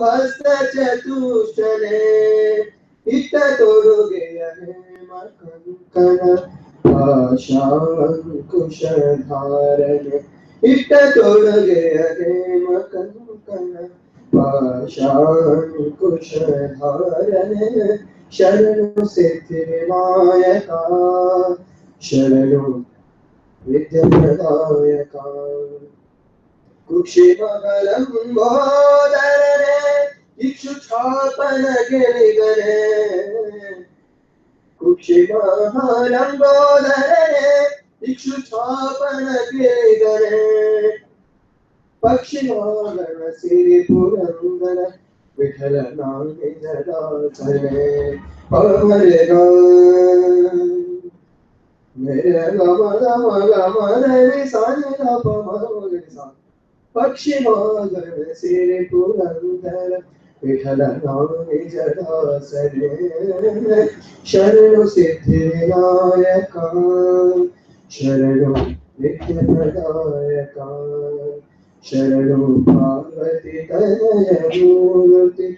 ಹಸ್ತಚತುಷ್ಟನೆ ಇಟ್ಟ ತೊಡುಗೆಯನೆ ಮಕಂಕನ ಪಾಶಾಂಕುಶಧಾರನೆ ಇಟ್ಟ ತೊಡುಗೆಯನೆ ಮಕಂಕನ ಪಾಶಾಂಕುಶಧಾರನೆ ಶರಣು ಸಿದ್ಧಿವಿನಾಯಕ ಶರಣು ವಿದ್ಯಾಪ್ರದಾಯಕ ಕುಕ್ಷಿಮಗಲಂಬೋದರನೆ ಇಕ್ಷುಛಾಪನಗಿರಿಗನೆ ಕುಕ್ಷಿಮಗಲಂಬೋದರನೆ ಇಕ್ಷುಛಾಪನಗಿರಿಗನೆ ಪಕ್ಷಿವಾಗಣ ಸಿರಿ ಪುರಂದರ ವಿಠಲನಾಗಿದರಾಚನೆ ಪರಮರೆಗ मेरे गमगमगमरे सानि गमगमगरे सा पक्षिमागण सिरि पुरंदर विठल नामि जदासरे शरणु सिद्धिविनायका शरणु नित्यप्रदायका शरणु पार्वती तनय मूर्ति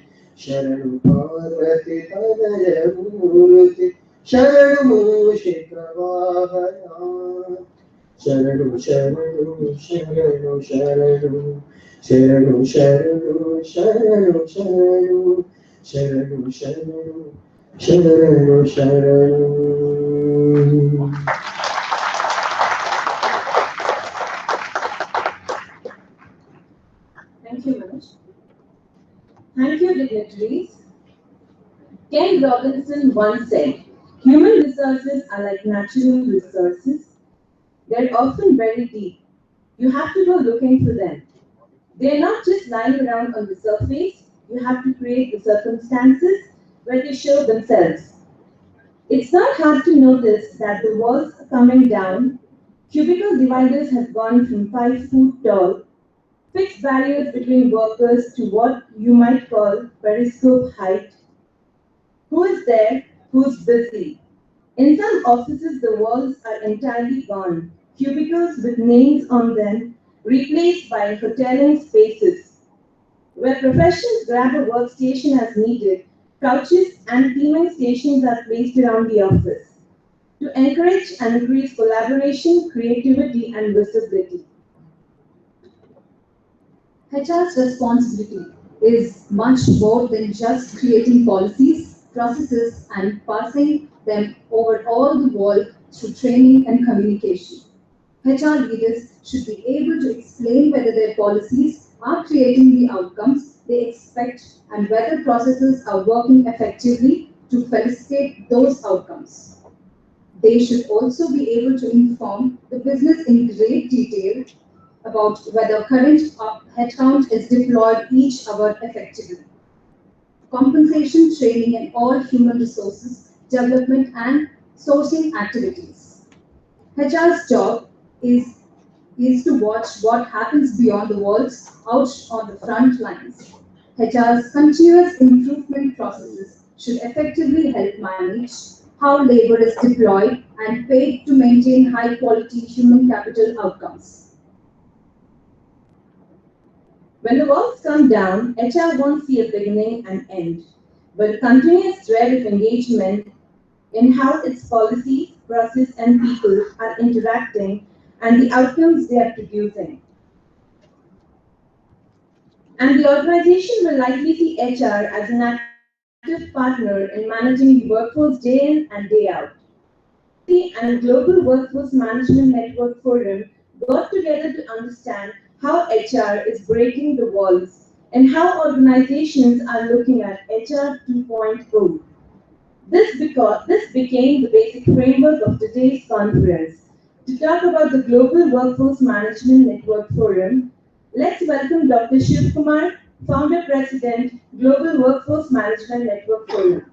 शरणु पार्वती तनय मूर्ति शरणु मूषिक वाहना शरणु शरणु शरणु शरणु शरणु शरणु शरणु शरणु शरणु शरणु शरणु शरणु Thank you, Manoj. Thank you, dignitaries. Ken Robinson once said, human resources are like natural resources. They're often very deep. You have to go looking for them. They're not just lying around on the surface. You have to create the circumstances where they show themselves. It's not hard to notice that the walls are coming down. Cubicle dividers have gone from 5 feet tall, fixed barriers between workers to what you might call periscope height. Who is there? Who's busy? In some offices, the walls are entirely gone, cubicles with names on them replaced by hoteling spaces. Where professionals grab a workstation as needed, couches and teaming stations are placed around the office to encourage and increase collaboration, creativity, and visibility. HR's responsibility is much more than just creating policies, processes, and passing them over all the world through training and communication. HR leaders should be able to explain whether their policies are creating the outcomes they expect and whether processes are working effectively to facilitate those outcomes. They should also be able to inform the business in great detail about whether current headcount is deployed each hour effectively. Compensation, training, and all human resources, development, and sourcing activities. HR's job is to watch what happens beyond the walls, out on the front lines. HR's continuous improvement processes should effectively help manage how labor is deployed and paid to maintain high-quality human capital outcomes. When the walls come down, HR won't see a beginning and end, but a continuous thread of engagement in how its policies, process, and people are interacting and the outcomes they are producing. And the organization will likely see HR as an active partner in managing the workforce day in and day out. And Global Workforce Management Network Forum got together to understand how HR is breaking the walls and how organizations are looking at HR 2.0. This became the basic framework of today's conference. To talk about the Global Workforce Management Network Forum, let's welcome Dr. Shiv Kumar, Founder President, Global Workforce Management Network Forum.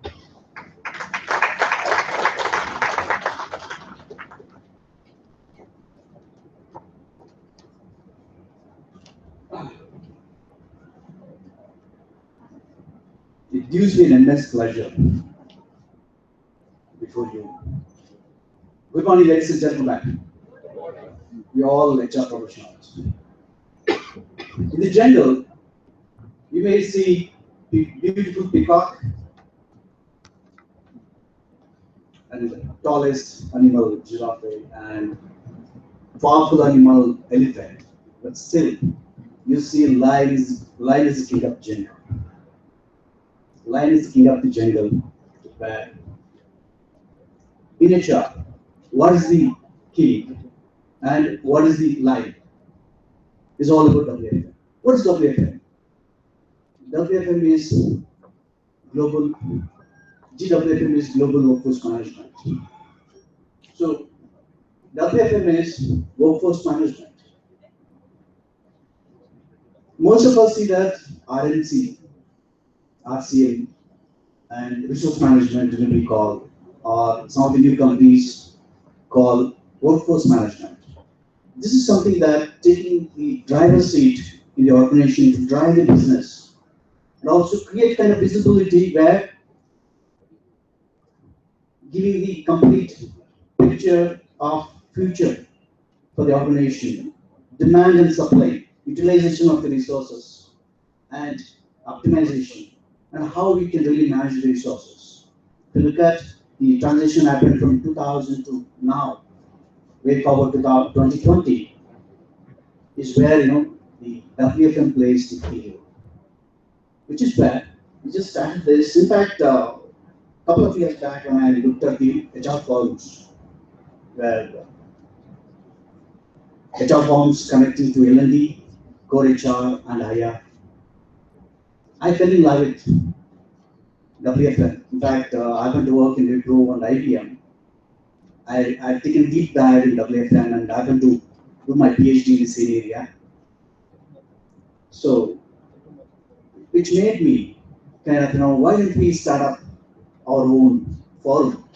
It gives me an immense pleasure before you. Good morning, ladies and gentlemen. We are all HR professionals. In the jungle, you may see beautiful peacock, and the tallest animal, giraffe, and powerful animal, elephant. But still, you see lion is the king of jungle. Lion is the king of the jungle. Where in a chart, what is the king and what is the lion? Is all about WFM. What is WFM? WFM is global. GWFM is global workforce management. So WFM is workforce management. Most of us see that RNC, RCM, and resource management delivery call, or some of the new companies call workforce management. This is something that taking the driver's seat in the organization to drive the business and also create kind of visibility where giving the complete picture of future for the organization, demand and supply, utilization of the resources, and optimization, and how we can really manage the resources. If you look at the transition happened from 2000 to now, way forward to 2020, is where the WFM plays the key role, which is where we just started this. In fact, a couple of years back when I looked at the HR forums, where HR forums connecting to L&D, core HR, and IR, I fell in love with WFM. In fact, I went to work in Wipro and IBM. I've taken deep dive in WFM and I went to do my PhD in the same area. So, which made me kind of, why don't we start up our own forum,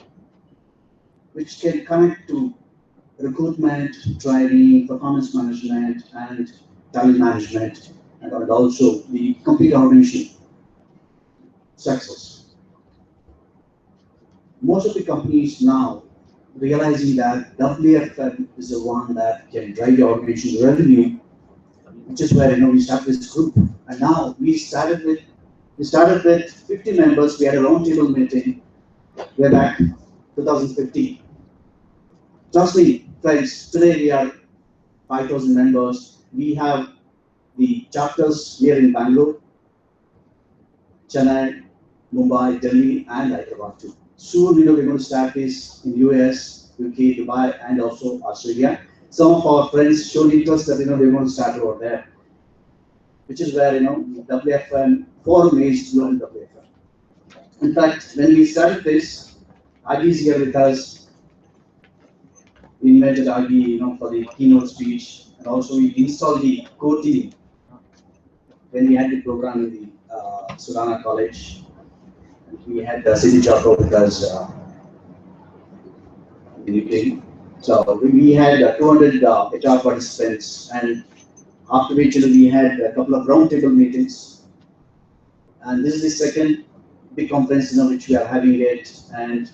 which can connect to recruitment, training, performance management, and talent management, and also the complete organization success. Most of the companies now realizing that WFM is the one that can drive the organization's revenue, which is where we start this group. And now we started with 50 members. We had a roundtable meeting way back 2015. Trust me, friends, today we are 5,000 members. We have the chapters here in Bangalore, Chennai, Mumbai, Delhi, and Hyderabad too. Soon, we're going to start this in US, UK, Dubai, and also Australia. Some of our friends showed interest that they're going to start over there, which is where WFM forum is global WFM. In fact, when we started this, Agi is here with us. We invited Agi, for the keynote speech, and also we installed the core team when we had the program in the Surana College. We had City Chaco with us in UK. So we had 200 HR participants, and after which we had a couple of roundtable meetings. And this is the second big conference which we are having it. And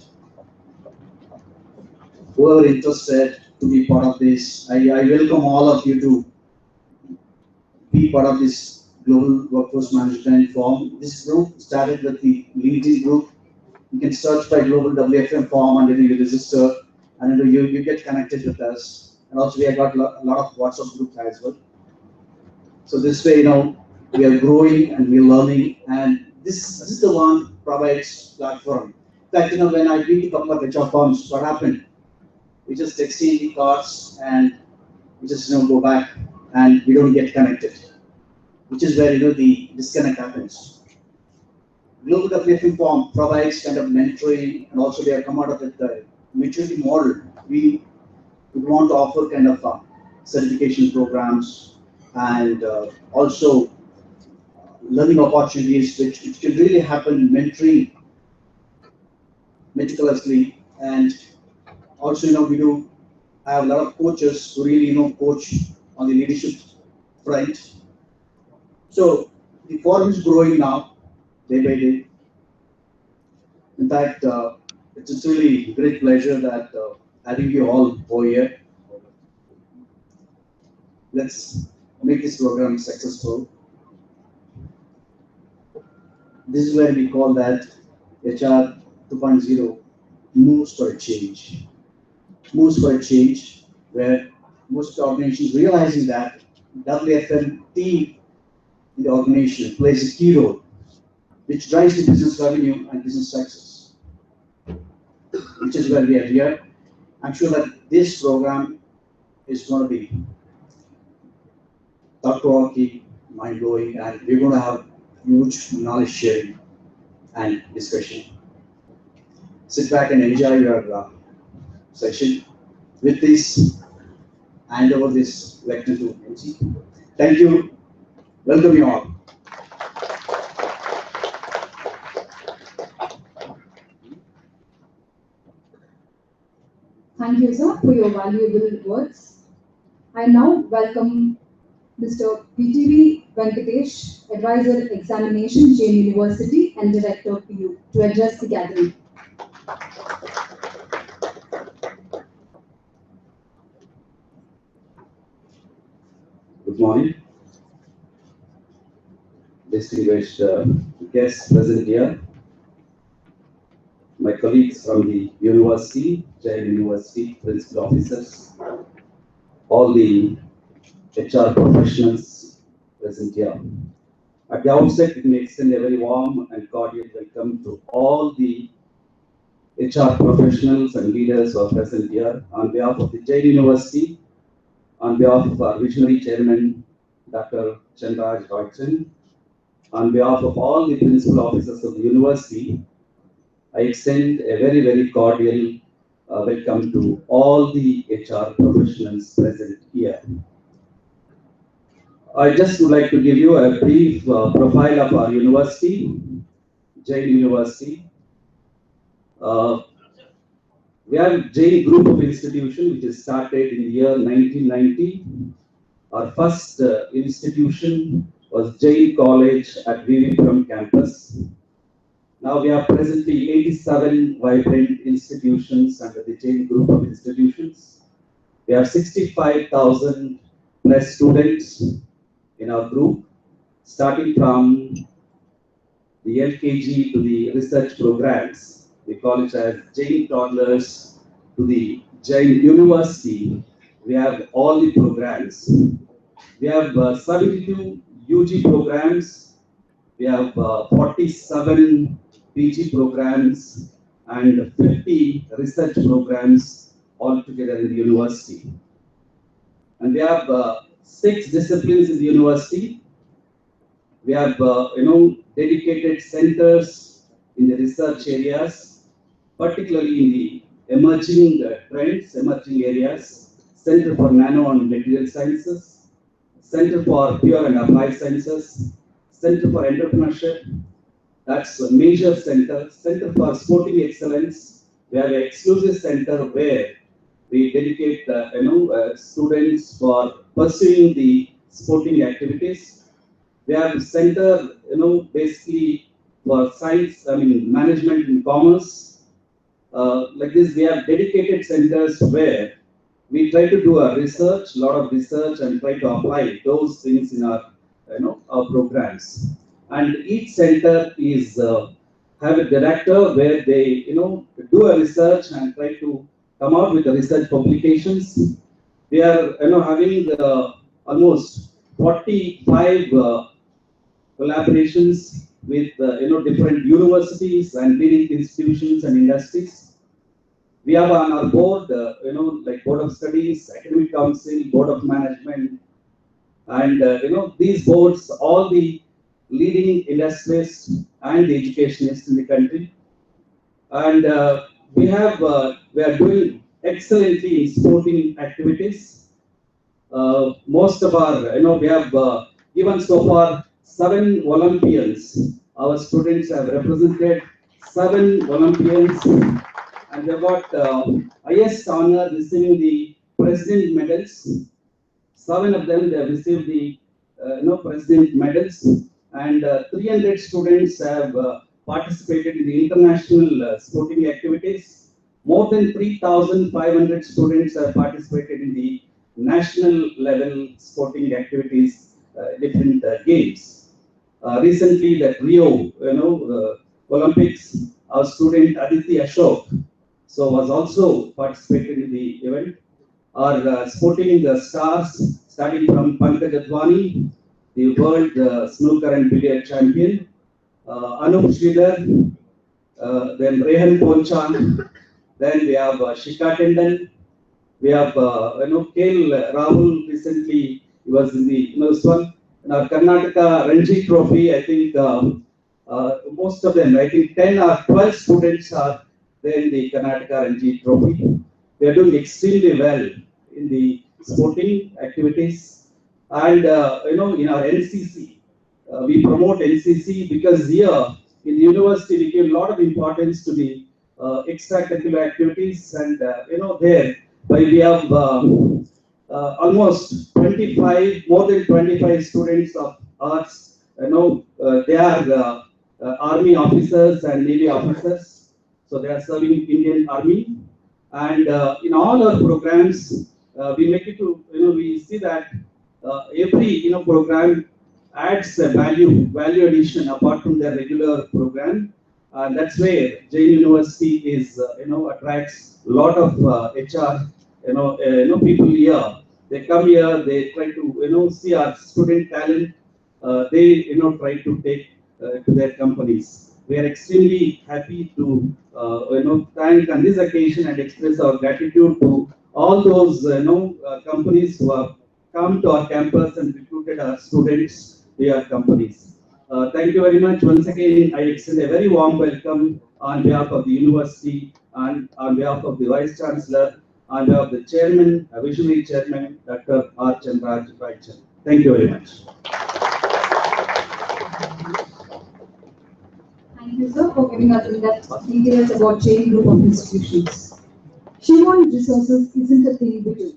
whoever interested to be part of this, I welcome all of you to be part of this global workforce management forum. This group started with the LinkedIn group. You can search by global WFM forum and then you register, and then you get connected with us. And also we have got a lot of WhatsApp groups as well. So this way, we are growing and we are learning, and this is the one provides platform. In fact, when I read a couple of HR forms, what happened? We just exchange the cards and we just go back and we don't get connected, which is where the disconnect happens. Global WFM form provides kind of mentoring, and also they have come out of it the maturity model. We want to offer kind of certification programs and also learning opportunities which can really happen mentoring meticulously. And also we do have a lot of coaches who really coach on the leadership front. So the forum is growing now day by day. In fact, it's a really great pleasure that having you all over here. Let's make this program successful. This is where we call that HR 2.0 moves for a change. Moves for a change, where most organizations realizing that WFM team in the organization plays a key role, which drives the business revenue and business success, which is where we are here. I'm sure that this program is going to be thought-provoking, mind-blowing, and we're going to have huge knowledge sharing and discussion. Sit back and enjoy your session. With this, hand over this lecture to MC. Thank you. Welcome you all. Thank you, sir, for your valuable words. I now welcome Mr. PTV Venkatesh, Advisor Examination, Jain University and Director PU, to address the gathering. Good morning. Distinguished guests present here, my colleagues from the university, Jain University, principal officers, all the HR professionals present here. At the outset, let me extend a very warm and cordial welcome to all the HR professionals and leaders who are present here on behalf of the Jain University, on behalf of our visionary chairman, Dr. Xhirehrconsulting, on behalf of all the principal officers of the university, I extend a very, very cordial welcome to all the HR professionals present here. I just would like to give you a brief profile of our university, Jain University. We have Jain Group of Institutions, which is started in the year 1990. Our first institution was Jain College at Vivipuram campus. Now we have presently 87 vibrant institutions under the Jain Group of Institutions. We have 65,000 plus students in our group, starting from the LKG to the research programs. We call it as Jain toddlers to the Jain University. We have all the programs. We have 72 UG programs. We have 47 PG programs and 50 research programs all together in the university. And we have 6 disciplines in the university. We have dedicated centers in the research areas, particularly in the emerging trends, emerging areas, Center for Nano and Material Sciences, Center for Pure and Applied Sciences, Center for Entrepreneurship, that's a major center, Center for Sporting Excellence. We have an exclusive center where we dedicate students for pursuing the sporting activities. We have a center, basically for science, management and commerce. Like this, we have dedicated centers where we try to do a research, lot of research, and try to apply those things in our, our programs. And each center is have a director where they, do a research and try to come out with the research publications. We are, having almost 45 collaborations with, different universities and leading institutions and industries. We have on our board, like Board of Studies, Academic Council, Board of Management, and these boards, all the leading industrialists and the educationists in the country. And we are doing excellently in sporting activities. Most of our, we have given so far 7 Olympians. Our students have represented 7 Olympians, and they got highest honor receiving the President medals. 7 of them, they have received the President medals, and 300 students have participated in the international sporting activities. More than 3,500 students have participated in the national level sporting activities, different games. recently that Rio, Olympics, our student Aditi Ashok, so was also participated in the event. Our sporting stars, starting from Pankaj Advani, the world snooker and billiard champion, Anup Sridhar, then Rehan Ponchan, then we have Shikha Tendon, we have Kel Rahul recently, he was in the newest one. In our Karnataka Ranji Trophy, I think most of them, I think 10 or 12 students are there in the Karnataka Ranji Trophy. They are doing extremely well in the sporting activities. And in our NCC, we promote NCC because here in the university we give a lot of importance to the extracurricular activities, and there but we have almost 25, more than 25 students of arts. They are army officers and navy officers, so they are serving Indian Army. And in all our programs, we make it to we see that every program adds a value addition apart from their regular program. That's where Jain University is attracts a lot of HR people here. They come here, they try to see our student talent. They try to take to their companies. We are extremely happy to thank on this occasion and express our gratitude to all those companies who have come to our campus and recruited our students to our companies. Thank you very much. Once again, I extend a very warm welcome on behalf of the university and on behalf of the Vice Chancellor, on behalf of the Chairman, Visionary Chairman, Dr. R. Chandraj Raichan. Thank you very much. Thank you, sir, for giving us in-depth details about Jain Group of Institutions. Human resources isn't a thing we do.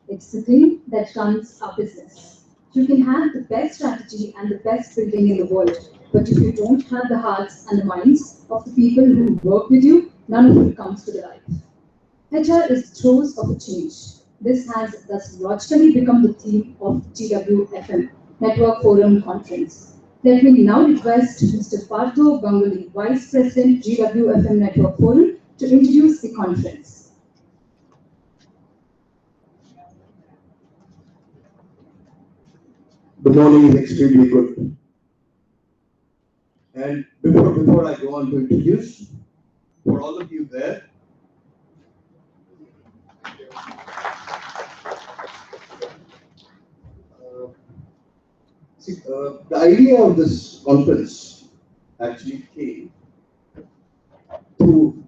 It's the thing that runs our business. You can have the best strategy and the best building in the world, but if you don't have the hearts and the minds of the people who work with you, none of it comes to the life. HR is throes of a change. This has thus logically become the theme of GWFM, Network Forum Conference. Let me now request Mr. Partho Ganguly, Vice President, GWFM Network Forum, to introduce the conference. The morning is extremely good. And before I go on to introduce, for all of you there, the idea of this conference actually came to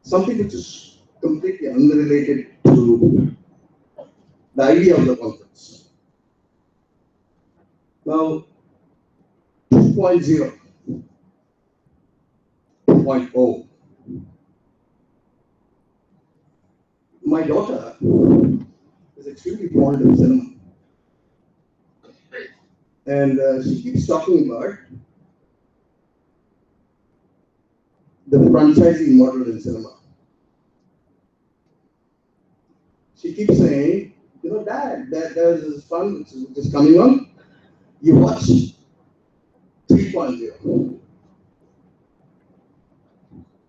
something which is completely unrelated to the idea of the conference. Now, 2.0, 2.0. My daughter is extremely fond of cinema. And she keeps talking about the franchising model in cinema. She keeps saying, Dad, there's this fun which is coming on. You watch 3.0.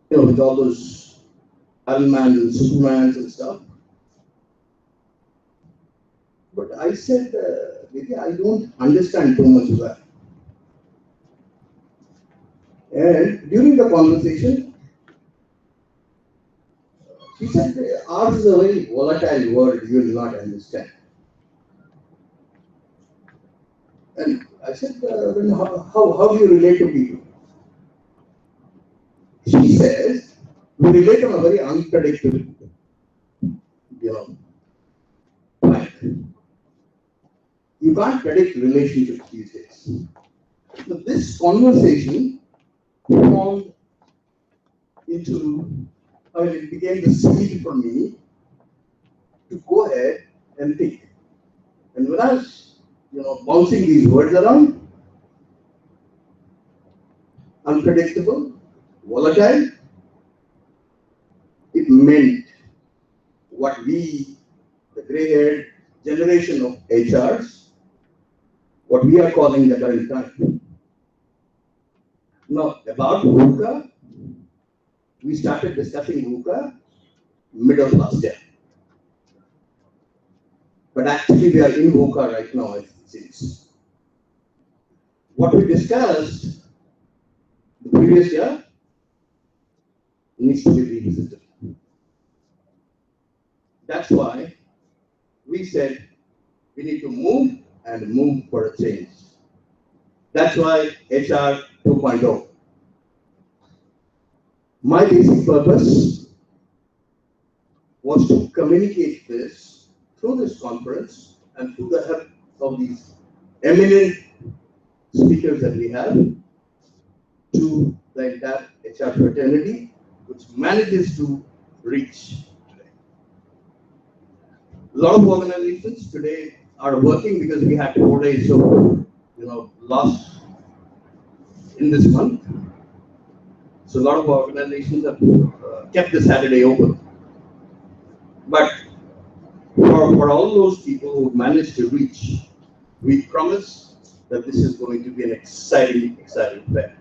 With all those Iron Man and Supermans and stuff. But I said, Vidya, I don't understand too much of that. And during the conversation, she said, ours is a very volatile world, you will not understand. And I said, then how do you relate to people? She says, we relate on a very unpredictable, point. You can't predict relationships these days. So this conversation formed into, it became the seed for me to go ahead and think. And when I was, bouncing these words around, unpredictable, volatile, it meant what we, the gray-haired generation of HRs, what we are calling the current time. Now, about VUCA, we started discussing VUCA mid of last year. But actually, we are in VUCA right now, it seems. What we discussed the previous year needs to be revisited. That's why we said we need to move and move for a change. That's why HR 2.0. My basic purpose was to communicate this through this conference and through the help of these eminent speakers that we have to the entire HR fraternity, which manages to reach today. A lot of organizations today are working because we had 4 days of lost in this month. So a lot of organizations have kept the Saturday open. But for all those people who managed to reach, we promise that this is going to be an exciting fair.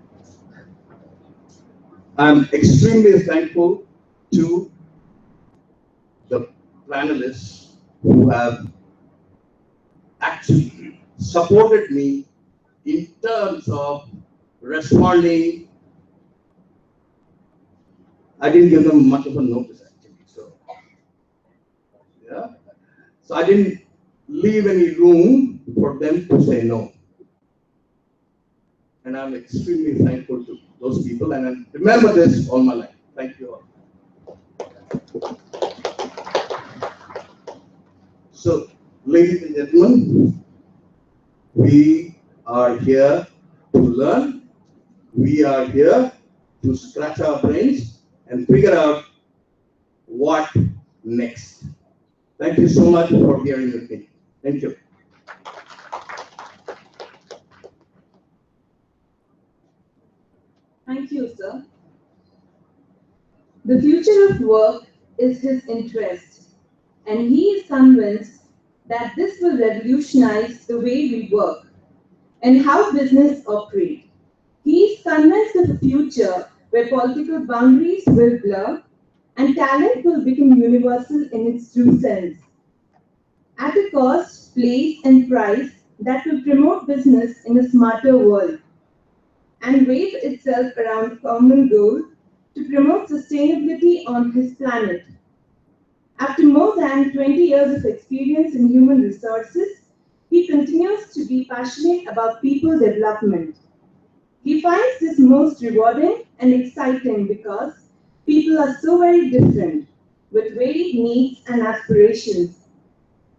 I'm extremely thankful to the panelists who have actually supported me in terms of responding. I didn't give them much of a notice actually, so I didn't leave any room for them to say no. And I'm extremely thankful to those people, and I remember this all my life. Thank you all. So, ladies and gentlemen, we are here to learn. We are here to scratch our brains and figure out what next. Thank you so much for bearing with me. Thank you. Thank you, sir. The future of work is his interest, and he is convinced that this will revolutionize the way we work and how business operates. He is convinced of a future where political boundaries will blur and talent will become universal in its true sense, at a cost, place, and price that will promote business in a smarter world and wave itself around a common goal to promote sustainability on his planet. After more than 20 years of experience in human resources, he continues to be passionate about people development. He finds this most rewarding and exciting because people are so very different, with varied needs and aspirations.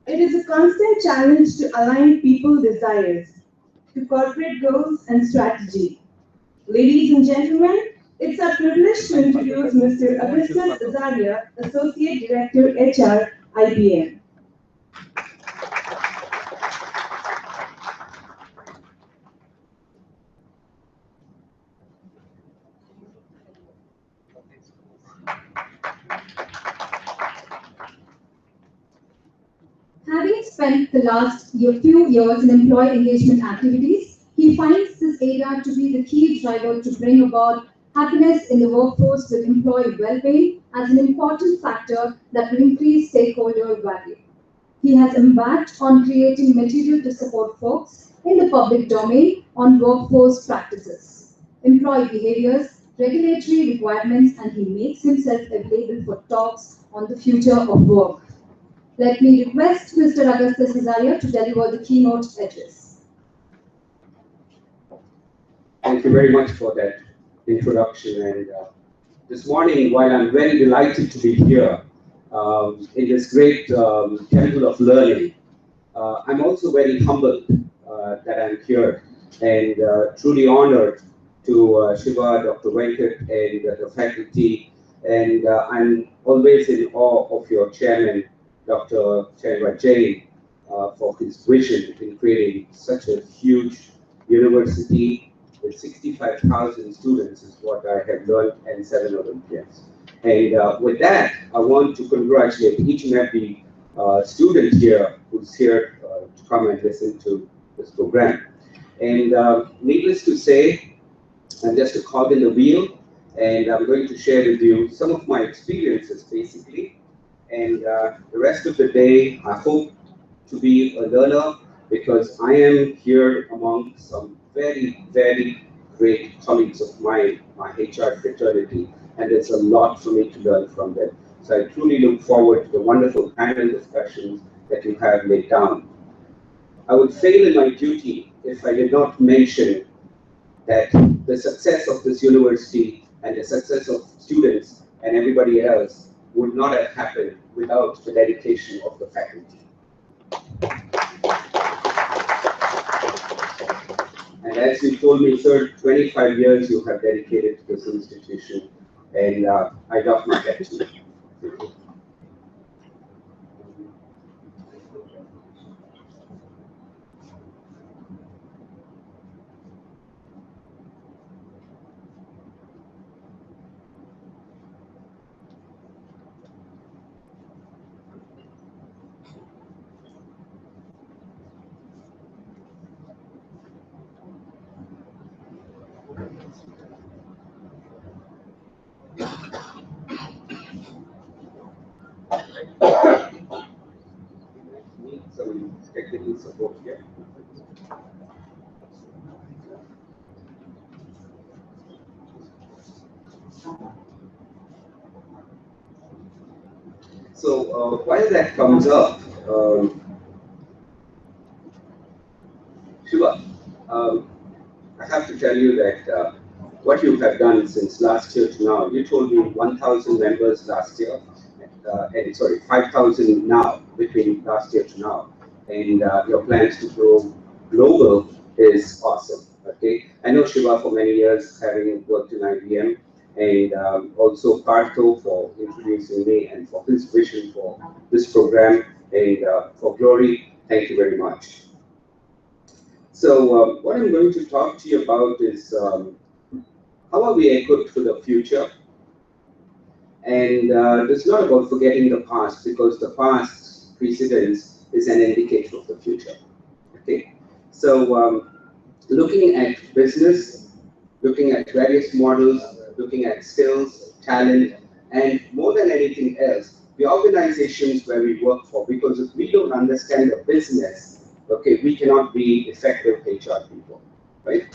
It is a constant challenge to align people's desires to corporate goals and strategy. Ladies and gentlemen, it's our privilege to introduce Mr. Educesta Azaria, Associate Director, HR, IBM. Having spent the last few years in employee engagement activities, he finds this area to be the key driver to bring about happiness in the workforce with employee well-being as an important factor that will increase stakeholder value. He has embarked on creating material to support folks in the public domain on workforce practices, employee behaviors, regulatory requirements, and he makes himself available for talks on the future of work. Let me request Mr. Educesta Azaria to deliver the keynote address. Thank you very much for that introduction. And this morning, while I'm very delighted to be here in this great temple of learning, I'm also very humbled that I'm here and truly honored to Shiva, Dr. Venkat, and the faculty. And I'm always in awe of your chairman, Dr. Jain, for his vision in creating such a huge university with 65,000 students is what I have learned, and 7 Olympians. And with that, I want to congratulate each and every student here who's here to come and listen to this program. And needless to say, I'm just a cog in the wheel, and I'm going to share with you some of my experiences basically. And the rest of the day, I hope to be a learner because I am here among some very, very great colleagues of mine, my HR fraternity, and there's a lot for me to learn from them. So I truly look forward to the wonderful panel discussions that you have laid down. I would fail in my duty if I did not mention that the success of this university and the success of students and everybody else would not have happened without the dedication of the faculty. And as you told me, sir, 25 years you have dedicated to this institution, and I doff my hat to you. Need some technical support here. So while that comes up, Shiva, I have to tell you that what you have done since last year to now, you told me 1,000 members last year, and sorry, 5,000 now, between last year to now, and your plans to grow global is awesome, okay? I know Shiva for many years, having worked in IBM, and also Partho for introducing me and for his vision for this program, and for Glory, thank you very much. So what I'm going to talk to you about is how are we equipped for the future? And it's not about forgetting the past because the past precedence is an indicator of the future. Okay, so looking at business, looking at various models, looking at skills, talent, and more than anything else, the organizations where we work for, because if we don't understand the business, okay, we cannot be effective HR people, right?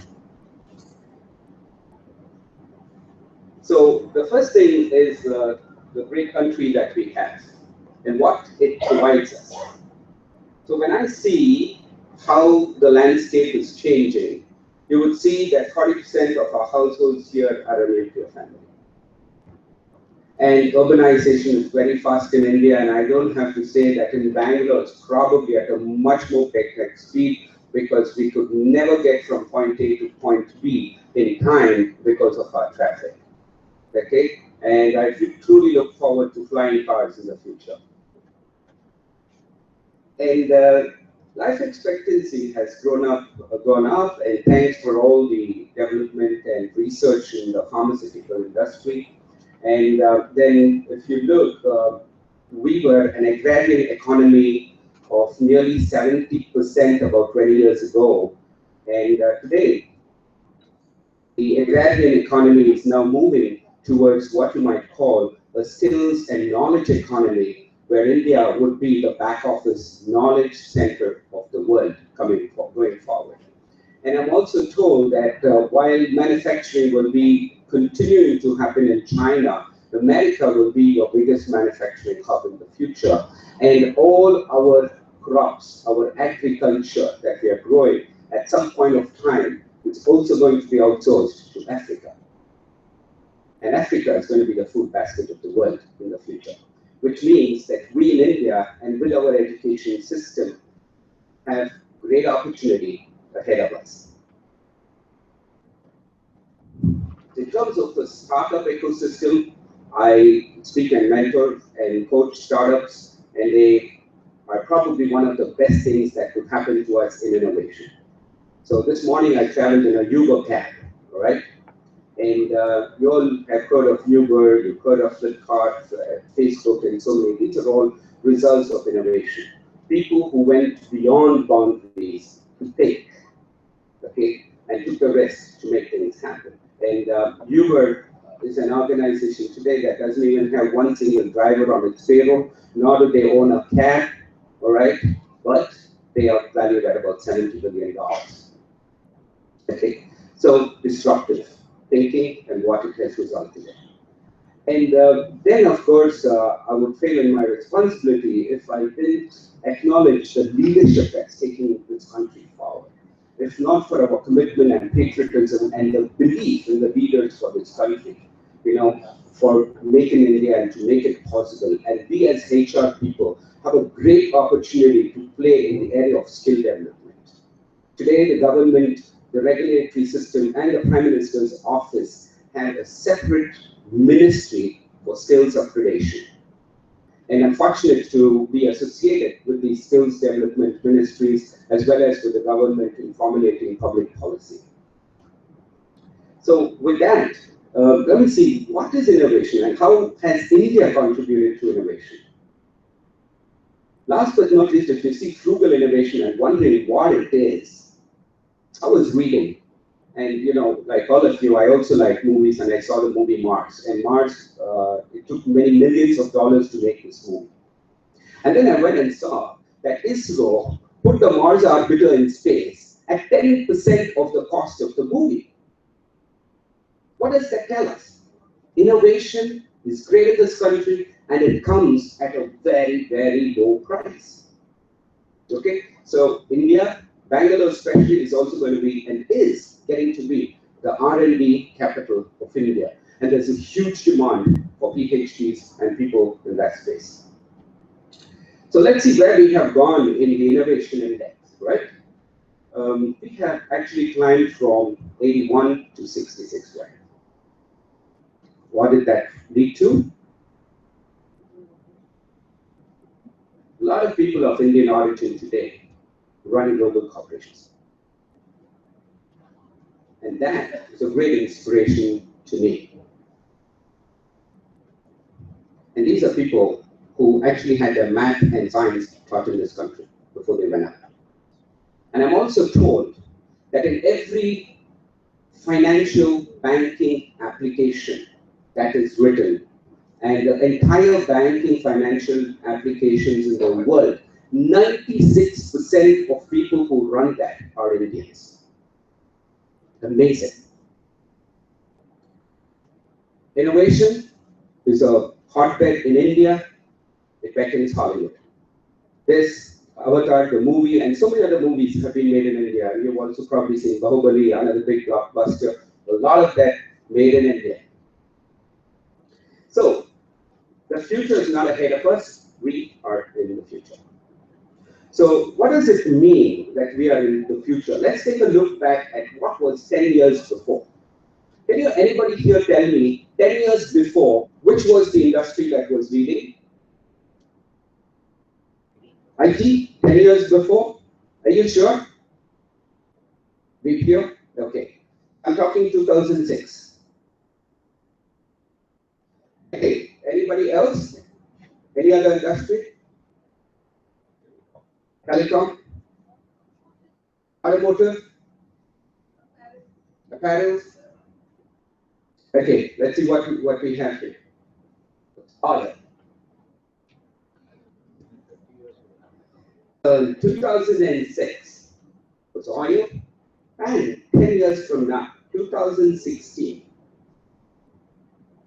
So the first thing is the great country that we have and what it provides us. So when I see how the landscape is changing, you would see that 40% of our households here are a nuclear family. And urbanization is very fast in India, and I don't have to say that in Bangalore it's probably at a much more breakneck speed because we could never get from point A to point B in time because of our traffic. Okay, and I truly look forward to flying cars in the future. And life expectancy has gone up, and thanks for all the development and research in the pharmaceutical industry. And then if you look, we were an agrarian economy of nearly 70% about 20 years ago. And today, the agrarian economy is now moving towards what you might call a skills and knowledge economy, where India would be the back office knowledge center of the world going forward. And I'm also told that while manufacturing will be continuing to happen in China, America will be your biggest manufacturing hub in the future. And all our crops, our agriculture that we are growing, at some point of time, it's also going to be outsourced to Africa. And Africa is going to be the food basket of the world in the future, which means that we in India and with our education system have great opportunity ahead of us. In terms of the startup ecosystem, I speak and mentor and coach startups, and they are probably one of the best things that could happen to us in innovation. So this morning I traveled in a Uber cab, all right? And you all have heard of Uber, you've heard of Flipkart, Facebook, and so many. These are all results of innovation. People who went beyond boundaries to think, okay, and took the risk to make things happen. And Uber is an organization today that doesn't even have one single driver on its payroll, nor do they own a cab, all right, but they are valued at about $70 billion. Okay, so disruptive thinking and what it has resulted in. And then, of course, I would fail in my responsibility if I didn't acknowledge the leadership that's taking this country forward. If not for our commitment and patriotism and the belief in the leaders for this country, for making India and to make it possible. And we as HR people have a great opportunity to play in the area of skill development. Today, the government, the regulatory system, and the Prime Minister's office have a separate ministry for skills upgradation. And I'm fortunate to be associated with these skills development ministries as well as with the government in formulating public policy. So with that, let me see, what is innovation and how has India contributed to innovation? Last but not least, if you see frugal innovation and wondering what it is, I was reading, and like all of you, I also like movies, and I saw the movie Mars. And Mars, it took many millions of dollars to make this movie. And then I went and saw that ISRO put the Mars orbiter in space at 10% of the cost of the movie. What does that tell us? Innovation is great in this country, and it comes at a very, very low price. Okay, so India, Bangalore especially, is also going to be and is getting to be the R&D capital of India. And there's a huge demand for PhDs and people in that space. So let's see where we have gone in the innovation index, right? We have actually climbed from 81 to 66 rank. What did that lead to? A lot of people of Indian origin today run global corporations. And that is a great inspiration to me. And these are people who actually had their math and science taught in this country before they went out. And I'm also told that in every financial banking application that is written, and the entire banking financial applications in the world, 96% of people who run that are Indians. Amazing. Innovation is a hotbed in India. It beckons Hollywood. This Avatar, the movie, and so many other movies have been made in India. You've also probably seen Bahubali, another big blockbuster. A lot of that made in India. So, the future is not ahead of us. We are in the future. So, what does it mean that we are in the future? Let's take a look back at what was 10 years before. Can anybody here tell me, 10 years before, which was the industry that was leading? IT, 10 years before? Are you sure? BPO? Okay. I'm talking 2006. Okay. Anybody else? Any other industry? Telecom? Automotive? Apparel? Okay, let's see what we have here. Oil. 2006 was oil, and 10 years from now, 2016,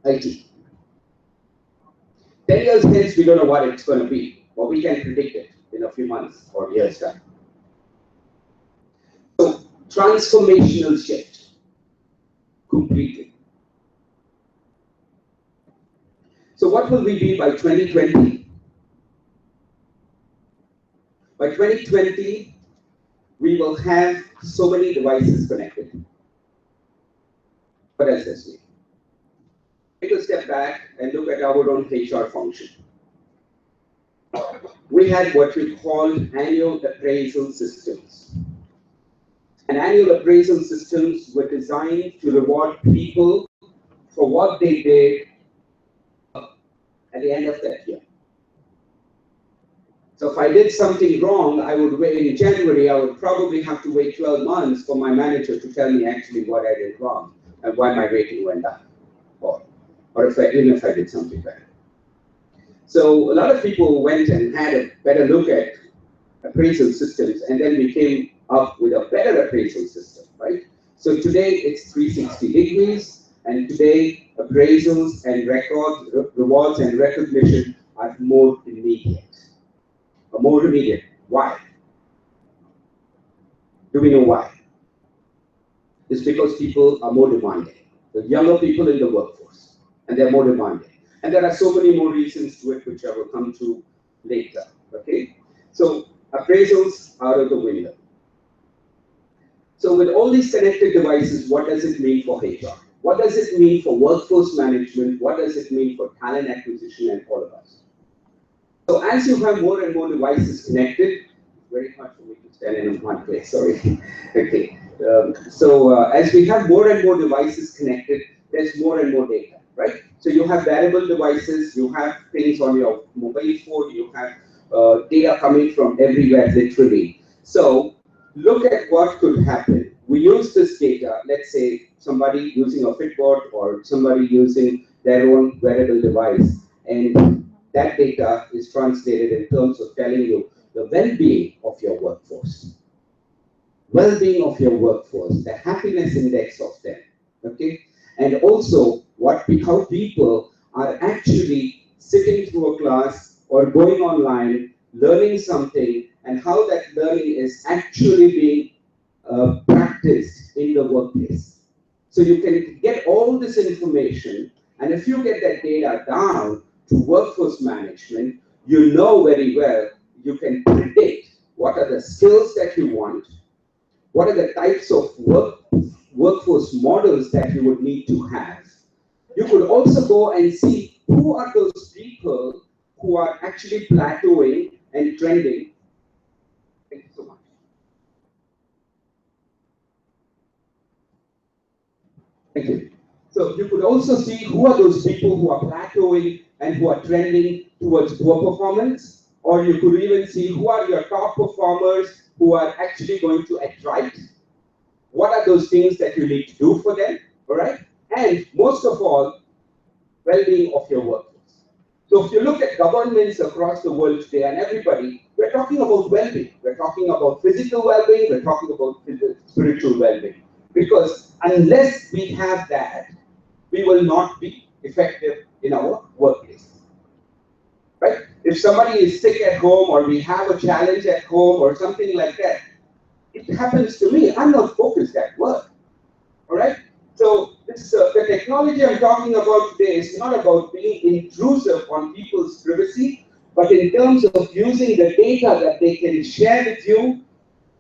IT. 10 years hence, we don't know what it's going to be, but we can predict it in a few months or years' time. So, transformational shift, completely. So, what will we be by 2020? By 2020, we will have so many devices connected. What does this mean? Take a step back and look at our own HR function. We had what we called annual appraisal systems. And annual appraisal systems were designed to reward people for what they did at the end of that year. So if I did something wrong, I would wait in January, I would probably have to wait 12 months for my manager to tell me actually what I did wrong and why my rating went up. Or even if I did something bad. So a lot of people went and had a better look at appraisal systems, and then we came up with a better appraisal system, right? So today it's 360 degrees, and today appraisals and rewards and recognition are more immediate. More immediate. Why? Do we know why? It's because people are more demanding. The younger people in the workforce, and they're more demanding. And there are so many more reasons to it, which I will come to later. Okay? So appraisals out of the window. So with all these connected devices, what does it mean for HR? What does it mean for workforce management? What does it mean for talent acquisition and all of us? So as you have more and more devices connected, it's very hard for me to stand in one place, sorry. Okay. As we have more and more devices connected, there's more and more data, right? So you have wearable devices, you have things on your mobile phone, you have data coming from everywhere, literally. So look at what could happen. We use this data, let's say somebody using a Fitbit or somebody using their own wearable device, and that data is translated in terms of telling you the well-being of your workforce. Well-being of your workforce, the happiness index of them, okay? And also how people are actually sitting through a class or going online, learning something, and how that learning is actually being practiced in the workplace. So you can get all this information, and if you get that data down to workforce management, you know very well, you can predict what are the skills that you want, what are the types of workforce models that you would need to have. You could also go and see who are those people who are actually plateauing and trending. Thank you so much. Thank you. So you could also see who are those people who are plateauing and who are trending towards poor performance, or you could even see who are your top performers who are actually going to act right. What are those things that you need to do for them, all right? And most of all, well-being of your workforce. So if you look at governments across the world today and everybody, we're talking about well-being. We're talking about physical well-being, we're talking about spiritual well-being. Because unless we have that, we will not be effective in our workplace. Right? If somebody is sick at home or we have a challenge at home or something like that, it happens to me. I'm not focused at work. All right? So the technology I'm talking about today is not about being intrusive on people's privacy, but in terms of using the data that they can share with you,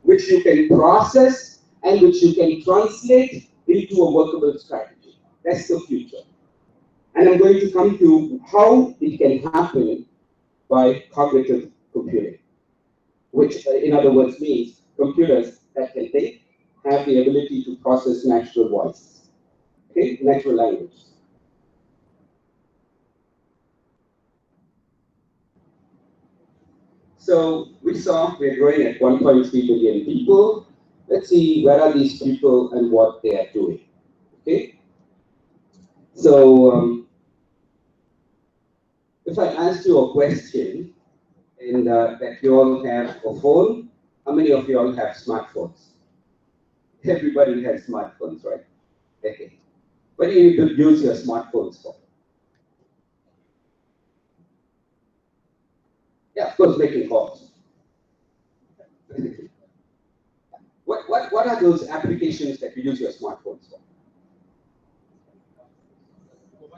which you can process and which you can translate into a workable strategy. That's the future. And I'm going to come to how it can happen by cognitive computing, which in other words means computers that can have the ability to process natural voice, okay, natural language. So we saw we're growing at 1.3 billion people. Let's see where are these people and what they are doing. Okay. So if I asked you a question, and that you all have a phone, how many of you all have smartphones? Everybody has smartphones, right? Okay. What do you use your smartphones for? Yeah, of course, making calls. What are those applications that you use your smartphones for?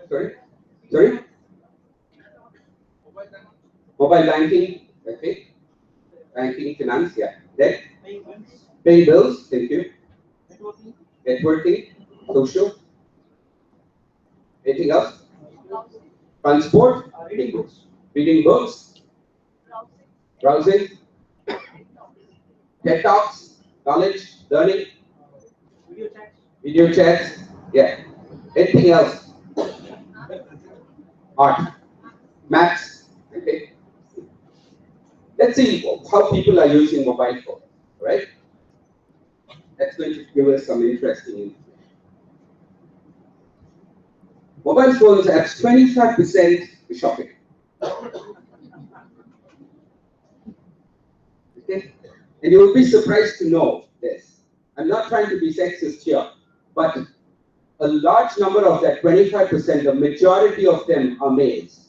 Sorry? Sorry? Mobile banking, okay. Banking, finance, yeah. Then? Paying bills, thank you. Networking, social. Anything else? Transport, reading books, browsing, TED Talks, knowledge, learning, video chats, yeah. Anything else? Art, maths, okay. Let's see how people are using mobile phone, right? That's going to give us some interesting information. Mobile phones have 25% shopping. Okay? And you will be surprised to know this. I'm not trying to be sexist here, but a large number of that 25%, the majority of them are males.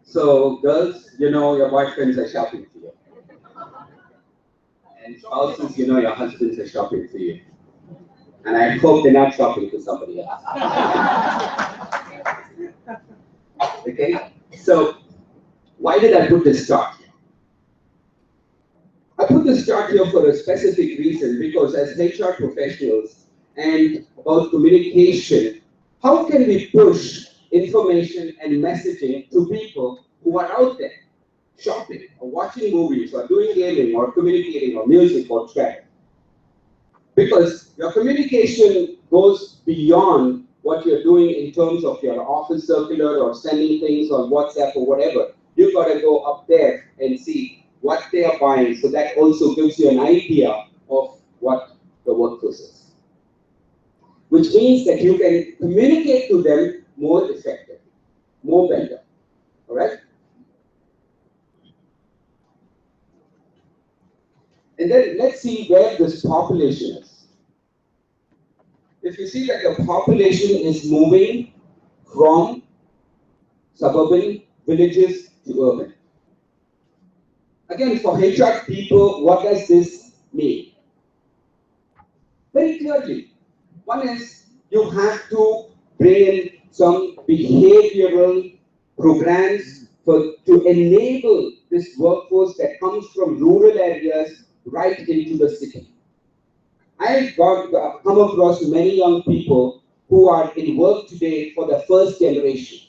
So girls, you know your boyfriends are shopping for you. And spouses, you know your husbands are shopping for you. And I hope they're not shopping for somebody else. Okay? So, why did I put this chart here? I put this chart here for a specific reason, because as HR professionals and about communication, how can we push information and messaging to people who are out there shopping or watching movies or doing gaming or communicating or music or travel? Because your communication goes beyond what you're doing in terms of your office circular or sending things on WhatsApp or whatever. You've got to go up there and see what they are buying. So that also gives you an idea of what the workforce is. Which means that you can communicate to them more effectively, more better. All right? And then let's see where this population is. If you see that the population is moving from suburban villages to urban. Again, for HR people, what does this mean? Very clearly. One is you have to bring in some behavioral programs to enable this workforce that comes from rural areas right into the city. I've come across many young people who are in work today for the first generation.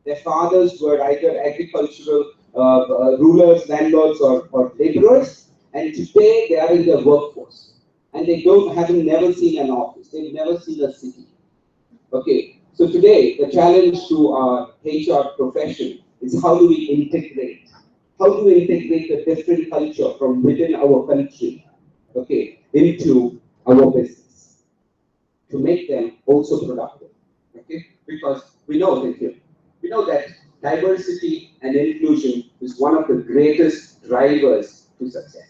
Their fathers were either agricultural rulers, landlords, or laborers, and today they are in the workforce. And they haven't never seen an office, they've never seen a city. Okay, so today the challenge to our HR profession is how do we integrate? How do we integrate the different culture from within our country, okay, into our business to make them also productive, okay? Because we know that diversity and inclusion is one of the greatest drivers to success,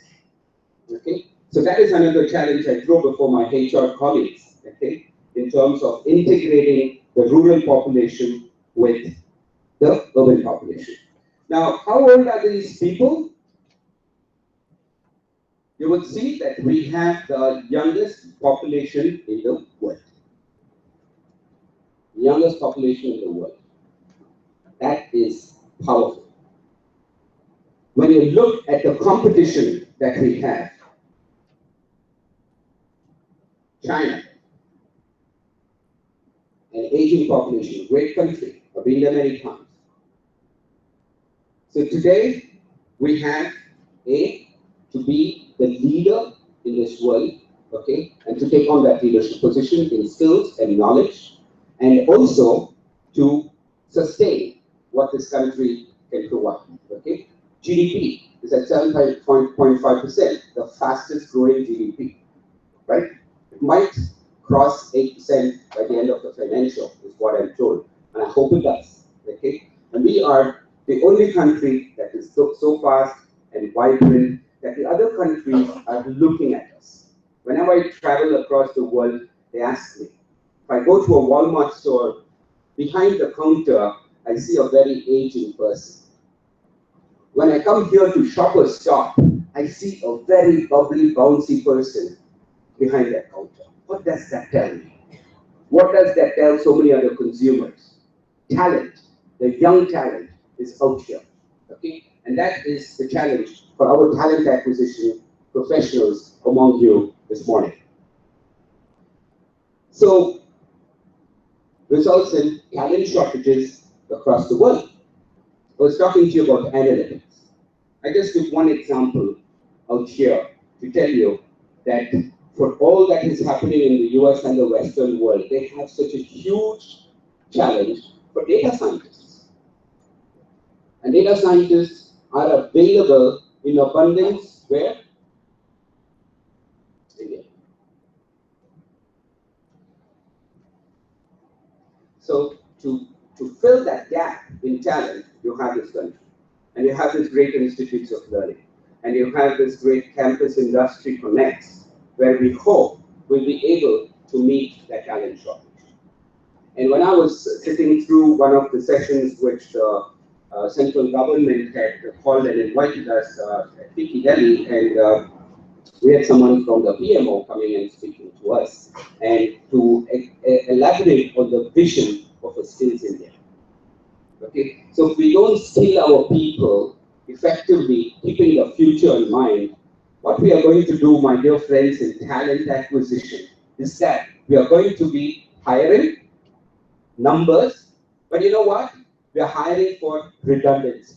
okay? So that is another challenge I throw before my HR colleagues, okay, in terms of integrating the rural population with the urban population. Now, how old are these people? You would see that we have the youngest population in the world. Youngest population in the world. That is powerful. When you look at the competition that we have, China, an aging population, great country, I've been there many times. So today, we have to be the leader in this world, okay, and to take on that leadership position in skills and knowledge, and also to sustain what this country can provide, okay. GDP is at 7.5%, the fastest growing GDP, right? It might cross 8% by the end of the financial, is what I'm told, and I hope it does, okay. And we are the only country that is so fast and vibrant that the other countries are looking at us. Whenever I travel across the world, they ask me. If I go to a Walmart store, behind the counter, I see a very aging person. When I come here to Shoppers Stop, I see a very bubbly, bouncy person behind that counter. What does that tell me? What does that tell so many other consumers? Talent, the young talent is out here, okay? And that is the challenge for our talent acquisition professionals among you this morning. So, results in talent shortages across the world. I was talking to you about analytics. I just took one example out here to tell you that for all that is happening in the US and the Western world, they have such a huge challenge for data scientists. And data scientists are available in abundance where? India. So to fill that gap in talent, you have this country. And you have this great institutes of learning. And you have this great campus industry connects, where we hope we'll be able to meet that talent shortage. And when I was sitting through one of the sessions which central government had called and invited us at Tiki Delhi, and we had someone from the PMO coming and speaking to us, and to elaborate on the vision of a skills India. Okay, so if we don't skill our people effectively, keeping the future in mind, what we are going to do, my dear friends, in talent acquisition is that we are going to be hiring numbers, but you know what? We are hiring for redundancy.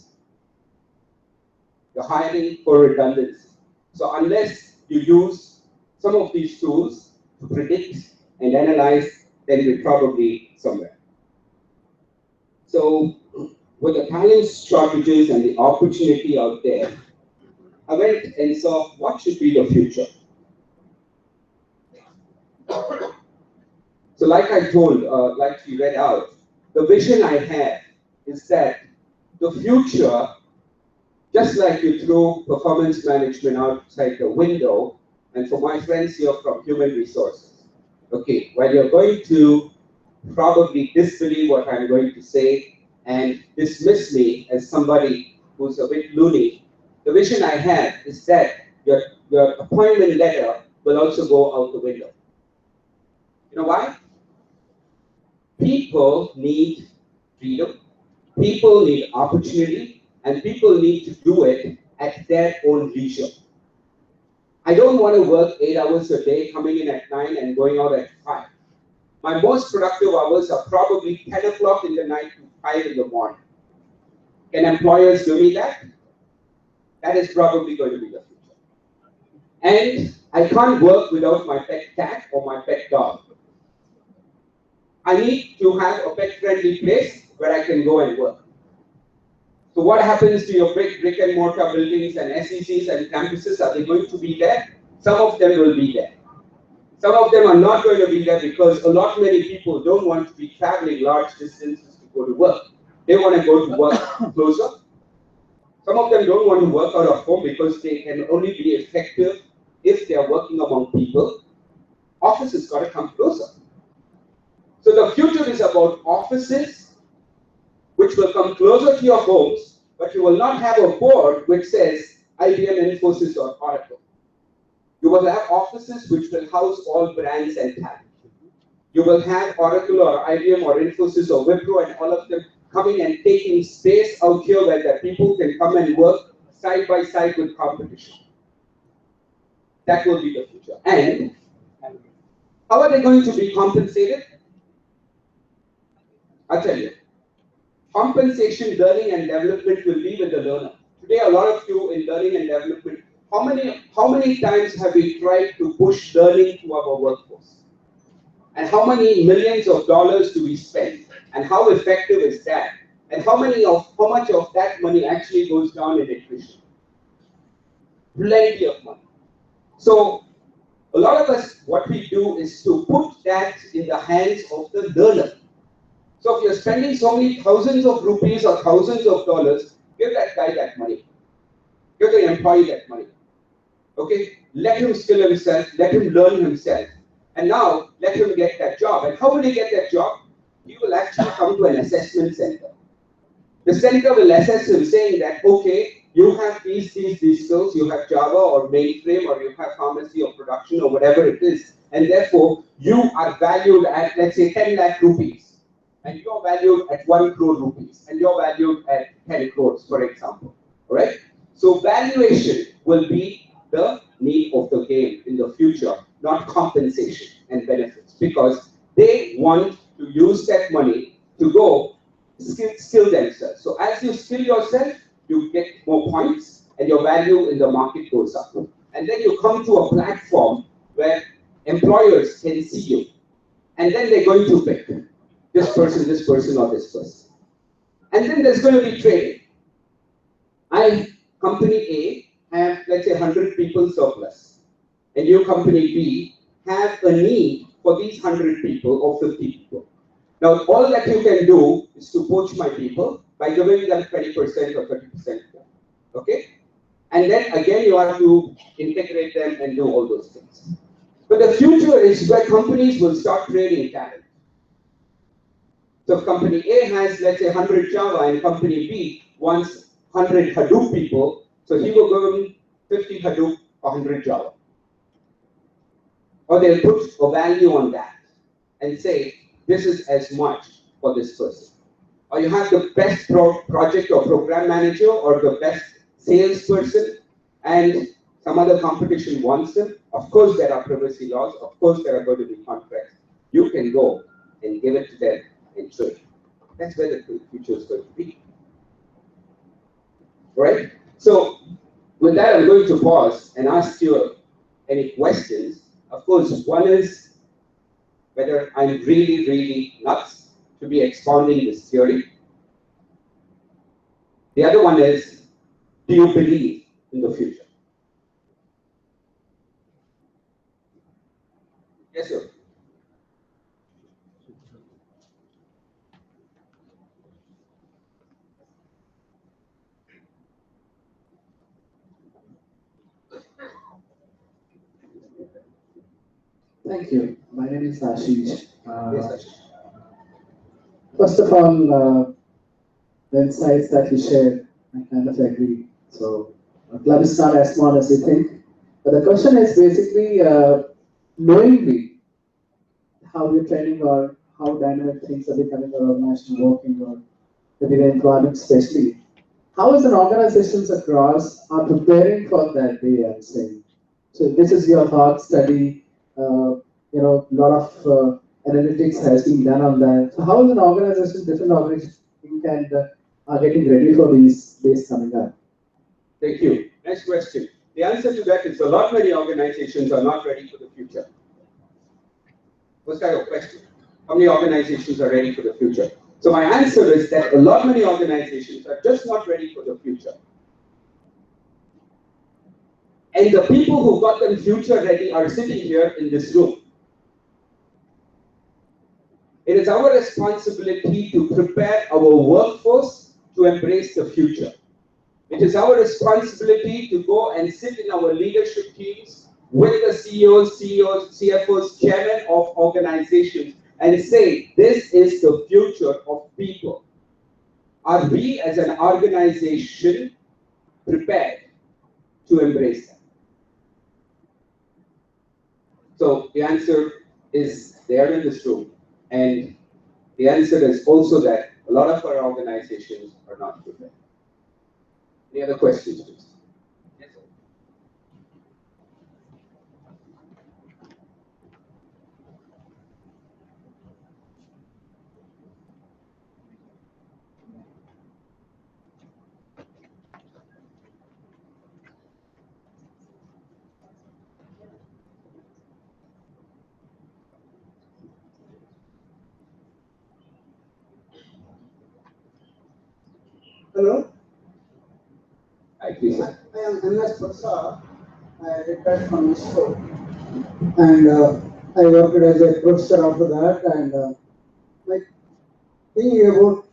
You're hiring for redundancy. So unless you use some of these tools to predict and analyze, then we're probably somewhere. So with the talent shortages and the opportunity out there, I went and saw what should be the future. So like I told, like you read out, the vision I have is that the future, just like you threw performance management outside the window, and for my friends here from human resources, okay, while you're going to probably disbelieve what I'm going to say and dismiss me as somebody who's a bit loony, the vision I have is that your appointment letter will also go out the window. You know why? People need freedom, people need opportunity, and people need to do it at their own leisure. I don't want to work 8 hours a day, coming in at 9 and going out at 5. My most productive hours are probably 10 o'clock in the night to 5 in the morning. Can employers give me that? That is probably going to be the future. And I can't work without my pet cat or my pet dog. I need to have a pet-friendly place where I can go and work. So what happens to your brick and mortar buildings and SECs and campuses? Are they going to be there? Some of them will be there. Some of them are not going to be there because a lot many people don't want to be traveling large distances to go to work. They want to go to work closer. Some of them don't want to work out of home because they can only be effective if they are working among people. Offices got to come closer. So the future is about offices which will come closer to your homes, but you will not have a board which says IBM, Infosys, or Oracle. You will have offices which will house all brands and talent. You will have Oracle or IBM or Infosys or Wipro and all of them coming and taking space out here where the people can come and work side by side with competition. That will be the future. And how are they going to be compensated? I'll tell you. Compensation, learning and development will be with the learner. Today, a lot of you in learning and development, how many times have we tried to push learning to our workforce? And how many millions of dollars do we spend? And how effective is that? And how much of that money actually goes down in attrition? Plenty of money. So a lot of us, what we do is to put that in the hands of the learner. So if you're spending so many thousands of rupees or thousands of dollars, give that guy that money. Give the employee that money. Okay? Let him skill himself, let him learn himself. And now, let him get that job. And how will he get that job? He will actually come to an assessment center. The center will assess him saying that, okay, you have these skills, you have Java or mainframe, or you have pharmacy or production or whatever it is. And therefore, you are valued at, let's say, 10 lakh rupees. And you're valued at 1 crore rupees. And you're valued at 10 crores, for example. All right? So valuation will be the need of the game in the future, not compensation and benefits, because they want to use that money to go skill themselves. So as you skill yourself, you get more points and your value in the market goes up. And then you come to a platform where employers can see you. And then they're going to pick. this person, or this person. And then there's going to be trading. Company A, have, let's say, 100 people surplus. And your company B have a need for these 100 people or 50 people. Now, all that you can do is to poach my people by giving them 20% or 30% more. Okay? And then again, you have to integrate them and do all those things. But the future is where companies will start trading talent. So if company A has, let's say, 100 Java and company B wants 100 Hadoop people, so he will give him 50 Hadoop, 100 Java. Or they'll put a value on that and say, this is as much for this person. Or you have the best project or program manager or the best salesperson, and some other competition wants them. Of course, there are privacy laws. Of course, there are going to be contracts. You can go and give it to them and trade. That's where the future is going to be. Right? So, with that, I'm going to pause and ask you any questions. Of course, one is whether I'm really, really nuts to be expounding this theory. The other one is, do you believe in the future? Yes, sir. Thank you. My name is Ashish. Yes, Ashish. First of all, the insights that you shared, I kind of agree. So, a club is not as small as you think. But the question is basically knowingly how you're training or how dynamic things are becoming or organization working or the data environment especially. How is an organizations across are preparing for that day, I'm saying. So this is your hard study, a lot of analytics has been done on that. So how is an organization, different organizations and are getting ready for these days coming up? Thank you. Next question. The answer to that is a lot many organizations are not ready for the future. What's that your question? How many organizations are ready for the future? So my answer is that a lot many organizations are just not ready for the future. And the people who got them future ready are sitting here in this room. It is our responsibility to prepare our workforce to embrace the future. It is our responsibility to go and sit in our leadership teams with the CEOs, CFOs, chairmen of organizations and say, this is the future of people. Are we as an organization prepared to embrace that? So the answer is there in this room. And the answer is also that a lot of our organizations are not prepared. Any other questions, please? Yes, sir. Hello, Hi, please, sir. I am MS Prasad. I retired from ISRO and I worked as a professor after that. And my thing about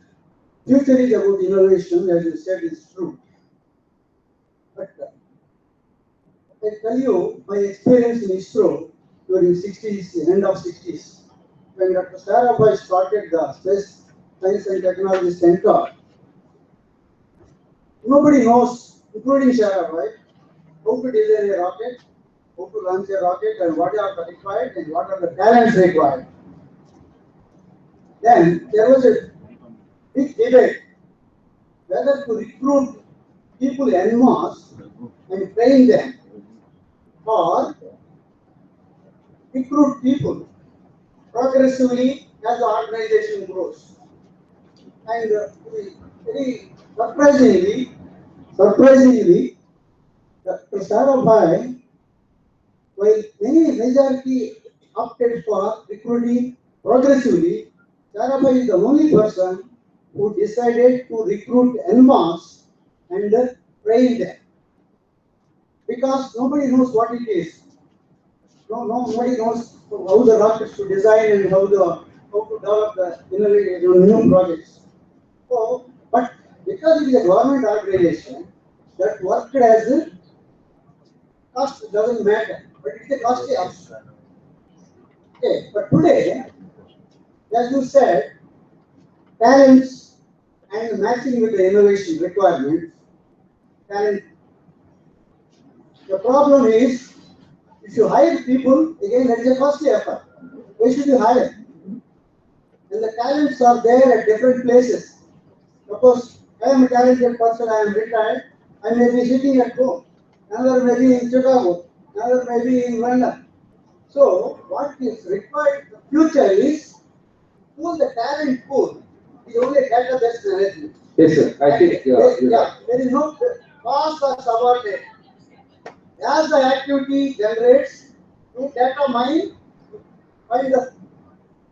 future is about innovation, as you said, is true. But I tell you my experience in ISRO during 60s, end of 60s, when Dr. Sarabhai started the Space Science and Technology Center. Nobody knows, including Sarabhai, how to design a rocket, how to launch a rocket, and what are the required and what are the talents required. Then there was a big debate whether to recruit people en masse and train them, or recruit people progressively as the organization grows. And very surprisingly, Dr. Sarabhai, while many majority opted for recruiting progressively, Sarabhai is the only person who decided to recruit en masse and train them. Because nobody knows what it is. Nobody knows how the rockets to design and how to develop the new projects. So, but because it is a government organization, that work as a cost doesn't matter, but it's a costly option. Okay, but today, as you said, talents and matching with the innovation requirements, talent. The problem is, if you hire people, again, that is a costly effort. Where should you hire? And the talents are there at different places. Suppose I am a talented person, I am retired, I may be sitting at home. Another may be in Chicago, another may be in London. So, what is required in the future is pool the talent pool is only database management. Yes, sir. I think there is no cost or subordinate. As the activity generates, you data mine, find the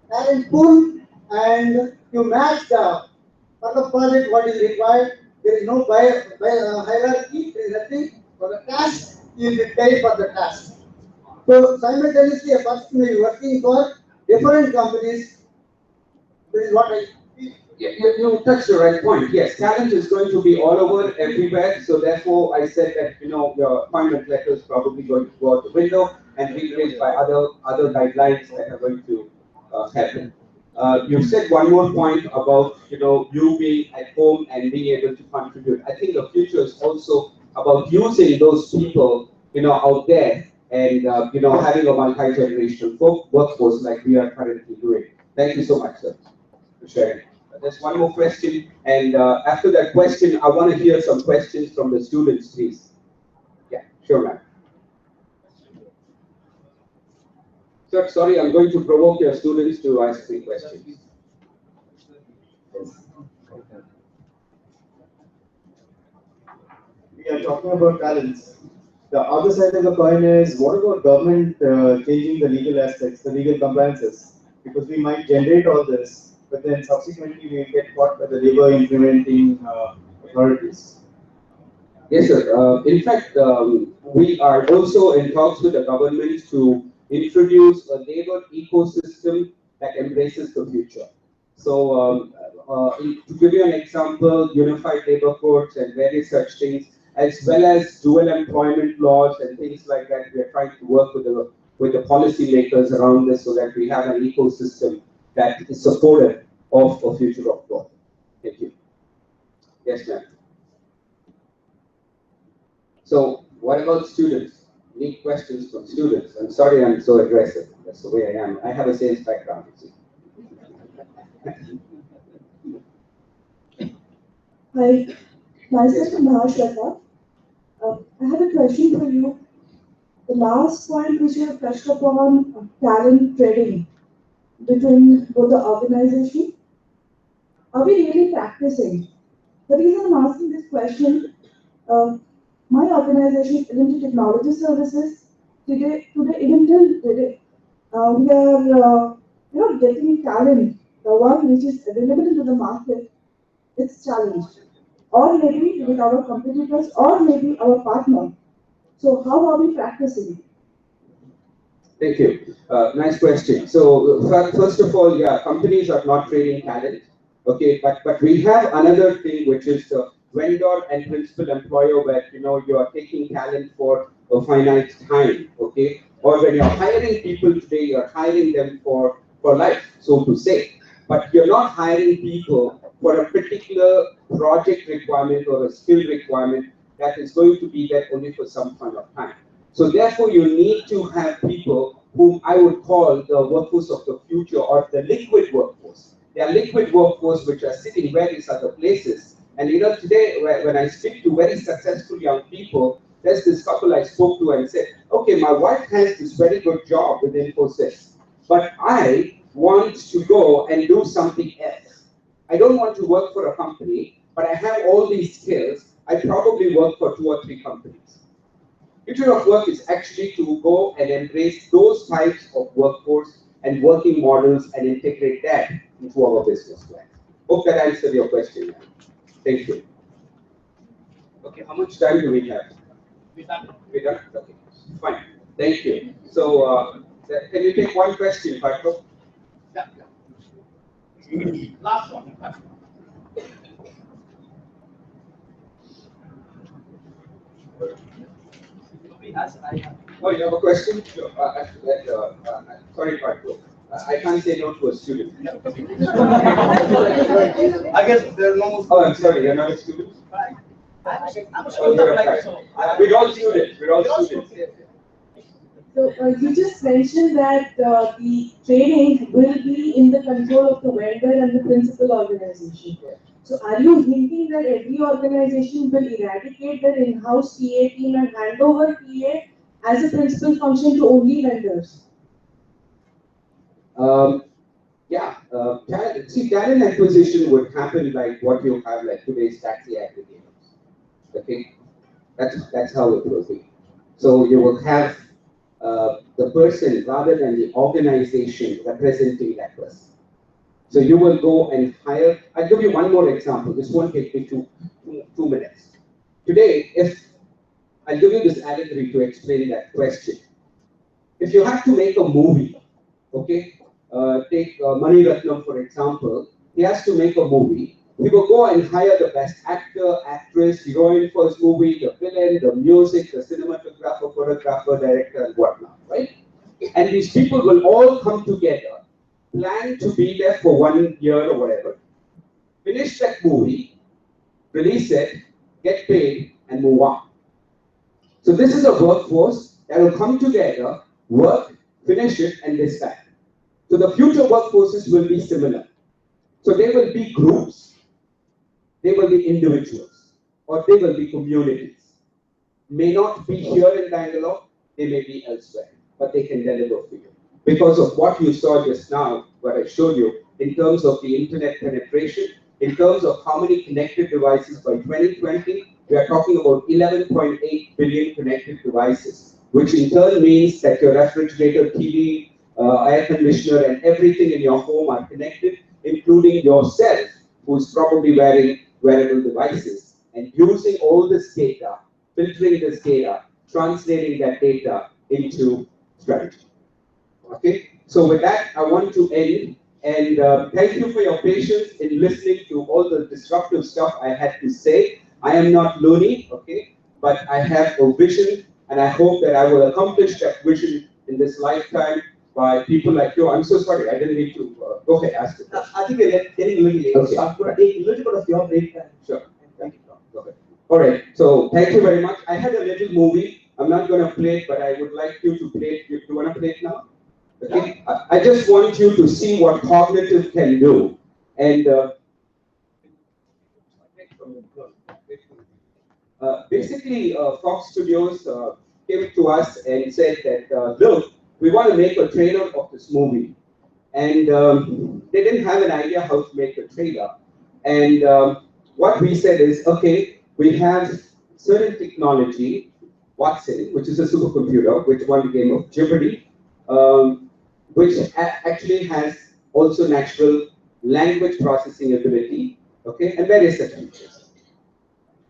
talent pool, and you match the for the project what is required. There is no hierarchy, there is nothing. For the task, you will be paid for the task. So simultaneously, a person may be working for different companies. This is what I feel. You touched the right point. Yes, talent is going to be all over everywhere. So therefore, I said that your appointment letter is probably going to go out the window and be replaced by other guidelines that are going to happen. You said one more point about you being at home and being able to contribute. I think the future is also about using those people out there and having a multi-generational workforce like we are currently doing. Thank you so much, sir, for sharing. There's one more question, and after that question, I want to hear some questions from the students, please. Yeah, sure, ma'am. Sir, sorry, I'm going to provoke your students to ask me questions. We are talking about talents. The other side of the coin is what about government changing the legal aspects, the legal compliances? Because we might generate all this, but then subsequently we get caught by the labor implementing authorities. Yes, sir. In fact, we are also in talks with the government to introduce a labor ecosystem that embraces the future. So, to give you an example, unified labor codes and various such things, as well as dual employment laws and things like that, we are trying to work with the policymakers around this so that we have an ecosystem that is supportive of a future of work. Thank you. Yes, ma'am. So, what about students? Any questions from students? I'm sorry I'm so aggressive. That's the way I am. I have a sales background, you see. Hi, myself Mahashweta. I have a question for you. The last point which you have touched upon, talent trading between both the organization, are we really practicing? The reason I'm asking this question, my organization, L&T Technology Services, even till today, we are getting talent, the one which is available into the market, it's challenged. Or maybe with our competitors, or maybe our partner. So how are we practicing? Thank you. Nice question. So first of all, yeah, companies are not trading talent. Okay, but we have another thing which is the vendor and principal employer, where you are taking talent for a finite time. Okay, or when you're hiring people today, you're hiring them for life, so to say. But you're not hiring people for a particular project requirement or a skill requirement that is going to be there only for some point of time. So therefore, you need to have people whom I would call the workforce of the future, or the liquid workforce. They are liquid workforce which are sitting various other places. And today when I speak to very successful young people, there's this couple I spoke to and said, okay, my wife has this very good job with Infosys, but I want to go and do something else. I don't want to work for a company, but I have all these skills. I probably work for 2 or 3 companies. Future of work is actually to go and embrace those types of workforce and working models and integrate that into our business plan. Hope that answered your question. Thank you. Okay, how much time do we have? We're done. Okay, fine. Thank you. So, can you take one question, Patrick? Yeah. Last one. Oh, you have a question? Sure. Sorry, Patrick. I can't say no to a student. I guess there are no. Oh, I'm sorry, you're not a student? I'm a Oh, you're a faculty. We're all students. We're all students. So you just mentioned that the training will be in the control of the vendor and the principal organization. So are you hinting that every organization will eradicate their in-house PA team and hand over PA as a principal function to only vendors? Talent acquisition would happen like what you have like today's taxi aggregators. Okay, that's how it will be. So you will have the person rather than the organization representing that person. So you will go and hire. I'll give you one more example. This won't take me two minutes. Today, if I'll give you this allegory to explain that question. If you have to make a movie, okay, take Mani Ratnam for example, he has to make a movie. He will go and hire the best actor, actress, heroine for his movie, the villain, the music, the cinematographer, choreographer, director, and whatnot, right? And these people will all come together, plan to be there for 1 year or whatever, finish that movie, release it, get paid, and move on. So this is a workforce that will come together, work, finish it, and disband. So the future workforces will be similar. So they will be groups, they will be individuals, or they will be communities. May not be here in Bangalore, they may be elsewhere, but they can deliver for you. Because of what you saw just now, what I showed you, in terms of the internet penetration, in terms of how many connected devices by 2020, we are talking about 11.8 billion connected devices, which in turn means that your refrigerator, TV, air conditioner, and everything in your home are connected, including yourself, who's probably wearing wearable devices, and using all this data, filtering this data, translating that data into strategy. Okay, so with that, I want to end, and thank you for your patience in listening to all the disruptive stuff I had to say. I am not loony, okay, but I have a vision, and I hope that I will accomplish that vision in this lifetime by people like you. I'm so sorry, I didn't need to. Go ahead, ask it. I think we're getting a little late, okay. So I'm going to take a little bit of your break time. Sure. Thank you. Okay. All right, so thank you very much. I had a little movie. I'm not going to play it, but I would like you to play it. Do you want to play it now? Okay. Yeah. I just want you to see what cognitive can do. And basically, Fox Studios came to us and said that, look, we want to make a trailer of this movie. And they didn't have an idea how to make a trailer. And what we said is, okay, we have certain technology, Watson, which is a supercomputer, which won the game of Jeopardy, which actually has also natural language processing ability, okay, and various such features.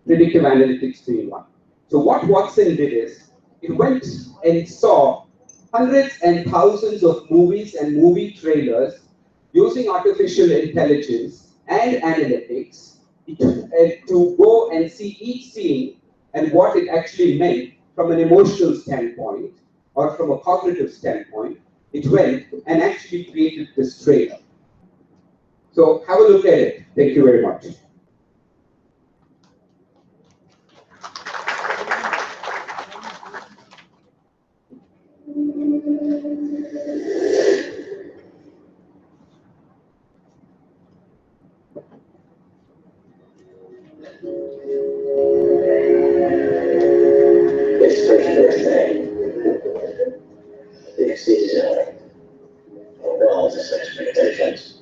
Predictive analytics being one. So what Watson did is, it went and saw hundreds and thousands of movies and movie trailers using artificial intelligence and analytics to go and see each scene and what it actually meant from an emotional standpoint or from a cognitive standpoint. It went and actually created this trailer. So have a look at it. Thank you very much. It's such a thing. This is a world's expectations.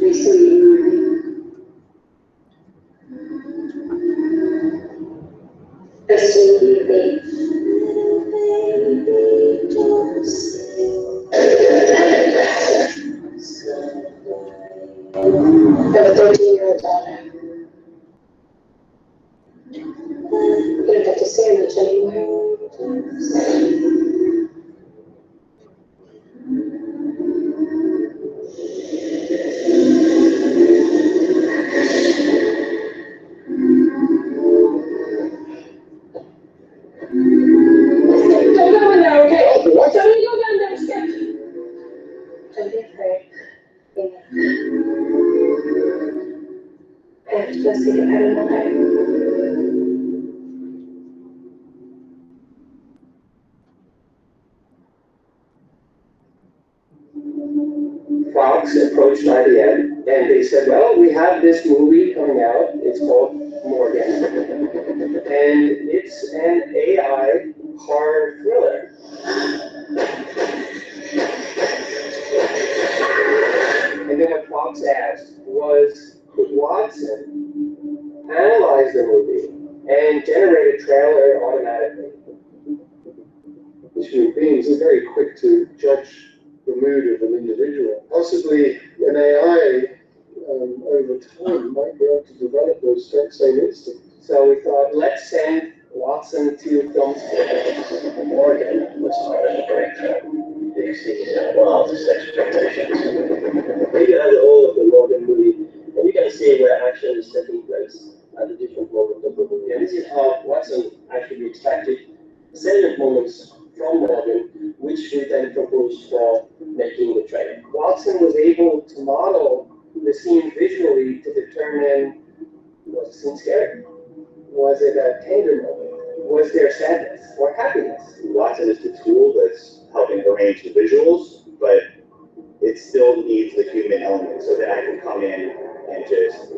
Receiving. Fox approached IBM and they said, well, we have this movie coming out. It's called Morgan. And it's an AI horror thriller. And then what Fox asked was, could Watson analyze the movie and generate a trailer automatically? Human beings are very quick to judge the mood of an individual. Possibly an AI over time might be able to develop those same instincts. So we thought, let's send Watson to film school. Morgan was part of the breakthrough. It exceeded wildest expectations. You have all of the Morgan movie, and you can see where action is taking place at the different moments of the movie. And this is how Watson actually extracted salient moments from Morgan, which we then proposed for making the trailer. Watson was able to model the scene visually to determine, was the scene scary? Was it a tender moment? Was there sadness or happiness? Watson is the tool that's helping arrange the visuals, but it still needs the human element so that I can come in and just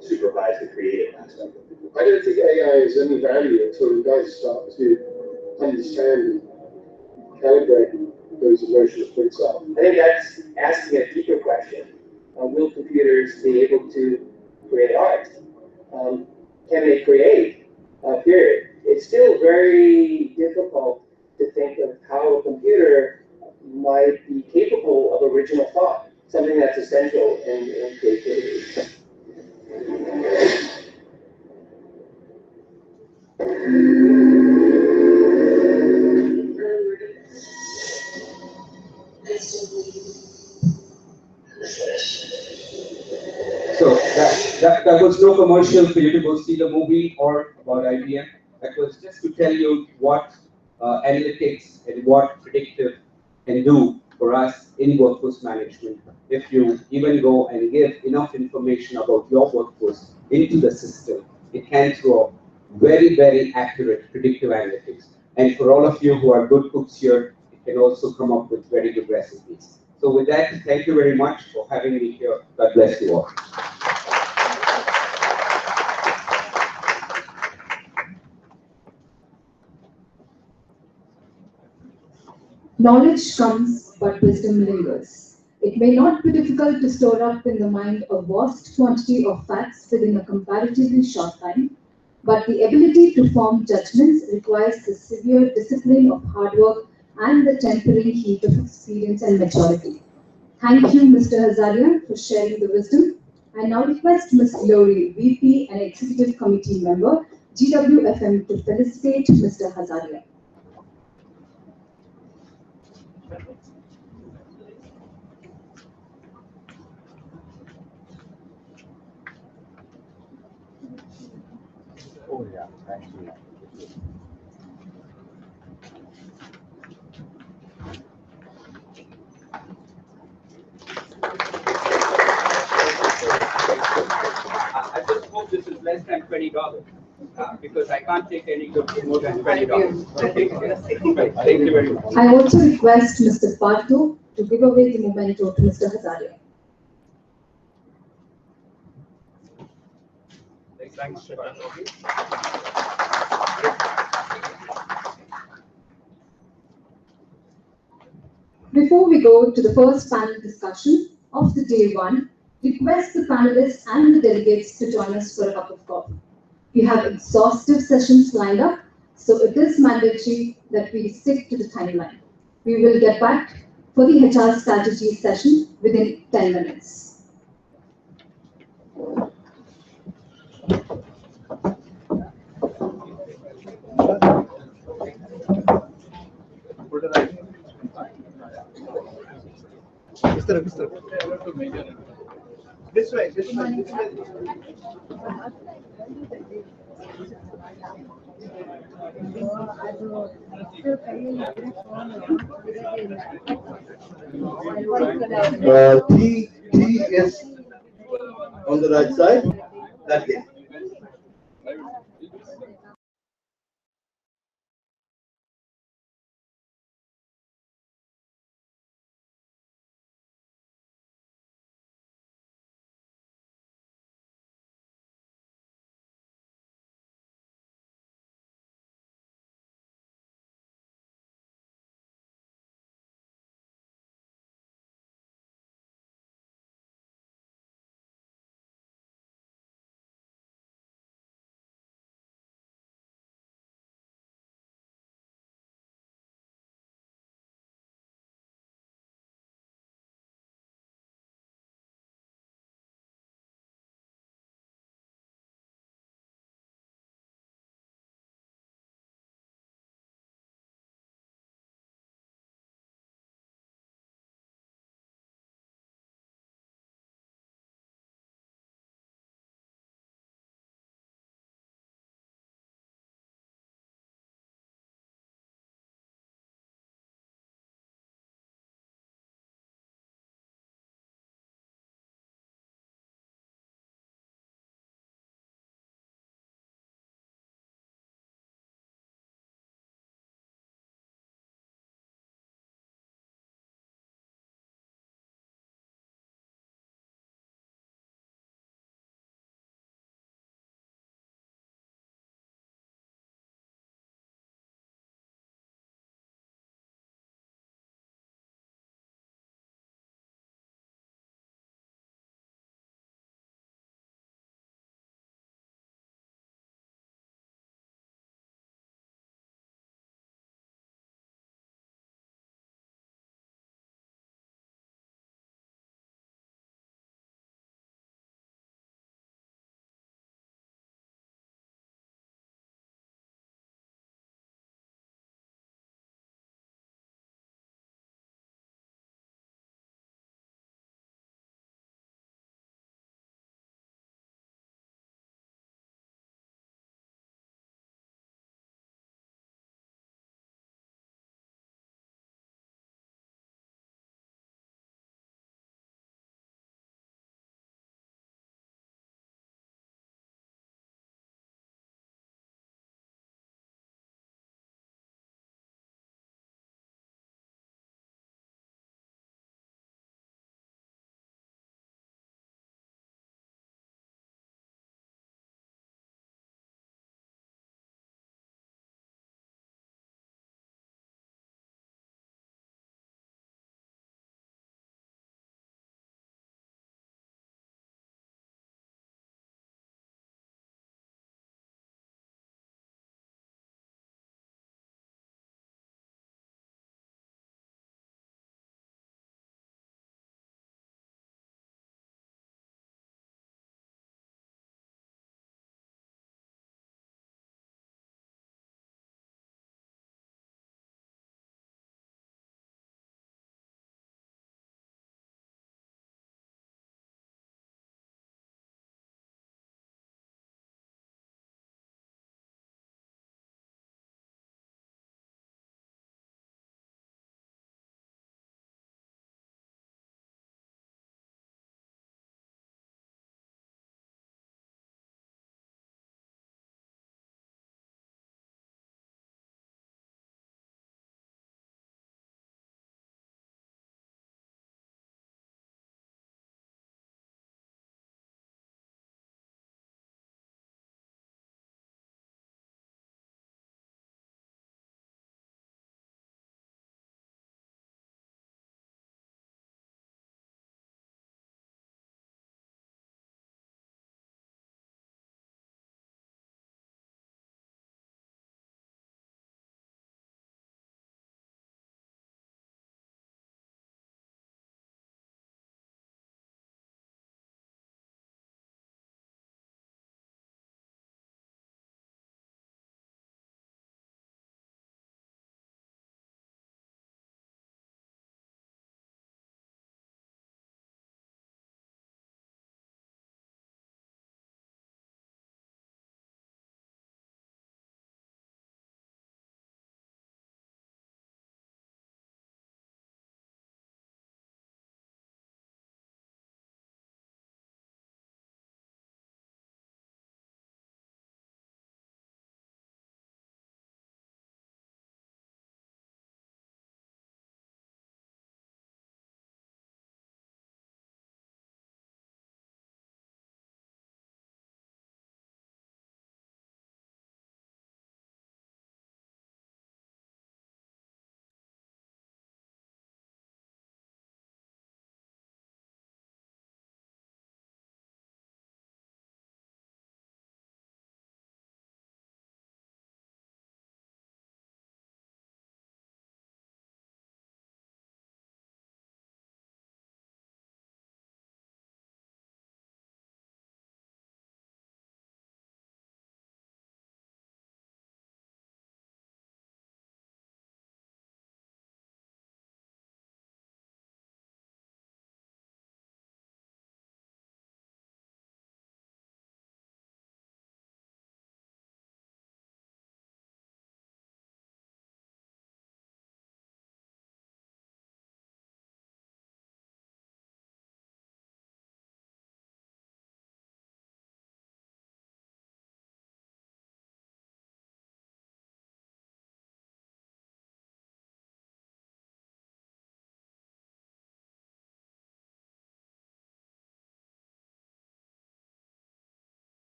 supervise the creative aspect. I don't think AI has any value until it does start to understand and calibrate those emotions for itself. I think that's asking a deeper question. Will computers be able to create art? Can they create? Period. It's still very difficult to think of how a computer might be capable of original thought, something that's essential in creativity. So that was no commercial for you to go see the movie or about IBM. That was just to tell you what analytics and what predictive can do for us in workforce management. If you even go and give enough information about your workforce into the system, it can throw very, very accurate predictive analytics. And for all of you who are good cooks here, it can also come up with very good recipes. So with that, thank you very much for having me here. God bless you all. Knowledge comes, but wisdom lingers. It may not be difficult to store up in the mind a vast quantity of facts within a comparatively short time, but the ability to form judgments requires the severe discipline of hard work and the tempering heat of experience and maturity. Thank you, Mr. Hazaria, for sharing the wisdom. I now request Ms. Glory, VP and Executive Committee Member, GWFM, to felicitate Mr. Hazaria. Oh yeah, thank you. I just hope this is less than $20 because I can't take any good for more than $20. Thank you very much. I also request Mr. Parto to give away the memento to Mr. Hazaria. Thanks. Before we go to the first panel discussion of the day one, request the panelists and the delegates to join us for a cup of coffee. We have exhaustive sessions lined up, so it is mandatory that we stick to the timeline. We will get back for the HR strategy session within 10 minutes. This way, this way, this way. Tea is on the right side. That way.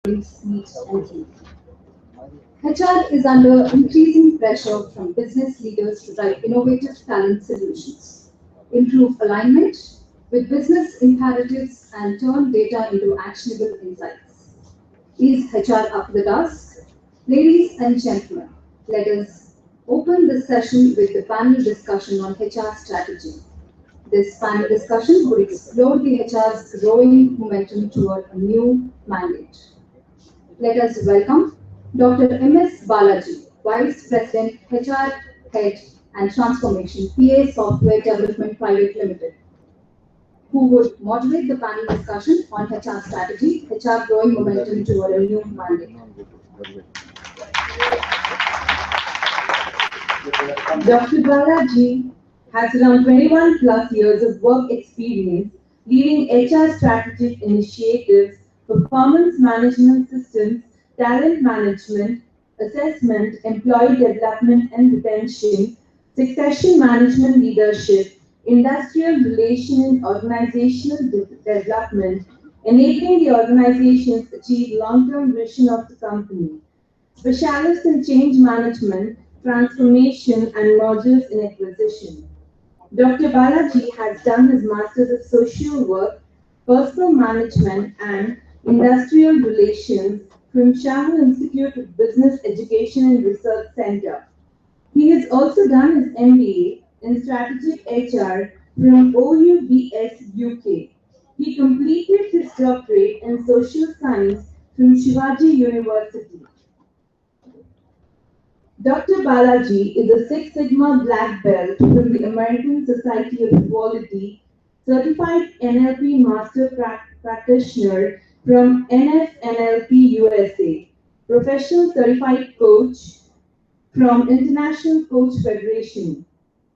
meet and keep. HR is under increasing pressure from business leaders to drive innovative talent solutions, improve alignment with business imperatives, and turn data into actionable insights. Is HR up to the task? Ladies and gentlemen, let us open this session with the panel discussion on HR strategy. This panel discussion would explore the HR's growing momentum toward a new mandate. Let us welcome Dr. M.S. Balaji, Vice President, HR Head and Transformation, PA Software Development Private Limited, who would moderate the panel discussion on HR strategy, HR growing momentum toward a new mandate. Dr. Balaji has around 21 plus years of work experience leading HR strategic initiatives, performance management systems, talent management, assessment, employee development and retention, succession management leadership, industrial relation and organizational development, enabling the organizations achieve long-term vision of the company. Specialist in change management, transformation and mergers and acquisition. Dr. Balaji has done his Masters of Social Work, Personal Management and Industrial Relations from Shahu Institute of Business Education and Research Center. He has also done his MBA in Strategic HR from OUBS UK. He completed his doctorate in Social Science from Shivaji University. Dr. Balaji is a Six Sigma Black Belt from the American Society of Quality, Certified NLP Master Practitioner from NFNLP USA, Professional Certified Coach from International Coach Federation.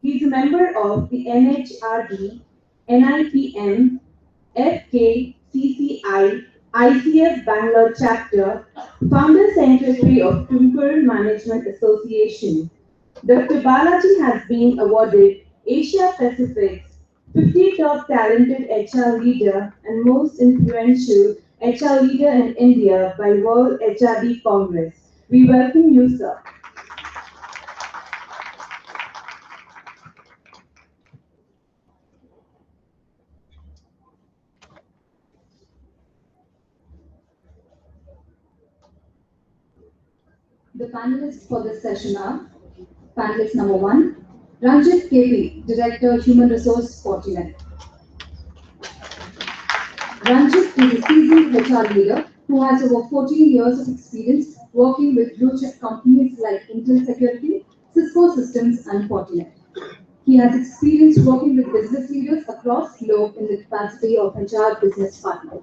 He is a member of the NHRD, NIPM, FKCCI, ICF Bangalore Chapter, Founder Secretary of Twinkle Management Association. Dr. Balaji has been awarded Asia Pacific's 50 Top Talented HR Leader and Most Influential HR Leader in India by World HRD Congress. We welcome you, sir. The panelists for this session are panelist number 1, Ranjit KP, Director Human Resource Fortinet. Ranjit is a seasoned HR leader who has over 14 years of experience working with blue chip companies like Intel Security, Cisco Systems, and Fortinet. He has experience working with business leaders across the globe in the capacity of HR business partner.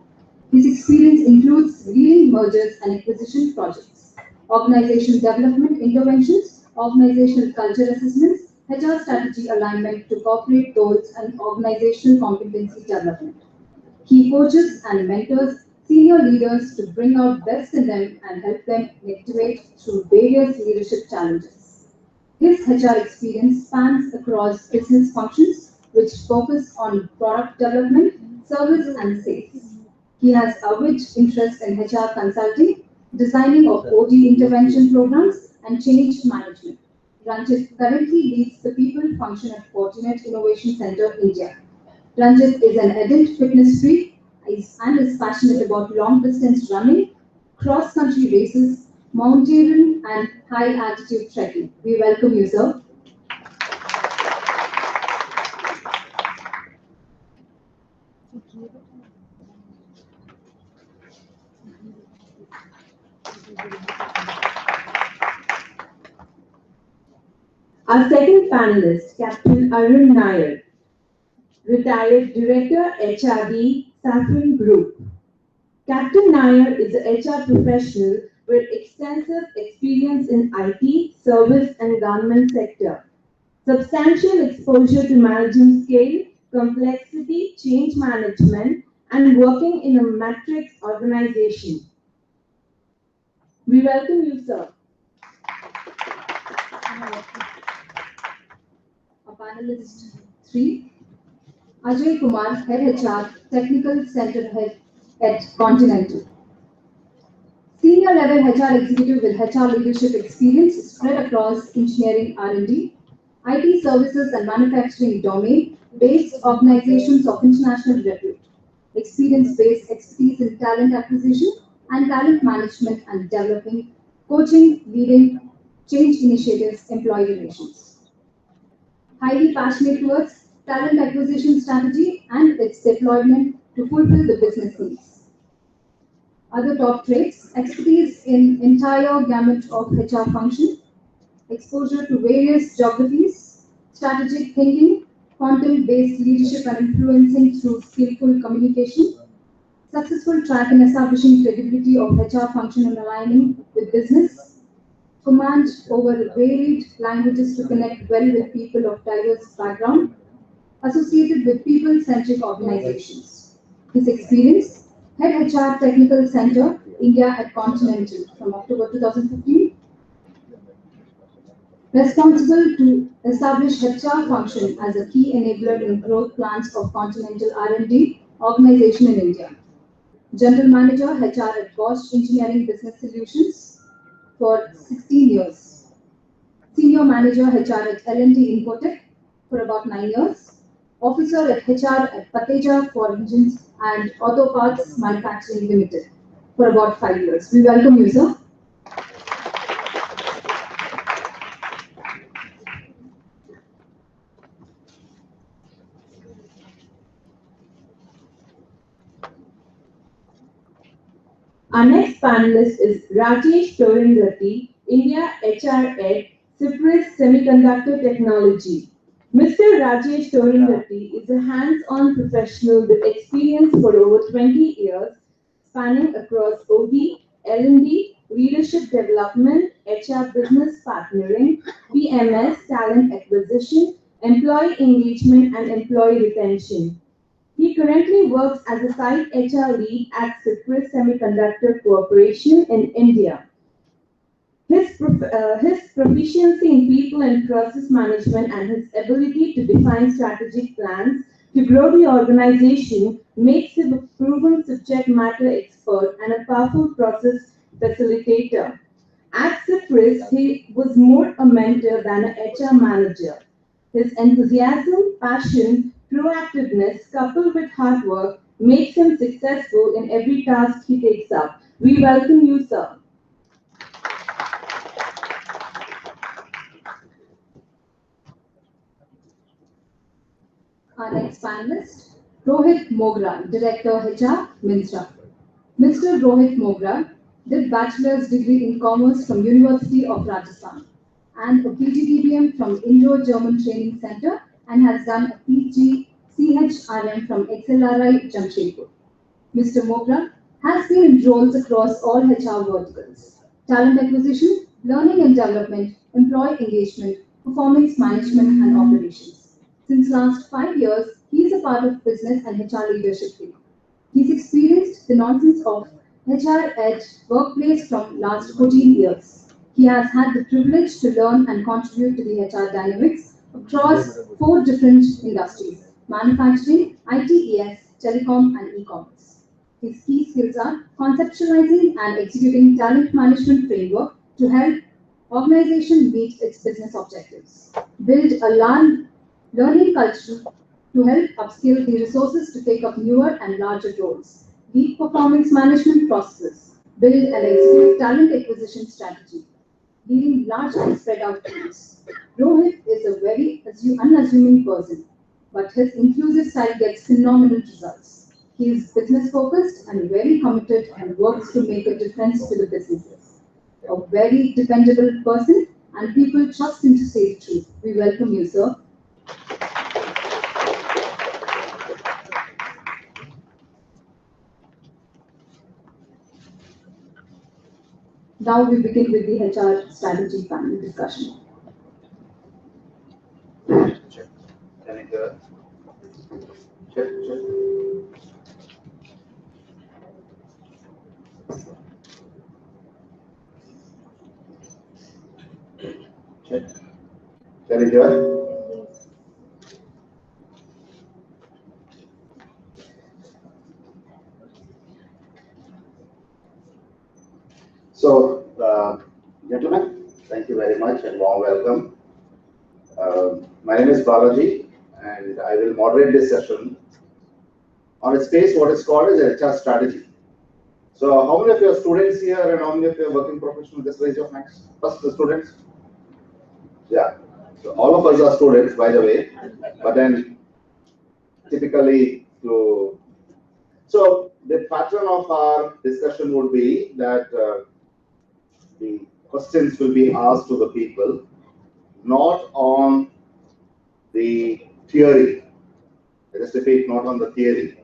His experience includes leading mergers and acquisition projects, organizational development interventions, organizational culture assessments, HR strategy alignment to corporate goals, and organizational competency development. He coaches and mentors senior leaders to bring out best in them and help them navigate through various leadership challenges. His HR experience spans across business functions, which focus on product development, service, and sales. He has a rich interest in HR consulting, designing of OD intervention programs, and change management. Ranjit currently leads the people function at Fortinet Innovation Center, India. Ranjit is an ardent fitness freak and is passionate about long-distance running, cross-country races, mountaineering, and high-altitude trekking. We welcome you, sir. Our second panelist, Captain Arun Nair, retired Director HRD, Saffron Group. Captain Nair is a HR professional with extensive experience in IT, service and government sector. Substantial exposure to managing scale, complexity, change management, and working in a matrix organization. We welcome you, sir. Panelist 3, Ajay Kumar, Head HR, Technical Center Head at Continental. Senior level HR executive with HR leadership experience spread across engineering R&D, IT services and manufacturing domain, based organizations of international repute. Experience-based expertise in talent acquisition and talent management and developing, coaching, leading, change initiatives, employee relations. Highly passionate towards talent acquisition strategy and its deployment to fulfill the business needs. Other top traits: expertise in entire gamut of HR function, exposure to various geographies, strategic thinking, content-based leadership and influencing through skillful communication, successful track in establishing credibility of HR function and aligning with business, command over varied languages to connect well with people of diverse background, associated with people-centric organizations. His experience: Head HR Technical Center, India at Continental from October 2015. Responsible to establish HR function as a key enabler in growth plans of Continental R&D organization in India. General Manager HR at Bosch Engineering Business Solutions for 16 years. Senior Manager HR at L&T Infotech for about 9 years. Officer at HR at Pateja for Engines and Auto Parts Manufacturing Limited for about 5 years. We welcome you, sir. Our next panelist is Rajesh Torindrati, India HR Head, Cypress Semiconductor Technology. Mr. Rajesh Torindrati is a hands-on professional with experience for over 20 years, spanning across OD, L&D, leadership development, HR business partnering, PMS, talent acquisition, employee engagement, and employee retention. He currently works as a site HR lead at Cypress Semiconductor Corporation in India. His proficiency in people and process management and his ability to define strategic plans to grow the organization makes him a proven subject matter expert and a powerful process facilitator. At Cypress, he was more a mentor than an HR manager. His enthusiasm, passion, proactiveness, coupled with hard work, makes him successful in every task he takes up. We welcome you, sir. Our next panelist, Rohit Mogra, Director HR, Minstra. Mr. Rohit Mogra did bachelor's degree in commerce from University of Rajasthan and a PGDBM from Indo-German Training Center and has done a PG CHRM from XLRI Jamshedpur. Mr. Mogra has been in roles across all HR verticals: talent acquisition, learning and development, employee engagement, performance management, and operations. Since last 5 years, he is a part of business and HR leadership team. He's experienced the nonsense of HR at workplace from last 14 years. He has had the privilege to learn and contribute to the HR dynamics across 4 different industries: manufacturing, ITES, telecom, and e-commerce. His key skills are conceptualizing and executing talent management framework to help organization meet its business objectives, build a learning culture to help upskill the resources to take up newer and larger roles, lead performance management processes, build and execute talent acquisition strategy, leading large and spread out teams. Rohit is a very unassuming person, but his inclusive style gets phenomenal results. He is business focused and very committed and works to make a difference to the businesses. A very dependable person, and people trust him to say the truth. We welcome you, sir. Now we begin with the HR strategy panel discussion. Can you hear? So, gentlemen, thank you very much and warm welcome. My name is Balaji, and I will moderate this session on a space what is called as HR strategy. So, how many of you are students here and how many of you are working professionals? Just raise your hands. First, the students. Yeah. So, all of us are students, by the way, but then typically so the pattern of our discussion would be that the questions will be asked to the people, not on the theory. Let us repeat, not on the theory,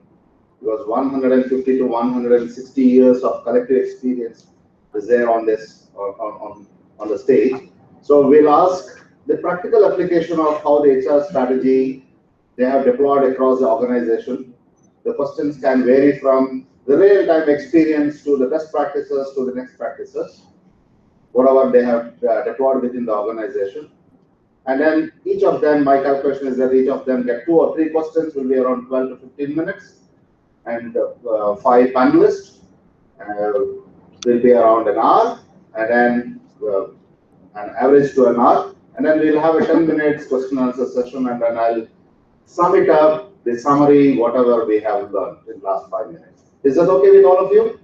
because 150 to 160 years of collective experience is there on this on the stage. So we'll ask the practical application of how the HR strategy they have deployed across the organization. The questions can vary from the real-time experience to the best practices to the next practices, whatever they have deployed within the organization. And then each of them, my calculation is that each of them get 2 or 3 questions, will be around 12 to 15 minutes. And 5 panelists will be around an hour, and then an average to an hour. And then we'll have a 10 minutes question and answer session, and then I'll sum it up, the summary, whatever we have learned in the last 5 minutes. Is that okay with all of you?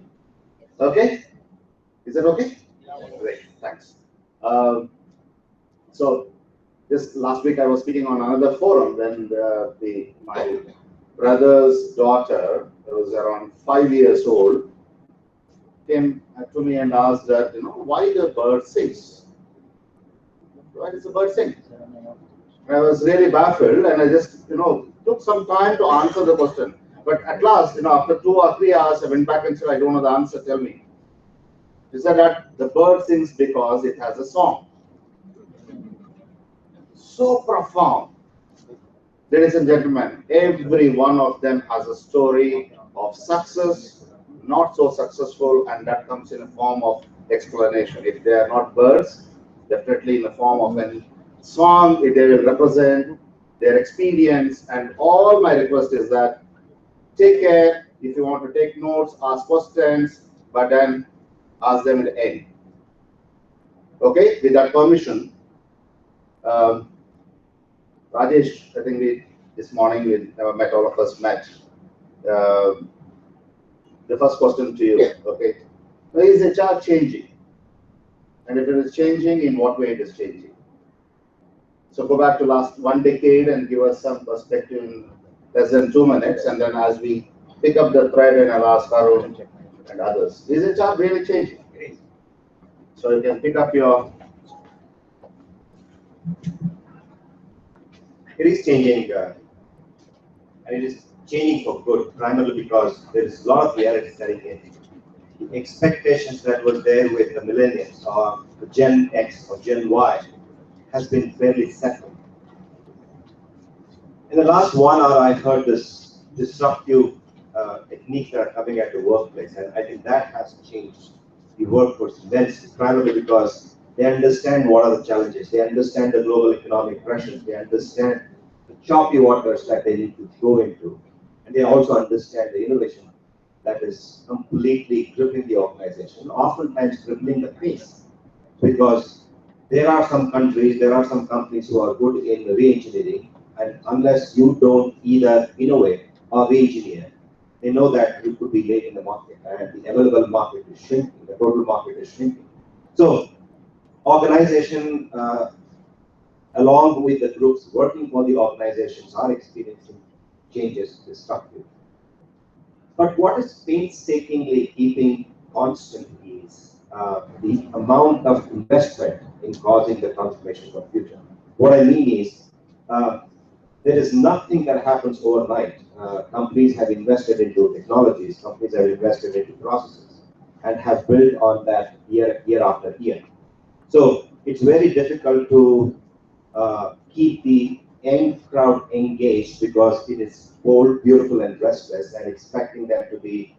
Okay? Is that okay? Great, thanks. So, just last week I was speaking on another forum, then my brother's daughter, who was around 5 years old, came to me and asked that, why the bird sings? Why does the bird sing? And I was really baffled, and I just, took some time to answer the question. But at last, after 2 or 3 hours, I went back and said, I don't know the answer, tell me. He said that the bird sings because it has a song. So profound. Ladies and gentlemen, every one of them has a story of success, not so successful, and that comes in a form of explanation. If they are not birds, definitely in the form of a song, they will represent their experience. And all my request is that take care. If you want to take notes, ask questions, but then ask them at the end. Okay, with that permission. Rajesh, I think this morning we never met, all of us met. The first question to you, okay? Is HR changing? And if it is changing, in what way it is changing? So go back to last 1 decade and give us some perspective in less than 2 minutes, and then as we pick up the thread and I'll ask Arun and others. Is HR really changing? So you can pick up your... It is changing, and it is changing for good, primarily because there is a lot of reality setting in. The expectations that were there with the millennials or the Gen X or Gen Y has been fairly settled. In the last 1 hour, I heard this disruptive techniques that are coming at the workplace, and I think that has changed the workforce immensely, primarily because they understand what are the challenges, they understand the global economic pressures, they understand the choppy waters that they need to go into, and they also understand the innovation that is completely gripping the organization, oftentimes crippling the pace, because there are some countries, there are some companies who are good in re-engineering, and unless you don't either innovate or re-engineer, they know that you could be late in the market, and the available market is shrinking, the total market is shrinking. So, organization, along with the groups working for the organizations, are experiencing changes, disruptive. But what is painstakingly keeping constant is the amount of investment in causing the transformation of the future. What I mean is, there is nothing that happens overnight. Companies have invested into technologies, companies have invested into processes, and have built on that year after year. So it's very difficult to keep the young crowd engaged because it is bold, beautiful, and restless, and expecting them to be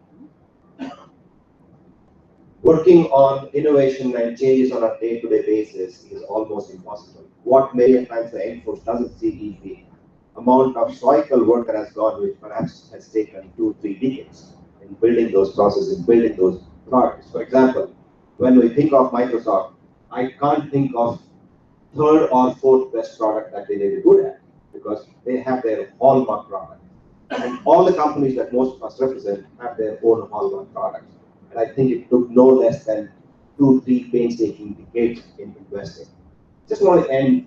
working on innovation and changes on a day-to-day basis is almost impossible. What many times the young force doesn't see is the amount of cycle work that has gone, which perhaps has taken 2-3 decades in building those processes, in building those products. For example, when we think of Microsoft, I can't think of third or fourth best product that they may be good at, because they have their hallmark product. And all the companies that most of us represent have their own hallmark products. And I think it took no less than 2-3 painstaking decades in investing. Just want to end,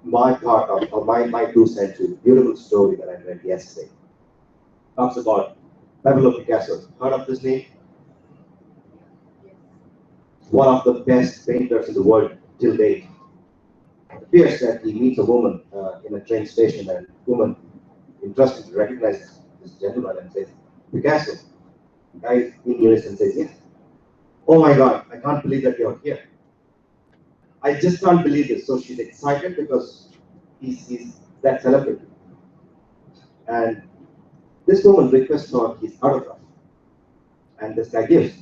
my part of, or my 2 cents with a beautiful story that I read yesterday. Talks about Pablo Picasso. Heard of this name? One of the best painters in the world till date. It appears that he meets a woman in a train station, and woman interested recognizes this gentleman and says, "Picasso." The guy in unison says, "Yes." "Oh my God, I can't believe that you're here. I just can't believe this." So she's excited because he's that celebrity. And this woman requests for his autograph. And this guy gives.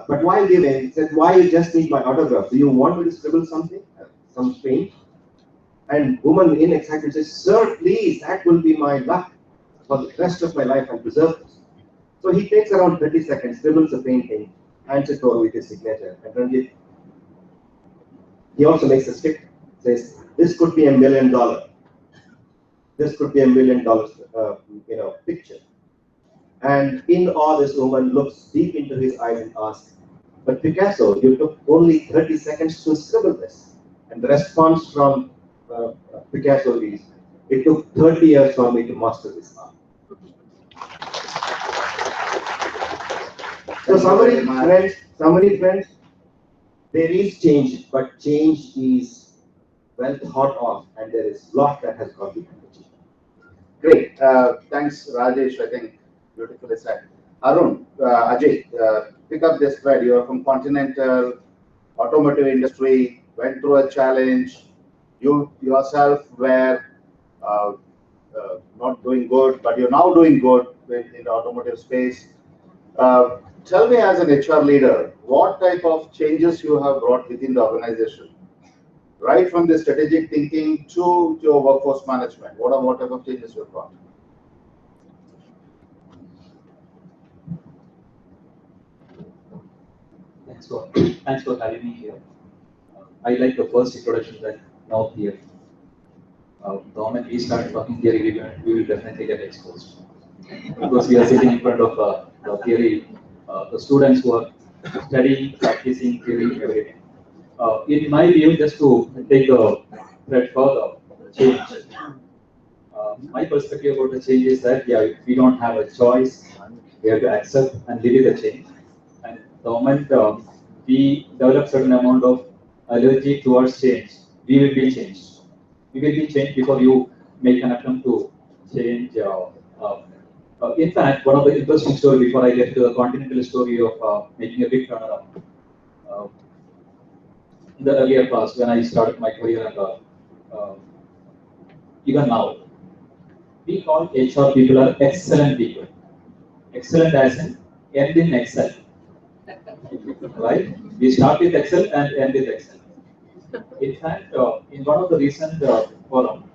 But while giving, he says, "Why you just need my autograph? Do you want me to scribble something? Some paint?" And woman in excitement says, "Sir, please, that will be my luck for the rest of my life and preserve this." So he takes around 30 seconds, scribbles a painting, hands it over with his signature, and then he also makes a stick, says, "This could be $1 million. This could be $1 million, picture." And in awe, this woman looks deep into his eyes and asks, "But Picasso, you took only 30 seconds to scribble this." And the response from Picasso is, "It took 30 years for me to master this art." So summary friends, there is change, but change is well thought of, and there is a lot that has gone behind the change. Great. Thanks, Rajesh. I think beautifully said. Arun, Ajay, pick up this thread. You are from Continental, automotive industry, went through a challenge. You yourself were not doing good, but you're now doing good in the automotive space. Tell me, as an HR leader, what type of changes you have brought within the organization, right from the strategic thinking to your workforce management. What type of changes you have brought? Thanks for having me here. I like the first introduction that now here. The moment we start talking theory, we will definitely get exposed, because we are sitting in front of the theory, the students who are studying, practicing theory, everything. In my view, just to take the thread further, change. My perspective about the change is that we don't have a choice. We have to accept and live with the change. And the moment we develop certain amount of allergy towards change, we will be changed. We will be changed before you make an attempt to change. In fact, one of the interesting stories before I get to the continental story of making a big turnaround. In the earlier past, when I started my career, and even now, we call HR people are excellent people. Excellent as in end in Excel. Right? We start with Excel and end with Excel. In fact, in one of the recent forum,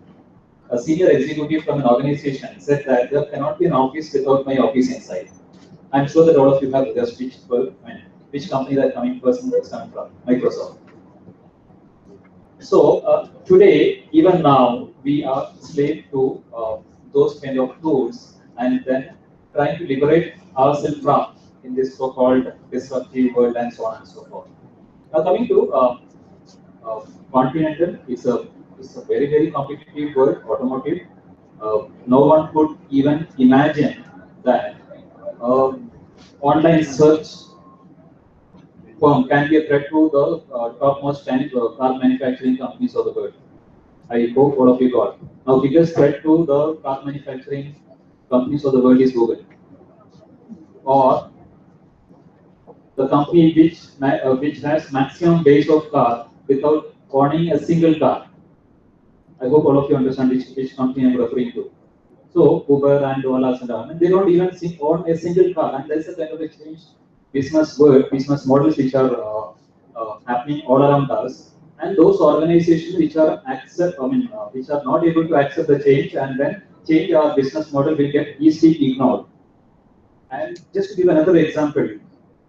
a senior executive from an organization said that there cannot be an office without my office inside. I'm sure that all of you have guessed which company that coming person is coming from, Microsoft. So today, even now, we are slave to those kind of tools, and then trying to liberate ourselves from in this so-called disruptive world and so on and so forth. Now coming to Continental, it's a very, very competitive world, automotive. No one could even imagine that online search firm can be a threat to the topmost 10 car manufacturing companies of the world. I hope all of you got. Now, biggest threat to the car manufacturing companies of the world is Google, or the company which has maximum base of car without owning a single car. I hope all of you understand which company I'm referring to. So Uber and Ola and they don't even own a single car, and there's a kind of a change business models which are happening all around us, and those organizations which are which are not able to accept the change, and then change our business model will get easily ignored. And just to give another example,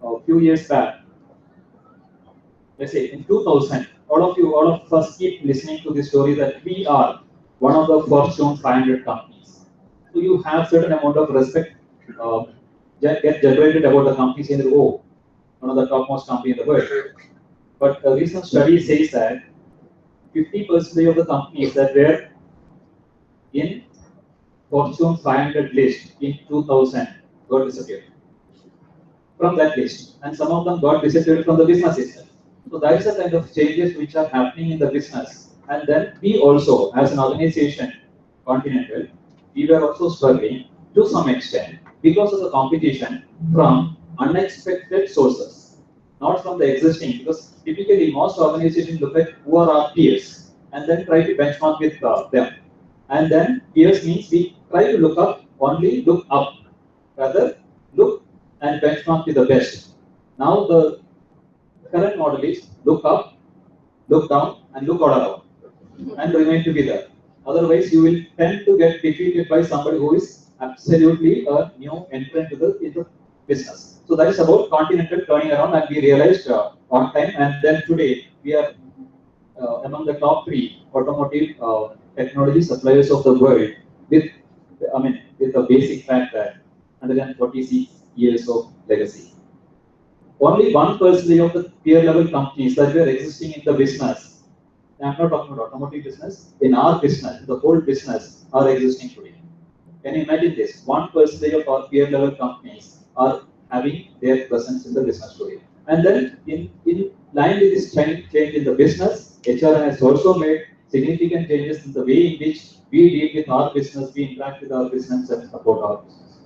a few years back, let's say in 2000, all of us keep listening to the story that we are one of the Fortune 500 companies. So you have certain amount of respect get generated about the company saying that, oh, one of the topmost company in the world. But a recent study says that 50% of the companies that were in Fortune 500 list in 2000 got disappeared from that list, and some of them got disappeared from the business itself. So that is the kind of changes which are happening in the business. And then we also, as an organization, Continental, we were also struggling to some extent because of the competition from unexpected sources, not from the existing. Because typically most organizations look at who are our peers and then try to benchmark with them. And then peers means we try to look up, only look up, rather look and benchmark with the best. Now the current model is look up, look down, and look all around, and remain together. Otherwise, you will tend to get defeated by somebody who is absolutely a new entrant into business. So that is about Continental turning around, and we realized on time. And then today we are among the top 3 automotive technology suppliers of the world, with with the basic fact that 146 years of legacy. Only 1% of the peer level companies that were existing in the business, I'm not talking about automotive business, in our business, the whole business are existing today. Can you imagine this? 1% of our peer level companies are having their presence in the business today. And then in line with this change in the business, HR has also made significant changes in the way in which we deal with our business, we interact with our business and support our business.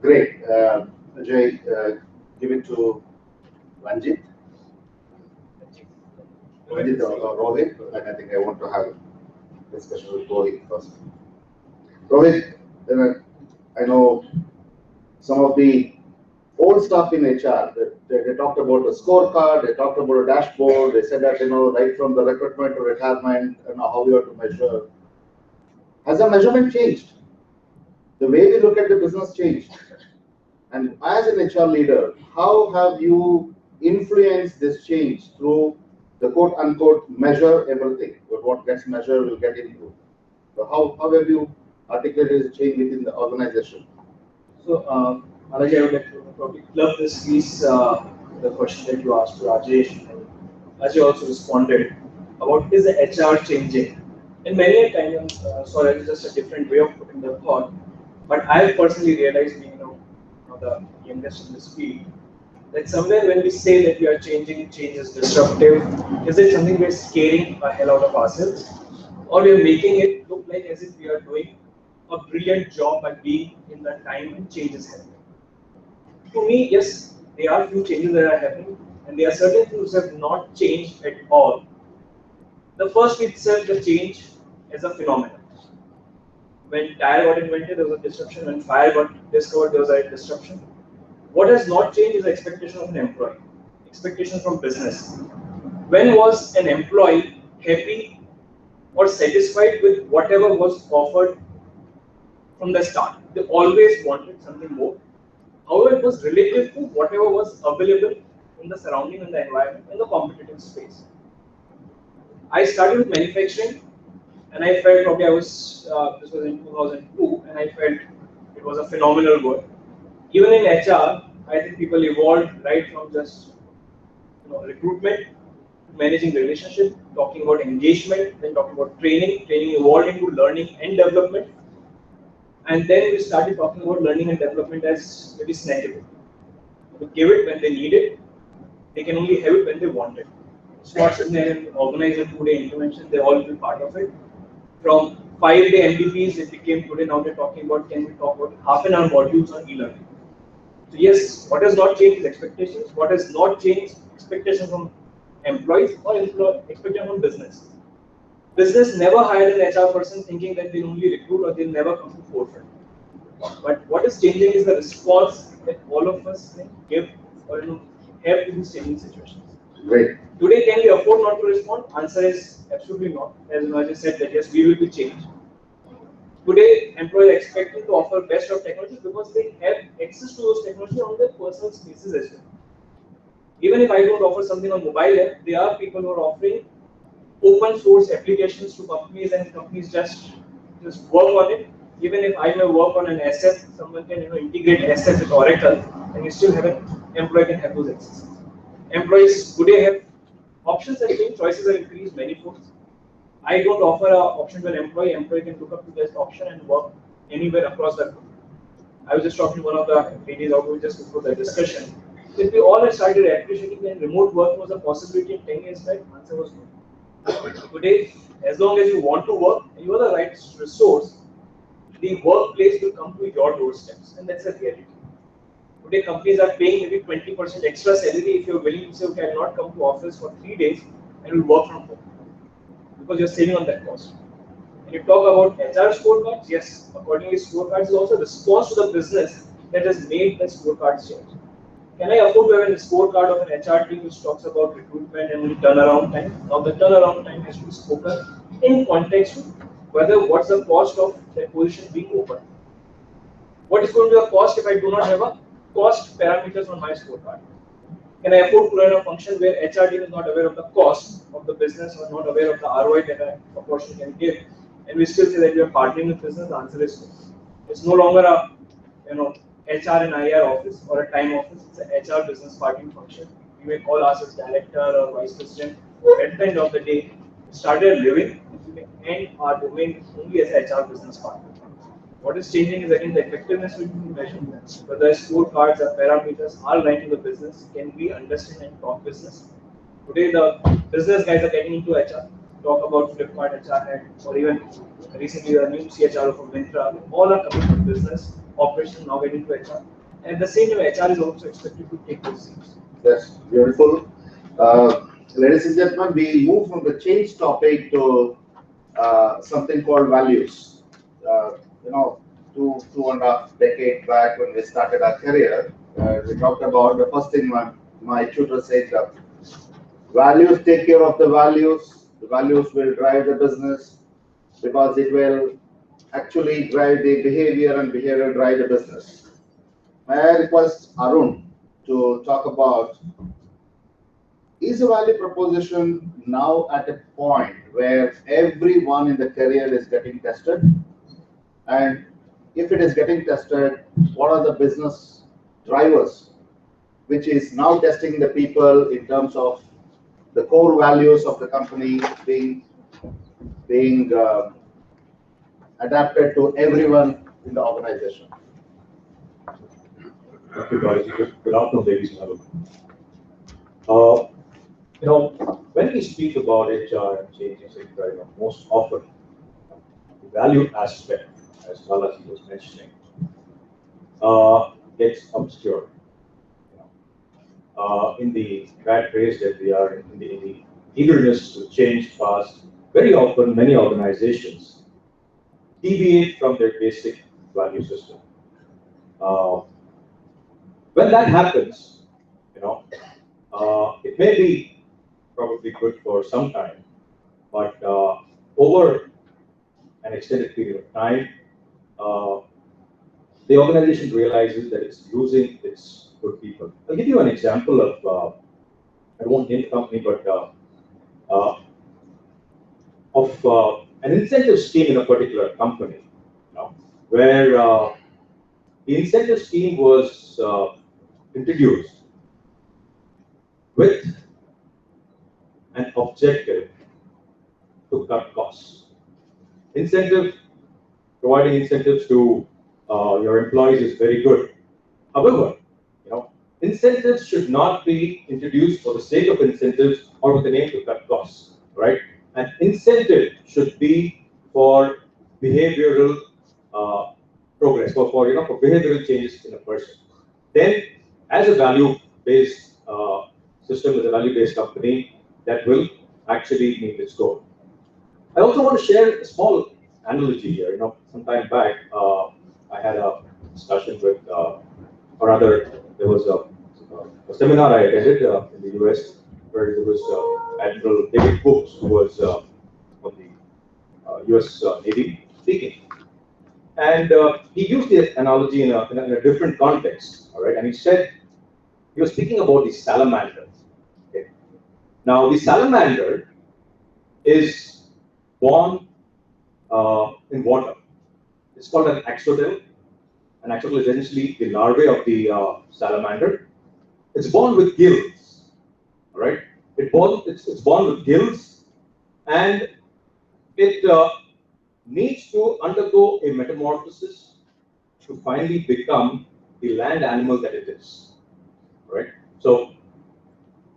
Great. Ajay, give it to Ranjit. Ranjit or Rohit, and I think I want to have a discussion with Rohit first. Rohit, I know some of the old stuff in HR. They talked about a scorecard, they talked about a dashboard, they said that, right from the recruitment to retirement, how we have to measure. Has the measurement changed? The way we look at the business changed? And as an HR leader, how have you influenced this change through the quote unquote measure everything? But what gets measured will get improved. So how have you articulated this change within the organization? So, Rajesh, I would like to probably club this piece, the question that you asked to Rajesh, and Rajesh also responded about is the HR changing? In many times, sorry, it's just a different way of putting the thought, but I personally realized, being the youngest in this field, that somewhere when we say that we are changing, change is disruptive, is it something we're scaring a hell out of ourselves, or we're making it look like as if we are doing a brilliant job at being in the time when change is happening? To me, yes, there are few changes that are happening, and there are certain things that have not changed at all. The first itself, the change is a phenomenon. When tire got invented, there was a disruption. When fire got discovered, there was a disruption. What has not changed is the expectation of an employee, expectation from business. When was an employee happy or satisfied with whatever was offered from the start? They always wanted something more. However, it was relative to whatever was available in the surrounding and the environment in the competitive space. I started with manufacturing, and I felt probably this was in 2002, and I felt it was a phenomenal work. Even in HR, I think people evolved right from just recruitment, managing relationship, talking about engagement, then talking about training. Training evolved into learning and development, and then we started talking about learning and development as maybe snackable. We give it when they need it. They can only have it when they want it. It's not sitting there and organize a 2-day intervention. They all be part of it. From 5-day MVPs, it became today. Now they're talking about, can we talk about half an hour modules on e-learning? So yes, what has not changed is expectations. What has not changed, expectations from employees or expectation from business. Business never hired an HR person thinking that they'll only recruit or they'll never come to forefront. But what is changing is the response that all of us give or have to these changing situations. Great. Today, can we afford not to respond? Answer is absolutely not. As Rajesh said, that yes, we will be changed. Today, employees are expected to offer best of technology because they have access to those technology on their personal spaces as well. Even if I don't offer something on mobile app, there are people who are offering open source applications to companies, and companies just work on it. Even if I may work on an asset, someone can integrate asset with Oracle, and you still have an employee can have those accesses. Employees today have options have changed, choices have increased many folds. I don't offer an option to an employee. Employee can look up to this option and work anywhere across the globe. I was just talking to one of the ladies out just before the discussion. If we all had started appreciating when remote work was a possibility in 10 years back, answer was no. Today, as long as you want to work, you are the right resource, the workplace will come to your doorsteps, and that's a reality. Today, companies are paying maybe 20% extra salary if you're willing to say, okay, I'll not come to office for 3 days and will work from home, because you're saving on that cost. And you talk about HR scorecards, yes, accordingly, scorecards is also a response to the business that has made the scorecards change. Can I afford to have a scorecard of an HR team which talks about recruitment and turnaround time? Now, the turnaround time has to be spoken in context to whether what's the cost of that position being open. What is going to be the cost if I do not have a cost parameters on my scorecard? Can I afford to run a function where HR team is not aware of the cost of the business or not aware of the ROI that a proportion can give, and we still say that we are partnering with business? The answer is no. It's no longer a HR and IR office or a time office. It's an HR business partnering function. You may call us as director or vice president. At the end of the day, we started living, we may end our domain only as an HR business partner. What is changing is again the effectiveness will be measured. Whether scorecards or parameters are right in the business, can we understand and talk business? Today the business guys are getting into HR, talk about Flipkart HR head, or even recently the new CHRO from Myntra. All are coming from business, operations now getting to HR. And at the same time, HR is also expected to take those seats. That's beautiful. Ladies and gentlemen, we move from the change topic to something called values. Two and a half decades back when we started our career, we talked about the first thing my tutor said, values take care of the values will drive the business, because it will actually drive the behavior and behavior drive the business. May I request Arun to talk about, is a value proposition now at a point where everyone in the career is getting tested? And if it is getting tested, what are the business drivers which is now testing the people in terms of the core values of the company being adapted to everyone in the organization? Thank you, Balaji. Good afternoon, ladies and gentlemen. When we speak about HR and change, etc., most often the value aspect, as Balaji was mentioning, gets obscured. In the rat race that we are in the eagerness to change fast, very often many organizations deviate from their basic value system. When that happens, it may be probably good for some time, but over an extended period of time, the organization realizes that it's losing its good people. I'll give you an example of, I won't name the company, but of an incentive scheme in a particular company, where the incentive scheme was introduced with an objective to cut costs. Providing incentives to your employees is very good. However, incentives should not be introduced for the sake of incentives or with the name to cut costs, right? An incentive should be for behavioral progress, for behavioral changes in a person. Then, as a value-based system, as a value-based company, that will actually meet its goal. I also want to share a small analogy here. Some time back, I had a discussion with, or rather, there was a seminar I attended in the US where there was Admiral David Brooks, who was from the US Navy speaking. And he used the analogy in a different context, all right? And he said, he was speaking about the salamanders. Now, the salamander is born in water. It's called an axolotl. An axolotl is essentially the larvae of the salamander. It's born with gills, all right? It's born with gills, and it needs to undergo a metamorphosis to finally become the land animal that it is, right? So,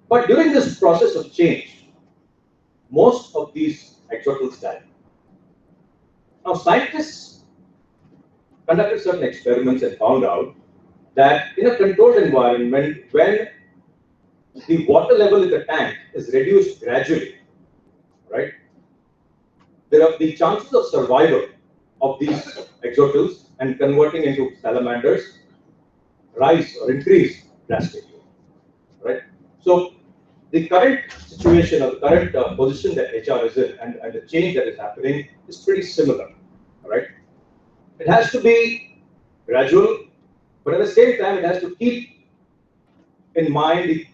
but during this process of change, most of these axolotls die. Now, scientists conducted certain experiments and found out that in a controlled environment, when the water level in the tank is reduced gradually, right, the chances of survival of these axolotls and converting into salamanders rise or increase drastically, right? So the current situation or the current position that HR is in and the change that is happening is pretty similar, right? It has to be gradual, but at the same time, it has to keep in mind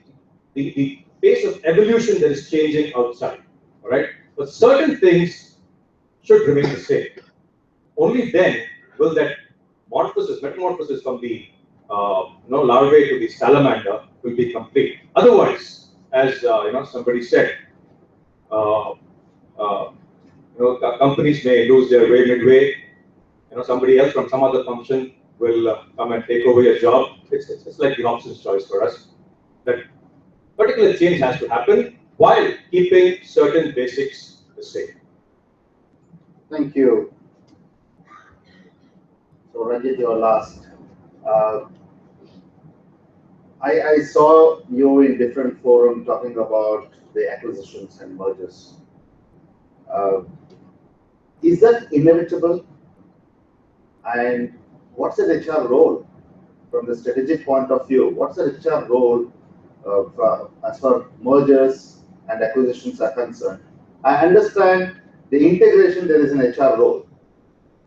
the pace of evolution that is changing outside, all right? But certain things should remain the same. Only then will that metamorphosis from the larvae to the salamander will be complete. Otherwise, as somebody said, companies may lose their way midway. Somebody else from some other function will come and take over your job. It's like the option's choice for us. That particular change has to happen while keeping certain basics the same. Thank you. So Ranjit, you're last. I saw you in different forums talking about the acquisitions and mergers. Is that inevitable? And what's an HR role from the strategic point of view? What's an HR role as far mergers and acquisitions are concerned? I understand the integration, there is an HR role.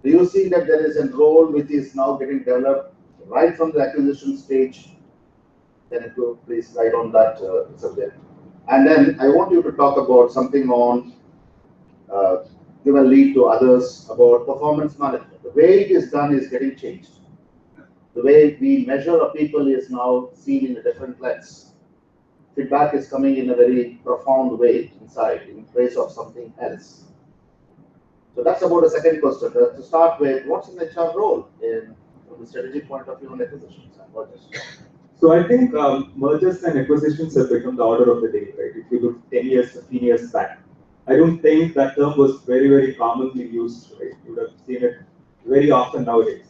Do you see that there is a role which is now getting developed right from the acquisition stage? Can you please write on that subject? And then I want you to talk about something on, give a lead to others about performance management. The way it is done is getting changed. The way we measure a people is now seen in a different lens. Feedback is coming in a very profound way inside, in place of something else. So that's about the second question. To start with, what's an HR role from the strategic point of view on acquisitions and mergers? So I think mergers and acquisitions have become the order of the day, right? If you look 10 years, 15 years back, I don't think that term was very, very commonly used, right? You would have seen it very often nowadays.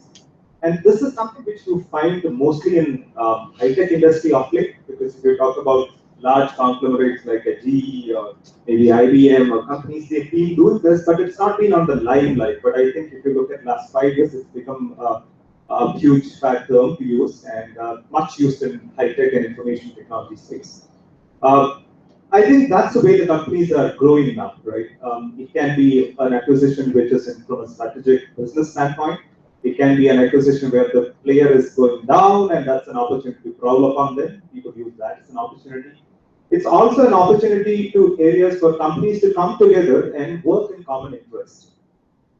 And this is something which you find mostly in high-tech industry of late, because if you talk about large conglomerates like a GE or maybe IBM or companies, they've been doing this, but it's not been on the limelight. But I think if you look at last 5 years, it's become a huge fat term to use and much used in high-tech and information technology space. I think that's the way the companies are growing now, right? It can be an acquisition which is from a strategic business standpoint. It can be an acquisition where the player is going down and that's an opportunity to prowl upon them. People use that as an opportunity. It's also an opportunity to areas for companies to come together and work in common interest,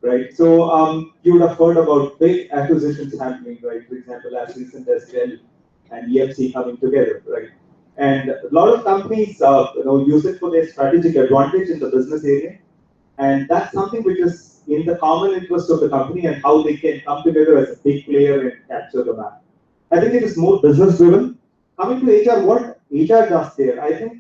right? So you would have heard about big acquisitions happening, right? For example, as recent as Dell and EMC coming together, right? And a lot of companies use it for their strategic advantage in the business area. And that's something which is in the common interest of the company and how they can come together as a big player and capture the map. I think it is more business driven. Coming to HR, what HR does there, I think,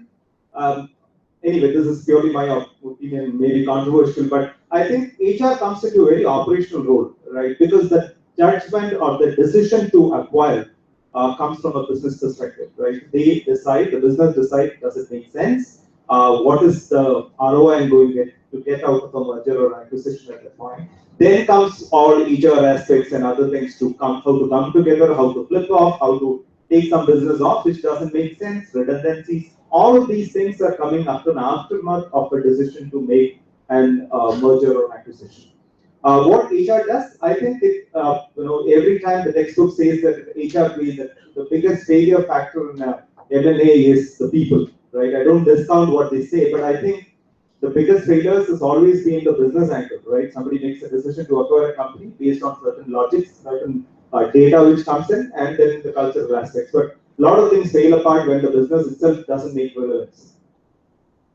anyway, this is purely my opinion, maybe controversial, but I think HR comes into a very operational role, right? Because the judgment or the decision to acquire comes from a business perspective, right? They decide, the business decides, does it make sense? What is the ROI I'm going to get out of a merger or acquisition at that point? Then comes all HR aspects and other things to come, how to come together, how to flip off, how to take some business off which doesn't make sense, redundancies. All of these things are coming after an aftermath of a decision to make an merger or acquisition. What HR does, I think it, every time the textbook says that HR plays that the biggest failure factor in M&A is the people, right? I don't discount what they say, but I think the biggest failures has always been the business angle, right? Somebody makes a decision to acquire a company based on certain logics, certain data which comes in, and then the cultural aspects. But a lot of things fail apart when the business itself doesn't make relevance.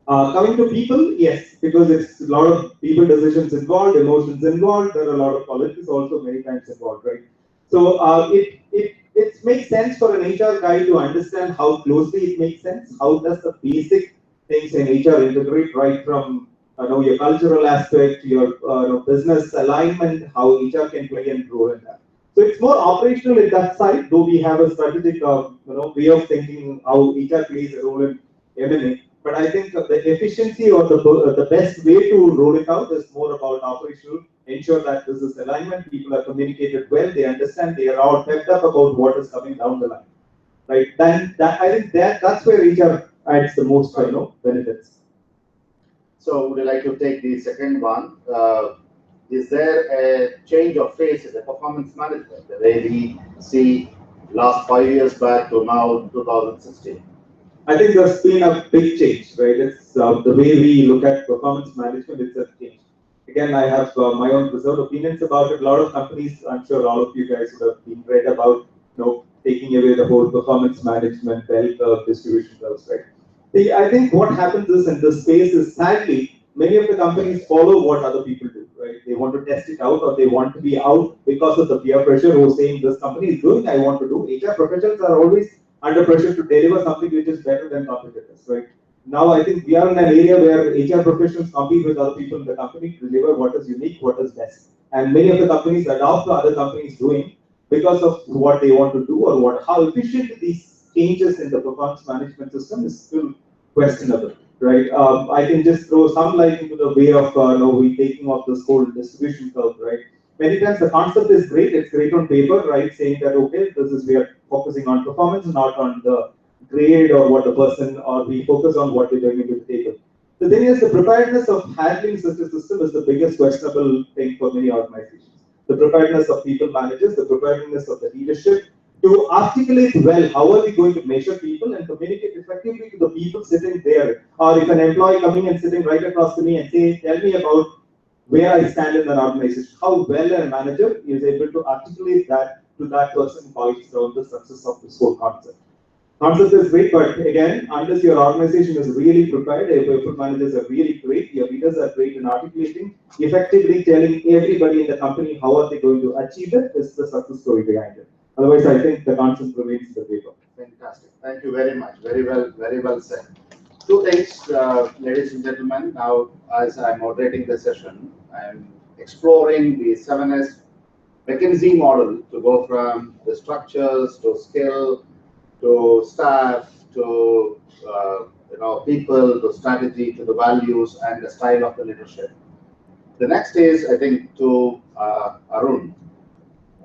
Coming to people, yes, because it's a lot of people decisions involved, emotions involved, there are a lot of politics also many times involved, right? So it makes sense for an HR guy to understand how closely it makes sense, how does the basic things in HR integrate right from your cultural aspect, your business alignment, how HR can play a role in that. So it's more operational in that side, though we have a strategic way of thinking how HR plays a role in M&A. But I think the efficiency or the best way to roll it out is more about operational, ensure that this is alignment, people are communicated well, they understand, they are all pepped up about what is coming down the line. Right? Then I think that's where HR adds the most benefits. So would you like to take the second one? Is there a change of phase in the performance management, the way we see last 5 years back to now 2016? I think there's been a big change, right? It's the way we look at performance management itself changed. Again, I have my own reserved opinions about it. A lot of companies, I'm sure all of you guys would have been read about, taking away the whole performance management, bell curve, distribution curves, right? I think what happens is in this space is sadly, many of the companies follow what other people do, right? They want to test it out or they want to be out because of the peer pressure who's saying this company is doing, I want to do. HR professionals are always under pressure to deliver something which is better than competitors, right? Now I think we are in an area where HR professionals compete with other people in the company to deliver what is unique, what is best. And many of the companies adopt what other companies doing because of what they want to do or how efficient these changes in the performance management system is still questionable, right? I can just throw some light into the way of we taking off this whole distribution curve, right? Many times the concept is great, it's great on paper, right? Saying that, okay, we are focusing on performance, not on the grade or what the person, or we focus on what they're bringing to the table. The thing is, the preparedness of handling such a system is the biggest questionable thing for many organizations. The preparedness of people managers, the preparedness of the leadership, to articulate well how are we going to measure people and communicate effectively to the people sitting there. Or if an employee coming and sitting right across to me and say, tell me about where I stand in an organization, how well a manager is able to articulate that to that person points around the success of this whole concept. Concept is great, but again, unless your organization is really prepared, if your managers are really great, your leaders are great in articulating, effectively telling everybody in the company how are they going to achieve it, is the success story behind it. Otherwise, I think the concept remains in the paper. Fantastic. Thank you very much. Very well said. Two things, ladies and gentlemen. Now, as I'm moderating the session, I'm exploring the 7S McKinsey model to go from the structures to skill to staff to people to strategy to the values and the style of the leadership. The next is, I think, to Arun.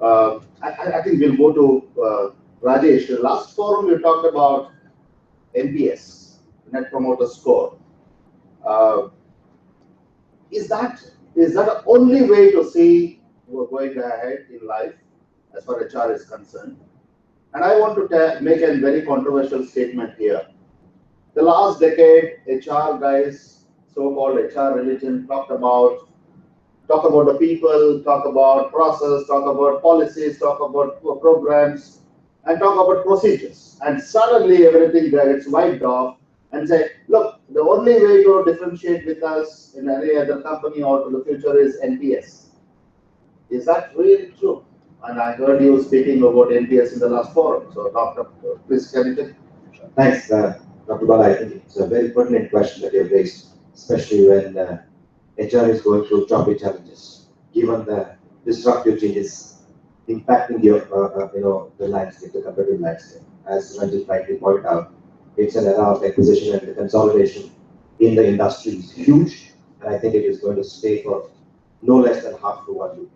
I think we'll go to Rajesh. The last forum we talked about NPS, Net Promoter Score. Is that the only way to see we're going ahead in life as far as HR is concerned? And I want to make a very controversial statement here. The last decade, HR guys, so-called HR religion, talk about the people, talk about process, talk about policies, talk about programs, and talk about procedures. And suddenly everything gets wiped off and say, look, the only way to differentiate with us in any other company or to the future is NPS. Is that really true? And I heard you speaking about NPS in the last forum. So, Doctor, please can you take? Thanks, Dr. Bala. I think it's a very pertinent question that you've raised, especially when HR is going through choppy challenges, given the disruptive changes impacting your, the landscape, the competitive landscape. As Ranjit rightly pointed out, it's an era of acquisition and the consolidation in the industry is huge, and I think it is going to stay for no less than half to 1 year.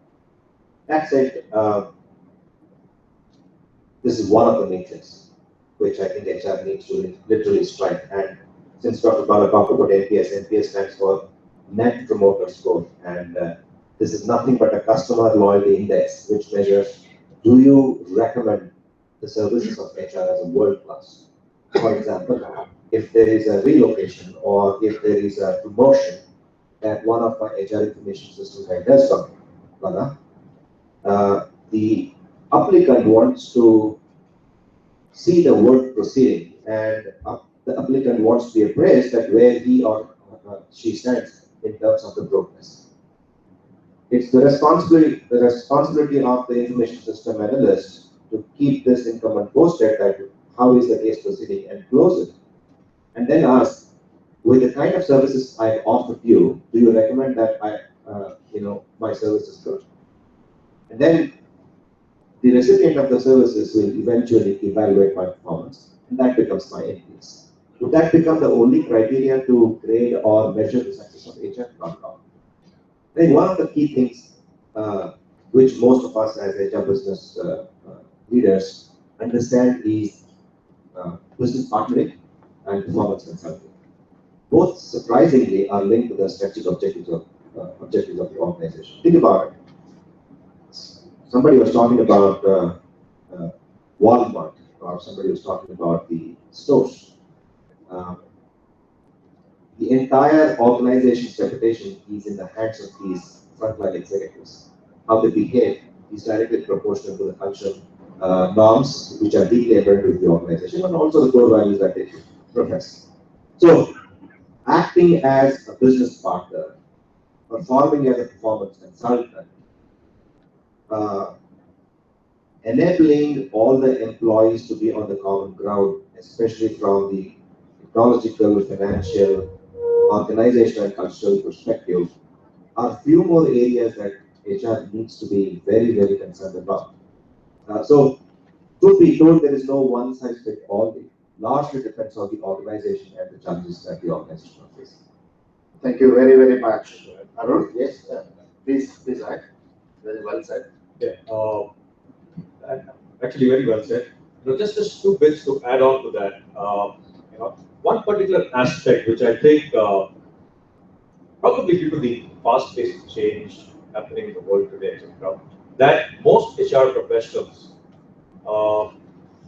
That said, this is one of the matrix which I think HR needs to literally strike. And since Dr. Bala talked about NPS, NPS stands for Net Promoter Score, and this is nothing but a customer loyalty index which measures, do you recommend the services of HR as a world class? For example, if there is a relocation or if there is a promotion that one of my HR information system guy does something, the applicant wants to see the work proceeding, and the applicant wants to be appraised that where he or she stands in terms of the progress. It's the responsibility of the information system analyst to keep this incumbent posted that how is the case proceeding and close it. And then ask, with the kind of services I've offered you, do you recommend that my service is good? And then the recipient of the services will eventually evaluate my performance, and that becomes my NPS. Would that become the only criteria to grade or measure the success of HR? Not wrong. I think one of the key things which most of us as HR business leaders understand is business partnering and performance consulting. Both surprisingly are linked to the strategic objectives of the organization. Think about it. Somebody was talking about Walmart, or somebody was talking about the stores. The entire organization's reputation is in the hands of these frontline executives. How they behave is directly proportional to the cultural norms which are deeply embedded with the organization, and also the core values that they profess. So, acting as a business partner, performing as a performance consultant, enabling all the employees to be on the common ground, especially from the technological, financial, organizational, and cultural perspective, are few more areas that HR needs to be very, very concerned about. So, truth be told, there is no one size fits all. It largely depends on the organization and the challenges that the organization faces. Thank you very, very much. Arun, yes, please add. Very well said. Yeah, actually very well said. Just two bits to add on to that. One particular aspect which I think probably due to the fast-paced change happening in the world today, etc., that most HR professionals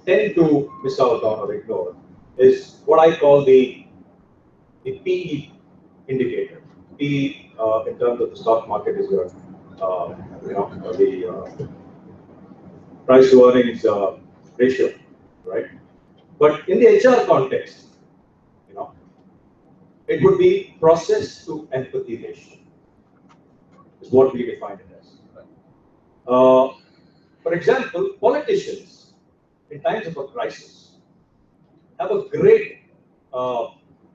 tend to miss out on or ignore is what I call the PE indicator. PE in terms of the stock market is your the price to earnings ratio, right? But in the HR context, it would be process to empathy ratio, is what we define it as. For example, politicians in times of a crisis have a great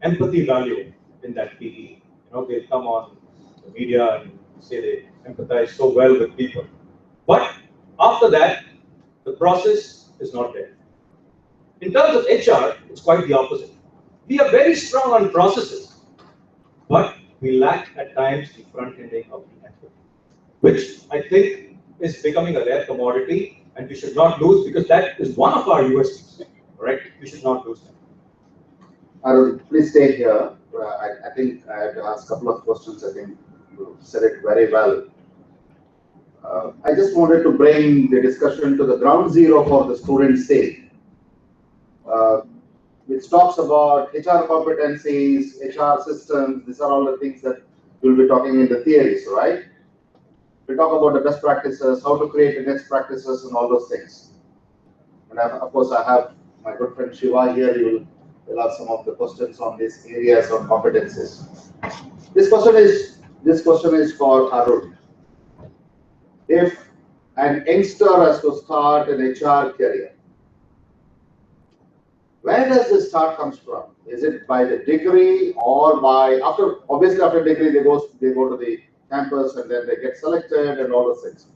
empathy value in that PE. They come on the media and say they empathize so well with people. But after that, the process is not there. In terms of HR, it's quite the opposite. We are very strong on processes, but we lack at times the front ending of the empathy, which I think is becoming a rare commodity, and we should not lose, because that is one of our USPs, right? We should not lose that. Arun, please stay here. I think I have to ask a couple of questions. I think you said it very well. I just wanted to bring the discussion to the ground zero for the student state, which talks about HR competencies, HR systems. These are all the things that we'll be talking in the theories, right? We talk about the best practices, how to create the next practices, and all those things. And of course, I have my good friend Shiva here. He will ask some of the questions on these areas of competencies. This question is for Arun. If an youngster has to start an HR career, where does this start comes from? Is it by the degree, or by obviously after degree they go to the campus and then they get selected and all those things.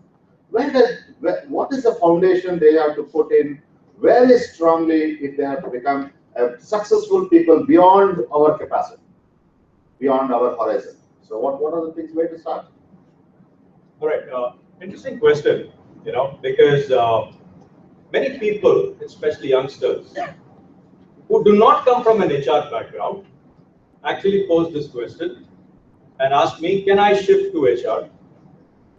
What is the foundation they have to put in very strongly if they have to become successful people beyond our capacity, beyond our horizon? So what are the things where to start? All right, interesting question, because many people, especially youngsters, who do not come from an HR background, actually pose this question and ask me, can I shift to HR?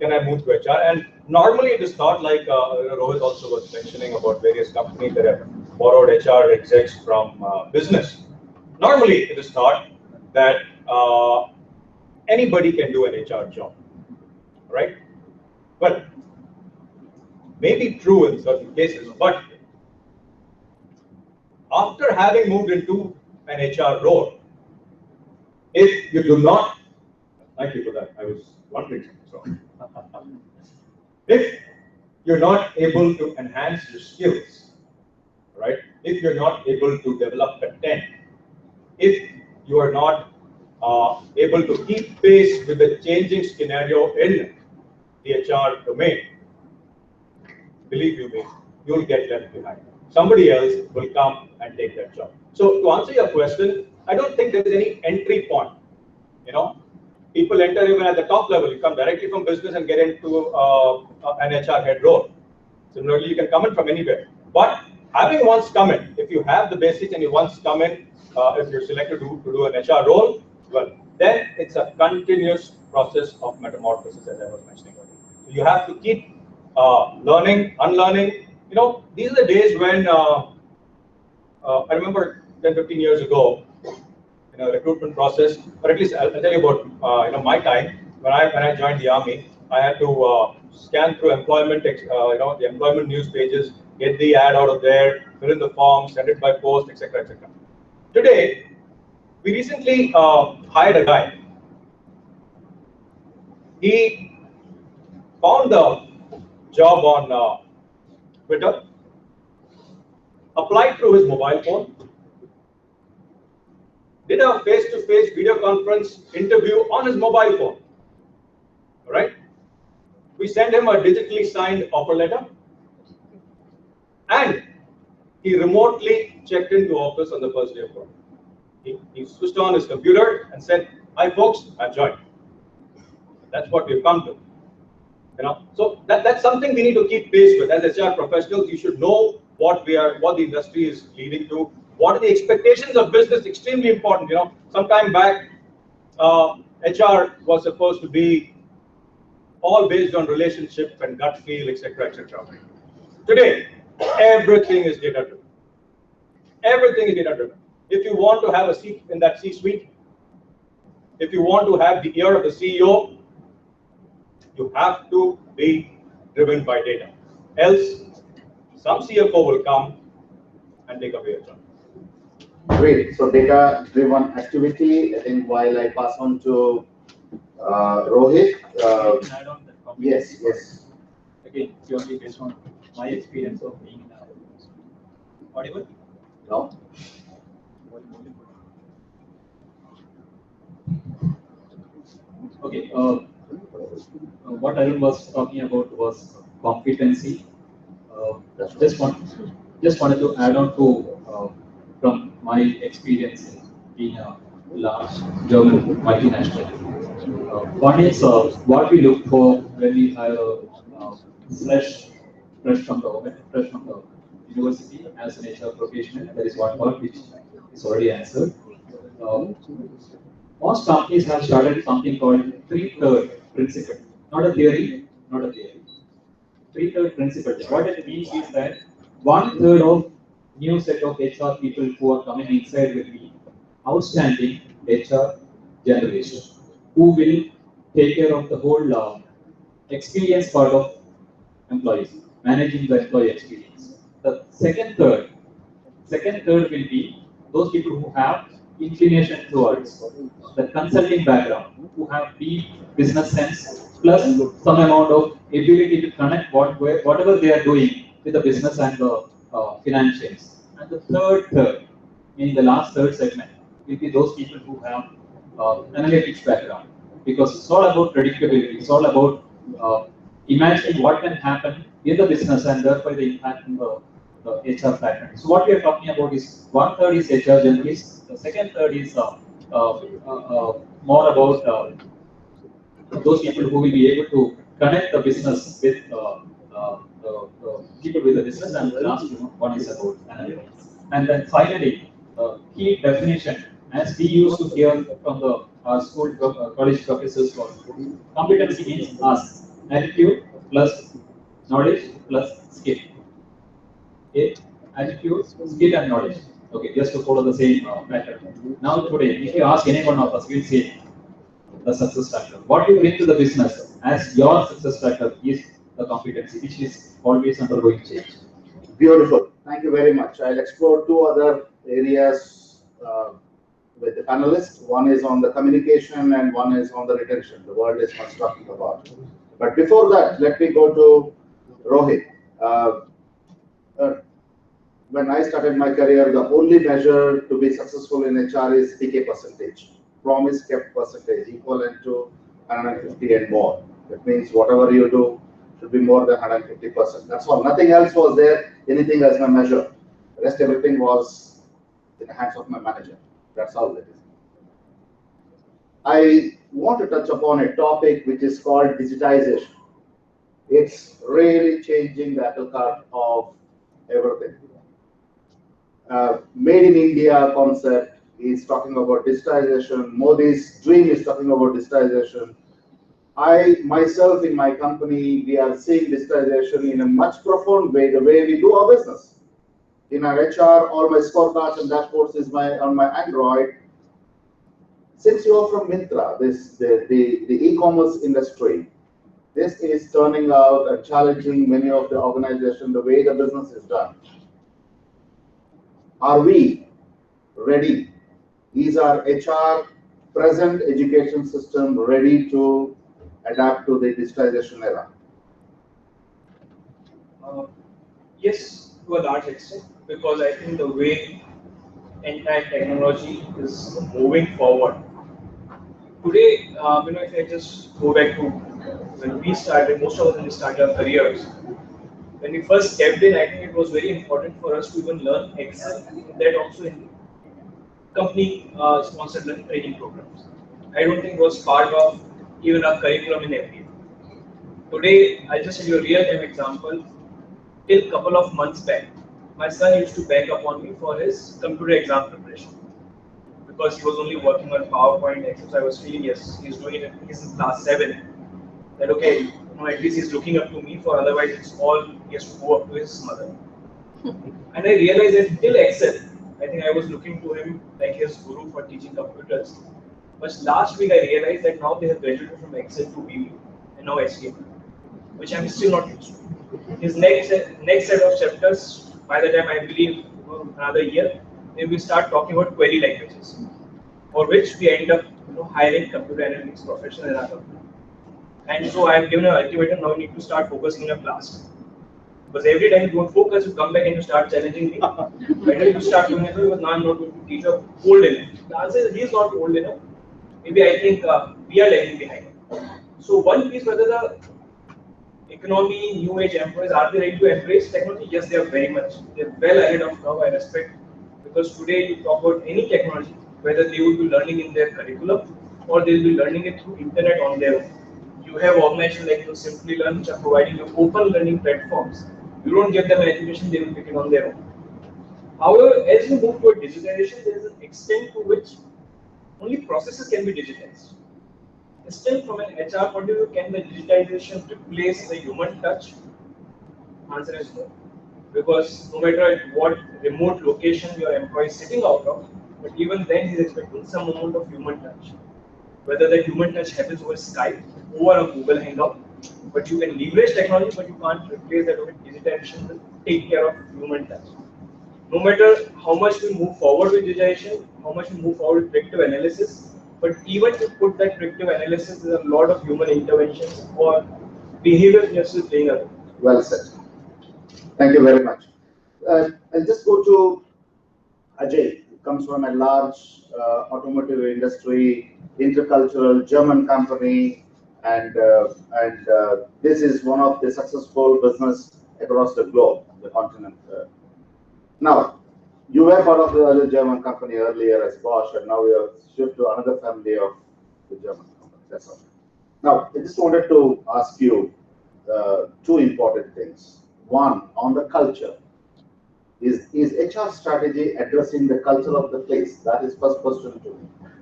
Can I move to HR? And normally it is not like Rohit also was mentioning about various companies that have borrowed HR execs from business. Normally, it is thought that anybody can do an HR job, right? Well, maybe true in certain cases, but after having moved into an HR role, if you do not, thank you for that, I was wondering, so. If you're not able to enhance your skills, right? If you're not able to develop content, if you are not able to keep pace with the changing scenario in the HR domain, believe you me, you'll get left behind. Somebody else will come and take that job. So to answer your question, I don't think there's any entry point. You know, people enter even at the top level. You come directly from business and get into an HR head role. Similarly, you can come in from anywhere. But having once come in, if you have the basics and you once come in, if you're selected to do an HR role, well, then it's a continuous process of metamorphosis, as I was mentioning earlier. So you have to keep learning, unlearning. You know, these are the days when I remember 10, 15 years ago, in a recruitment process, or at least I'll tell you about my time when I joined the army. I had to scan through employment, the employment news pages, get the ad out of there, fill in the form, send it by post, etc., etc. Today, we recently hired a guy. He found the job on Twitter, applied through his mobile phone, did a face-to-face video conference interview on his mobile phone. All right? We sent him a digitally signed offer letter, and he remotely checked into office on the first day of work. He switched on his computer and said, "Hi folks, I've joined." That's what we've come to. You know, so that's something we need to keep pace with. As HR professionals, you should know what the industry is leading to. What are the expectations of business? Extremely important. You know, some time back, HR was supposed to be all based on relationship and gut feel, etc., etc. Today, everything is data driven. Everything is data driven. If you want to have a seat in that C-suite, if you want to have the ear of the CEO, you have to be driven by data. Else, some CFO will come and take away your job. Great. So data-driven activity. I think while I pass on to Rohit. Yes, yes. Again, purely based on my experience of being audible. No. Okay. What Arun was talking about was competency. Just wanted to add on to from my experience being a large German multinational. One is what we look for when we hire fresh from the university as an HR professional. There is one part which is already answered. Most companies have started something called 3/3 principle. Not a theory, not a theory. 3/3 principle. What it means is that 1/3 of new set of HR people who are coming inside will be outstanding HR generation, who will take care of the whole experience part of employees, managing the employee experience. The second third will be those people who have inclination towards the consulting background, who have deep business sense, plus some amount of ability to connect whatever they are doing with the business and the financials. And the third, meaning the last third segment, will be those people who have analytics background, because it's all about predictability. It's all about imagining what can happen in the business and therefore the impact in the HR pattern. So what we are talking about is 1/3 is HR generalists. The second third is more about those people who will be able to connect the business with the people with the business, and the last one is about analytics. And then finally, key definition, as we used to hear from our school college professors, was competency means us, attitude plus knowledge plus skill. Okay? attitude, skill and knowledge. Okay, just to follow the same pattern. Now today, if you ask any one of us, we'll say the success factor. What you bring to the business as your success factor is the competency, which is always undergoing change. Beautiful. Thank you very much. I'll explore two other areas with the panelists. One is on the communication and one is on the retention. The world is much talking about. But before that, let me go to Rohit. When I started my career, the only measure to be successful in HR is PK percentage, promise kept percentage, equivalent to 150 and more. That means whatever you do should be more than 150%. That's all. Nothing else was there, anything as my measure. The rest everything was in the hands of my manager. That's all it is. I want to touch upon a topic which is called digitization. It's really changing the apple cart of everything. Made in India concept is talking about digitization. Modi's dream is talking about digitization. I myself in my company, we are seeing digitization in a much profound way, the way we do our business. In our HR, all my scorecards and dashboards is on my Android. Since you are from Mintra, the e-commerce industry, this is turning out and challenging many of the organizations, the way the business is done. Are we ready? Is our HR present education system ready to adapt to the digitization era? Yes, to a large extent, because I think the way entire technology is moving forward. Today, if I just go back to when we started, most of us started our careers. When we first stepped in, I think it was very important for us to even learn Excel, that also in company sponsored training programs. I don't think it was part of even our curriculum in MBA. Today, I'll just tell you a real-time example. Till a couple of months back, my son used to bank upon me for his computer exam preparation. Because he was only working on PowerPoint, Excel, so I was feeling, yes, he's doing it, he's in class 7. That okay, at least he's looking up to me, for otherwise it's all, he has to go up to his mother. And I realized that till Excel, I think I was looking to him like his guru for teaching computers. But last week I realized that now they have graduated from Excel to VB and now HTML, which I'm still not used to. His next set of chapters, by the time I believe another year, then we start talking about query languages, for which we end up hiring computer analytics professionals in our company. And so I have given an ultimatum, now you need to start focusing in a class. Because every time you don't focus, you come back and you start challenging me. Better you start doing it because now I'm not going to teach you old enough. The answer is he is not old enough. Maybe I think we are lagging behind. So one piece, whether the economy, new age employees, are they ready to embrace technology? Yes, they are very much. They are well ahead of now, I respect. Because today you talk about any technology, whether they will be learning in their curriculum or they will be learning it through internet on their own. You have organizations like Simply Learn, which are providing you open learning platforms. You don't give them an education, they will pick it on their own. However, as you move toward digitization, there is an extent to which only processes can be digitized. Still, from an HR point of view, can the digitization replace the human touch? Answer is no. Because no matter at what remote location your employee is sitting out of, but even then he's expecting some amount of human touch. Whether that human touch happens over Skype, over a Google Hangout, but you can leverage technology, but you can't replace that with digitization to take care of human touch. No matter how much we move forward with digitization, how much we move forward with predictive analysis, but even to put that predictive analysis, there's a lot of human interventions or behavior just playing a role. Well said. Thank you very much. I'll just go to Ajay, who comes from a large automotive industry, intercultural German company, and this is one of the successful business across the globe, the continent. Now, you were part of the other German company earlier as Bosch, and now we have shifted to another family of the German company. That's all. Now, I just wanted to ask you two important things. One, on the culture. Is HR strategy addressing the culture of the place? That is first question to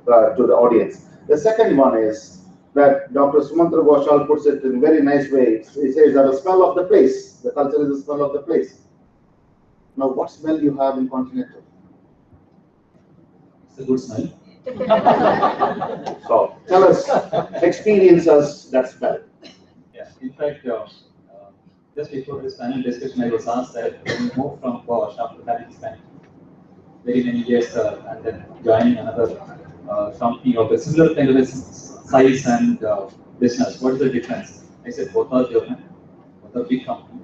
the audience. The second one is that Dr. Sumantra Ghoshal puts it in a very nice way. He says that the smell of the place, the culture is the smell of the place. Now, what smell you have in Continental? It's a good smell. So, tell us, experience us that smell. Yeah, in fact, just before this panel discussion, I was asked that when you move from Bosch after having spent very many years and then joining another company of a similar kind of a size and business, what is the difference? I said both are German, both are big company,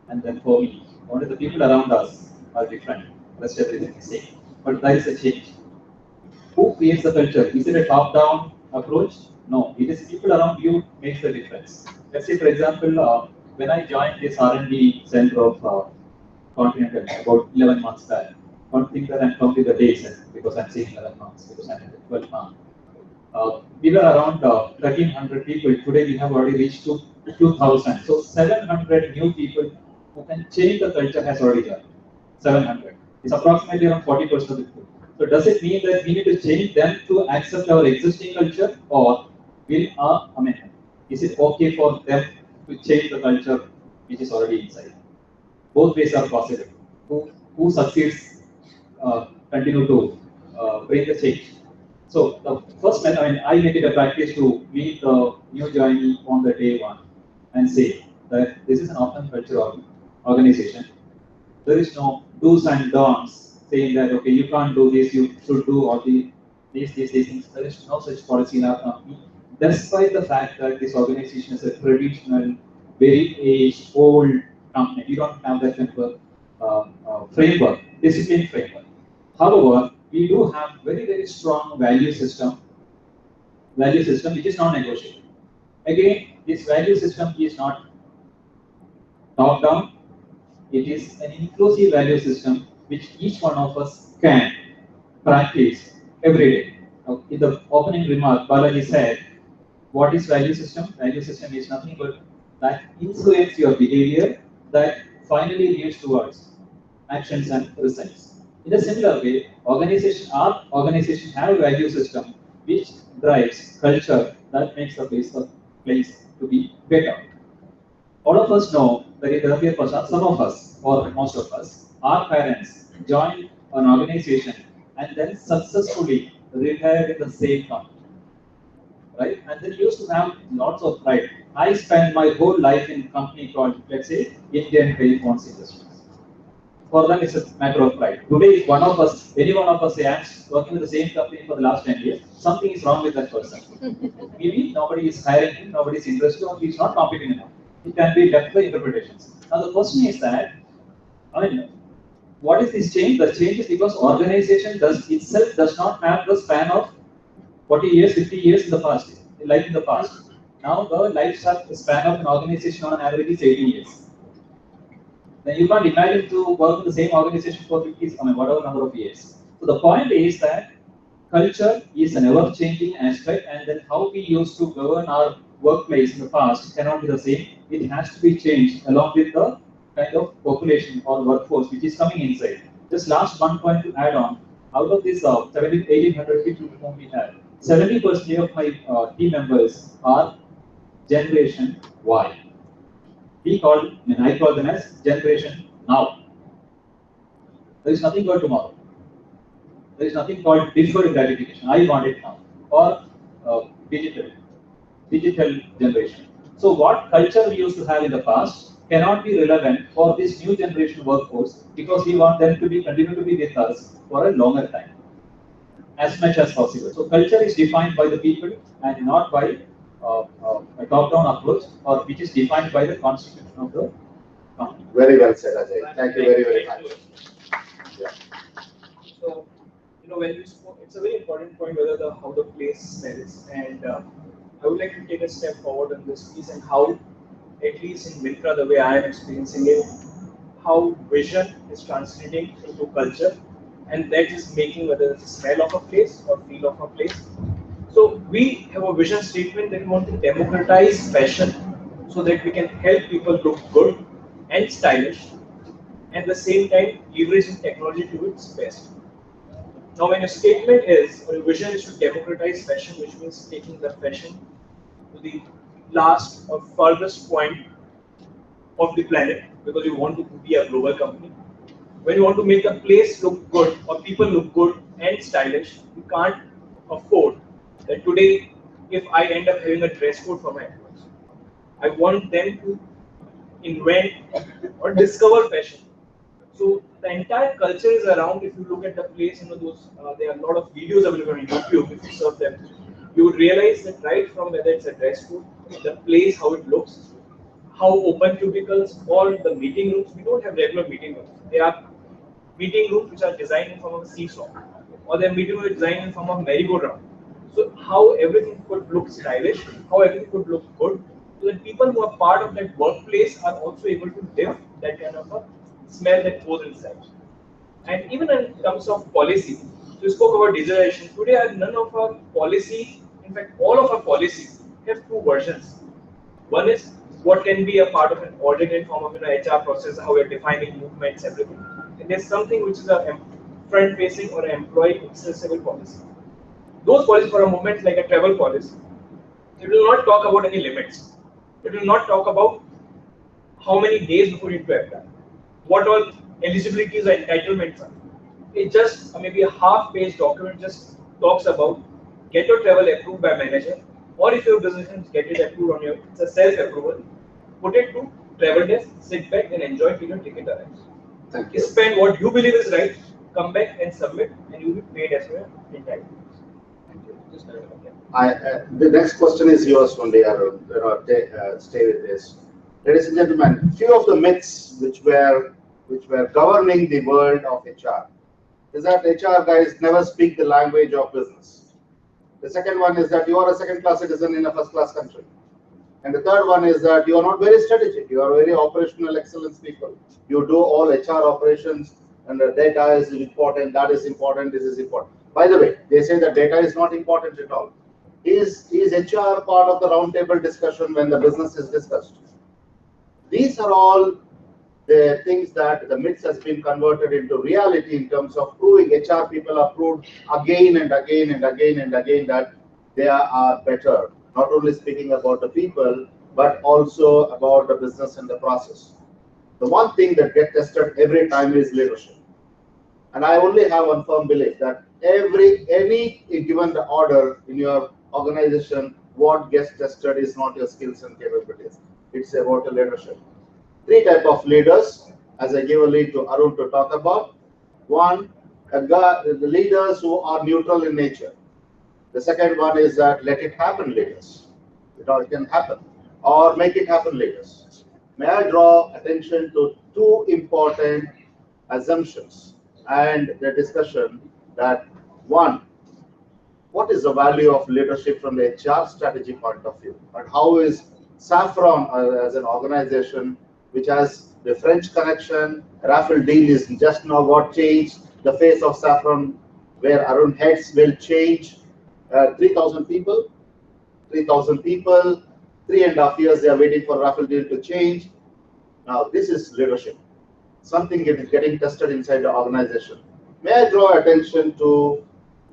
and then for me, only the people around us are different. Rest everything is same, but there is a change. Who creates the culture? Is it a top-down approach? No, it is people around you makes the difference. Let's say, for example, when I joined this R&D center of Continental about 11 months back, one thing that I'm counting the days because I'm saying 11 months because I'm at 12 months. We were around 1,300 people. Today we have already reached to 2,000. So 700 new people who can change the culture has already joined. 700. It's approximately around 40% of the people. So does it mean that we need to change them to accept our existing culture, or is it okay for them to change the culture which is already inside? Both ways are possible. Who succeeds continue to bring the change. So the first method, I make it a practice to meet the new joinee on the day one and say that this is an open culture organization. There is no do's and don'ts saying that okay, you can't do this, you should do all these things. There is no such policy in our company, despite the fact that this organization is a traditional, very aged, old company. You don't have that kind of framework, discipline framework. However, we do have very strong value system which is non-negotiable. Again, this value system is not top-down. It is an inclusive value system which each one of us can practice every day. Now, in the opening remark, Balaji said, what is value system? Value system is nothing but that influence your behavior that finally leads towards actions and results. In a similar way, our organization have a value system which drives culture that makes the place to be better. All of us know that in the earlier past, some of us, or most of us, our parents joined an organization and then successfully retired in the same company. Right? And then used to have lots of pride. I spent my whole life in a company called, let's say, Indian Telephones Industries. For them, it's a matter of pride. Today, if any one of us say, I'm working with the same company for the last 10 years, something is wrong with that person. Maybe nobody is hiring him, nobody is interested, or he's not competing enough. It can be left by interpretations. Now, the question is that, what is this change? The change is because organization itself does not have the span of 40 years, 50 years in the past, like in the past. Now, the lifespan of an organization on an average is 80 years. Then you can't imagine to work in the same organization for 50, whatever number of years. So the point is that culture is an ever-changing aspect, and then how we used to govern our workplace in the past cannot be the same. It has to be changed along with the kind of population or workforce which is coming inside. Just last one point to add on, out of this 1,800 people whom we have, 70% of my team members are Generation Y. I call them as Generation Now. There is nothing called tomorrow. There is nothing called deferred gratification. I want it now. Or digital generation. So what culture we used to have in the past cannot be relevant for this new generation workforce because we want them to continue to be with us for a longer time, as much as possible. So culture is defined by the people and not by a top-down approach, or which is defined by the constitution of the company. Very well said, Ajay. Thank you very much. Yeah. So, when you spoke, it's a very important point whether how the place smells, and I would like to take a step forward on this piece and how, at least in Mintra, the way I am experiencing it, how vision is translating into culture, and that is making whether it's a smell of a place or feel of a place. So we have a vision statement that we want to democratize fashion so that we can help people look good and stylish, and at the same time leveraging technology to its best. Now, when your statement is, or your vision is to democratize fashion, which means taking the fashion to the last or furthest point of the planet, because you want to be a global company. when you want to make a place look good or people look good and stylish, you can't afford that today if I end up having a dress code for my employees. I want them to invent or discover fashion. So the entire culture is around. If you look at the place, those there are a lot of videos available on YouTube. If you serve them, you would realize that right from whether it's a dress code, the place, how it looks, how open cubicles, or the meeting rooms. We don't have regular meeting rooms. There are meeting rooms which are designed in form of a seesaw, or their meeting room is designed in form of merry-go-round. So how everything could look stylish, how everything could look good, so that people who are part of that workplace are also able to live that kind of a smell that goes inside. And even in terms of policy, so we spoke about digitalization. Today, none of our policy, in fact, all of our policies have two versions. One is what can be a part of an audit form of HR process, how we're defining movements, everything. And there's something which is a front-facing or an employee accessible policy. Those policies for a moment, like a travel policy, it will not talk about any limits. It will not talk about how many days before you need to apply, what all eligibilities or entitlements are. It just maybe a half-page document just talks about get your travel approved by manager, or if your business get it approved on your, it's a self-approval, put it to travel desk, sit back and enjoy till your ticket arrives. Thank you. Spend what you believe is right, come back and submit, and you will be paid as your entitlements. Thank you. Just the next question is yours, only, Arun. Stay with this. Ladies and gentlemen, few of the myths which were governing the world of HR is that HR guys never speak the language of business. The second one is that you are a second-class citizen in a first-class country. And the third one is that you are not very strategic. You are very operational excellence people. You do all HR operations, and the data is important, that is important, this is important. By the way, they say that data is not important at all. Is HR part of the roundtable discussion when the business is discussed? These are all the things that the myths has been converted into reality in terms of proving. HR people are proved again and again and again and again that they are better, not only speaking about the people, but also about the business and the process. The one thing that gets tested every time is leadership. And I only have one firm belief that any given the order in your organization, what gets tested is not your skills and capabilities. It's about the leadership. Three types of leaders, as I give a lead to Arun to talk about. One, the leaders who are neutral in nature. The second one is that let it happen leaders. It can happen. Or make it happen leaders. May I draw attention to two important assumptions and the discussion that one, what is the value of leadership from the HR strategy point of view? And how is Saffron as an organization which has the French connection, Raffle deal is just now got changed, the face of Saffron where Arun heads will change. 3,000 people, 3.5 years they are waiting for Raffle deal to change. Now this is leadership. Something is getting tested inside the organization. May I draw attention to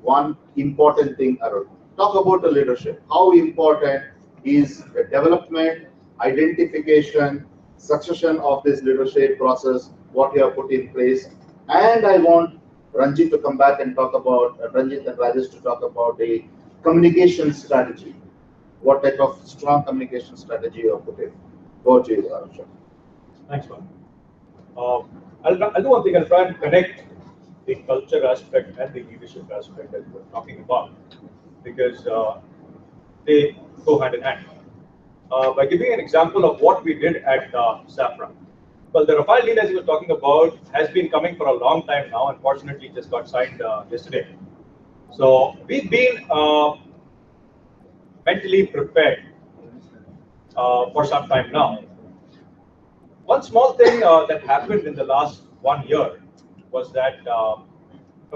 one important thing, Arun? Talk about the leadership. How important is the development, identification, succession of this leadership process, what you have put in place. And I want Ranjit to come back and talk about, Ranjit and Rajesh to talk about the communication strategy. What type of strong communication strategy you have put in. Go to you, Arun. Thanks, man. I'll do one thing. I'll try and connect the culture aspect and the leadership aspect that we're talking about, because they go hand in hand. By giving an example of what we did at Saffron. Well, the Rafale deal, as you were talking about, has been coming for a long time now. Unfortunately, it just got signed yesterday. So we've been mentally prepared for some time now. One small thing that happened in the last 1 year was that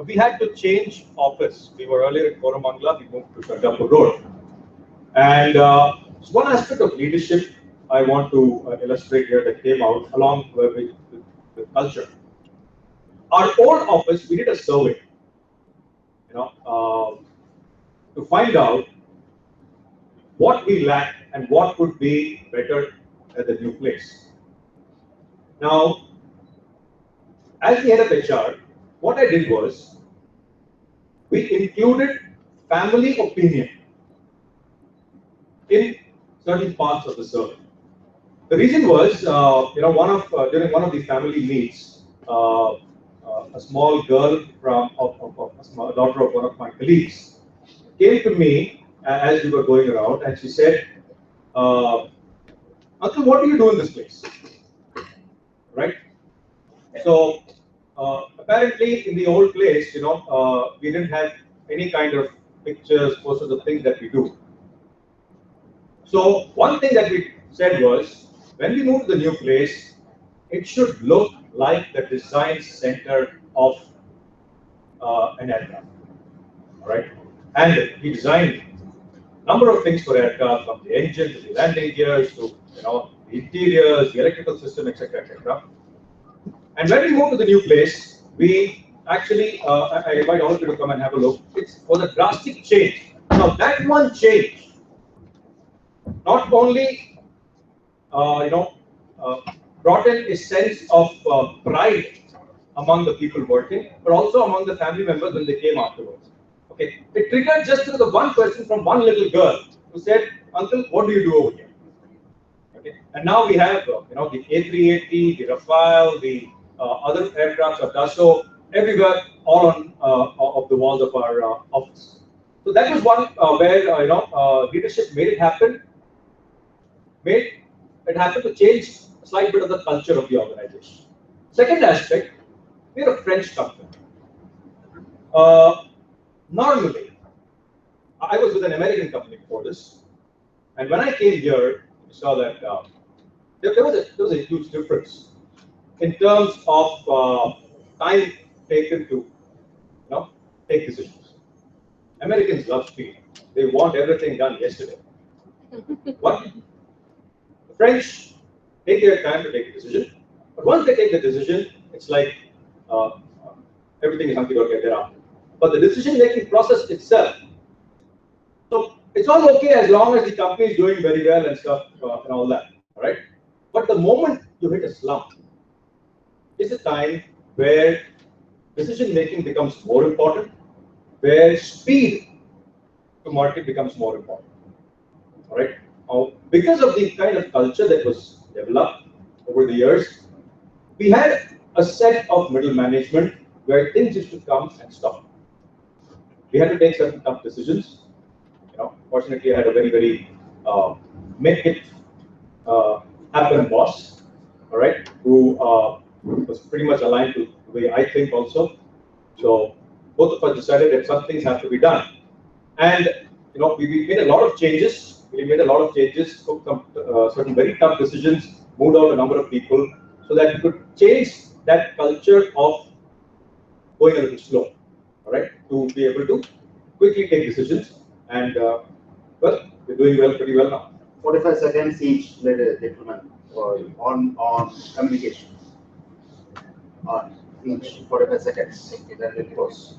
we had to change office. We were earlier in Koramangala, we moved to Sharjapur Road. And one aspect of leadership I want to illustrate here that came out along with culture. Our old office, we did a survey, to find out what we lacked and what could be better at the new place. Now, as the head of HR, what I did was, we included family opinion in certain parts of the survey. The reason was, during one of the family meets, a small girl a small daughter of one of my colleagues came to me as we were going around, and she said, "Uncle, what do you do in this place?" Right? So apparently, in the old place, we didn't have any kind of pictures, posters of things that we do. So one thing that we said was, when we move to the new place, it should look like the design center of an aircraft, all right? And we designed a number of things for aircraft, from the engine to the landing gears to the interiors, the electrical system, etc., etc. And when we moved to the new place, we actually, I invite all of you to come and have a look. It was a drastic change. Now that one change not only brought in a sense of pride among the people working, but also among the family members when they came afterwards. Okay, it triggered just the one question from one little girl who said, "Uncle, what do you do over here?" Okay, and now we have the A380, the Rafale, the other aircrafts of Dassault everywhere, all on of the walls of our office. So that was one where leadership made it happen. Made it happen to change a slight bit of the culture of the organization. Second aspect, we're a French company. Normally, I was with an American company before this, and when I came here, I saw that there was a huge difference in terms of time taken to take decisions. Americans love speed; they want everything done yesterday. What? The French take their time to take a decision, but once they take the decision, it's like everything is hunky dory thereafter. But the decision-making process itself, so it's all okay as long as the company is doing very well and stuff and all that, all right? But the moment you hit a slump, is a time where decision-making becomes more important, where speed to market becomes more important, all right? Now, because of the kind of culture that was developed over the years, we had a set of middle management where things used to come and stop. We had to take certain tough decisions. Fortunately, I had a very make it happen boss, all right, who was pretty much aligned to the way I think also. So both of us decided that some things have to be done, and we made a lot of changes. We made a lot of changes, took some certain very tough decisions, moved out a number of people, so that we could change that culture of going a little slow, all right, to be able to quickly take decisions. And well, we're doing well, pretty well now. 45 seconds each, ladies and gentlemen, on communication. On each 45 seconds, then we'll close.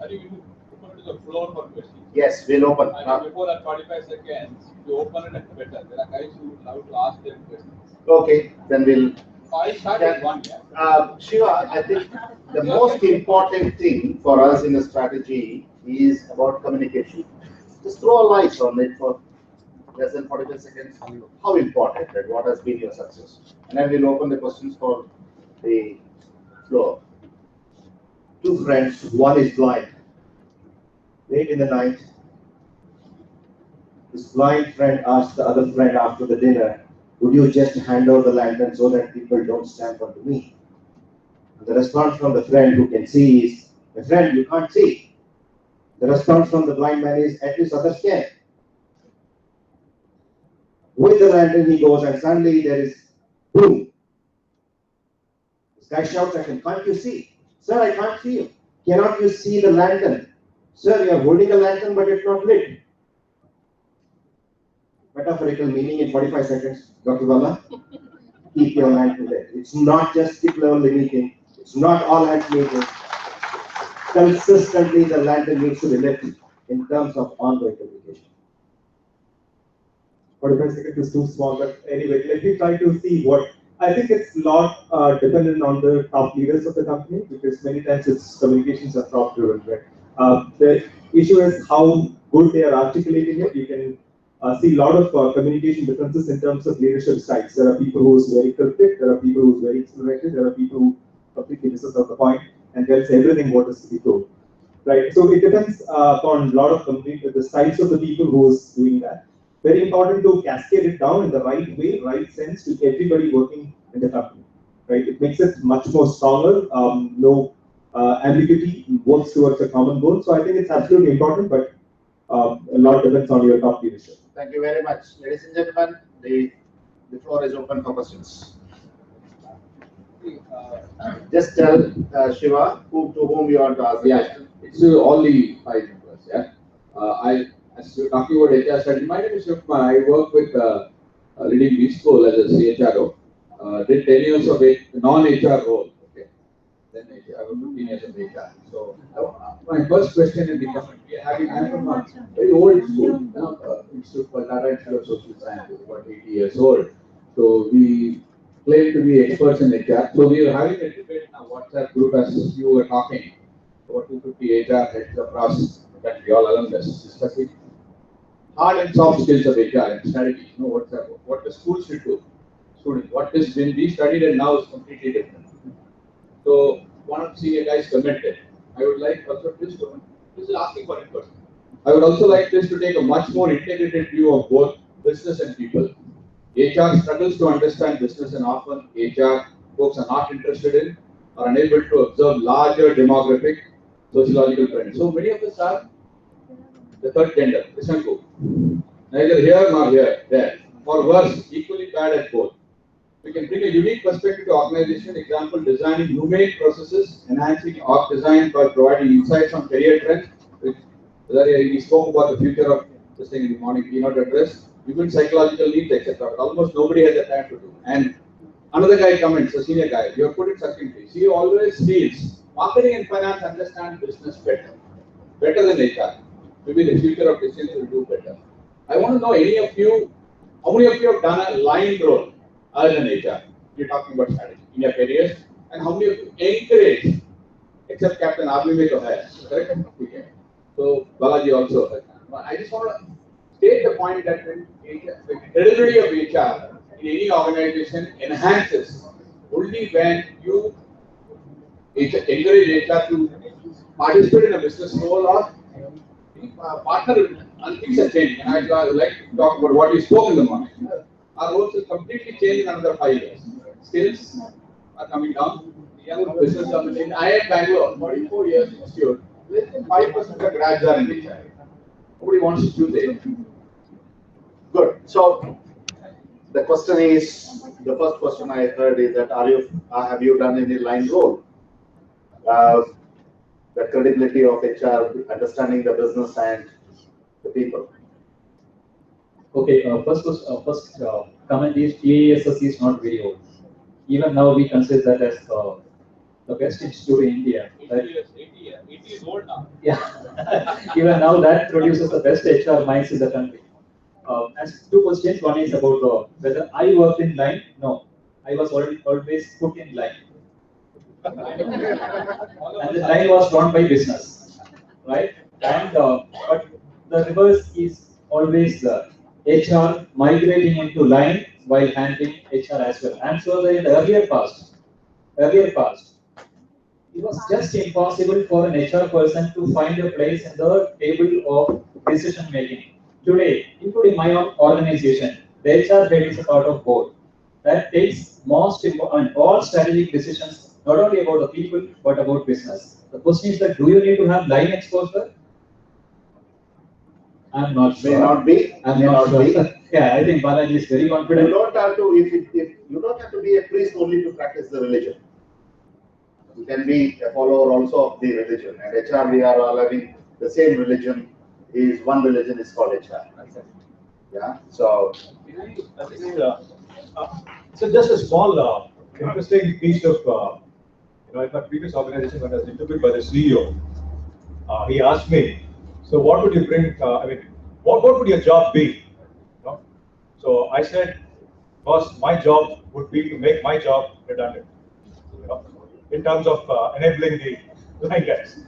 Are you open to the floor for questions? Yes, we'll open. Before that 45 seconds, you open it better. There are guys who would love to ask them questions. Okay, then we'll. I started one, yeah. Shiva, I think the most important thing for us in the strategy is about communication. Just throw a light on it for less than 45 seconds. How important and what has been your success? And then we'll open the questions for the floor. Two friends, one is blind. Late in the night, this blind friend asked the other friend after the dinner, "Would you just hand over the lantern so that people don't stand onto me?" And the response from the friend who can see is, "My friend, you can't see." The response from the blind man is, "At least others can." With the lantern he goes, and suddenly there is boom. This guy shouts at him, "Can't you see?" "Sir, I can't see you." "Cannot you see the lantern?" "Sir, you are holding a lantern, but it's not lit." Metaphorical meaning in 45 seconds, Dr. Bala. Keep your lantern lit. It's not just skip level meeting. It's not all hands meeting. Consistently, the lantern needs to be lit in terms of ongoing communication. 45 seconds is too small, but anyway, let me try to see what I think it's a lot dependent on the top leaders of the company, because many times its communications are top driven, right? The issue is how good they are articulating it. You can see a lot of communication differences in terms of leadership styles. There are people who is very cryptic, there are people who is very extroverted, there are people who completely misses out the point and tells everything what is to be told, right? So it depends upon a lot of the styles of the people who is doing that. Very important to cascade it down in the right way, right sense to everybody working in the company, right? It makes it much more stronger. No ambiguity, works towards a common goal. So I think it's absolutely important, but a lot depends on your top leadership. Thank you very much. Ladies and gentlemen, the floor is open for questions. Just tell Shiva to whom you want to ask the question. It's all the 5 members. Yeah. As you're talking about HR study, my name is Shukma. I work with leading B school as a CHRO. Did 10 years of non-HR role. Okay. Then I was 15 years of HR. So my first question in the community, I'm from a very old school, Institute called Tata Institute of Social Sciences, about 80 years old. So we claim to be experts in HR. So we are having a debate in our WhatsApp group as you were talking. About 250 HR heads across the country, all along this, discussing hard and soft skills of HR and strategy. You know what the school should do. Students, what is when we studied and now is completely different. So one of the senior guys commented, I would like also this is asking for input. I would also like this to take a much more integrated view of both business and people. HR struggles to understand business, and often HR folks are not interested in or unable to observe larger demographic sociological trends. So many of us are the third gender, Krisanku. Neither here nor here, there. Or worse, equally bad at both. We can bring a unique perspective to organization, example, designing humane processes, enhancing org design by providing insights on career trends. We spoke about the future of this thing in the morning keynote address, even psychological needs, etc. But almost nobody has the time to do. And another guy comments, a senior guy, you have put it succinctly. He always feels marketing and finance understand business better than HR. Maybe the future of business will do better. I want to know how many of you have done a line role other than HR? You're talking about strategy in your careers, and how many of you encourage, except Captain Army make a hire, correct? Okay. So Balaji also. I just want to state the point that when the credibility of HR in any organization enhances only when you encourage HR to participate in a business role or partner and things are changing. And I would like to talk about what you spoke in the morning. Our roles will completely change in another 5 years. Skills are coming down. Young business coming in. I am Bangalore, 44 years institute. Less than 5% of grads are in HR. Nobody wants to choose it. Good. So the question is, the first question I heard is that have you done any line role? The credibility of HR, understanding the business and the people. Okay, first comment is TASS is not very old. Even now we consider that as the best institute in India. 80 is old now. Yeah, even now that produces the best HR minds in the country. As 2 questions, one is about whether I worked in line. No, I was always put in line. And the line was drawn by business, right? And but the reverse is always HR migrating into line while handling HR as well. And so in the earlier past, it was just impossible for an HR person to find a place in the table of decision making. Today, including my own organization, the HR head is a part of board. That takes most important all strategic decisions, not only about the people, but about business. The question is that do you need to have line exposure? I'm not sure. May not be. I'm not sure. Yeah, I think Balaji is very confident. You don't have to. If you don't have to be a priest only to practice the religion. You can be a follower also of the religion. And HR, we are all having the same religion. One religion is called HR. Yeah. So. So just a small, interesting piece of, in my previous organization when I was interviewed by the CEO, he asked me, so what would you bring? What would your job be? So I said, because my job would be to make my job redundant, in terms of enabling the line guys.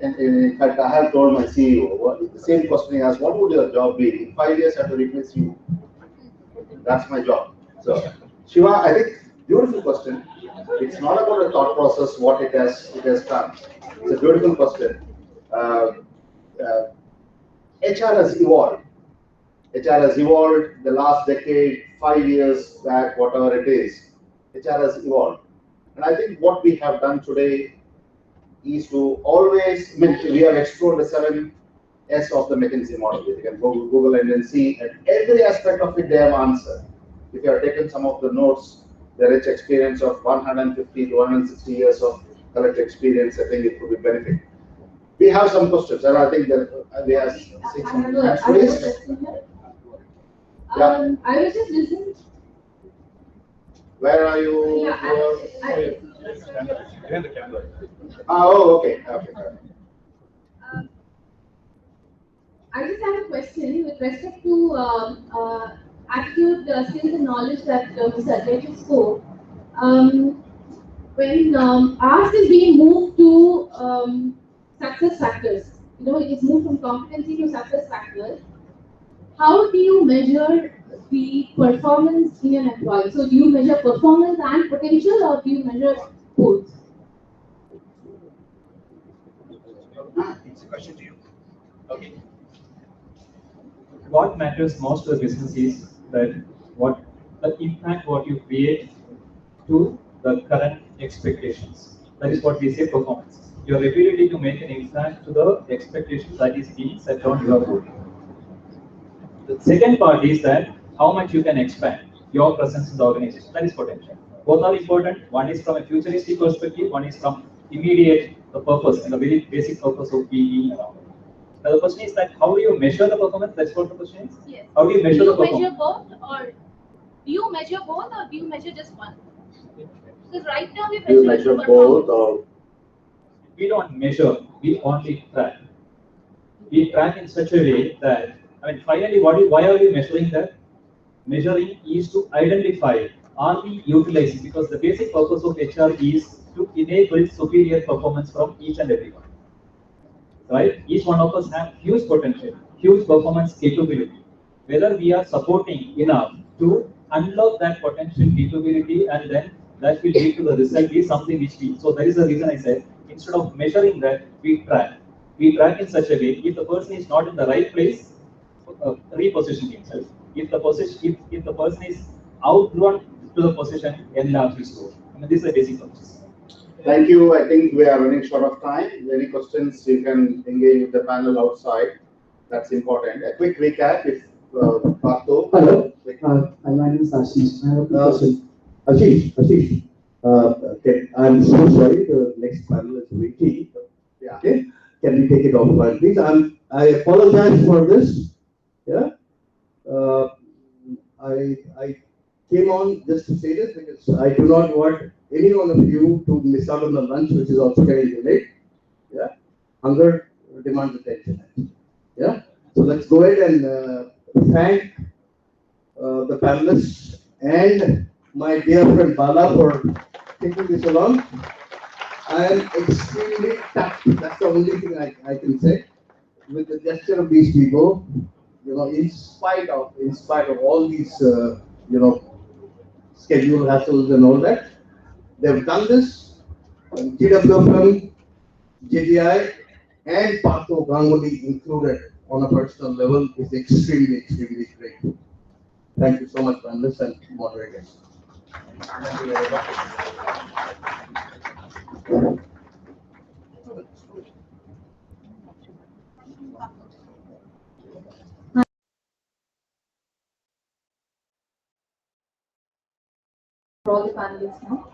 In fact, I have told my CEO, the same question he asked, what would your job be? In 5 years, I have to replace you. That's my job. So, Shiva, I think beautiful question. It's not about a thought process, what it has done. It's a beautiful question. HR has evolved. HR has evolved the last decade, 5 years back, whatever it is. HR has evolved. And I think what we have done today is to always, we have explored the 7S of the McKinsey model. You can go to Google and then see, and every aspect of it they have answered. If you have taken some of the notes, the rich experience of 150 to 160 years of collective experience, I think it could be benefit. We have some questions, and I think that we have six hands raised. Yeah. I was just listening. Where are you? Behind the camera. Oh, okay. Okay. I just have a question with respect to attitude, skills, and knowledge that Mr. Ajay spoke. When ours is being moved to success factors, it is moved from competency to success factors. How do you measure the performance in an employee? So, do you measure performance and potential, or do you measure both? It's a question to you. Okay. What matters most to the business is that the impact what you create to the current expectations. That is what we say performance. Your ability to make an impact to the expectations that is being set on your board. The second part is that how much you can expand your presence in the organization. That is potential. Both are important. One is from a futuristic perspective, one is from immediate the purpose and the very basic purpose of being around. Now the question is that how do you measure the performance? That's what the question is. Yes. How do you measure the performance? Do you measure both or do you measure just one? Because right now we Do you measure both or? We don't measure, we only track. We track in such a way that, finally, why are we measuring that? Measuring is to identify, are we utilizing, because the basic purpose of HR is to enable superior performance from each and everyone. Right? Each one of us have huge potential, huge performance capability. Whether we are supporting enough to unlock that potential capability and then that will lead to the result is something which we. So that is the reason I said, instead of measuring that, we track. We track in such a way, if the person is not in the right place, reposition himself. If the person is outgrown to the position, enlarge his role. This is the basic purpose. Thank you. I think we are running short of time. Any questions, you can engage with the panel outside. That's important. A quick recap, if Partho. Hello. My name is Ashish. I have a question. Ashish. Okay. I'm so sorry. The next panel is waiting. Yeah. Okay. Can we take it offline, please? I apologize for this. Yeah. I came on just to say this because I do not want any one of you to miss out on the lunch, which is also getting delayed. Yeah. Hunger demands attention. Yeah. So let's go ahead and thank the panelists and my dear friend Bala for taking this along. I am extremely touched. That's the only thing I can say with the gesture of these people. In spite of all these, schedule hassles and all that, they've done this. GWFM, JDI, and Partho Ganguly included on a personal level is extremely, extremely great. Thank you so much, panelists and moderators. Thank you very much. For all the panelists now.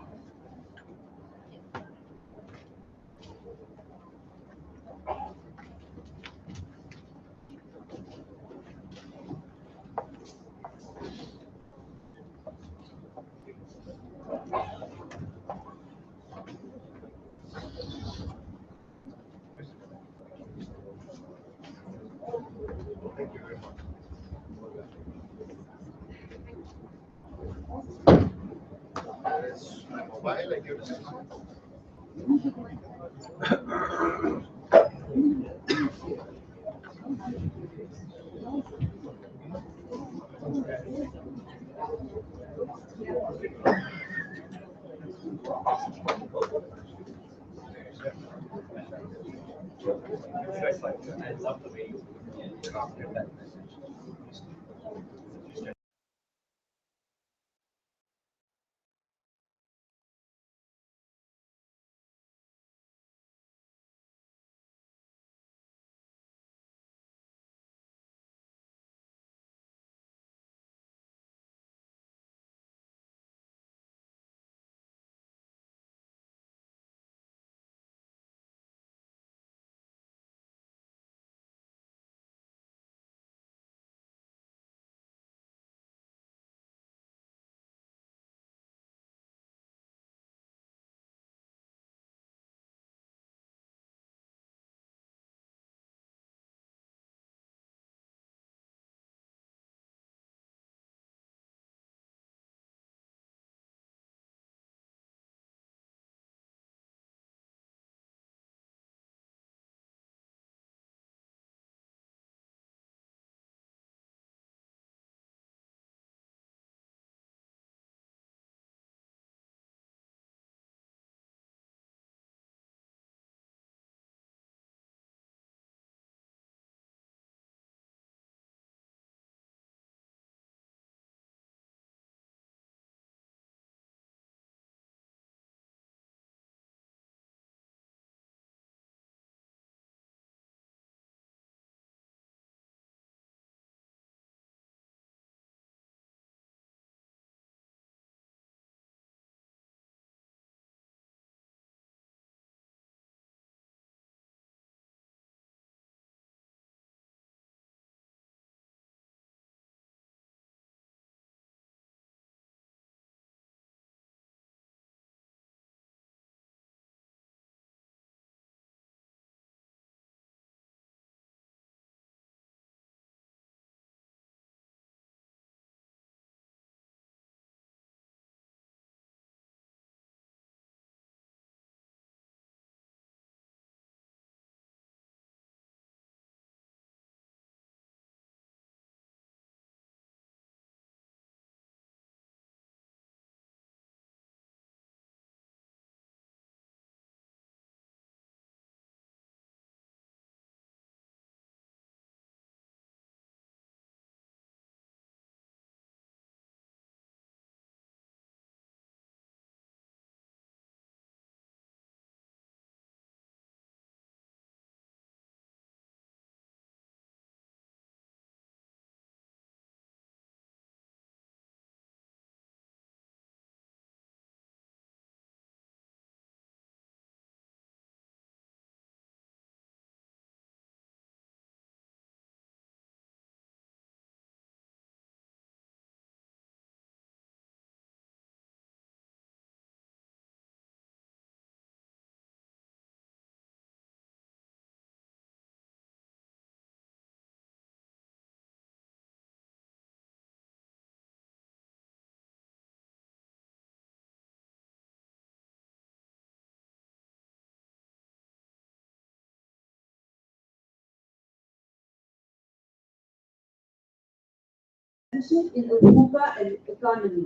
In a VUCA economy.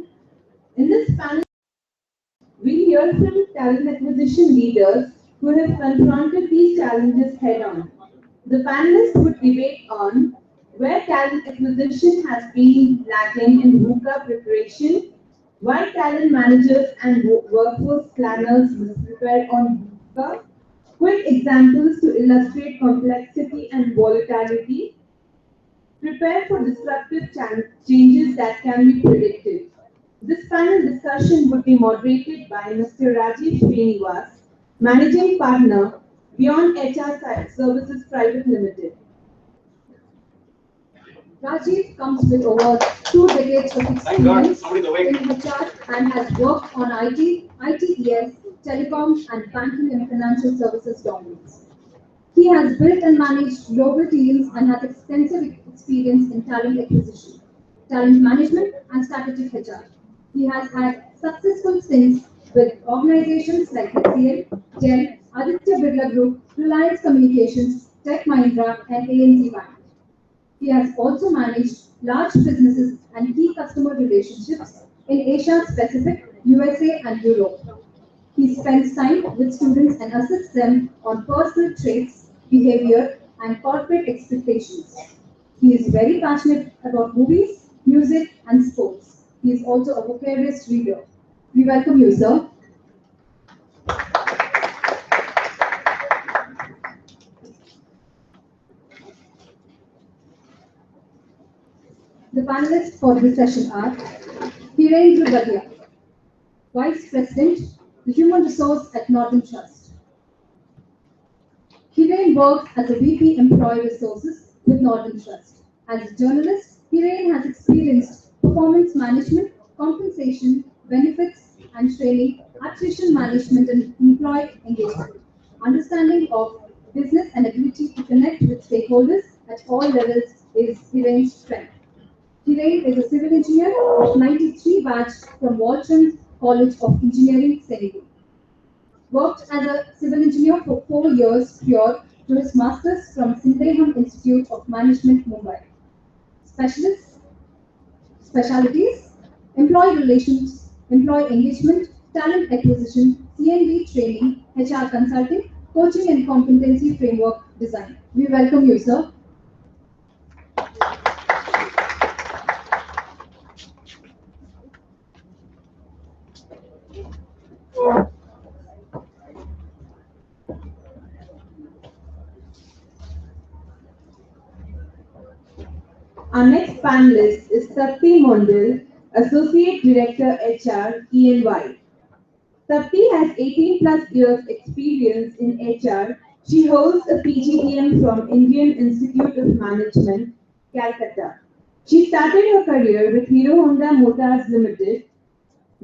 In this panel, we hear from talent acquisition leaders who have confronted these challenges head-on. The panelists would debate on where talent acquisition has been lacking in VUCA preparation, why talent managers and workforce planners must prepare on VUCA, quick examples to illustrate complexity and volatility, prepare for disruptive changes that can be predicted. This panel discussion would be moderated by Mr. Rajesh Srinivas, Managing Partner, Beyond HR Services Private Limited. Rajiv comes with over 2 decades of experience in HR and has worked on IT, ITES, telecoms, and banking and financial services domains. He has built and managed global teams and has extensive experience in talent acquisition, talent management, and strategic HR. He has had successful stints with organizations like HCL, Jain, Aditya Birla Group, Reliance Communications, Tech Mahindra, and ANZ Bank. He has also managed large businesses and key customer relationships in Asia Pacific, USA, and Europe. He spends time with students and assists them on personal traits, behavior, and corporate expectations. He is very passionate about movies, music, and sports. He is also a voracious reader. We welcome you, sir. The panelists for this session are Xhirehrconsulting, Vice President, the Human Resource at Northern Trust. Xhirehr works as a VP Employee Resources with Northern Trust. As a journalist, Xhirehr has experienced performance management, compensation, benefits and training, attrition management and employee engagement, understanding of business and ability to connect with stakeholders at all levels is Xhirehr's strength. Jain is a civil engineer of 93 batch from Walton College of Engineering, Senegal. Worked as a civil engineer for 4 years prior to his master's from Sindham Institute of Management, Mumbai. Specialties, employee relations, employee engagement, talent acquisition, C&D training, HR consulting, coaching and competency framework design. We welcome you, sir. Our next panelist is Tapti Mondal, Associate Director HR, E&Y. Tapti has 18 plus years experience in HR. She holds a PGDM from Indian Institute of Management, Calcutta. She started her career with Hero Honda Motors Limited,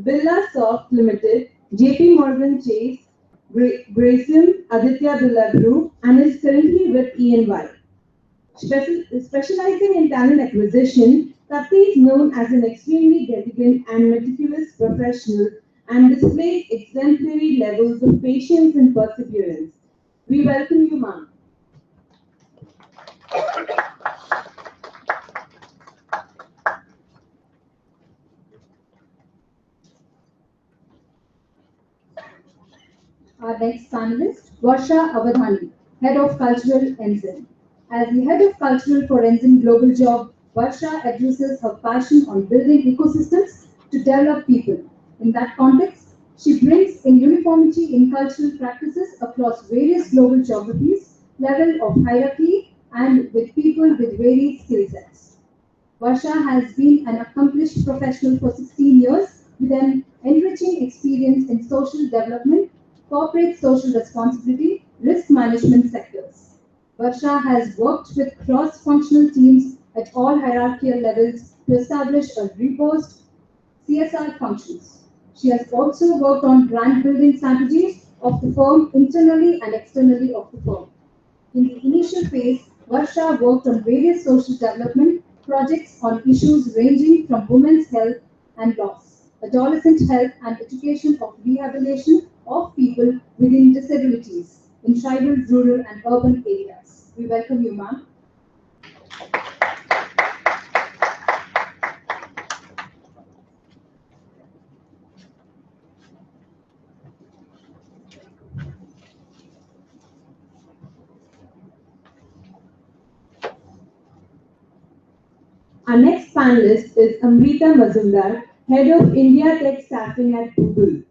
Birla Soft Limited, JP Morgan Chase, Grayson, Aditya Birla Group, and is currently with E&Y. Specializing in talent acquisition, Tapti is known as an extremely diligent and meticulous professional and displays exemplary levels of patience and perseverance. We welcome you, ma'am. Our next panelist, Varsha Avadhani, Head of Cultural Ensign. As the Head of Cultural for Ensign Global Job, Varsha addresses her passion on building ecosystems to develop people. In that context, she brings in uniformity in cultural practices across various global geographies, level of hierarchy, and with people with varied skill sets. Varsha has been an accomplished professional for 16 years with an enriching experience in social development, corporate social responsibility, risk management sectors. Varsha has worked with cross-functional teams at all hierarchical levels to establish a reposed CSR functions. She has also worked on brand building strategies of the firm internally and externally of the firm. In the initial phase, Varsha worked on various social development projects on issues ranging from women's health and loss, adolescent health and education of rehabilitation of people with disabilities in tribal, rural and urban areas. We welcome you, ma'am. Our next panelist is Amrita Mazumdar, Head of India Tech Staffing at Google.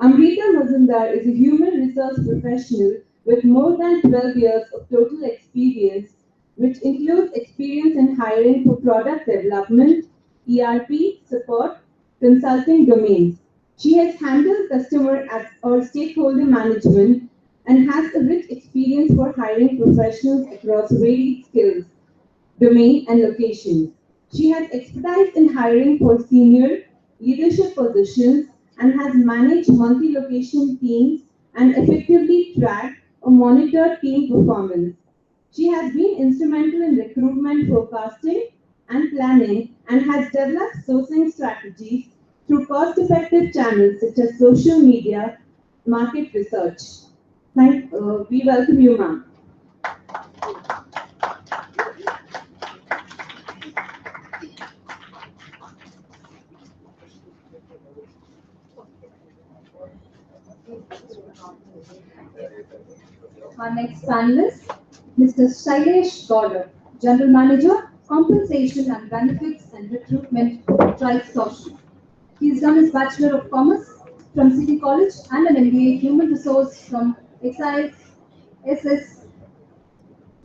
Amrita Mazumdar is a human resource professional with more than 12 years of total experience, which includes experience in hiring for product development, ERP, support, consulting domains. She has handled customer or stakeholder management and has a rich experience for hiring professionals across varied skills, domain, and locations. She has expertise in hiring for senior leadership positions and has managed multi-location teams and effectively tracked or monitored team performance. She has been instrumental in recruitment forecasting and planning and has developed sourcing strategies through cost-effective channels such as social media, market research. We welcome you, ma'am. Our next panelist, Mr. XhirehrConsulting, General Manager, Compensation and Benefits and Recruitment, Trice Social. He's done his Bachelor of Commerce from City College and an MBA Human Resource from XISS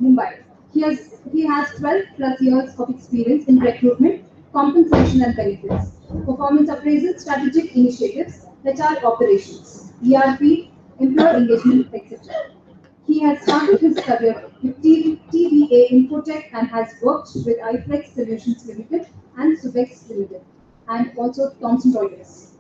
Mumbai. He has 12 plus years of experience in recruitment, compensation and benefits, performance appraisal, strategic initiatives, HR operations, ERP, employee engagement, etc. He has started his career with TBA Infotech and has worked with iFlex Solutions Limited and Subex Limited and also Thomson Reuters.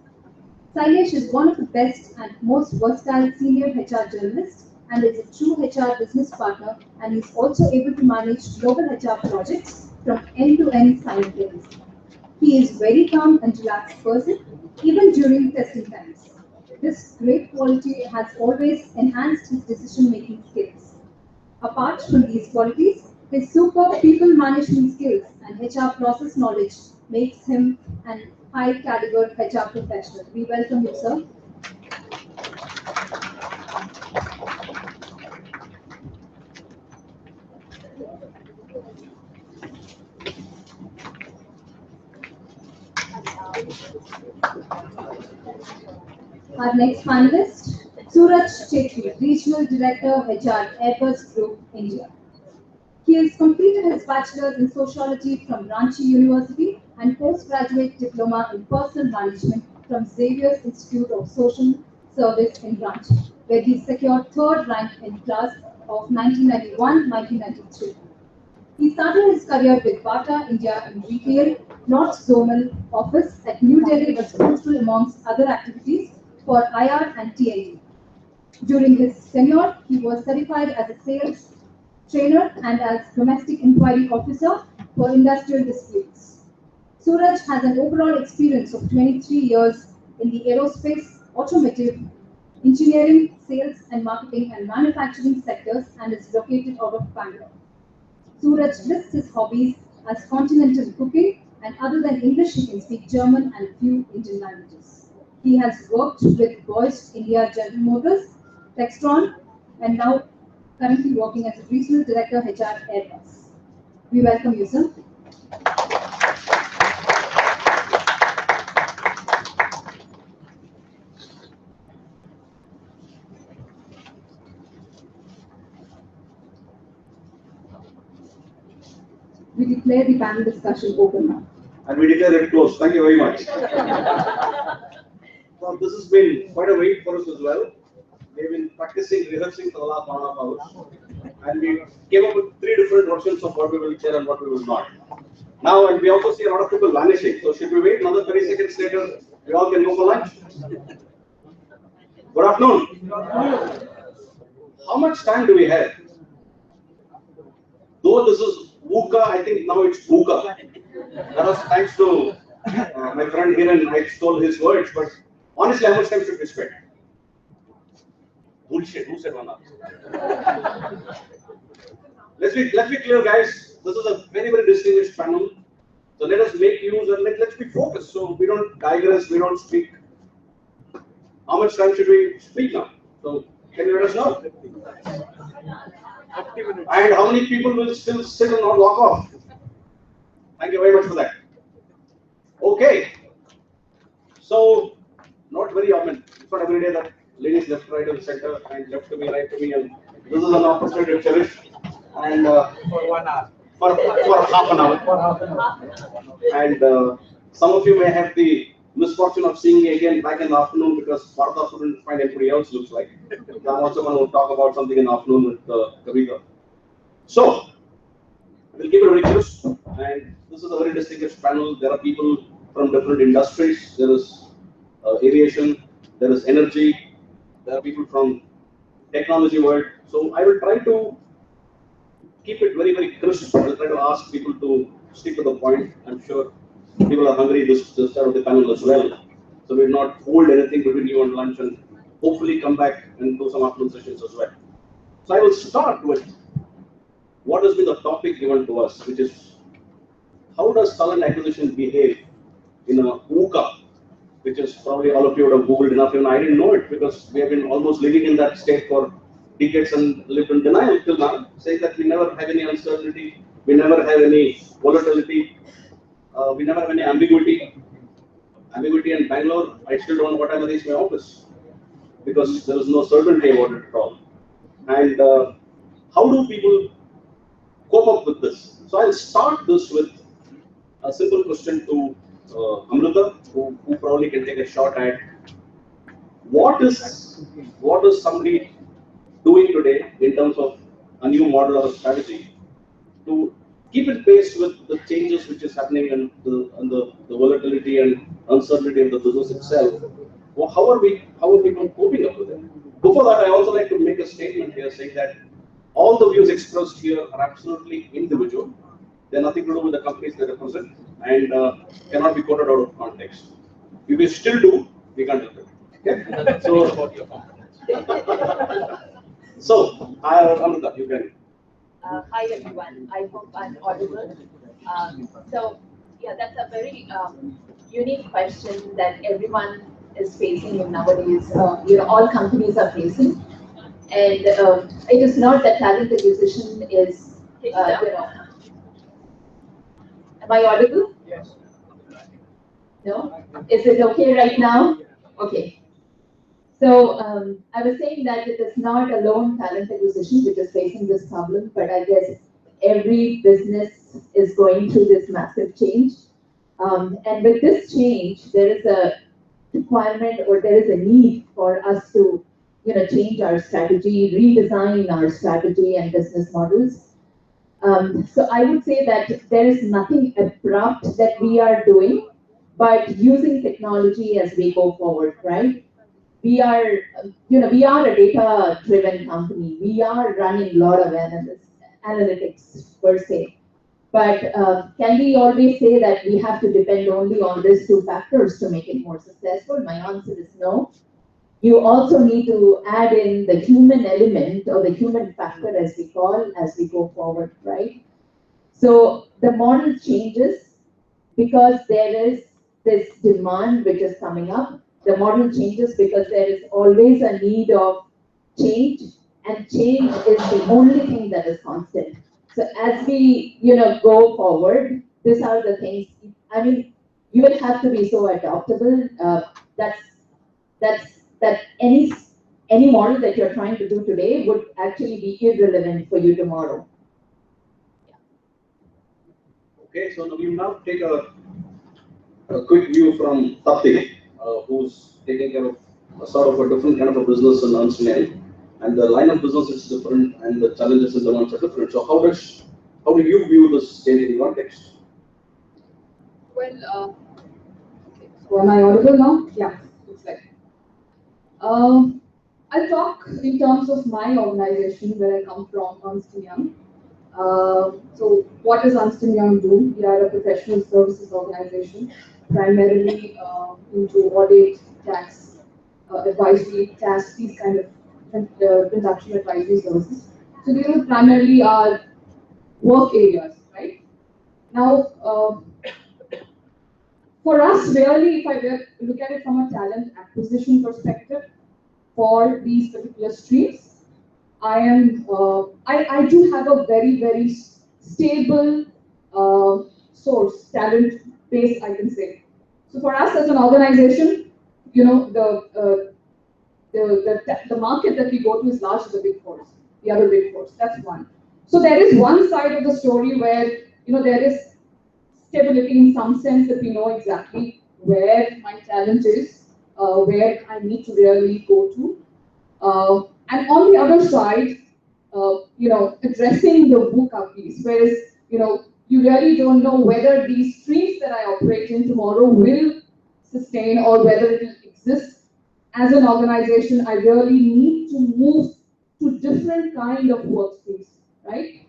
Sailesh is one of the best and most versatile senior HR journalists and is a true HR business partner, and is also able to manage global HR projects from end to end simultaneously. He is very calm and relaxed person even during testing times. This great quality has always enhanced his decision-making skills. Apart from these qualities, his superb people management skills and HR process knowledge makes him an high-caliber HR professional. We welcome you, sir. Our next panelist, Suraj Chetri, Regional Director, HR, Airbus Group, India. He has completed his bachelor's in sociology from Ranchi University and postgraduate diploma in personal management from Xavier's Institute of Social Service in Ranchi, where he secured third rank in class of 1991-1993. He started his career with Bata India in retail, North Zonal Office at New Delhi, responsible amongst other activities for IR and TND. During his tenure, he was certified as a sales trainer and as domestic inquiry officer for industrial disputes. Suraj has an overall experience of 23 years in the aerospace, automotive, engineering, sales and marketing and manufacturing sectors and is located out of Bangalore. Suraj lists his hobbies as continental cooking, and other than English, he can speak German and few Indian languages. He has worked with Bosch India General Motors, Textron, and now currently working as a Regional Director HR Airbus. We welcome you, sir. We declare the panel discussion open now. And we declare it closed. Thank you very much. Well, this has been quite a wait for us as well. We've been practicing, rehearsing for the last 1.5 hours. And we came up with 3 different versions of what we will share and what we will not. Now, and we also see a lot of people vanishing. So should we wait another 30 seconds later? We all can go for lunch. Good afternoon. How much time do we have? Though this is VUCA, I think now it's VUCA. That was thanks to my friend here, and I stole his words, but honestly, how much time should we spend? Bullshit, who said one up? Let's be clear, guys. This is a very, very distinguished panel. So let us make use and let's be focused. So we don't digress, we don't speak. How much time should we speak now? So can you let us know? And how many people will still sit and not walk off? Thank you very much for that. Okay. So, not very often. It's not every day that ladies left, right, and center, and left to me, right to me, and this is an opportunity to cherish. And for 1 hour. For half an hour. And some of you may have the misfortune of seeing me again back in the afternoon because part of the afternoon find everybody else looks like. I'm also going to talk about something in the afternoon with Kavita. So, we'll keep it very close. And this is a very distinguished panel. There are people from different industries. There is aviation, there is energy, there are people from technology world. So I will try to keep it very, very crisp. I will try to ask people to stick to the point. I'm sure people are hungry this side of the panel as well. So we'll not hold anything between you and lunch, and hopefully come back and do some afternoon sessions as well. So I will start with what has been the topic given to us, which is how does talent acquisition behave in a VUCA, which is probably all of you would have Googled enough, and I didn't know it because we have been almost living in that state for decades and lived in denial till now, saying that we never have any uncertainty, we never have any volatility, we never have any ambiguity. Ambiguity in Bangalore, I still don't know what time I reach my office because there is no certainty about it at all. And how do people cope up with this? So I'll start this with a simple question to Amrita, who probably can take a shot at what is somebody doing today in terms of a new model or a strategy to keep it pace with the changes which is happening and the volatility and uncertainty of the business itself. Well, how are people coping up with it? Before that, I also like to make a statement here saying that all the views expressed here are absolutely individual. They're nothing to do with the companies they represent and cannot be quoted out of context. If we still do, we can't help it. Okay? So, Amrita, you can. Hi everyone, I hope I'm audible. So yeah, that's a very unique question that everyone is facing in nowadays. All companies are facing, and it is not that talent acquisition is, Am I audible? Yes. No? Is it okay right now? Okay. So I was saying that it is not alone talent acquisition which is facing this problem, but I guess every business is going through this massive change. And with this change, there is a requirement or there is a need for us to, change our strategy, redesign our strategy and business models. So I would say that there is nothing abrupt that we are doing, but using technology as we go forward, right? We are a data-driven company. We are running a lot of analytics per se. But can we always say that we have to depend only on these two factors to make it more successful? My answer is no. You also need to add in the human element or the human factor as we go forward, right? So the model changes because there is this demand which is coming up. The model changes because there is always a need of change, and change is the only thing that is constant. So as we, go forward, these are the things. I mean, you will have to be so adaptable. That any model that you're trying to do today would actually be irrelevant for you tomorrow. Okay, so we will now take a quick view from Tapti, who's taking care of a sort of a different kind of a business in Ernst & Young, and the line of business is different, and the challenges and demands are different. So how do you view this changing context? Well, so am I audible now? Yeah, looks like. I'll talk in terms of my organization where I come from, Ernst & Young. So what does Ernst & Young do? We are a professional services organization, primarily into audit, tax, advisory, tax, these kind of transaction advisory services. So these are primarily our work areas, right? Now, for us, really, if I look at it from a talent acquisition perspective, for these particular streams, I do have a very, very stable source, talent base, I can say. So for us as an organization, the market that we go to is largely the big fours, the other big fours. That's one. So there is one side of the story where there is stability in some sense that we know exactly where my talent is, where I need to really go to. And on the other side, addressing the VUCA piece, whereas, you really don't know whether these streams that I operate in tomorrow will sustain or whether it will exist. As an organization, I really need to move to different kind of work streams, right?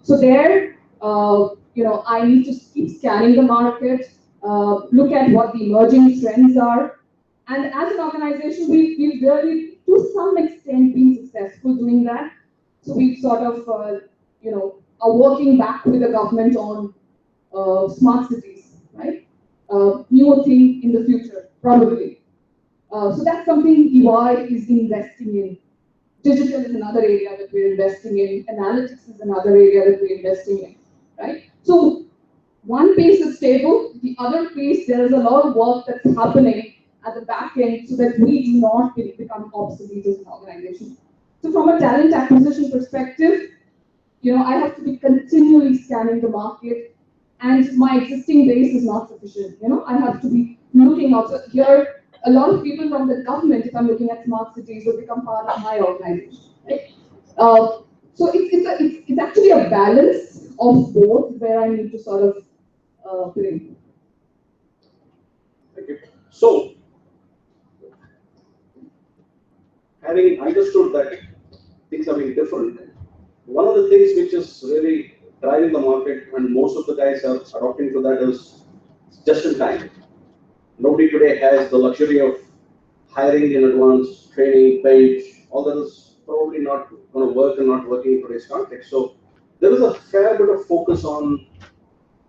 So there, I need to keep scanning the market, look at what the emerging trends are, And as an organization, we've really, to some extent, been successful doing that. So we've sort of, are working back with the government on smart cities, right? Newer thing in the future, probably. So that's something EY is investing in. Digital is another area that we're investing in. Analytics is another area that we're investing in, right? So one piece is stable, the other piece, there is a lot of work that's happening at the back end so that we do not become obsolete as an organization. So from a talent acquisition perspective, I have to be continually scanning the market, and my existing base is not sufficient. I have to be looking out. So here, a lot of people from the government, if I'm looking at smart cities, will become part of my organization. Right? So it's actually a balance of both where I need to sort of play. Thank you. So, having understood that things are being different, one of the things which is really driving the market, and most of the guys are adopting to that, is just in time. Nobody today has the luxury of hiring in advance, training, bench. All that is probably not going to work and not working in today's context. So there is a fair bit of focus on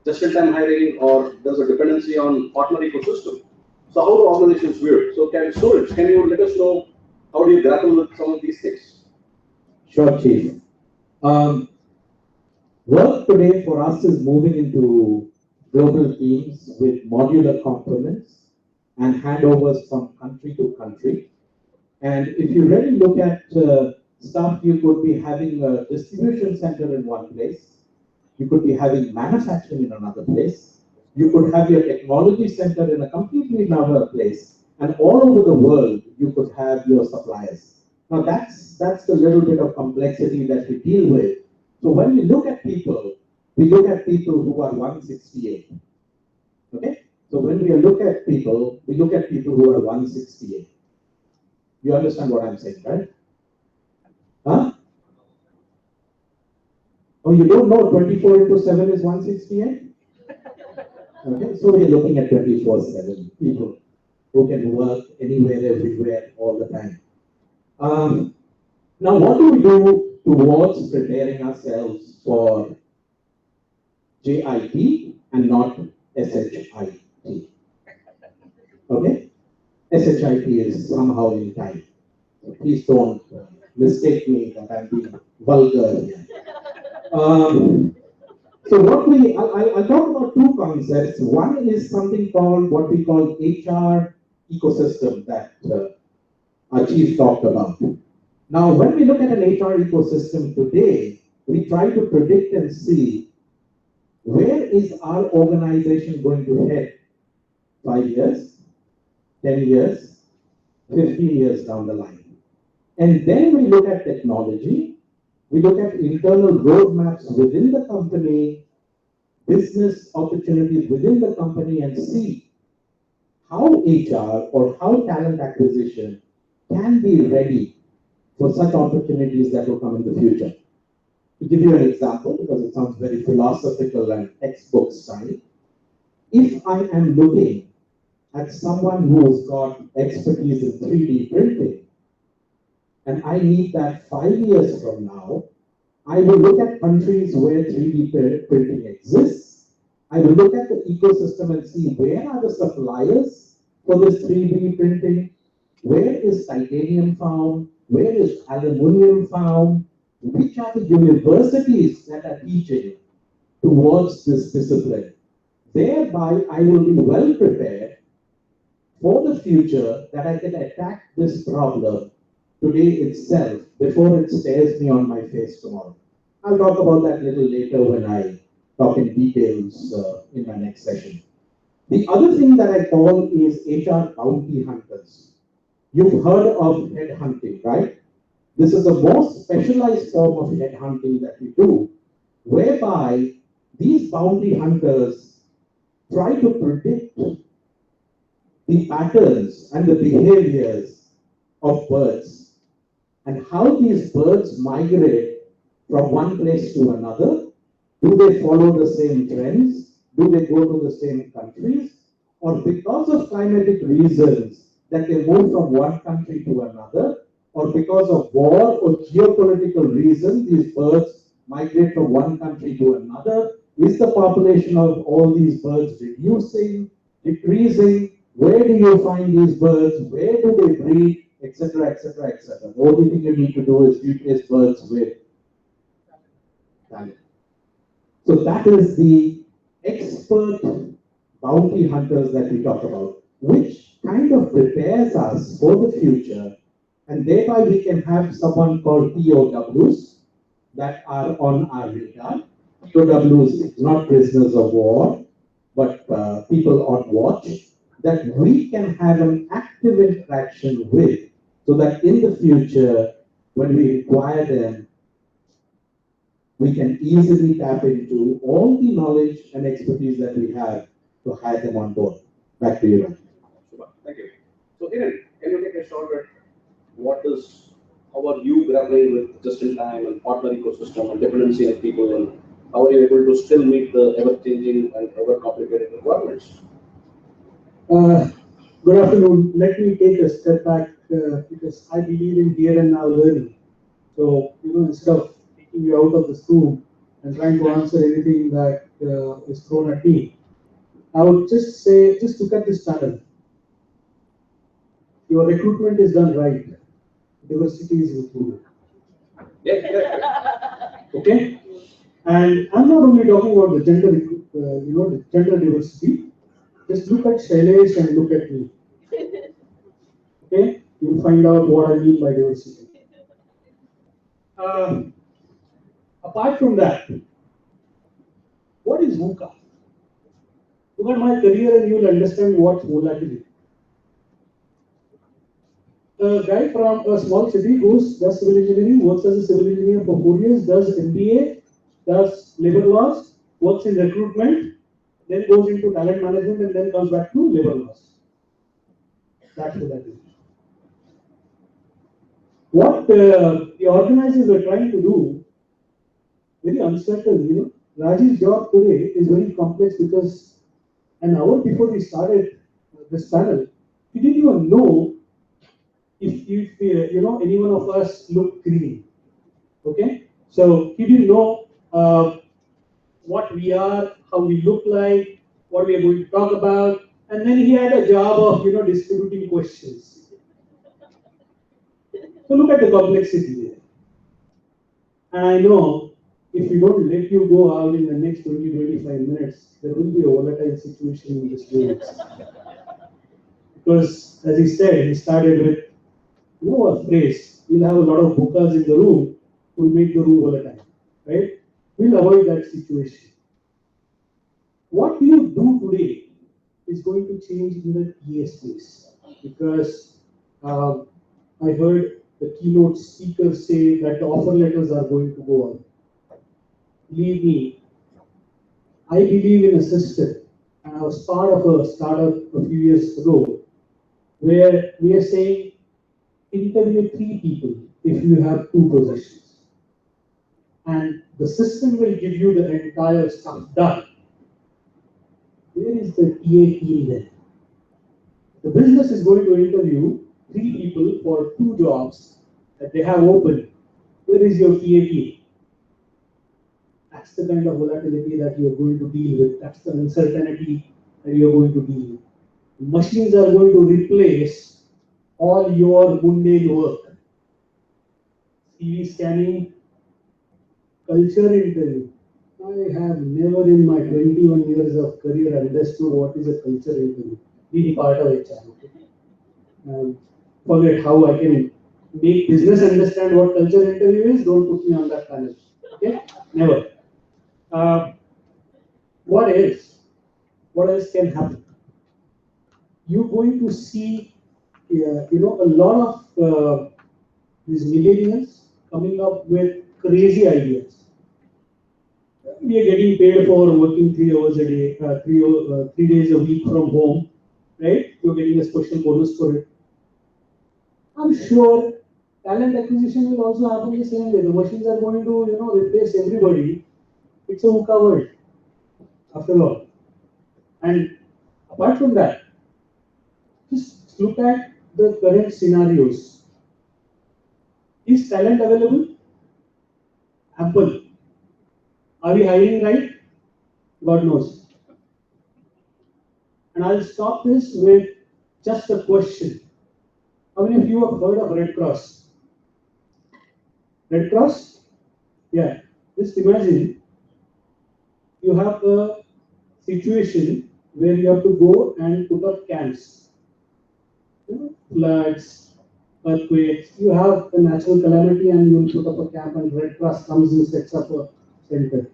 just-in-time hiring, or there's a dependency on partner ecosystem. So how do organizations view it? So students, can you let us know how do you grapple with some of these things? Sure, Chief. Work today for us is moving into global teams with modular components and handovers from country to country. And if you really look at stuff, you could be having a distribution center in one place. You could be having manufacturing in another place. You could have your technology center in a completely another place. And all over the world, you could have your suppliers. Now that's the little bit of complexity that we deal with. So when we look at people, we look at people who are 168. Okay? So when we look at people, we look at people who are 168. You understand what I'm saying, right? Huh? Oh, you don't know 24 into 7 is 168? Okay, so we're looking at 24/7 people who can work anywhere, everywhere, all the time. Now, what do we do towards preparing ourselves for JIT and not SHIT? Okay? SHIT is somehow in time. So please don't mistake me that I'm being vulgar here. So I'll talk about two concepts. One is something called what we call HR ecosystem that our chief talked about. Now, when we look at an HR ecosystem today, we try to predict and see where is our organization going to head 5 years, 10 years, 15 years down the line. And then we look at technology. We look at internal roadmaps within the company, business opportunities within the company, and see how HR or how talent acquisition can be ready for such opportunities that will come in the future. To give you an example, because it sounds very philosophical and textbook style, if I am looking at someone who's got expertise in 3D printing, and I need that 5 years from now, I will look at countries where 3D printing exists. I will look at the ecosystem and see where are the suppliers for this 3D printing, where is titanium found, where is aluminum found, which are the universities that are teaching towards this discipline. Thereby, I will be well prepared for the future that I can attack this problem today itself before it stares me on my face tomorrow. I'll talk about that a little later when I talk in details in my next session. The other thing that I call is HR bounty hunters. You've heard of headhunting, right? This is the most specialized form of headhunting that we do, whereby these bounty hunters try to predict the patterns and the behaviors of birds and how these birds migrate from one place to another. Do they follow the same trends? Do they go to the same countries? Or because of climatic reasons, that they move from one country to another, or because of war or geopolitical reasons, these birds migrate from one country to another? Is the population of all these birds reducing, decreasing? Where do you find these birds? Where do they breed? Etc., etc., etc. The only thing you need to do is replace birds with talent. So that is the expert bounty hunters that we talk about, which kind of prepares us for the future, and thereby we can have someone called POWs that are on our radar. POWs, not prisoners of war, but people on watch, that we can have an active interaction with, so that in the future, when we require them, we can easily tap into all the knowledge and expertise that we have to hire them on board. Back to you. Super. Thank you. So, Hiren, can you take a shot at how are you grappling with just-in-time and partner ecosystem and dependency of people, and how are you able to still meet the ever-changing and ever-complicated requirements? Good afternoon. Let me take a step back because I believe in here and now learning. So, instead of taking you out of this room and trying to answer anything that is thrown at me, I would just say, just look at this panel. Your recruitment is done right. Diversity is included. Okay? And I'm not only talking about the gender, the gender diversity. Just look at Shailesh and look at me. Okay? You'll find out what I mean by diversity. Apart from that, what is VUCA? Look at my career and you will understand what volatility. A guy from a small city does civil engineering, works as a civil engineer for 4 years, does MBA, does labor laws, works in recruitment, then goes into talent management and then comes back to labor laws. That's volatility. What the organizers are trying to do, very uncertain, Raji's job today is very complex because an hour before we started this panel, we didn't even know if any one of us looked green. Okay? So he didn't know what we are, how we look like, what we are going to talk about, and then he had a job of distributing questions. So look at the complexity there. And I know if we don't let you go out in the next 20-25 minutes, there will be a volatile situation in this room. Because as he said, he started with a phrase, we'll have a lot of bukas in the room to make the room volatile, right? We'll avoid that situation. What you do today is going to change in the TA space, because I heard the keynote speaker say that the offer letters are going to go on. Believe me, I believe in a system, and I was part of a startup a few years ago, where we are saying interview 3 people if you have 2 positions. And the system will give you the entire stuff done. Where is the TA team then? The business is going to interview 3 people for 2 jobs that they have open. Where is your TA team? That's the kind of volatility that you're going to deal with. That's the uncertainty that you're going to deal with. Machines are going to replace all your mundane work. CV scanning, culture interview. I have never in my 21 years of career understood what is a culture interview. Being part of HR. Okay? Forget how I can make business understand what culture interview is. Don't put me on that panel. Okay? Never. What else? What else can happen? You're going to see, a lot of these millennials coming up with crazy ideas. We are getting paid for working 3 hours a day, 3 days a week from home, right? You're getting a special bonus for it. I'm sure talent acquisition will also happen the same way. The machines are going to, replace everybody. It's a VUCA world, after all. And apart from that, just look at the current scenarios, is talent available? Ample. Are we hiring right? God knows. And I'll stop this with just a question. How many of you have heard of Red Cross? Red Cross? Yeah. Just imagine you have a situation where you have to go and put up camps. Floods, earthquakes, you have a natural calamity and you will put up a camp and Red Cross comes and sets up a center.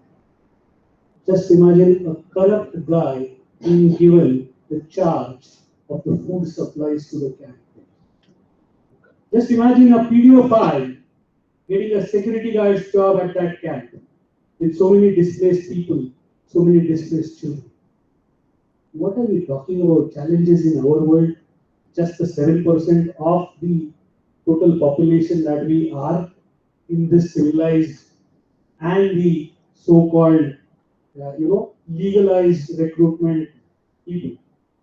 Just imagine a corrupt guy being given the charge of the food supplies to the camp. Just imagine a PDO5 getting a security guard's job at that camp with so many displaced people, so many displaced children. What are we talking about? Challenges in our world? Just the 7% of the total population that we are in this civilized and the so-called, legalized recruitment people.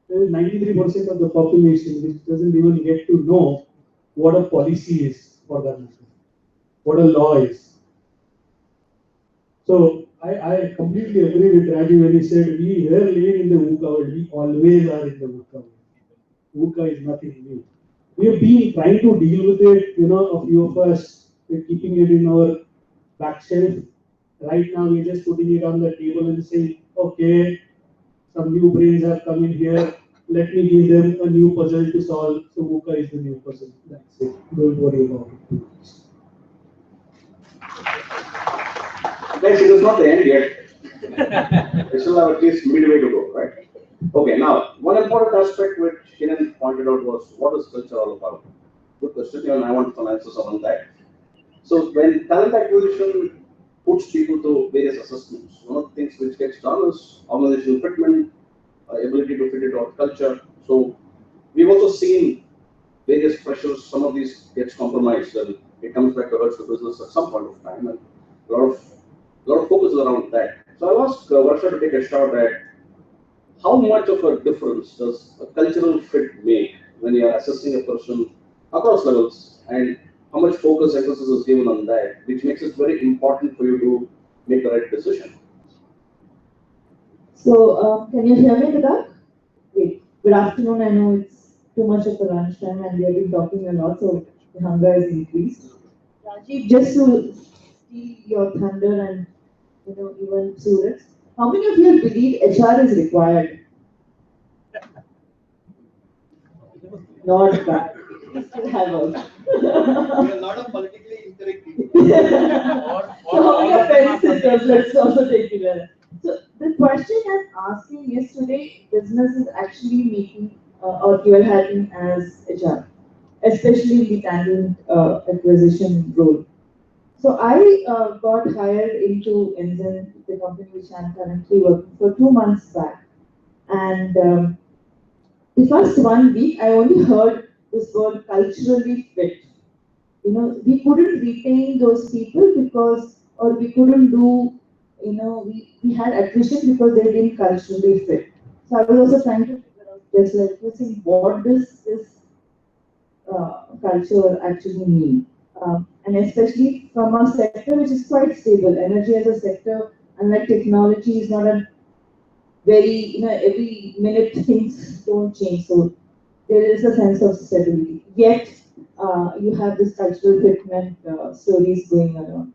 There is 93% of the population which doesn't even get to know what a policy is for that matter, what a law is. So I completely agree with Rajiv when he said we were living in the VUCA world. We always are in the VUCA world. VUCA is nothing new. We have been trying to deal with it, a few of us, we're keeping it in our back shelf. Right now, we're just putting it on the table and saying, okay, some new brains have come in here. Let me give them a new puzzle to solve. So VUCA is the new puzzle. That's it. Don't worry about it. Guys, it is not the end yet. We still have at least midway to go, right? Okay, now, one important aspect which Jain pointed out was, what is culture all about? Good question, and I want some answers on that. So, when talent acquisition puts people to various assessments, one of the things which gets done is organizational fitment, ability to fit it on culture. So, we've also seen various pressures, some of these gets compromised, and it comes back to hurt the business at some point of time, and a lot of focus around that. So I'll ask Varsha to take a shot at how much of a difference does a cultural fit make when you are assessing a person across levels, and how much focus emphasis is given on that, which makes it very important for you to make the right decision. So, can you hear me in the back? Great. Good afternoon. I know it's too much of a lunchtime and we have been talking a lot, so the hunger is increased. Rajiv, just to steal your thunder and even Suraj, how many of you believe HR is required? Not bad. We still have a There are a lot of politically incorrect people. So how many of parents sisters? Let's also take it there. So the question I'm asking is today business is actually making or dual hatting as HR, especially in the talent acquisition role. So I got hired into Ensign, the company which I'm currently working for 2 months back. And the first 1 week, I only heard this word culturally fit. We couldn't retain those people or we couldn't do, we had attrition because they didn't culturally fit. So I was also trying to figure out just like you see, what does this culture actually mean? And especially from a sector which is quite stable. Energy as a sector, unlike technology, is not a very, every minute things don't change. So there is a sense of stability. Yet, you have this cultural fitment stories going around.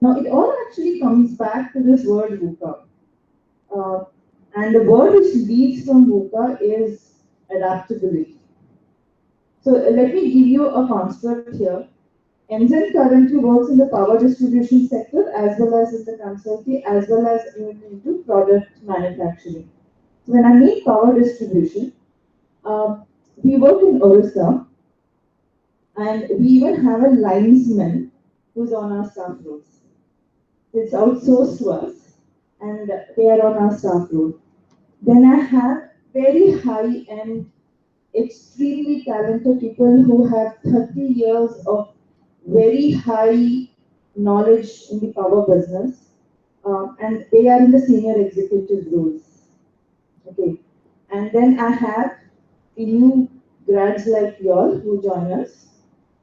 Now, it all actually comes back to this word VUCA. And the word which leads from VUCA is adaptability. So let me give you a construct here. Ensign currently works in the power distribution sector as well as in the consulting as well as even into product manufacturing. So when I mean power distribution, we work in Orissa and we even have a linesman who's on our staff roles. It's outsourced to us and they are on our staff role. Then I have very high-end, extremely talented people who have 30 years of very high knowledge in the power business, and they are in the senior executive roles. Okay, and then I have the new grads like you all who join us,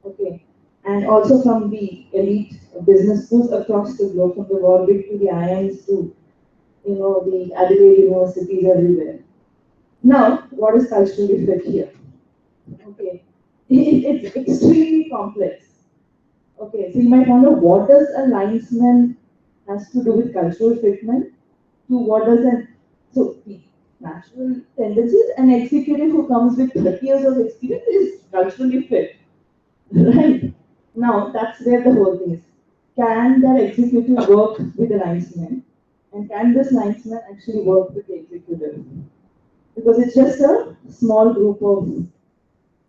okay, and also from the elite business schools across the globe, from the Warwick to the IIMs to, the Adelaide universities everywhere. Now, what is culturally fit here? Okay, it's extremely complex. Okay, so you might wonder, what does a linesman has to do with cultural fitment? To what does so the natural tendencies, an executive who comes with 30 years of experience is culturally fit, right? Now, that's where the whole thing is. Can that executive work with the linesman? And can this linesman actually work with the executive? Because it's just a small group of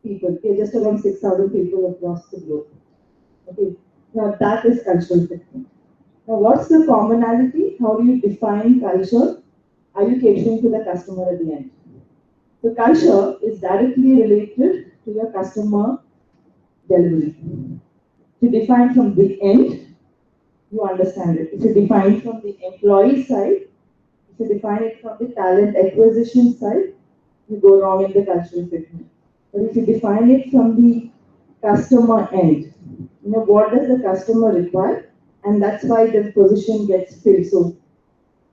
people, okay, just around 6,000 people across the globe. Okay, now that is cultural fitment. Now, what's the commonality? How do you define culture? Are you catering to the customer at the end? The culture is directly related to your customer delivery. If you define from the end, you understand it. If you define from the employee side, if you define it from the talent acquisition side, you go wrong in the cultural fitment. But if you define it from the customer end, what does the customer require? And that's why the position gets filled. So,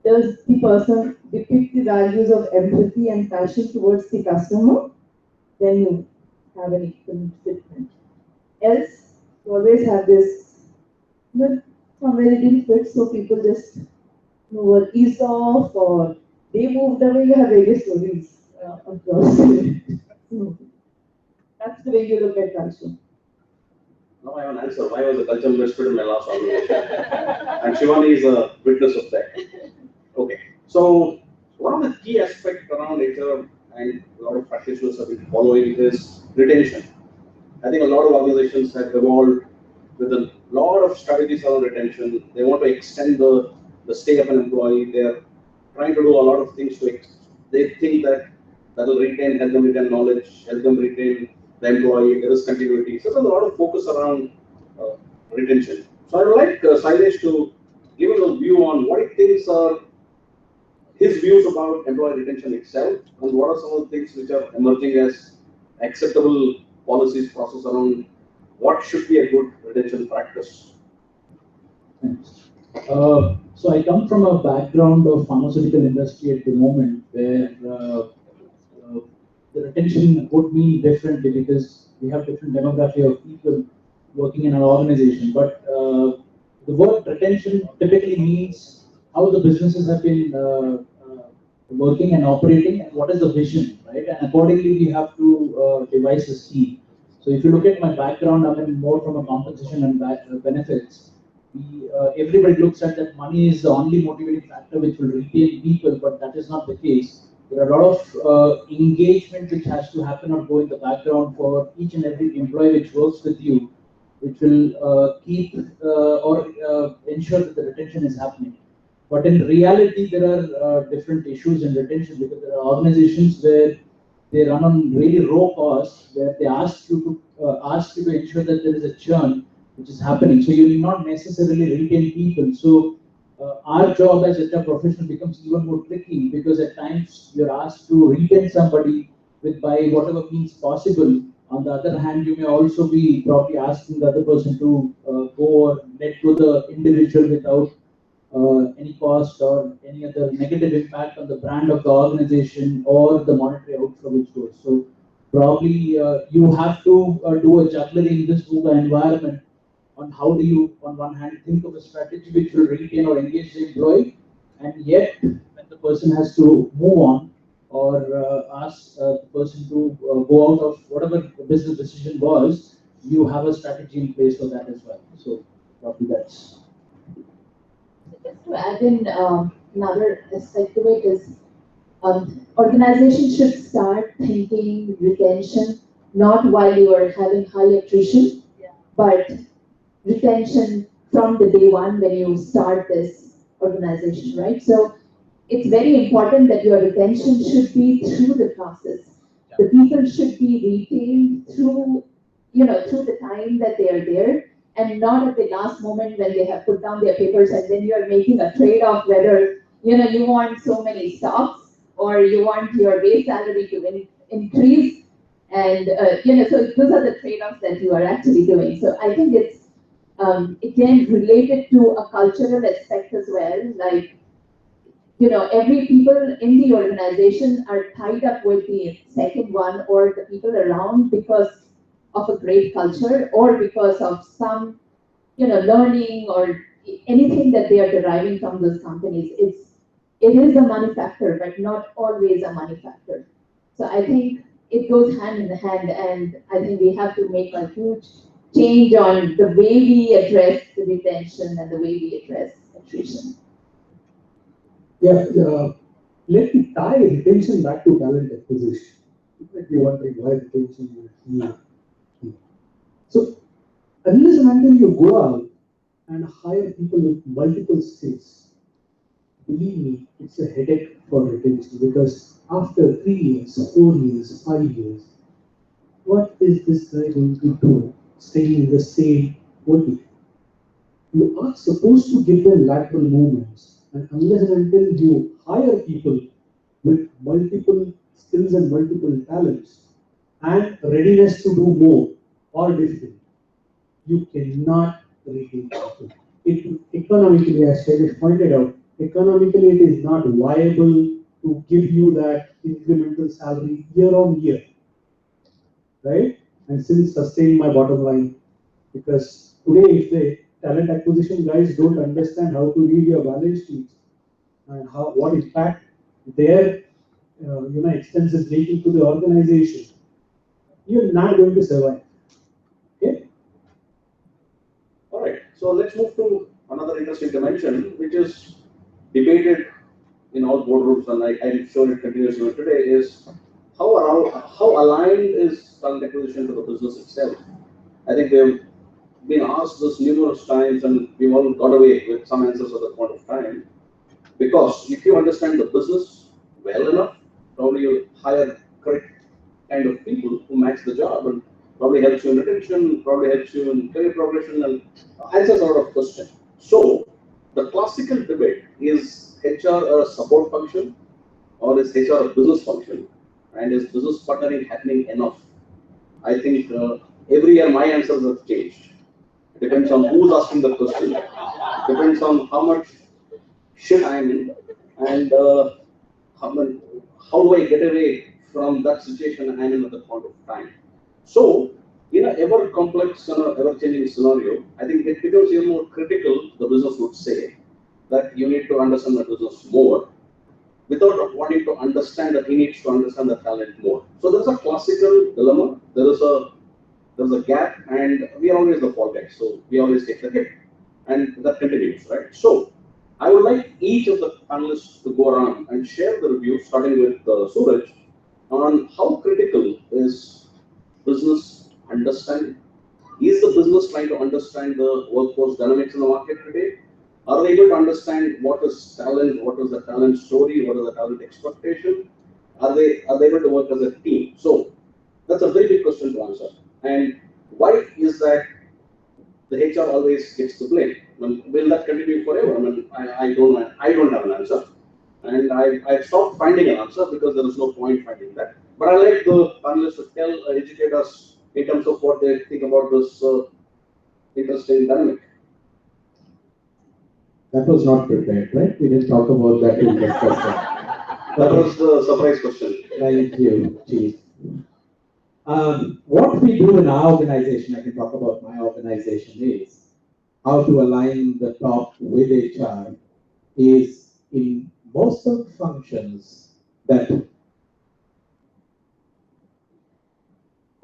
does the person depict the values of empathy and passion towards the customer? Then you have an equal fitment. Else, you always have this, somewhere it didn't fit, so people just were eased off or they moved away. You have various stories across. That's the way you look at culture. Now I have an answer. Why was the culture invested in my last organization? And Shivani is a witness of that. Okay. So one of the key aspects around HR and a lot of practitioners have been following is retention. I think a lot of organizations have evolved with a lot of strategies around retention. They want to extend the stay of an employee. They are trying to do a lot of things they think that will help them retain knowledge, help them retain the employee, there is continuity. So there's a lot of focus around retention. So I would like Shailesh to give us a view on what he thinks are his views about employee retention itself, and what are some of the things which are emerging as acceptable policies, process around what should be a good retention practice. So I come from a background of pharmaceutical industry at the moment, where the retention would mean differently because we have different demography of people working in an organization. But the word retention typically means how the businesses have been working and operating, and what is the vision, right? And accordingly, we have to devise a scheme. So if you look at my background, I mean more from a compensation and benefits. Everybody looks at that money is the only motivating factor which will retain people, but that is not the case. There are a lot of engagement which has to happen or go in the background for each and every employee which works with you, which will keep or ensure that the retention is happening. But in reality, there are different issues in retention, because there are organizations where they run on really raw costs, where they ask you to ensure that there is a churn which is happening. So you will not necessarily retain people. So our job as HR professional becomes even more tricky, because at times you're asked to retain somebody by whatever means possible. On the other hand, you may also be probably asking the other person to go or let go the individual without any cost or any other negative impact on the brand of the organization or the monetary outflow which goes. So probably you have to do a juggling in this VUCA environment on how do you, on one hand, think of a strategy which will retain or engage the employee, and yet when the person has to move on or ask the person to go out of whatever the business decision was, you have a strategy in place for that as well. So probably that's. Just to add in another aspect to it is organizations should start thinking retention not while you are having high attrition, but retention from the day one when you start this organization, right? So it's very important that your retention should be through the process. The people should be retained through, through the time that they are there, and not at the last moment when they have put down their papers and then you are making a trade-off whether, you want so many stocks or you want your base salary to increase. And so those are the trade-offs that you are actually doing. So I think it's again related to a cultural aspect as well. Like, every people in the organization are tied up with the second one or the people around because of a great culture or because of some, learning or anything that they are deriving from those companies. It is a money factor, but not always a money factor. So I think it goes hand in hand, and I think we have to make a huge change on the way we address the retention and the way we address attrition. Yeah, let me tie retention back to talent acquisition. You might be wondering why retention is key. So, unless and until you go out and hire people with multiple skills, believe me, it's a headache for retention because after 3 years, 4 years, 5 years, what is this guy going to do staying in the same body? You are supposed to give them lateral movements, and unless and until you hire people with multiple skills and multiple talents and readiness to do more or different, you cannot retain people. Economically, as Shailesh pointed out, economically it is not viable to give you that incremental salary year on year, right? And still sustain my bottom line. Because today, if the talent acquisition guys don't understand how to read your balance sheets and what impact their expenses making to the organization, you're not going to survive. Okay. All right. So let's move to another interesting dimension, which is debated in all boardrooms, and I'm sure it continues even today, is how aligned is talent acquisition to the business itself. I think we've been asked this numerous times, and we've all got away with some answers at that point of time. Because if you understand the business well enough, probably you hire correct kind of people who match the job, and probably helps you in retention, probably helps you in career progression, and answers a lot of questions. So the classical debate is HR a support function, or is HR a business function, and is business partnering happening enough? I think every year my answers have changed. It depends on who's asking the question. It depends on how much shit I'm in, and how do I get away from that situation I'm in at the point of time. So, in an ever complex and ever changing scenario, I think it becomes even more critical, the business would say, that you need to understand the business more, without wanting to understand that he needs to understand the talent more. So there's a classical dilemma. There's a gap, and we are always the fall guy. So we always take the hit, and that continues, right? So I would like each of the panelists to go around and share the review, starting with Suraj, on how critical is business understanding. Is the business trying to understand the workforce dynamics in the market today? Are they able to understand what is talent, what is the talent story, what is the talent expectation? Are they able to work as a team? So that's a very big question to answer. And why is that the HR always gets the blame? Will that continue forever? I don't have an answer. And I've stopped finding an answer because there is no point finding that. But I like the panelists to educate us in terms of what they think about this interesting dynamic. That was not prepared, right? We didn't talk about that in discussion. That was the surprise question. Thank you, Chief. What we do in our organization, I can talk about my organization, is how to align the top with HR is in most of the functions that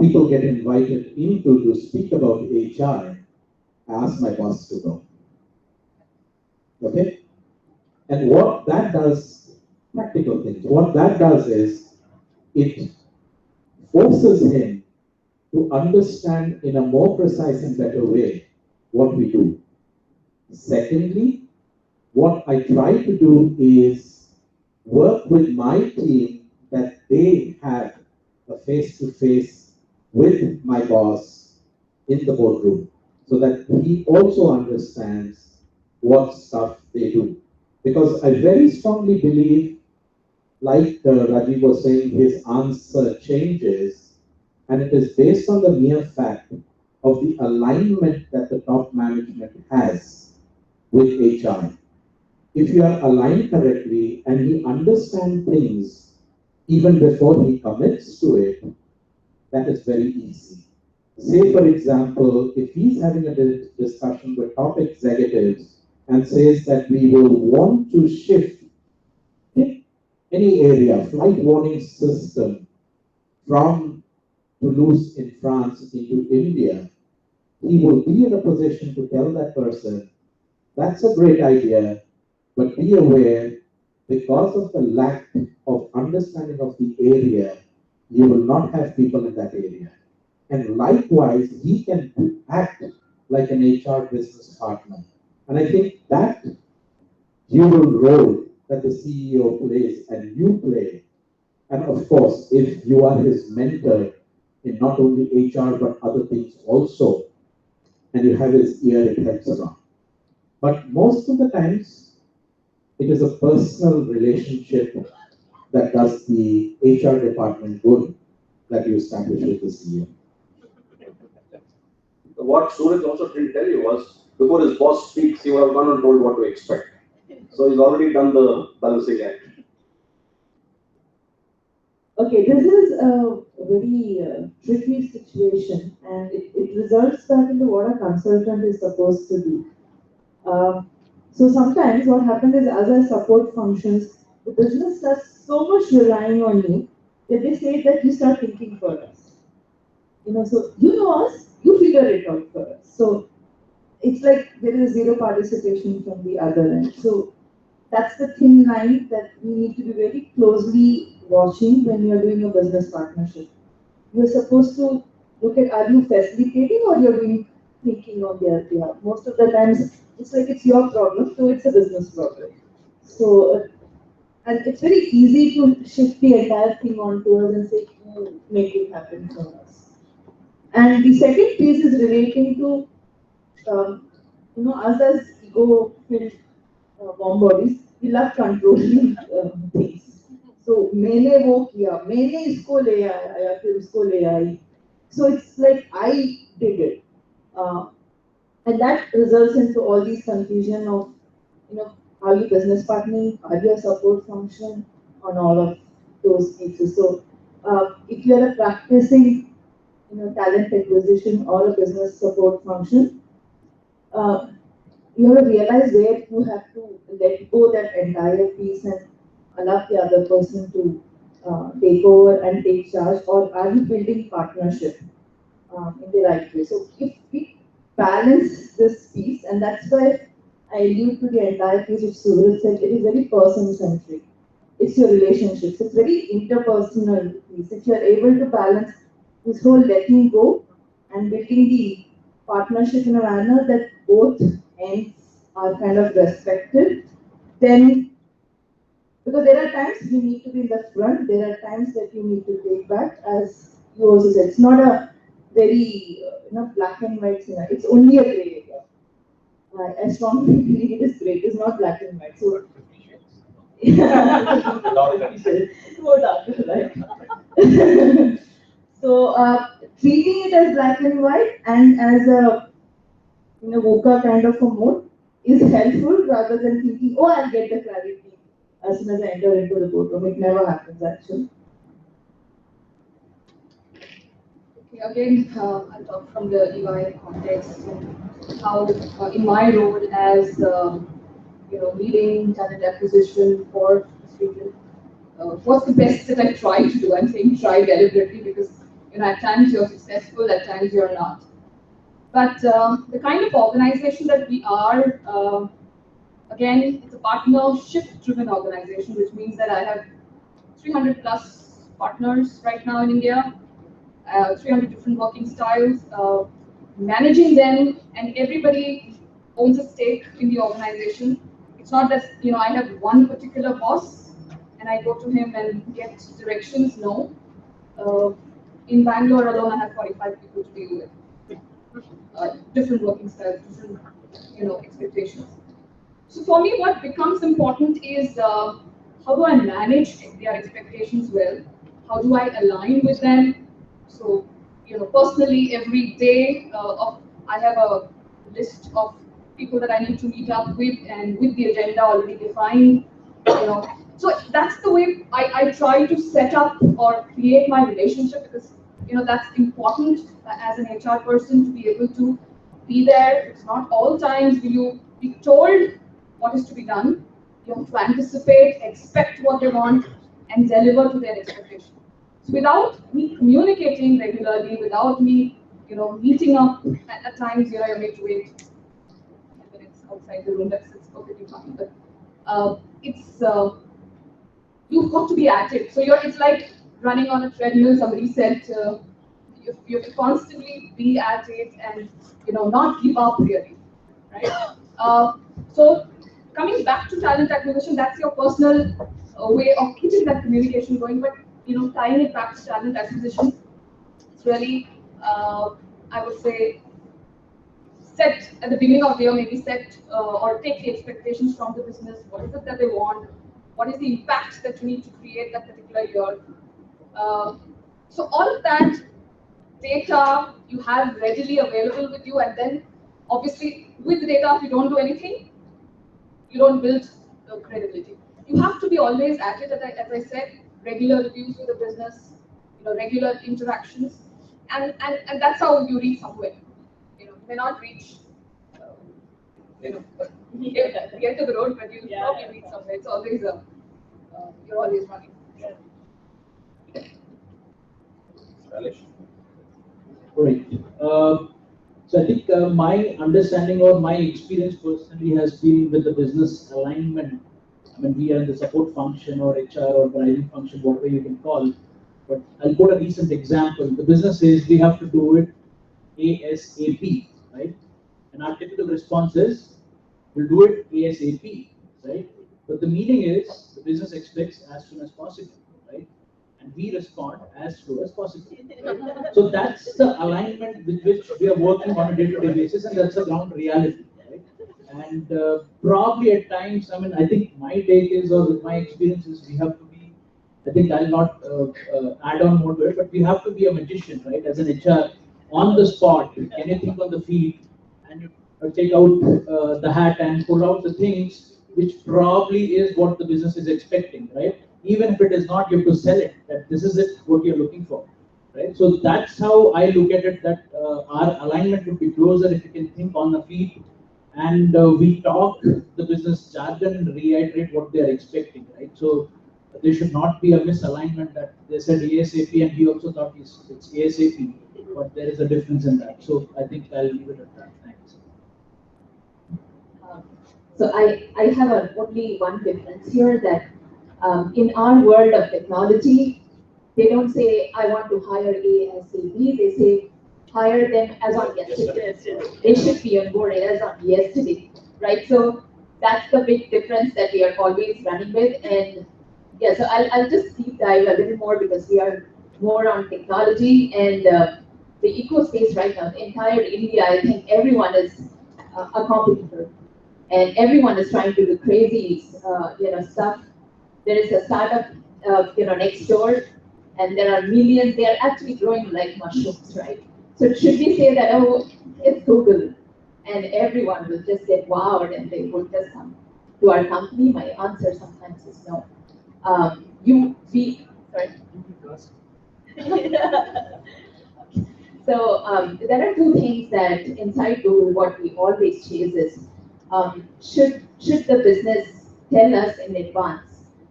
people get invited into to speak about HR, I ask my boss to go. Okay? And what that does, practical things, what that does is it forces him to understand in a more precise and better way what we do. Secondly, what I try to do is work with my team that they have a face-to-face with my boss in the boardroom so that he also understands what stuff they do. Because I very strongly believe, like Rajiv was saying, his answer changes And it is based on the mere fact of the alignment that the top management has with HR. If you are aligned correctly and he understands things even before he commits to it, that is very easy. Say, for example, if he's having a discussion with top executives and says that we will want to shift any area, flight warning system from Toulouse in France into India, he will be in a position to tell that person, that's a great idea, but be aware, because of the lack of understanding of the area, you will not have people in that area. And likewise, he can act like an HR business partner. And I think that dual role that the CEO plays and you play, and of course, if you are his mentor in not only HR but other things also, and you have his ear, it helps a lot. But most of the times, it is a personal relationship that does the HR department good that you establish with the CEO. What Suraj also didn't tell you was, before his boss speaks, he would have gone and told what to expect. So he's already done the balancing act. Okay, this is a very tricky situation, and it results back into what a consultant is supposed to do. So sometimes what happens is, as I support functions, the business starts so much relying on you that they say that you start thinking for us. So you know us, you figure it out for us. So it's like there is zero participation from the other end. So that's the thin line that we need to be very closely watching when you're doing a business partnership. You're supposed to look at, are you facilitating or you're doing thinking on their behalf? Most of the times, it's like it's your problem, so it's a business problem. So, and it's very easy to shift the entire thing onto us and say, you make it happen for us. And the second piece is relating to, us as ego-filled warm bodies, we love controlling things. So मैंने वो किया, मैंने इसको ले आया या फिर उसको ले आई. So it's like I did it, and that results into all these confusion of, are you business partnering, are you a support function, on all of those pieces. So if you are a practicing, talent acquisition or a business support function, you have to realize where you have to let go that entire piece and allow the other person to take over and take charge, or are you building partnership in the right way? So if we balance this piece, and that's why I allude to the entire piece which Suraj said, it is very person-centric. It's your relationships. It's very interpersonal piece. If you are able to balance this whole letting go and building the partnership in a manner that both ends are kind of respected, then, because there are times you need to be in the front, there are times that you need to take back, as you also said. It's not a very black and white scenario. It's only a gray area. I strongly believe it is gray. It is not black and white. So, more darker, right? So treating it as black and white and as a VUCA kind of a mode is helpful, rather than thinking, oh, I'll get the clarity as soon as I enter into the boardroom. It never happens actually. Okay, again, I'll talk from the EY context, how in my role as leading talent acquisition for this region, what's the best that I try to do? I'm saying try deliberately because at times you're successful, at times you're not. But the kind of organization that we are, again, it's a partnership-driven organization, which means that I have 300 plus partners right now in India, 300 different working styles, managing them, and everybody owns a stake in the organization. It's not that I have one particular boss and I go to him and get directions. No. In Bangalore alone, I have 45 people to deal with. Different working styles, different expectations. So for me, what becomes important is how do I manage their expectations well? How do I align with them? So personally every day I have a list of people that I need to meet up with, and with the agenda already defined. So that's the way I try to set up or create my relationship, because that's important as an HR person to be able to be there. It's not all times will you be told what is to be done. You have to anticipate, expect what they want, and deliver to their expectation. So without me communicating regularly, without me, meeting up at times, you're made to wait 10 minutes outside the room. That's perfectly fine. But it's you've got to be active. So it's like running on a treadmill. Somebody said you have to constantly be at it and not give up really, right? So coming back to talent acquisition, that's your personal way of keeping that communication going. But tying it back to talent acquisition, it's really I would say set at the beginning of the year, maybe set or take the expectations from the business. What is it that they want? What is the impact that you need to create that particular year? So all of that data you have readily available with you, and then obviously with the data, if you don't do anything, you don't build credibility. You have to be always at it, as I said, regular reviews with the business, regular interactions, and that's how you reach somewhere. You may not reach, get to the road, but you'll probably reach somewhere. It's always you're always running. Right. So I think my understanding or my experience personally has been with the business alignment. I mean, we are in the support function or HR or driving function, whatever you can call. But I'll quote a recent example. The business says we have to do it ASAP, right? And our typical response is, we'll do it ASAP, right? But the meaning is, the business expects as soon as possible, right? And we respond as slow as possible. Right? So that's the alignment with which we are working on a day-to-day basis, and that's the ground reality, right? And probably at times, I mean, I think my take is, or with my experiences, we have to be, I think I'll not add on more to it, but we have to be a magician, right? As an HR, on the spot, can you think on the feet, and you take out the hat and pull out the things which probably is what the business is expecting, right? Even if it is not, you have to sell it, that this is it, what you're looking for, right? So that's how I look at it, that our alignment would be closer if you can think on the feet, and we talk the business jargon and reiterate what they are expecting, right? So there should not be a misalignment that they said ASAP and he also thought it's ASAP, but there is a difference in that. So I think I'll leave it at that. Thanks. So I have only one difference here, that in our world of technology, they don't say, I want to hire ASAP, they say, hire them as on yesterday. They should be onboarded as on yesterday, right? So that's the big difference that we are always running with. And yeah, so I'll just deep dive a little more, because we are more on technology and the eco space right now. The entire India, I think everyone is a competitor, and everyone is trying to do crazy, stuff. There is a startup, next door, and there are millions. They are actually growing like mushrooms, right? So should we say that, oh, it's Google, and everyone will just get wowed and they would just come to our company? My answer sometimes is no. Sorry. So there are two things that inside Google, what we always chase is, should the business tell us in advance?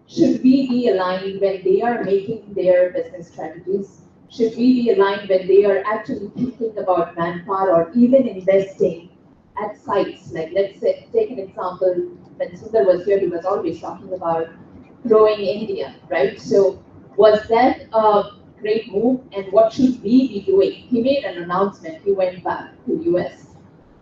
Should we be aligned when they are making their business strategies? Should we be aligned when they are actually thinking about manpower or even investing at sites? Like, let's say, take an example, when Sundar was here, he was always talking about growing India, right? So was that a great move, and what should we be doing? He made an announcement, he went back to US,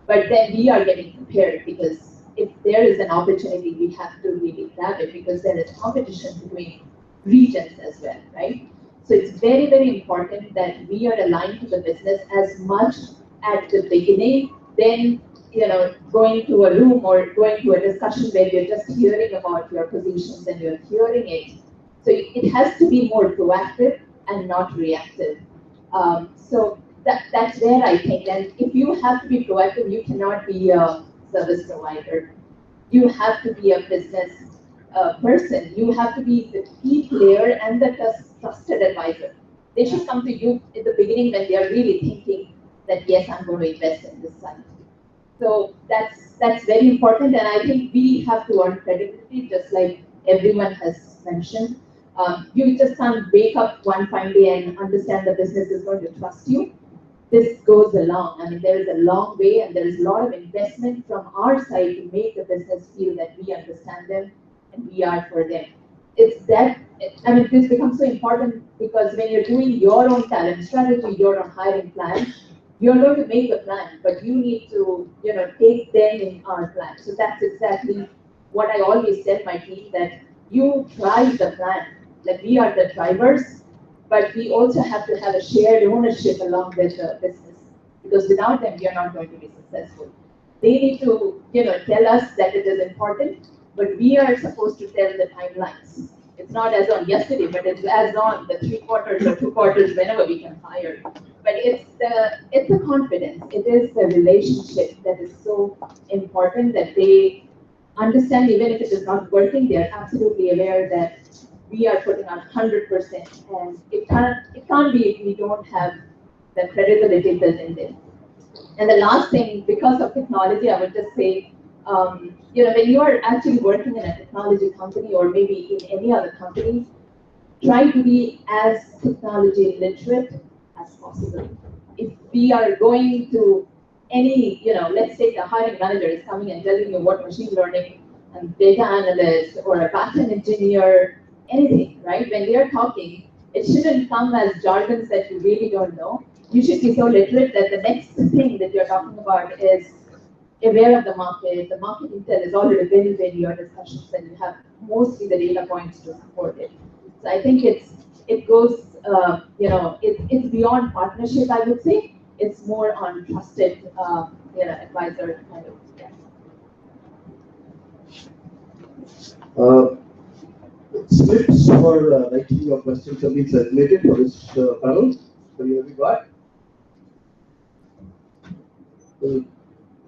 but then we are getting prepared, because if there is an opportunity, we have to really grab it, because there is competition between regions as well, right? So it's very, very important that we are aligned to the business as much at the beginning, then going to a room or going to a discussion where you're just hearing about your positions and you're hearing it. So it has to be more proactive and not reactive. So that's where I think, and if you have to be proactive, you cannot be a service provider. You have to be a business person. You have to be the key player and the trusted advisor. They should come to you in the beginning when they are really thinking that, yes, I'm going to invest in this site. So that's very important, and I think we have to earn credibility, just like everyone has mentioned. You just can't wake up one fine day and understand the business is going to trust you. This goes along. I mean, there is a long way, and there is a lot of investment from our side to make the business feel that we understand them and we are for them. It's that, I mean, this becomes so important because when you're doing your own talent strategy, your own hiring plan, you're going to make a plan, but you need to, take them in our plan. So that's exactly what I always tell my team, that you drive the plan. Like, we are the drivers, but we also have to have a shared ownership along with the business, because without them, we are not going to be successful. They need to, tell us that it is important, but we are supposed to tell the timelines. It's not as on yesterday, but it's as on the 3 quarters or 2 quarters whenever we can hire. But it's the confidence. It is the relationship that is so important, that they understand, even if it is not working, they are absolutely aware that we are putting on 100%, and it can't be if we don't have the credibility built in there. And the last thing, because of technology, I would just say, when you are actually working in a technology company or maybe in any other company, try to be as technology literate as possible. If we are going to any, let's say the hiring manager is coming and telling you what machine learning and data analyst or a backend engineer, anything, right? When they are talking, it shouldn't come as jargons that you really don't know. You should be so literate that the next thing that you're talking about is aware of the market intel is already built in your discussions, and you have mostly the data points to support it. So I think it goes, it's beyond partnership, I would say. It's more on trusted, advisor kind of. Yeah. Scripts for writing your questions have been circulated for this panel. So you have got?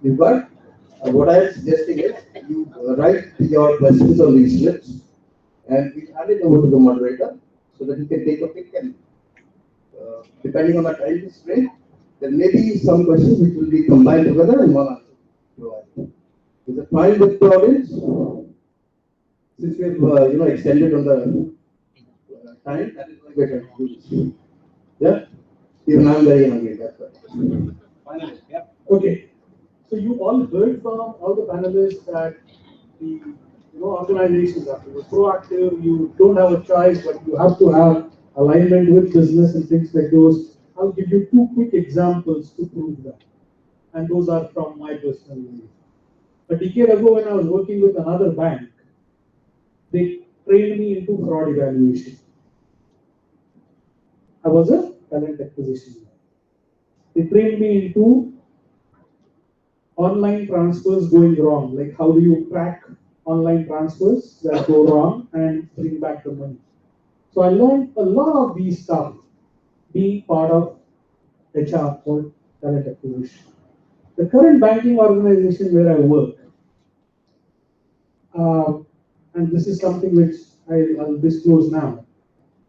You've got? What I am suggesting is you write your questions on these slips and we hand it over to the moderator so that he can take a pick, and depending on the time constraint, there may be some questions which will be combined together and one answer provided. Is it fine with the audience? Since we have extended on the time, that is why we are trying to do this. Yeah? Even I am very hungry, that's why. Finally, yeah. Okay. So you all heard from all the panelists that the organizations have to be proactive. You don't have a choice, but you have to have alignment with business and things like those. I'll give you 2 quick examples to prove that, and those are from my personal life. A decade ago, when I was working with another bank, they trained me into fraud evaluation. I was a talent acquisition guy. They trained me into online transfers going wrong, like how do you track online transfers that go wrong and bring back the money. So I learned a lot of these stuff being part of HR or talent acquisition. The current banking organization where I work, and this is something which I'll disclose now.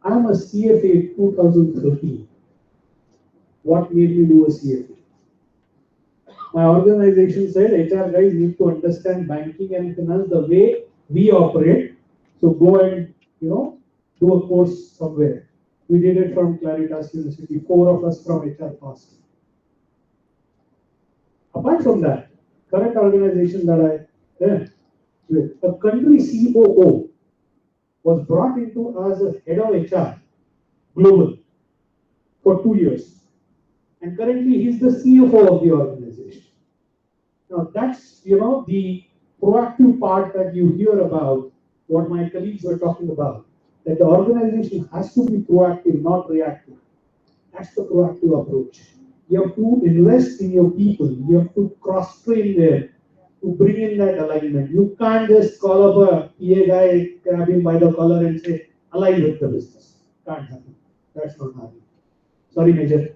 I'm a CFA 2013. What made me do a CFA? My organization said HR guys need to understand banking and finance the way we operate. So go and do a course somewhere. We did it from Claritas University. 4 of us from HR passed. Apart from that, current organization that I ran with, a country COO was brought into as a head of HR global for 2 years, and currently he's the CFO of the organization. Now that's, the proactive part that you hear about, what my colleagues were talking about, that the organization has to be proactive, not reactive. That's the proactive approach. You have to invest in your people. You have to cross-train them to bring in that alignment. You can't just call up a PA guy, grab him by the collar and say, align with the business. Can't happen. That's not happening. Sorry, Major.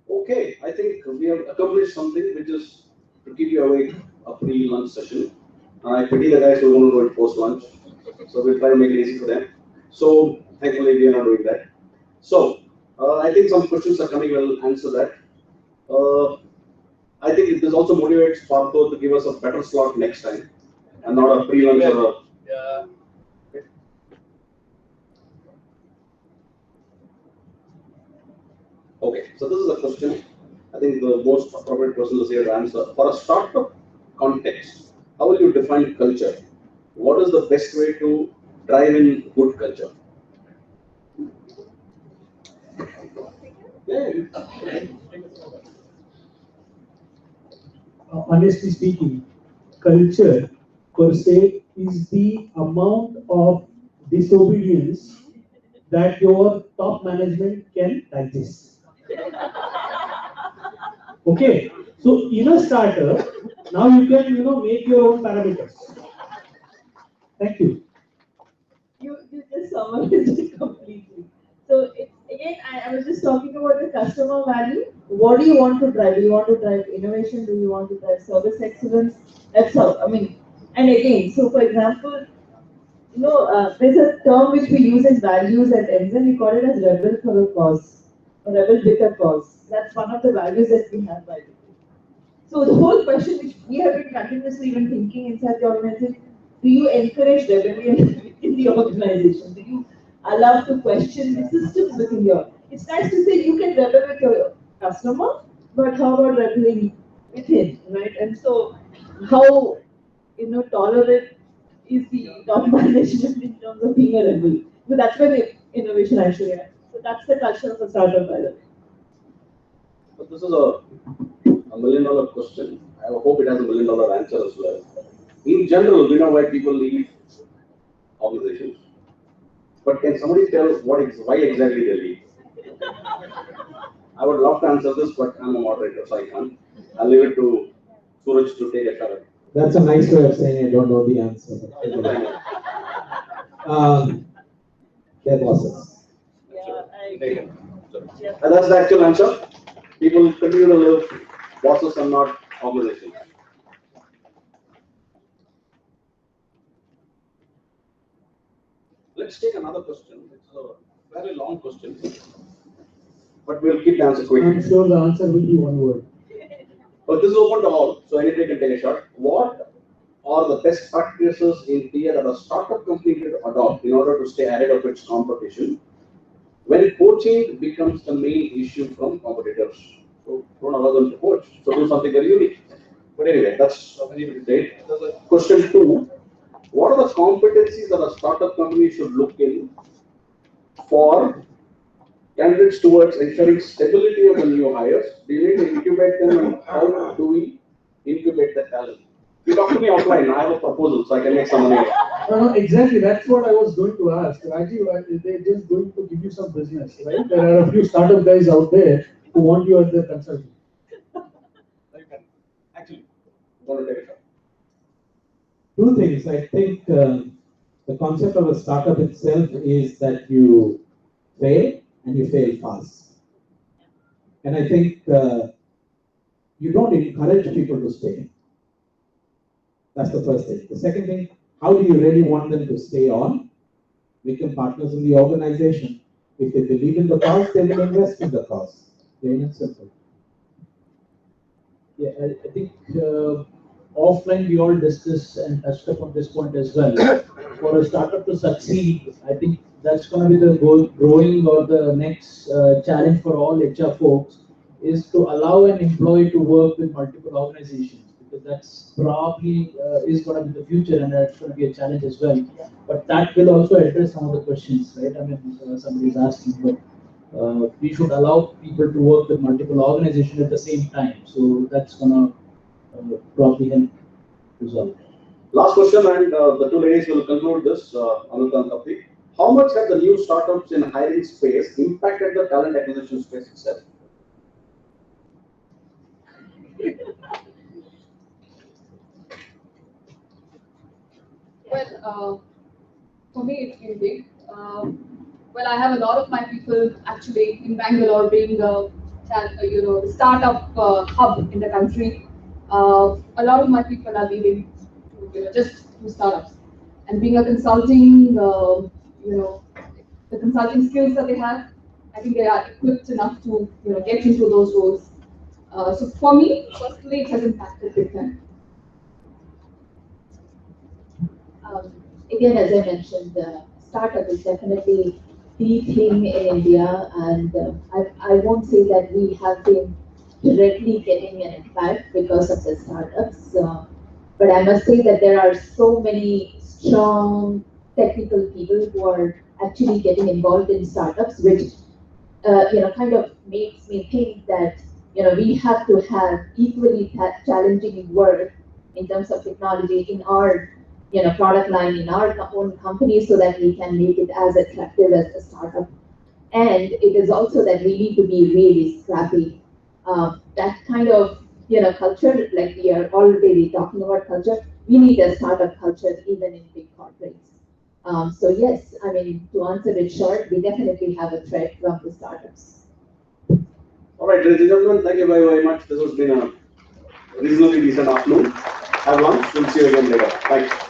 Okay, I think we have accomplished something which is to keep you awake a pre-lunch session. I pity the guys who want to go post-lunch, so we'll try to make it easy for them. So thankfully we are not doing that. So I think some questions are coming. We'll answer that. I think this also motivates Partho to give us a better slot next time, and not a pre-lunch or a. Yeah. Okay, so this is a question. I think the most appropriate person is here to answer. For a startup context, how will you define culture? What is the best way to drive in good culture? Honestly speaking, culture per se is the amount of disobedience that your top management can digest. Okay, so in a startup, now you can make your own parameters. Thank you. You just summarized it completely. So it's again, I was just talking about the customer value. What do you want to drive? Do you want to drive innovation? Do you want to drive service excellence? That's how. I mean, and again, so for example, there's a term which we use in values at Enzen. We call it as rebel for a cause, or rebel with a cause. That's one of the values that we have, by the way. So the whole question which we have been continuously even thinking inside the organization, do you encourage rebellion in the organization? Do you allow to question the systems within your? It's nice to say you can rebel with your customer, but how about rebelling within, right? And so how tolerant is the top management in terms of being a rebel? So that's where the innovation actually happens. So that's the culture of a startup, by the way. But this is a million-dollar question. I hope it has a million-dollar answer as well. In general, we know why people leave organizations. But can somebody tell why exactly they leave? I would love to answer this, but I'm a moderator, so I can't. I'll leave it to Suraj to take a shot. That's a nice way of saying I don't know the answer. Their bosses. And that's the actual answer. People continue to live bosses and not organizations. Let's take another question. It's a very long question, but we'll keep the answer quick. I'm sure the answer will be one word. But this is open to all, so anybody can take a shot. What are the best practices in India that a startup company should adopt in order to stay ahead of its competition when poaching becomes the main issue from competitors? So don't allow them to poach. So do something very unique. But anyway, that's a very great. Question 2. What are the competencies that a startup company should look in for candidates towards ensuring stability of the new hires? Do you need to incubate them, and how do we incubate the talent? You talk to me offline. I have a proposal, so I can make some money. No, exactly. That's what I was going to ask. Rajiv, they're just going to give you some business, right? There are a few startup guys out there who want you as their consultant. Actually, want to take a shot. Two things. I think the concept of a startup itself is that you fail and you fail fast. And I think you don't encourage people to stay. That's the first thing. The second thing, how do you really want them to stay on? Become partners in the organization. If they believe in the cause, they will invest in the cause. Plain and simple. Yeah, I think offline we all discussed and touched upon this point as well. For a startup to succeed, I think that's going to be the goal, growing or the next challenge for all HR folks is to allow an employee to work with multiple organizations, because that's probably is going to be the future, and that's going to be a challenge as well. But that will also address some of the questions, right? I mean, somebody is asking, but we should allow people to work with multiple organizations at the same time. So that's going to probably help resolve. Last question, and the two ladies will conclude this, Amrita and Kapil. How much have the new startups in hiring space impacted the talent acquisition space itself? Well, for me it's been big. well, I have a lot of my people actually in Bangalore being the startup hub in the country. A lot of my people are leaving just to startups. And being a consulting, the consulting skills that they have, I think they are equipped enough to get into those roles. So for me, personally, it has impacted big time. Again, as I mentioned, startup is definitely the thing in India, and I won't say that we have been directly getting an impact because of the startups, but I must say that there are so many strong technical people who are actually getting involved in startups, which kind of makes me think that we have to have equally challenging work in terms of technology in our product line in our own company so that we can make it as attractive as a startup. And it is also that we need to be really scrappy. That kind of culture, like we are already talking about culture, we need a startup culture even in big corporates. So yes, I mean, to answer it short, we definitely have a threat from the startups. All right, ladies and gentlemen, thank you very, very much. This has been a reasonably decent afternoon. Have lunch. We'll see you again later. Thanks.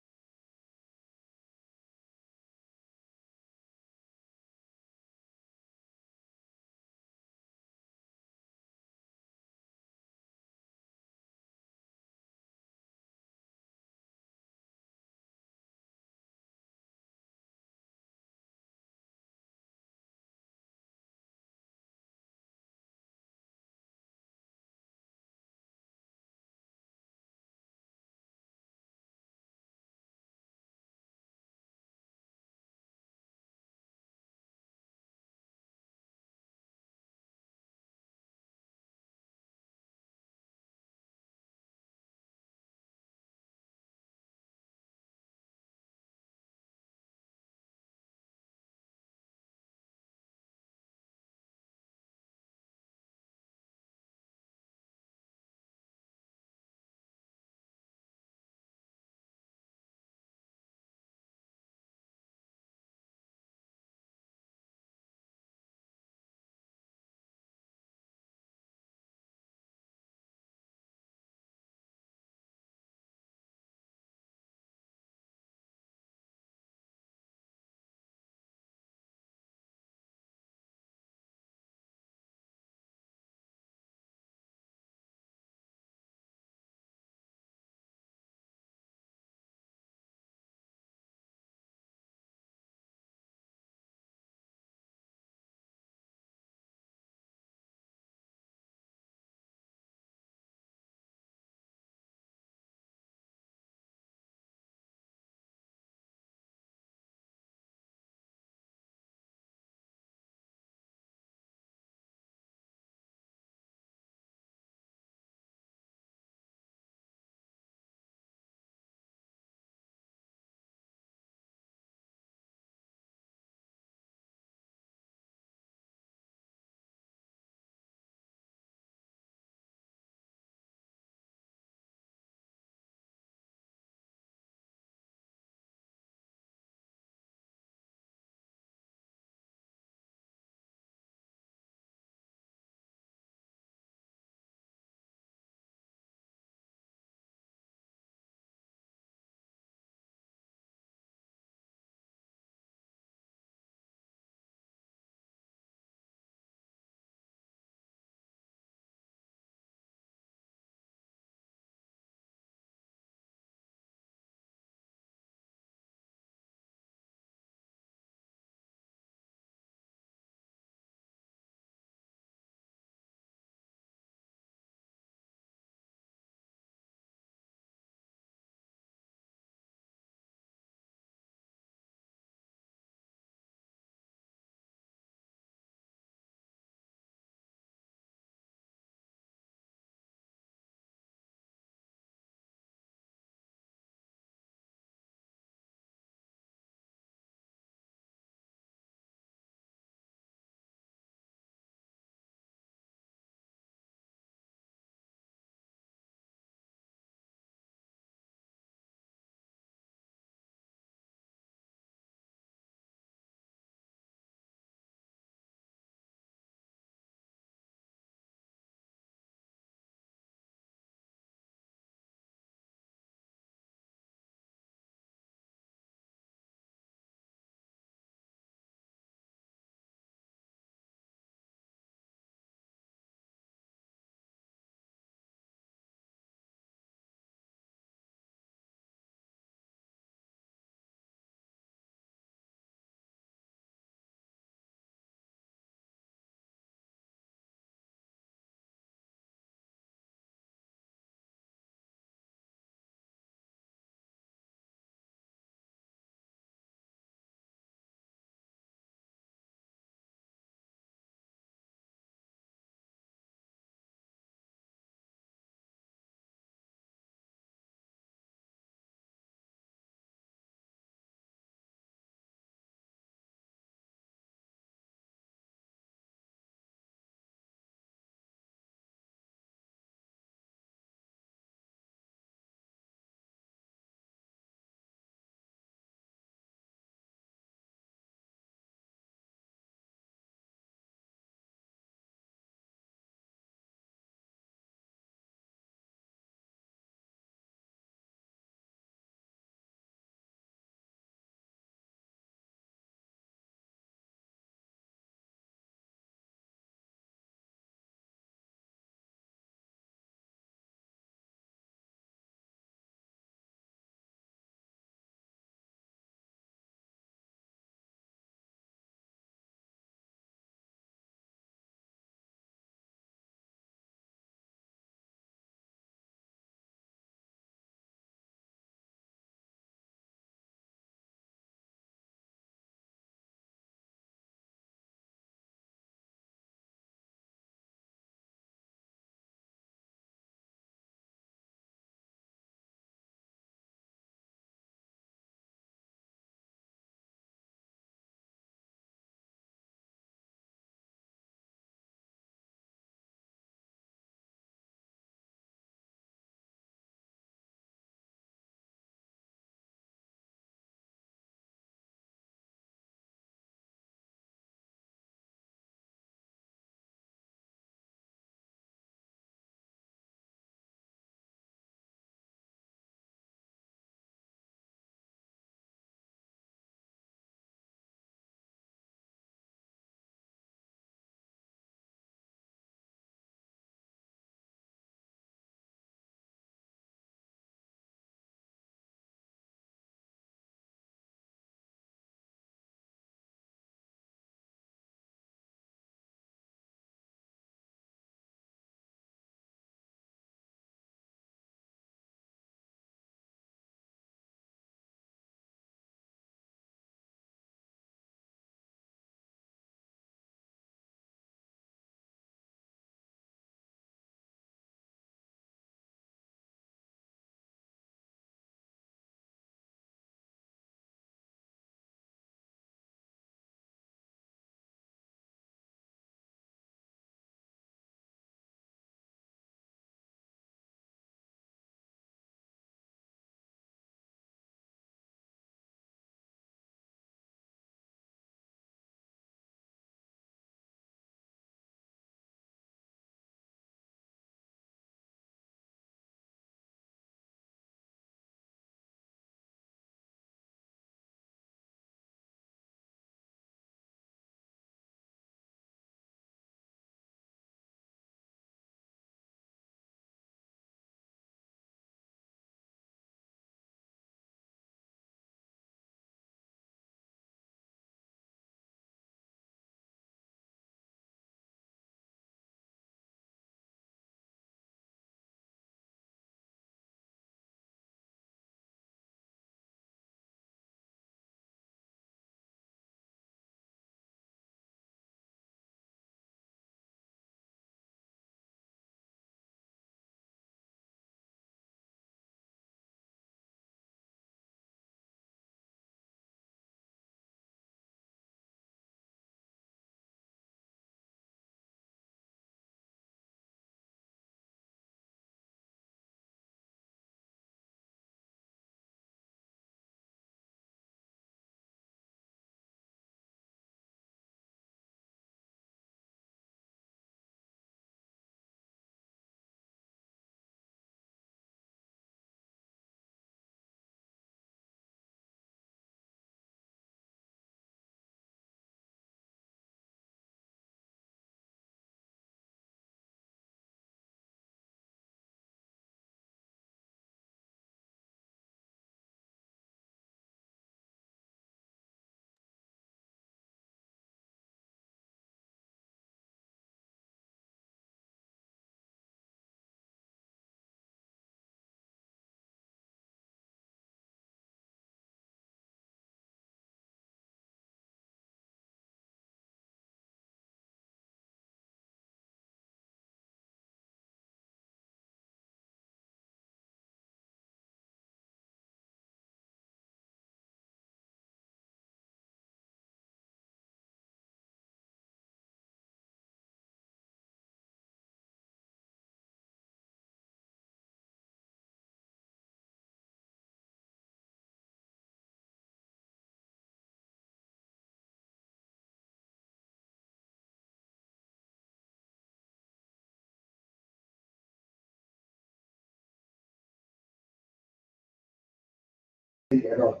at all.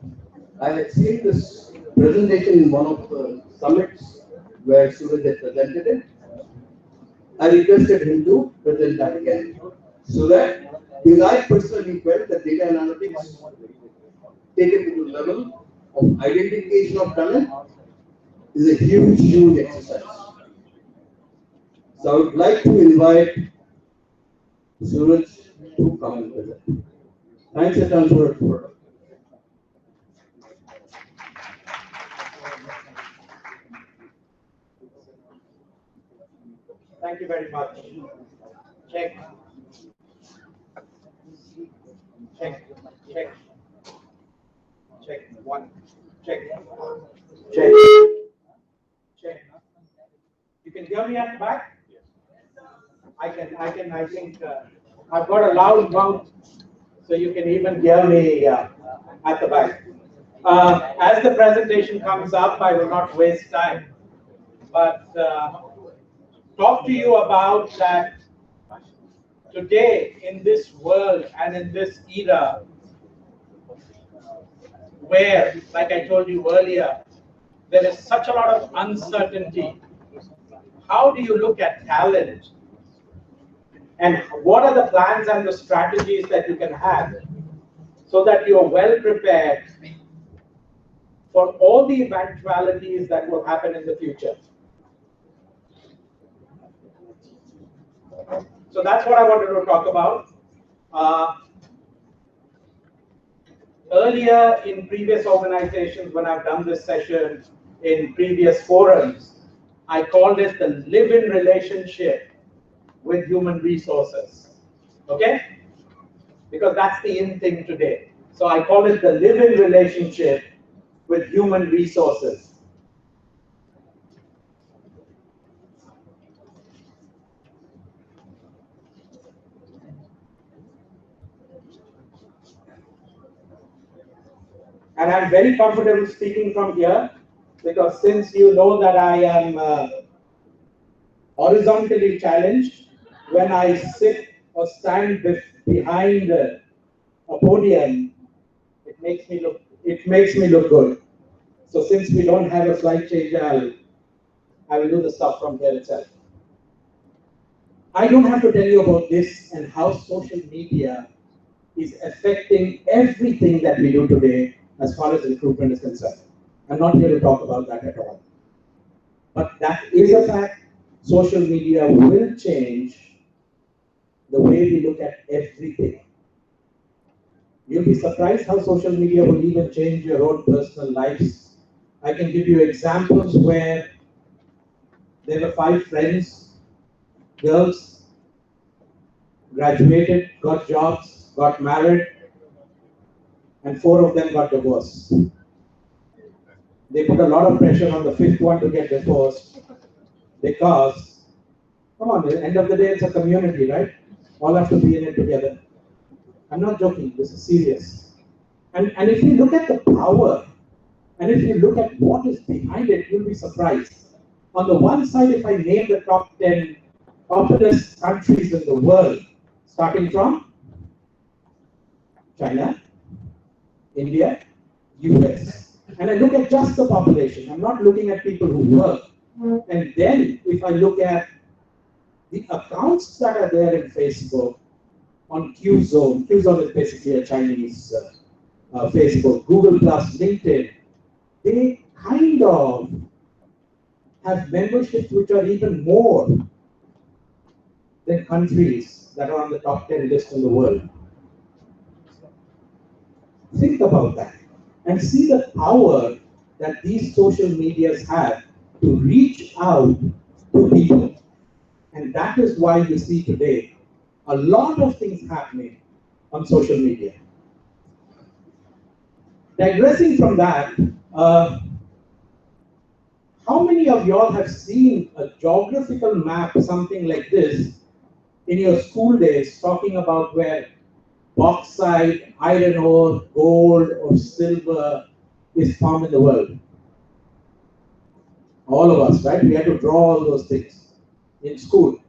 I had seen this presentation in one of the summits where Suraj had presented it. I requested him to present that again. So that, because I personally felt that data analytics taken to the level of identification of talent is a huge, huge exercise. So I would like to invite Suraj to come and present. Thanks a ton for Thank you very much. Check. Check. Check. Check. One. Check. Check. Check. You can hear me at the back? I think I've got a loud mouth, so you can even hear me at the back. As the presentation comes up, I will not waste time, but talk to you about that today in this world and in this era where, like I told you earlier, there is such a lot of uncertainty. How do you look at talent? And what are the plans and the strategies that you can have so that you are well prepared for all the eventualities that will happen in the future? So that's what I wanted to talk about. Earlier in previous organizations, when I've done this session in previous forums, I called it the live-in relationship with human resources. Okay? Because that's the in thing today. So I call it the live-in relationship with human resources. And I'm very comfortable speaking from here because since you know that I am horizontally challenged, when I sit or stand behind a podium, it makes me look good. So since we don't have a slide change, I will do the stuff from here itself. I don't have to tell you about this and how social media is affecting everything that we do today as far as recruitment is concerned. I'm not here to talk about that at all. But that is a fact. Social media will change the way we look at everything. You'll be surprised how social media will even change your own personal lives. I can give you examples where there were 5 friends, girls, graduated, got jobs, got married, and 4 of them got divorced. They put a lot of pressure on the 5th one to get divorced because, come on, at the end of the day, it's a community, right? All have to be in it together. I'm not joking, this is serious. And if you look at the power, and if you look at what is behind it, you'll be surprised. On the one side, if I name the top 10 populous countries in the world, starting from China, India, US. And I look at just the population. I'm not looking at people who work. And then if I look at the accounts that are there in Facebook, on Qzone is basically a Chinese Facebook, Google Plus, LinkedIn, they kind of have memberships which are even more than countries that are on the top 10 list in the world. Think about that and see the power that these social medias have to reach out to people. And that is why you see today a lot of things happening on social media. Digressing from that, how many of y'all have seen a geographical map, something like this, in your school days, talking about where bauxite, iron ore, gold, or silver is found in the world? All of us, right? We had to draw all those things in school.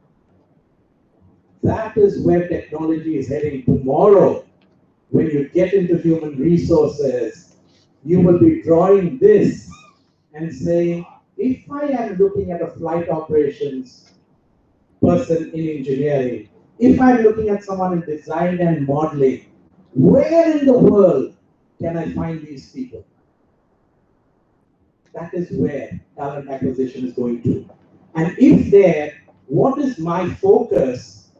That is where technology is heading tomorrow. when you get into human resources, you will be drawing this and saying, if I am looking at a flight operations person in engineering, if I'm looking at someone in design and modeling, where in the world can I find these people? That is where talent acquisition is going to. And if there, what is my focus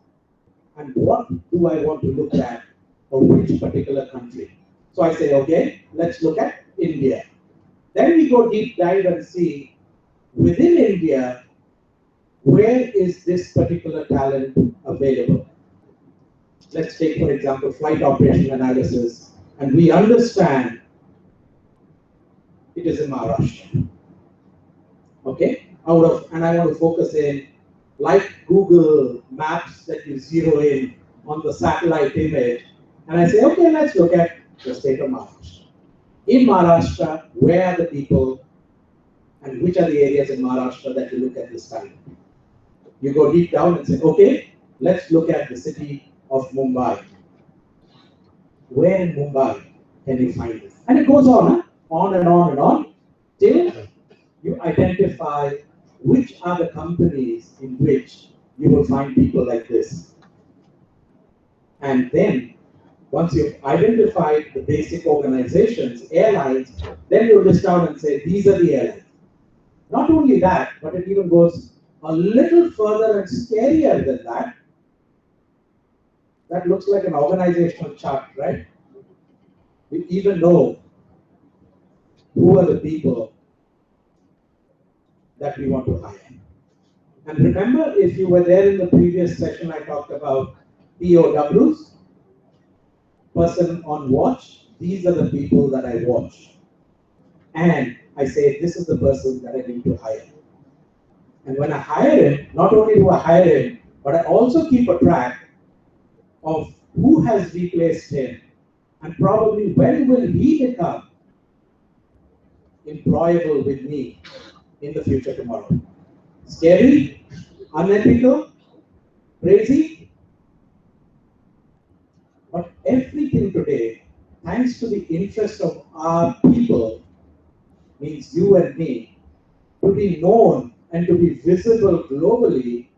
and what do I want to look at or which particular country? So I say, okay, let's look at India. Then we go deep dive and see within India, where is this particular talent available? Let's take, for example, flight operation analysis, and we understand it is in Maharashtra. Okay? And I want to focus in, like Google Maps that you zero in on the satellite image, and I say, okay, let's look at the state of Maharashtra. In Maharashtra, where are the people and which are the areas in Maharashtra that you look at this time? You go deep down and say, okay, let's look at the city of Mumbai. Where in Mumbai can you find this? And it goes on, on and on and on, till you identify which are the companies in which you will find people like this. And then, once you've identified the basic organizations, airlines, then you list out and say, these are the airlines. Not only that, but it even goes a little further and scarier than that. That looks like an organizational chart, right? We even know who are the people that we want to hire. And remember, if you were there in the previous session, I talked about POWs, person on watch. These are the people that I watch. And I say, this is the person that I need to hire. And when I hire him, not only do I hire him, but I also keep a track of who has replaced him and probably when will he become employable with me in the future tomorrow. Scary? Unethical? Crazy? But everything today, thanks to the interest of our people, means you and me, to be known and to be visible globally,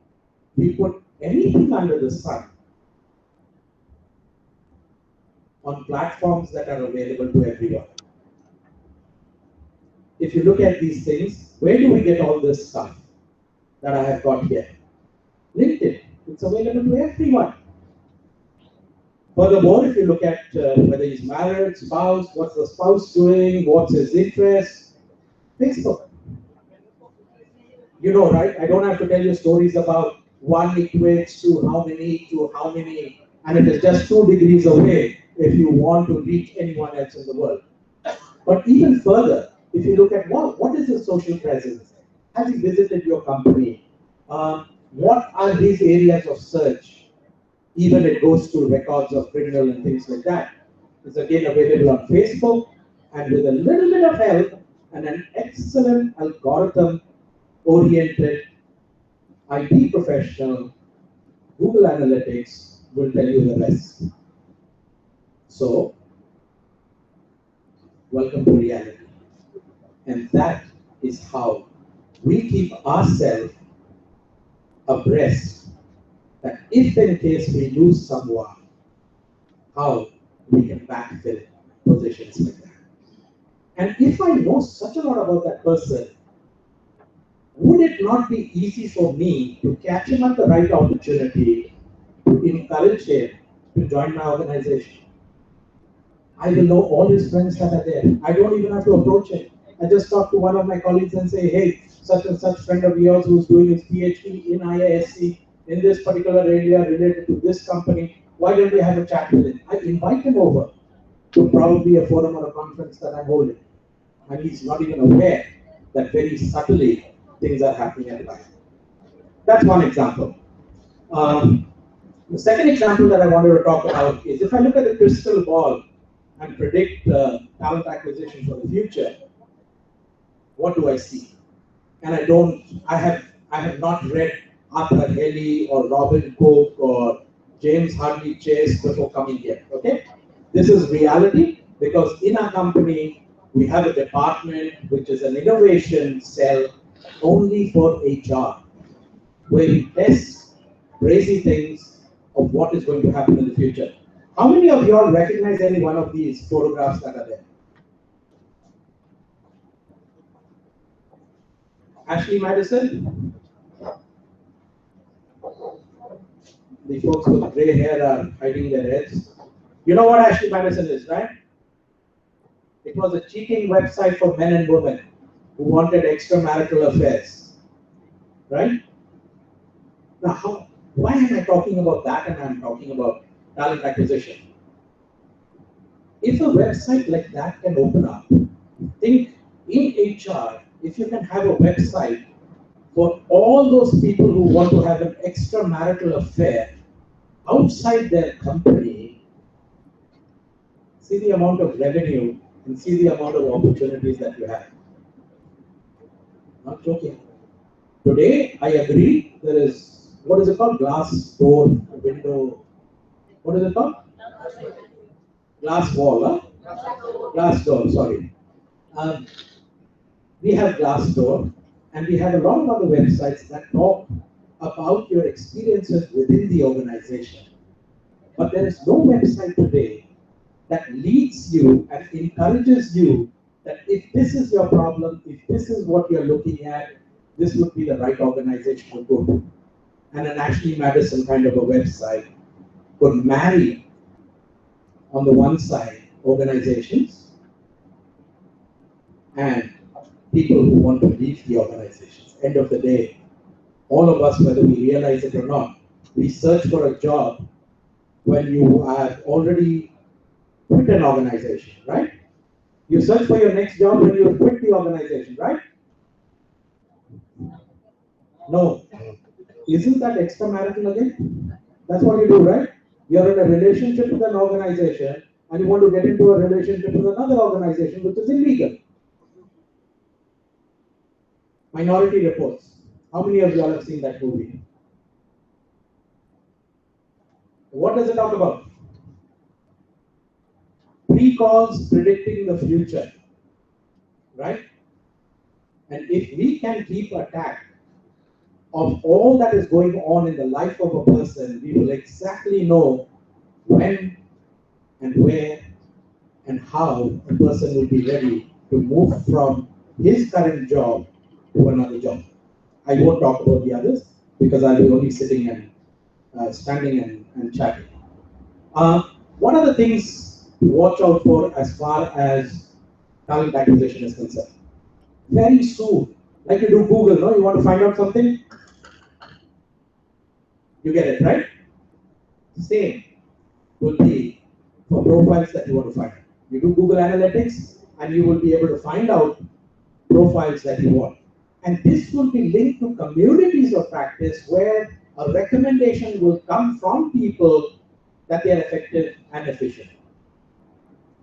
we put anything under the sun on platforms that are available to everyone. If you look at these things, where do we get all this stuff that I have got here? LinkedIn. It's available to everyone. Furthermore, if you look at whether he's married, spouse, what's the spouse doing, what's his interest, Facebook. You know, right? I don't have to tell you stories about 1 equates to how many, and it is just 2 degrees away if you want to reach anyone else in the world. But even further, if you look at what is his social presence? Has he visited your company? What are his areas of search? Even it goes to records of criminal and things like that. It's again available on Facebook, and with a little bit of help and an excellent algorithm-oriented IT professional, Google Analytics will tell you the rest. So, welcome to reality. And that is how we keep ourselves abreast that if in case we lose someone, how we can backfill positions like that. And if I know such a lot about that person, would it not be easy for me to catch him at the right opportunity, to encourage him to join my organization? I will know all his friends that are there. I don't even have to approach him. I just talk to one of my colleagues and say, hey, such and such friend of yours who's doing his PhD in IISc in this particular area related to this company, why don't we have a chat with him? I invite him over to probably a forum or a conference that I'm holding. And he's not even aware that very subtly things are happening at life. That's one example. The second example that I wanted to talk about is if I look at the crystal ball and predict talent acquisition for the future, what do I see? And I have not read Arthur Haley or Robin Cook or James Hartley Chase before coming here, okay? This is reality because in our company, we have a department which is an innovation cell only for HR, where we test crazy things of what is going to happen in the future. How many of you all recognize any one of these photographs that are there? Ashley Madison? The folks with gray hair are hiding their heads. You know what Ashley Madison is, right? It was a cheating website for men and women who wanted extramarital affairs, right? Now, why am I talking about that and I'm talking about talent acquisition? If a website like that can open up, think in HR, if you can have a website for all those people who want to have an extramarital affair outside their company, see the amount of revenue and see the amount of opportunities that you have. Not joking. Today, I agree, there is, what is it called? Glass door, window, what is it called? Glass wall, huh? Glass door, sorry. We have Glassdoor, and we have a lot of other websites that talk about your experiences within the organization. But there is no website today that leads you and encourages you that if this is your problem, if this is what you're looking at, this would be the right organization to go to. And an Ashley Madison kind of a website could marry, on the one side, organizations and people who want to leave the organizations. End of the day, all of us, whether we realize it or not, we search for a job when you have already quit an organization, right? You search for your next job when you have quit the organization, right? No. Isn't that extramarital again? That's what you do, right? You're in a relationship with an organization and you want to get into a relationship with another organization, which is illegal. Minority Reports. How many of you all have seen that movie? What does it talk about? Pre-calls predicting the future, right? And if we can keep a track of all that is going on in the life of a person, we will exactly know when and where and how a person will be ready to move from his current job to another job. I won't talk about the others because I'll be only sitting and standing and chatting. What are the things to watch out for as far as talent acquisition is concerned? Very soon, like you do Google, no? You want to find out something? You get it, right? Same will be for profiles that you want to find. You do Google Analytics and you will be able to find out profiles that you want. And this will be linked to communities of practice where a recommendation will come from people that they are effective and efficient.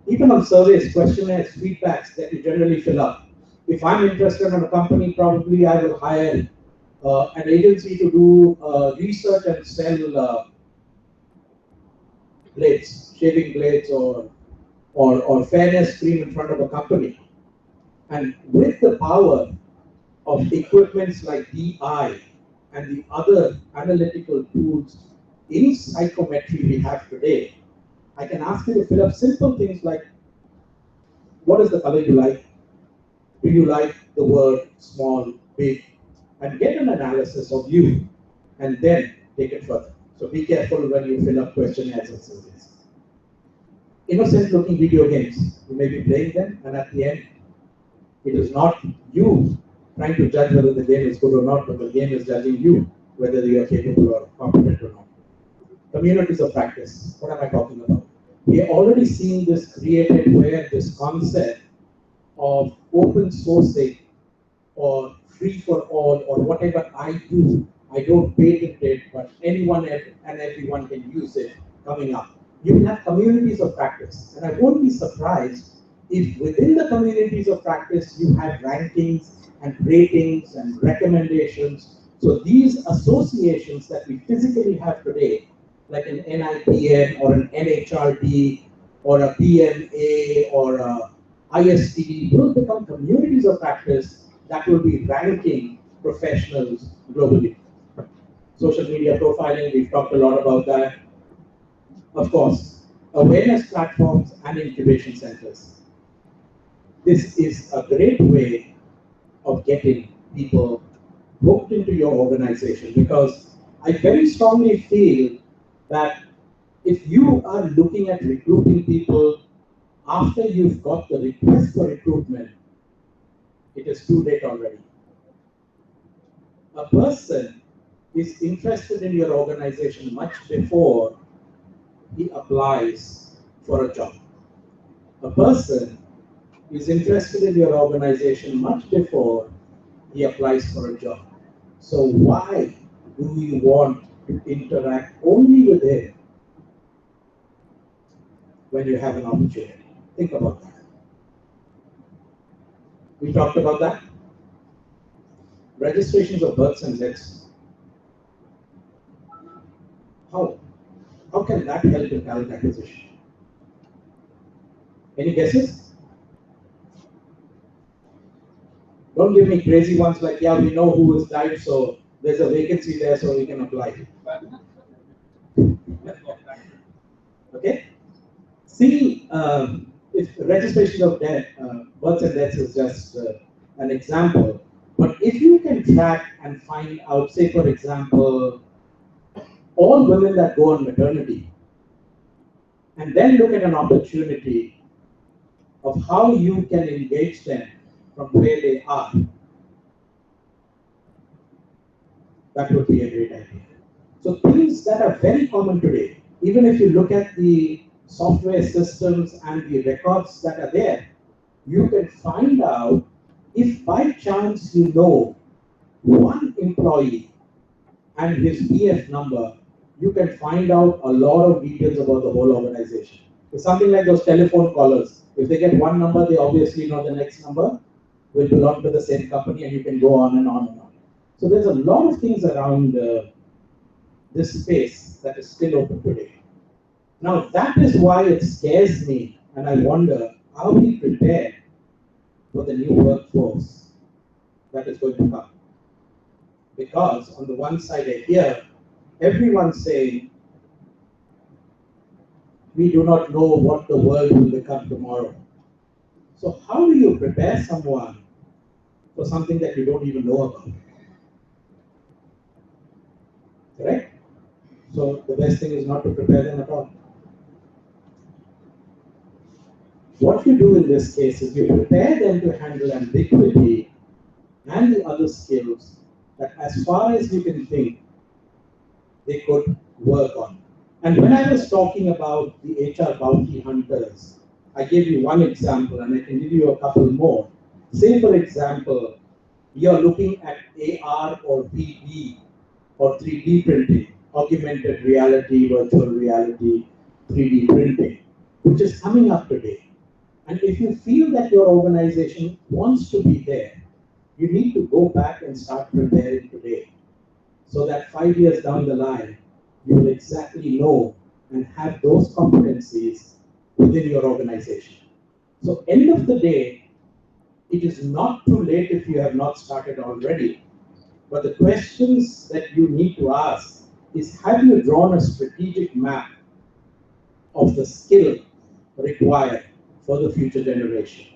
Even on surveys, questionnaires, feedbacks that you generally fill up. If I'm interested in a company, probably I will hire an agency to do research and sell blades, shaving blades or fairness cream in front of a company. And with the power of equipments like DI and the other analytical tools in psychometry we have today, I can ask you to fill up simple things like, what is the color you like? Do you like the word small, big? And get an analysis of you and then take it further. So be careful when you fill up questionnaires and surveys. Innocent looking video games, you may be playing them, and at the end, it is not you trying to judge whether the game is good or not, but the game is judging you, whether you are capable or competent or not. Communities of practice, what am I talking about? We are already seeing this created where this concept of open sourcing or free for all or whatever I do, I don't patent it, but anyone and everyone can use it coming up. You will have communities of practice, and I won't be surprised if within the communities of practice you have rankings and ratings and recommendations. So these associations that we physically have today, like an NIPM or an NHRD or a PMA or a ISTD will become communities of practice that will be ranking professionals globally. Social media profiling, we've talked a lot about that. Of course, awareness platforms and incubation centers. This is a great way of getting people hooked into your organization, because I very strongly feel that if you are looking at recruiting people after you've got the request for recruitment, it is too late already. A person is interested in your organization much before he applies for a job. A person is interested in your organization much before he applies for a job. So why do you want to interact only with him when you have an opportunity? Think about that. We talked about that. Registrations of births and deaths. How can that help in talent acquisition? Any guesses? Don't give me crazy ones like, yeah, we know who has died, so there's a vacancy there, so we can apply. Okay? See, if registration of death, births and deaths is just an example. But if you can track and find out, say for example, all women that go on maternity, and then look at an opportunity of how you can engage them from where they are, that would be a great idea. So things that are very common today, even if you look at the software systems and the records that are there, you can find out if by chance you know one employee and his PF number, you can find out a lot of details about the whole organization. It's something like those telephone callers. If they get one number, they obviously know the next number will belong to the same company, and you can go on and on and on. So there's a lot of things around this space that is still open today. Now that is why it scares me, and I wonder, are we prepared for the new workforce that is going to come? Because on the one side I hear everyone saying, we do not know what the world will become tomorrow. So how do you prepare someone for something that you don't even know about? Correct? So the best thing is not to prepare them at all. What you do in this case is you prepare them to handle ambiguity and the other skills that, as far as you can think, they could work on. And when I was talking about the HR bounty hunters, I gave you one example, and I can give you a couple more. Say, for example, you're looking at AR or VR or 3D printing, augmented reality, virtual reality, 3D printing, which is coming up today. And if you feel that your organization wants to be there, you need to go back and start preparing today, so that 5 years down the line, you will exactly know and have those competencies within your organization. So end of the day, it is not too late if you have not started already. But the questions that you need to ask is, have you drawn a strategic map of the skill required for the future generation?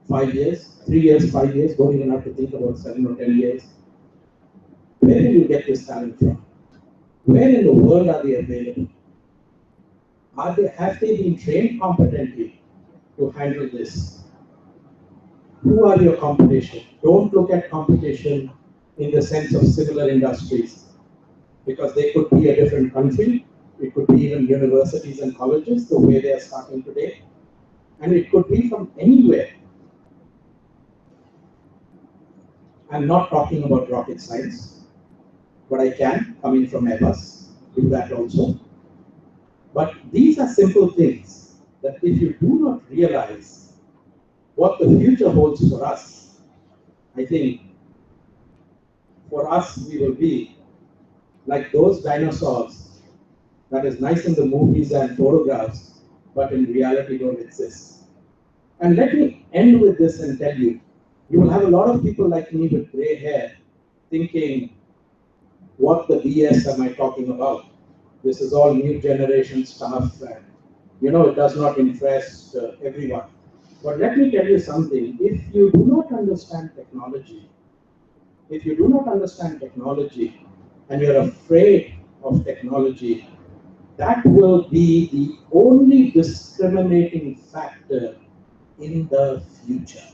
5 years, 3 years, 5 years, don't even have to think about 7 or 10 years. Where do you get this talent from? Where in the world are they available? Have they been trained competently to handle this? Who are your competition? Don't look at competition in the sense of similar industries, because they could be a different country. It could be even universities and colleges, the way they are starting today. And it could be from anywhere. I'm not talking about rocket science, but I can, coming from Airbus, do that also. But these are simple things that if you do not realize what the future holds for us, I think for us we will be like those dinosaurs that is nice in the movies and photographs, but in reality don't exist. And let me end with this and tell you, you will have a lot of people like me with gray hair thinking, what the BS am I talking about? This is all new generation stuff, and it does not interest everyone. But let me tell you something, if you do not understand technology, and you're afraid of technology, that will be the only discriminating factor in the future.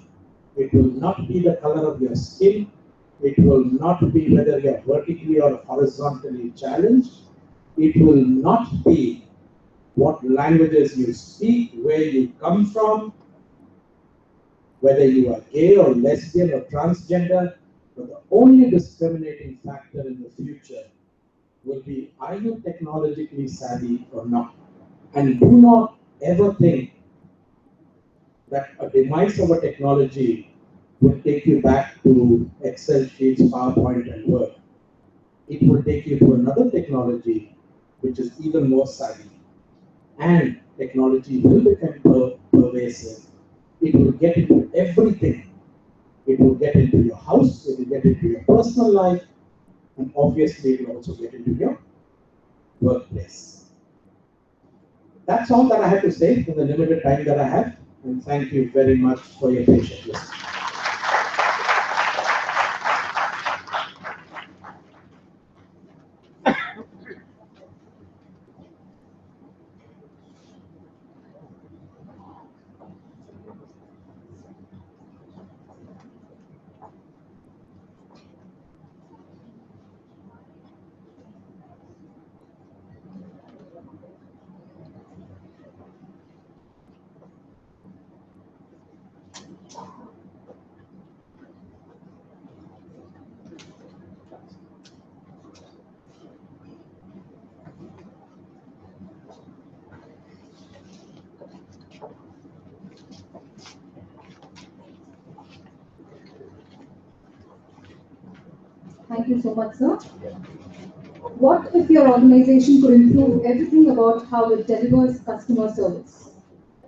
It will not be the color of your skin. It will not be whether you're vertically or horizontally challenged. It will not be what languages you speak, where you come from, whether you are gay or lesbian or transgender. But the only discriminating factor in the future will be, are you technologically savvy or not? And do not ever think that a demise of a technology will take you back to Excel sheets, PowerPoint, and Word. It will take you to another technology which is even more savvy. And technology will become pervasive. It will get into everything. It will get into your house, it will get into your personal life, and obviously it will also get into your workplace. That's all that I have to say in the limited time that I have, and thank you very much for your patience listening. Thank you so much, sir. What if your organization could improve everything about how it delivers customer service?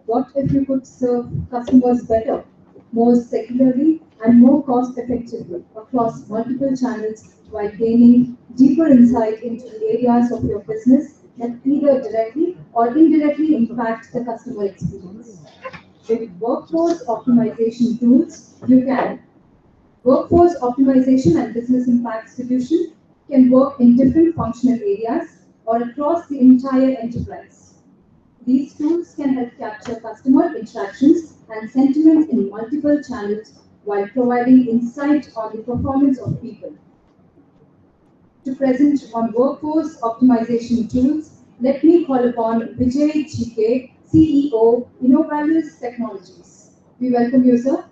What if you could serve customers better, more securely, and more cost effectively across multiple channels while gaining deeper insight into the areas of your business that either directly or indirectly impact the customer experience? With workforce optimization tools, you can. Workforce optimization and business impact solution can work in different functional areas or across the entire enterprise. These tools can help capture customer interactions and sentiments in multiple channels while providing insight on the performance of people. To present on workforce optimization tools, let me call upon Vijay GK, CEO, Innovalues Technologies. We welcome you, sir.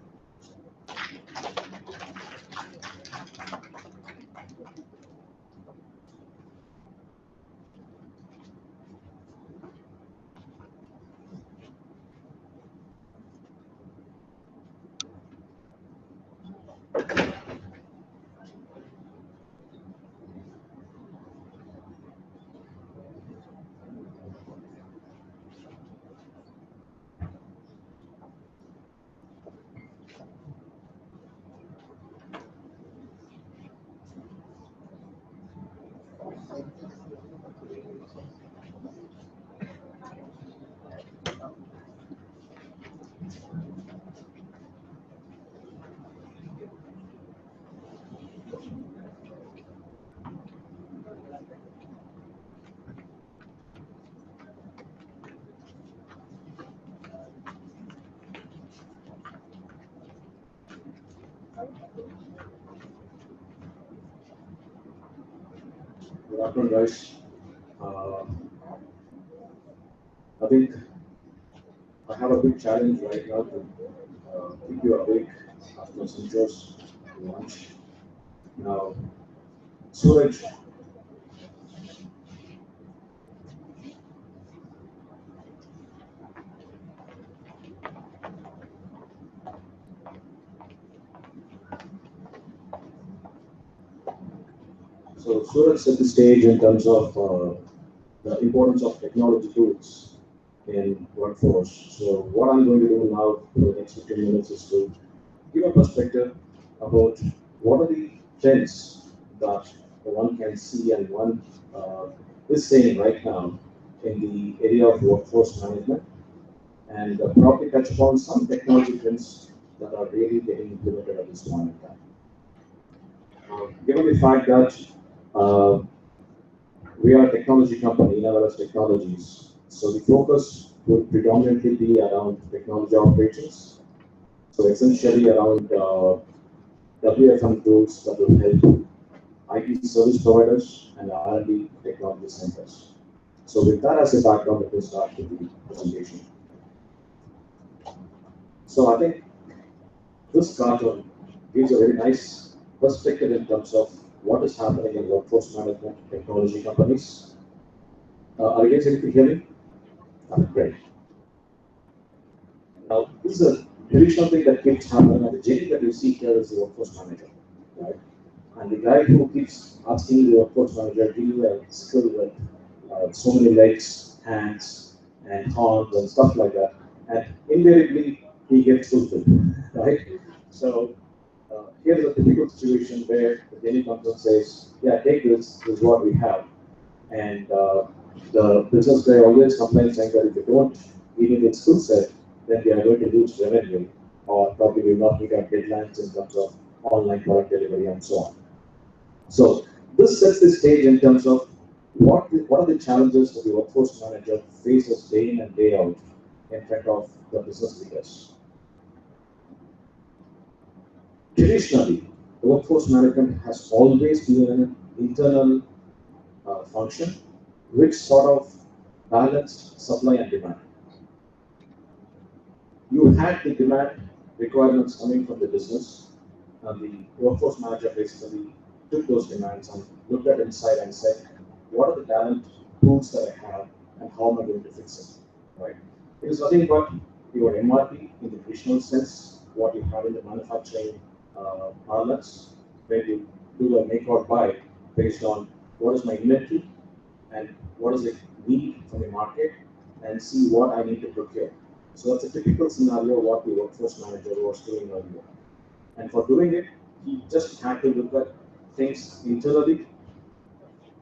Good afternoon, guys. I think I have a big challenge right now to keep you awake after some chores to lunch. Now, Suraj, so Suraj set the stage in terms of the importance of technology tools in workforce. So what I'm going to do now for the next 15 minutes is to give a perspective about what are the trends that one can see and one is saying right now in the area of workforce management, and probably touch upon some technology trends that are really getting implemented at this point in time. Given the fact that we are a technology company in our technologies, so the focus would predominantly be around technology operations. So essentially around WFM tools that will help IT service providers and R&D technology centers. So with that as a background, let me start with the presentation. So I think this cartoon gives a very nice perspective in terms of what is happening in workforce management technology companies. Are you guys able to hear me? Great. Now, this is a traditional thing that keeps happening, and the Jain that you see here is the workforce manager, right? And the guy who keeps asking the workforce manager, give you a skill with so many legs, hands, and horns, and stuff like that, and invariably he gets fulfilled, right? So here's a typical situation where the Jain comes and says, yeah, take this is what we have. And the business guy always complains saying that if you don't even get skill set, then we are going to lose revenue, or probably will not meet our deadlines in terms of online product delivery and so on. So this sets the stage in terms of what are the challenges that the workforce manager faces day in and day out in front of the business leaders. Traditionally, the workforce management has always been an internal function which sort of balanced supply and demand. You had the demand requirements coming from the business, and the workforce manager basically took those demands and looked at inside and said, what are the talent tools that I have and how am I going to fix it, right? It is nothing but your MRP in the traditional sense, what you have in the manufacturing parlance, where you do a make or buy based on what is my inventory and what does it need from the market and see what I need to procure. So that's a typical scenario what the workforce manager was doing earlier. And for doing it, he just had to look at things internally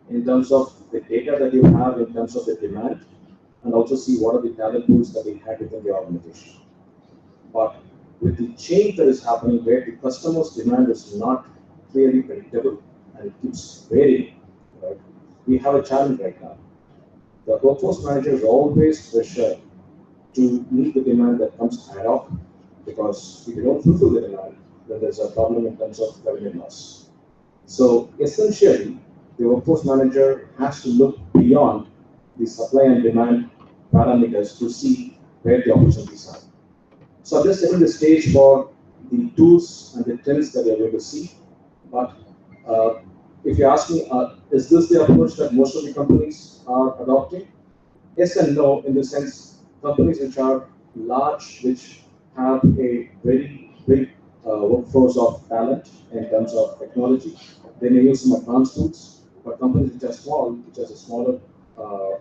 in terms of the data that you have, in terms of the demand, and also see what are the talent pools that we had within the organization. But with the change that is happening where the customer's demand is not clearly predictable and it keeps varying, right, we have a challenge right now. The workforce manager is always pressured to meet the demand that comes ad hoc, because if you don't fulfill the demand, then there's a problem in terms of revenue loss. So essentially, the workforce manager has to look beyond the supply and demand parameters to see where the opportunities are. So I'm just setting the stage for the tools and the trends that we are going to see. But if you ask me, is this the approach that most of the companies are adopting? Yes and no, in the sense, companies which are large, which have a very big workforce of talent in terms of technology, they may use some advanced tools. But companies which are small, which has a smaller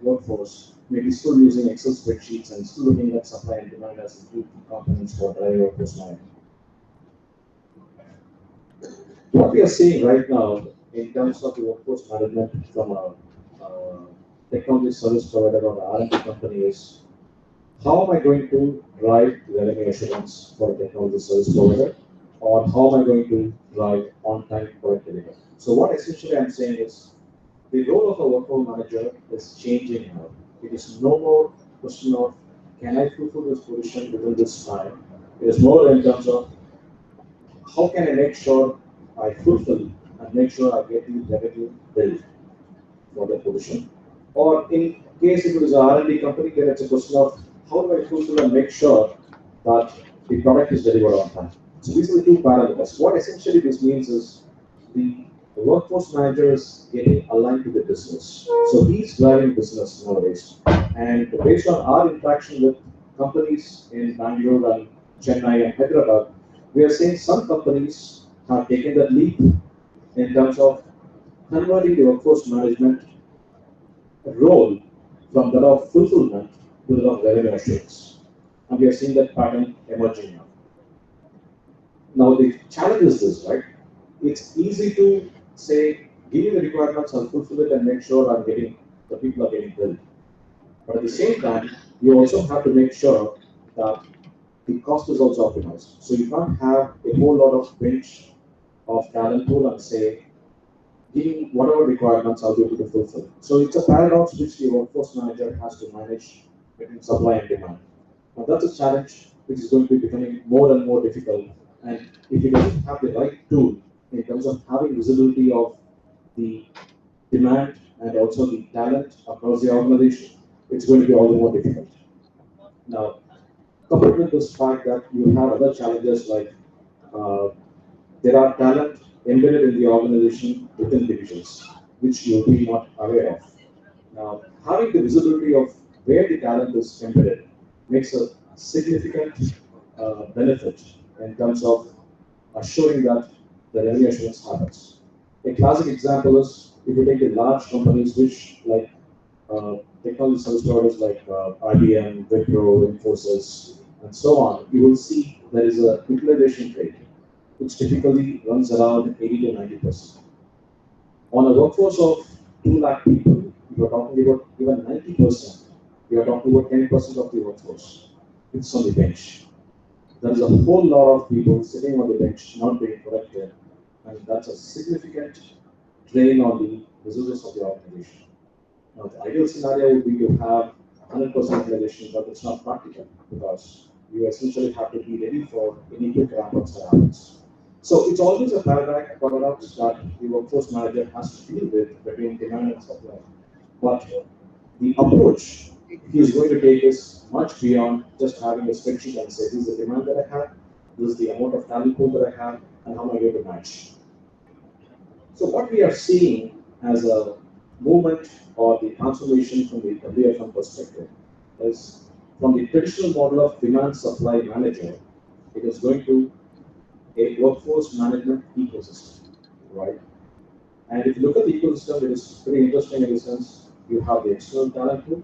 workforce, may be still using Excel spreadsheets and still looking at supply and demand as the two components for driving workforce management. What we are seeing right now in terms of the workforce management from a technology service provider or an R&D company is, how am I going to drive revenue assurance for a technology service provider, or how am I going to drive on-time product delivery? So what essentially I'm saying is, the role of a workforce manager is changing now. It is no more question of, can I fulfill this position within this time? It is more in terms of, how can I make sure I fulfill and make sure I get the revenue built for that position? Or in case if it is an R&D company, then it's a question of, how do I fulfill and make sure that the product is delivered on time? So these are the two parameters. What essentially this means is, the workforce manager is getting aligned to the business. So he's driving business nowadays. And based on our interaction with companies in Bangalore and Chennai and Hyderabad, we are seeing some companies have taken that leap in terms of converting the workforce management role from that of fulfillment to that of revenue assurance. And we are seeing that pattern emerging now. Now the challenge is this, right? It's easy to say, give me the requirements, I'll fulfill it and make sure the people are getting billed. But at the same time, you also have to make sure that the cost is also optimized. So you can't have a whole lot of bench of talent pool and say, give me whatever requirements I'll be able to fulfill. So it's a paradox which the workforce manager has to manage between supply and demand. Now that's a challenge which is going to be becoming more and more difficult. And if you don't have the right tool in terms of having visibility of the demand and also the talent across the organization, it's going to be all the more difficult. Now, coupled with this fact that you have other challenges like there are talent embedded in the organization within divisions, which you'll be not aware of. Now, having the visibility of where the talent is embedded makes a significant benefit in terms of assuring that the revenue assurance happens. A classic example is if you take the large companies which like technology service providers like IBM, Wipro, Infosys, and so on, you will see there is a utilization rate which typically runs around 80 to 90%. On a workforce of 2 lakh people, you are talking about even 90%, you are talking about 10% of the workforce. It's on the bench. There is a whole lot of people sitting on the bench not being productive, and that's a significant drain on the resources of the organization. Now, the ideal scenario would be to have 100% utilization, but it's not practical because you essentially have to be ready for any quick ramp-ups that happens. So it's always a paradox that the workforce manager has to deal with between demand and supply. But the approach he is going to take is much beyond just having a spreadsheet and say, this is the demand that I have, this is the amount of talent pool that I have, and how am I going to match? So what we are seeing as a movement or the transformation from the GWFM perspective is from the traditional model of demand supply manager, it is going to a workforce management ecosystem, right? And if you look at the ecosystem, it is pretty interesting in the sense you have the external talent pool,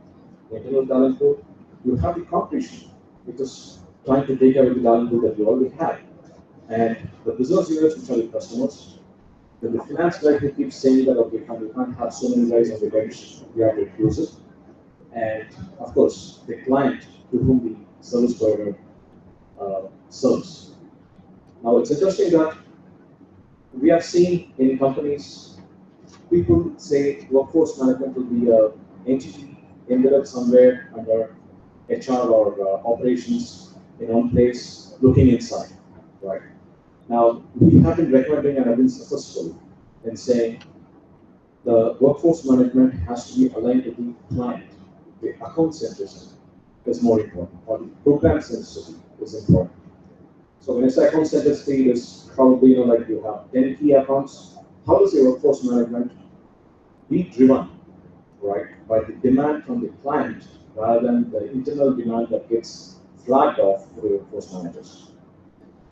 the internal talent pool, you have the competition, which is trying to take away the talent pool that you already have, and the business units, which are the customers. Then the finance director keeps saying that okay, we can't have so many guys on the bench, we have to reduce it. And of course, the client to whom the service provider serves. Now it's interesting that we have seen in companies, people say workforce management will be an entity embedded somewhere under HR or operations in one place looking inside, right? Now, we have been recommending and have been successful in saying the workforce management has to be aligned to the client. The account centricity is more important, or the program centricity is important. So when I say account centricity, it is probably like you have 10 key accounts. How does your workforce management be driven, right, by the demand from the client rather than the internal demand that gets flagged off to the workforce managers?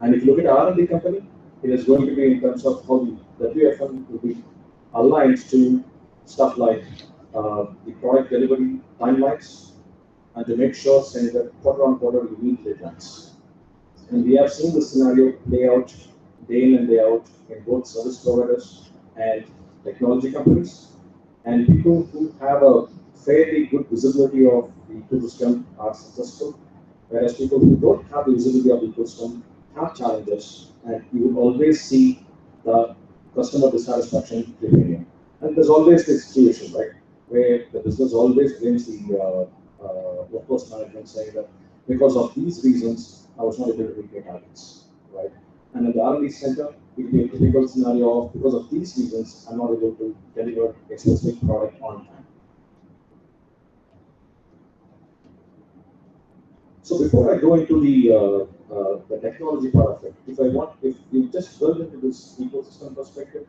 And if you look at R&D company, it is going to be in terms of how the WFM will be aligned to stuff like the product delivery timelines, and to make sure saying that quarter on quarter you meet deadlines. And we have seen this scenario play out day in and day out in both service providers and technology companies. And people who have a fairly good visibility of the ecosystem are successful, whereas people who don't have the visibility of the ecosystem have challenges, and you will always see the customer dissatisfaction remaining. And there's always this situation, right, where the business always blames the workforce management, saying that because of these reasons, I was not able to meet my targets, right? And in the R&D center, it will be a typical scenario of because of these reasons, I'm not able to deliver a specific product on time. So before I go into the technology part of it, if you just delve into this ecosystem perspective,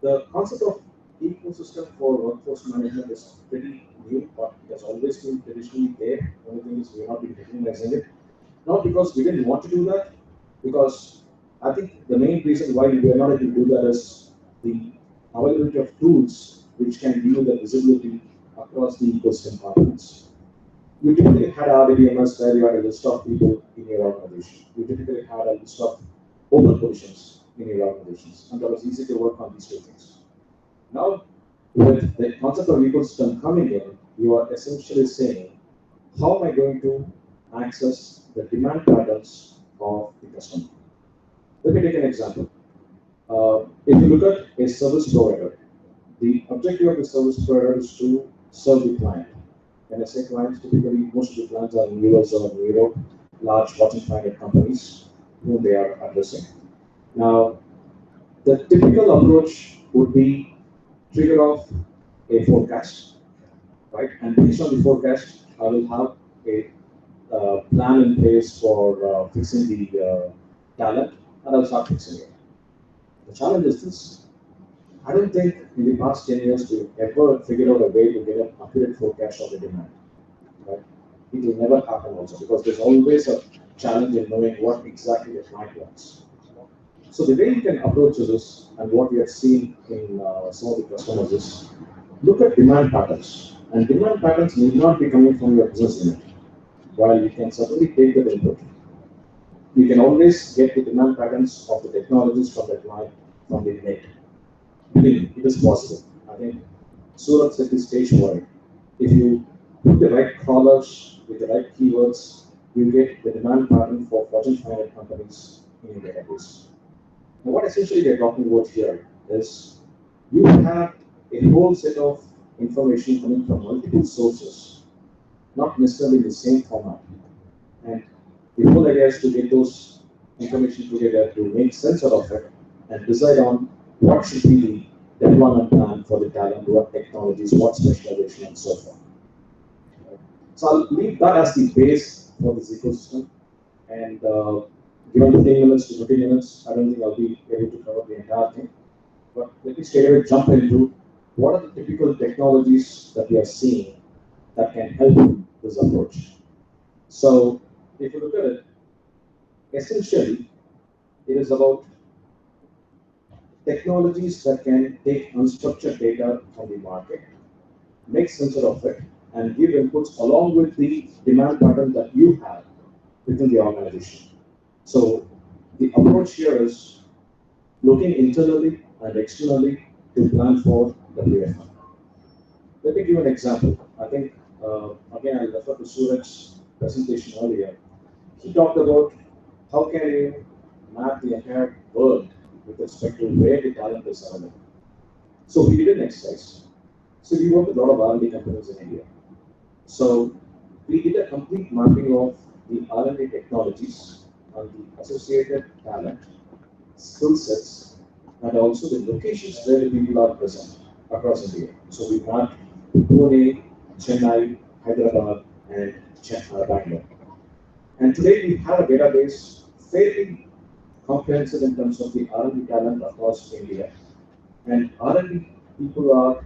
the concept of ecosystem for workforce management is pretty new, but it has always been traditionally there. The only thing is we have not been recognizing it. Not because we didn't want to do that, because I think the main reason why we are not able to do that is the availability of tools which can give you the visibility across the ecosystem components. You typically had RDBMS where you had a list of people in your organization. You typically had a list of open positions in your organizations, and that was easy to work on these two things. Now, with the concept of ecosystem coming in, you are essentially saying, how am I going to access the demand patterns of the customer? Let me take an example. If you look at a service provider, the objective of the service provider is to serve the client. When I say clients, typically most of the clients are in US or in Europe, large Fortune 500 companies whom they are addressing. Now, the typical approach would be trigger off a forecast, right? And based on the forecast, I will have a plan in place for fixing the talent, and I'll start fixing it. The challenge is this. I don't think in the past 10 years we've ever figured out a way to get an accurate forecast of the demand. Right? It will never happen also because there's always a challenge in knowing what exactly the client wants. So the way you can approach this and what we have seen in some of the customers is look at demand patterns. And demand patterns need not be coming from your business unit. While you can certainly take that input, you can always get the demand patterns of the technologies from the client from the net. It is possible. I think Surat set the stage for it. If you put the right crawlers with the right keywords, you get the demand pattern for Fortune 500 companies in your database. Now, what essentially we are talking about here is you have a whole set of information coming from multiple sources, not necessarily in the same format. And the whole idea is to get those information together to make sense out of it and decide on what should be the deployment plan for the talent, what technologies, what specialization, and so forth. So I'll leave that as the base for this ecosystem. And given 15 minutes to 20 minutes, I don't think I'll be able to cover the entire thing. But let me straight away jump into what are the typical technologies that we are seeing that can help this approach. So if you look at it, essentially, it is about technologies that can take unstructured data from the market, make sense of it, and give inputs along with the demand pattern that you have within the organization. So the approach here is looking internally and externally to plan for WFM. Let me give an example. I think, again, I refer to Surat's presentation earlier. He talked about how can you map the entire world with respect to where the talent is available. So we did an exercise. So we work with a lot of R&D companies in India. So we did a complete mapping of the R&D technologies and the associated talent, skill sets, and also the locations where the people are present across India. So we mapped Pune, Chennai, Hyderabad, and Bangalore. And today we have a database fairly comprehensive in terms of the R&D talent across India. And R&D people are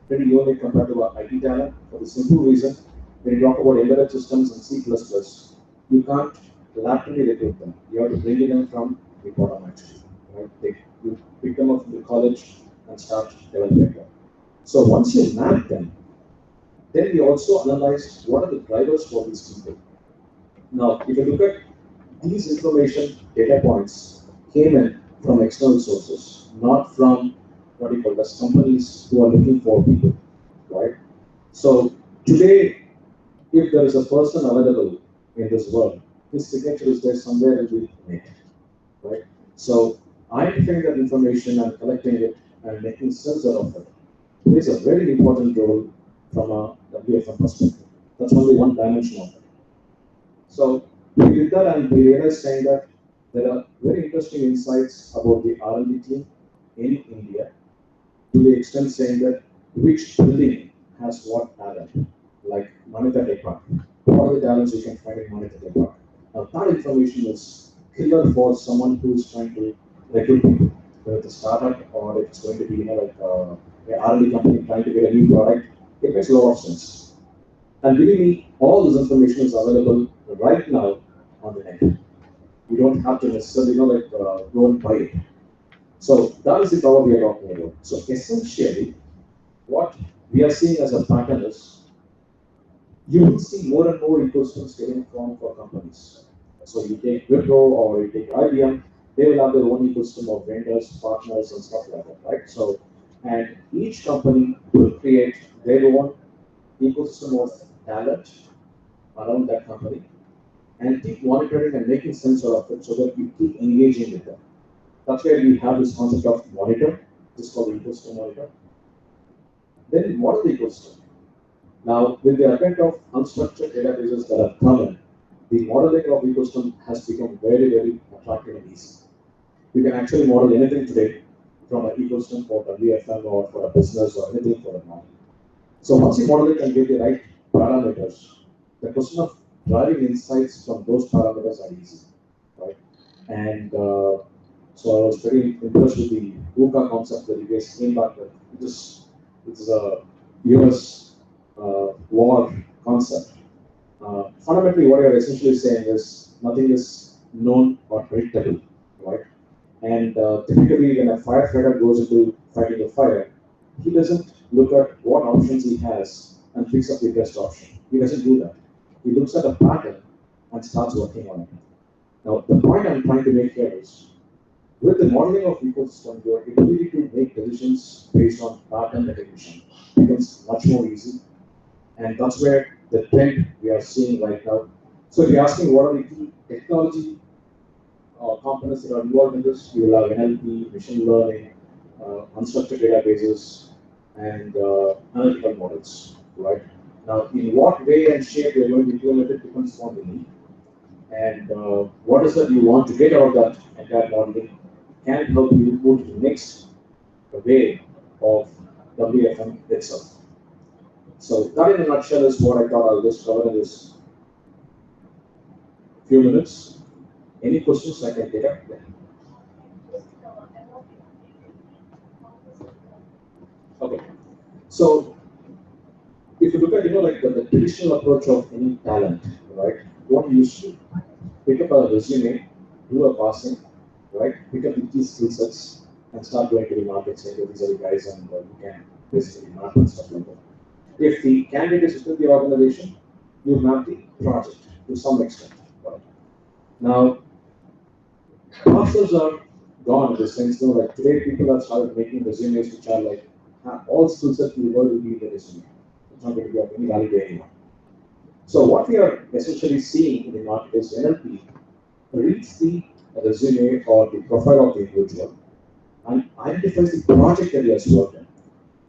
pretty unique compared to our IT talent for the simple reason when you talk about embedded systems and C++, you can't laterally recruit them. You have to bring them from the bottom actually. Right? You pick them up from the college and start developing them. So once you map them, then we also analyze what are the drivers for these people. Now, if you look at these information data points came in from external sources, not from what you call as companies who are looking for people, right? So today, if there is a person available in this world, his signature is there somewhere in the net, right? So identifying that information and collecting it and making sense out of it plays a very important role from a WFM perspective. That's only one dimension of it. So we did that and we realized saying that there are very interesting insights about the R&D team in India, to the extent saying that which building has what talent, like Manita Tech Park. What are the talents you can find in Manita Tech Park? Now that information is killer for someone who is trying to recruit people, whether it's a startup or if it's going to be like an R&D company trying to get a new product. It makes a lot of sense. And believe me, all this information is available right now on the net. You don't have to necessarily go and buy it. So that is the power we are talking about. So essentially, what we are seeing as a pattern is you will see more and more ecosystems getting formed for companies. So you take Wipro or you take IBM, they will have their own ecosystem of vendors, partners, and stuff like that, right? So, and each company will create their own ecosystem of talent around that company and keep monitoring and making sense out of it so that you keep engaging with them. That's where we have this concept of monitor, this is called ecosystem monitor. Then model the ecosystem. Now, with the advent of unstructured databases that have come in, the modeling of ecosystem has become very, very attractive and easy. You can actually model anything today from an ecosystem for WFM or for a business or anything for a model. So once you model it and get the right parameters, the question of driving insights from those parameters are easy, right? And so I was very impressed with the VUCA concept that you guys came back with. It is a US war concept. Fundamentally, what you're essentially saying is nothing is known or predictable, right? And typically, when a firefighter goes into fighting a fire, he doesn't look at what options he has and picks up the best option. He doesn't do that. He looks at a pattern and starts working on it. Now, the point I'm trying to make here is, with the modeling of ecosystem, your ability to make decisions based on pattern recognition becomes much more easy. And that's where the trend we are seeing right now. So if you're asking what are the key technology components that are involved in this, you will have NLP, machine learning, unstructured databases, and analytical models, right? Now, in what way and shape you're going to implement it depends on the need. And what is that you want to get out of that entire modeling can help you move to the next wave of WFM itself. So that in a nutshell is what I thought I'll just cover in this few minutes. Any questions I can take up? Yeah. Okay. So if you look at like the traditional approach of any talent, right? What you used to do, pick up a resume, do a passing, right? Pick up the key skill sets and start going to the market saying these are the guys and you can basically map and stuff like that. If the candidate is within the organization, you map the project to some extent. Right? Now, masters are gone in the sense, like today people have started making resumes which are like all skill sets in the world will be in the resume. It's not going to be of any value to anyone. So what we are essentially seeing in the market is NLP reads the resume or the profile of the individual and identifies the project that he has worked in.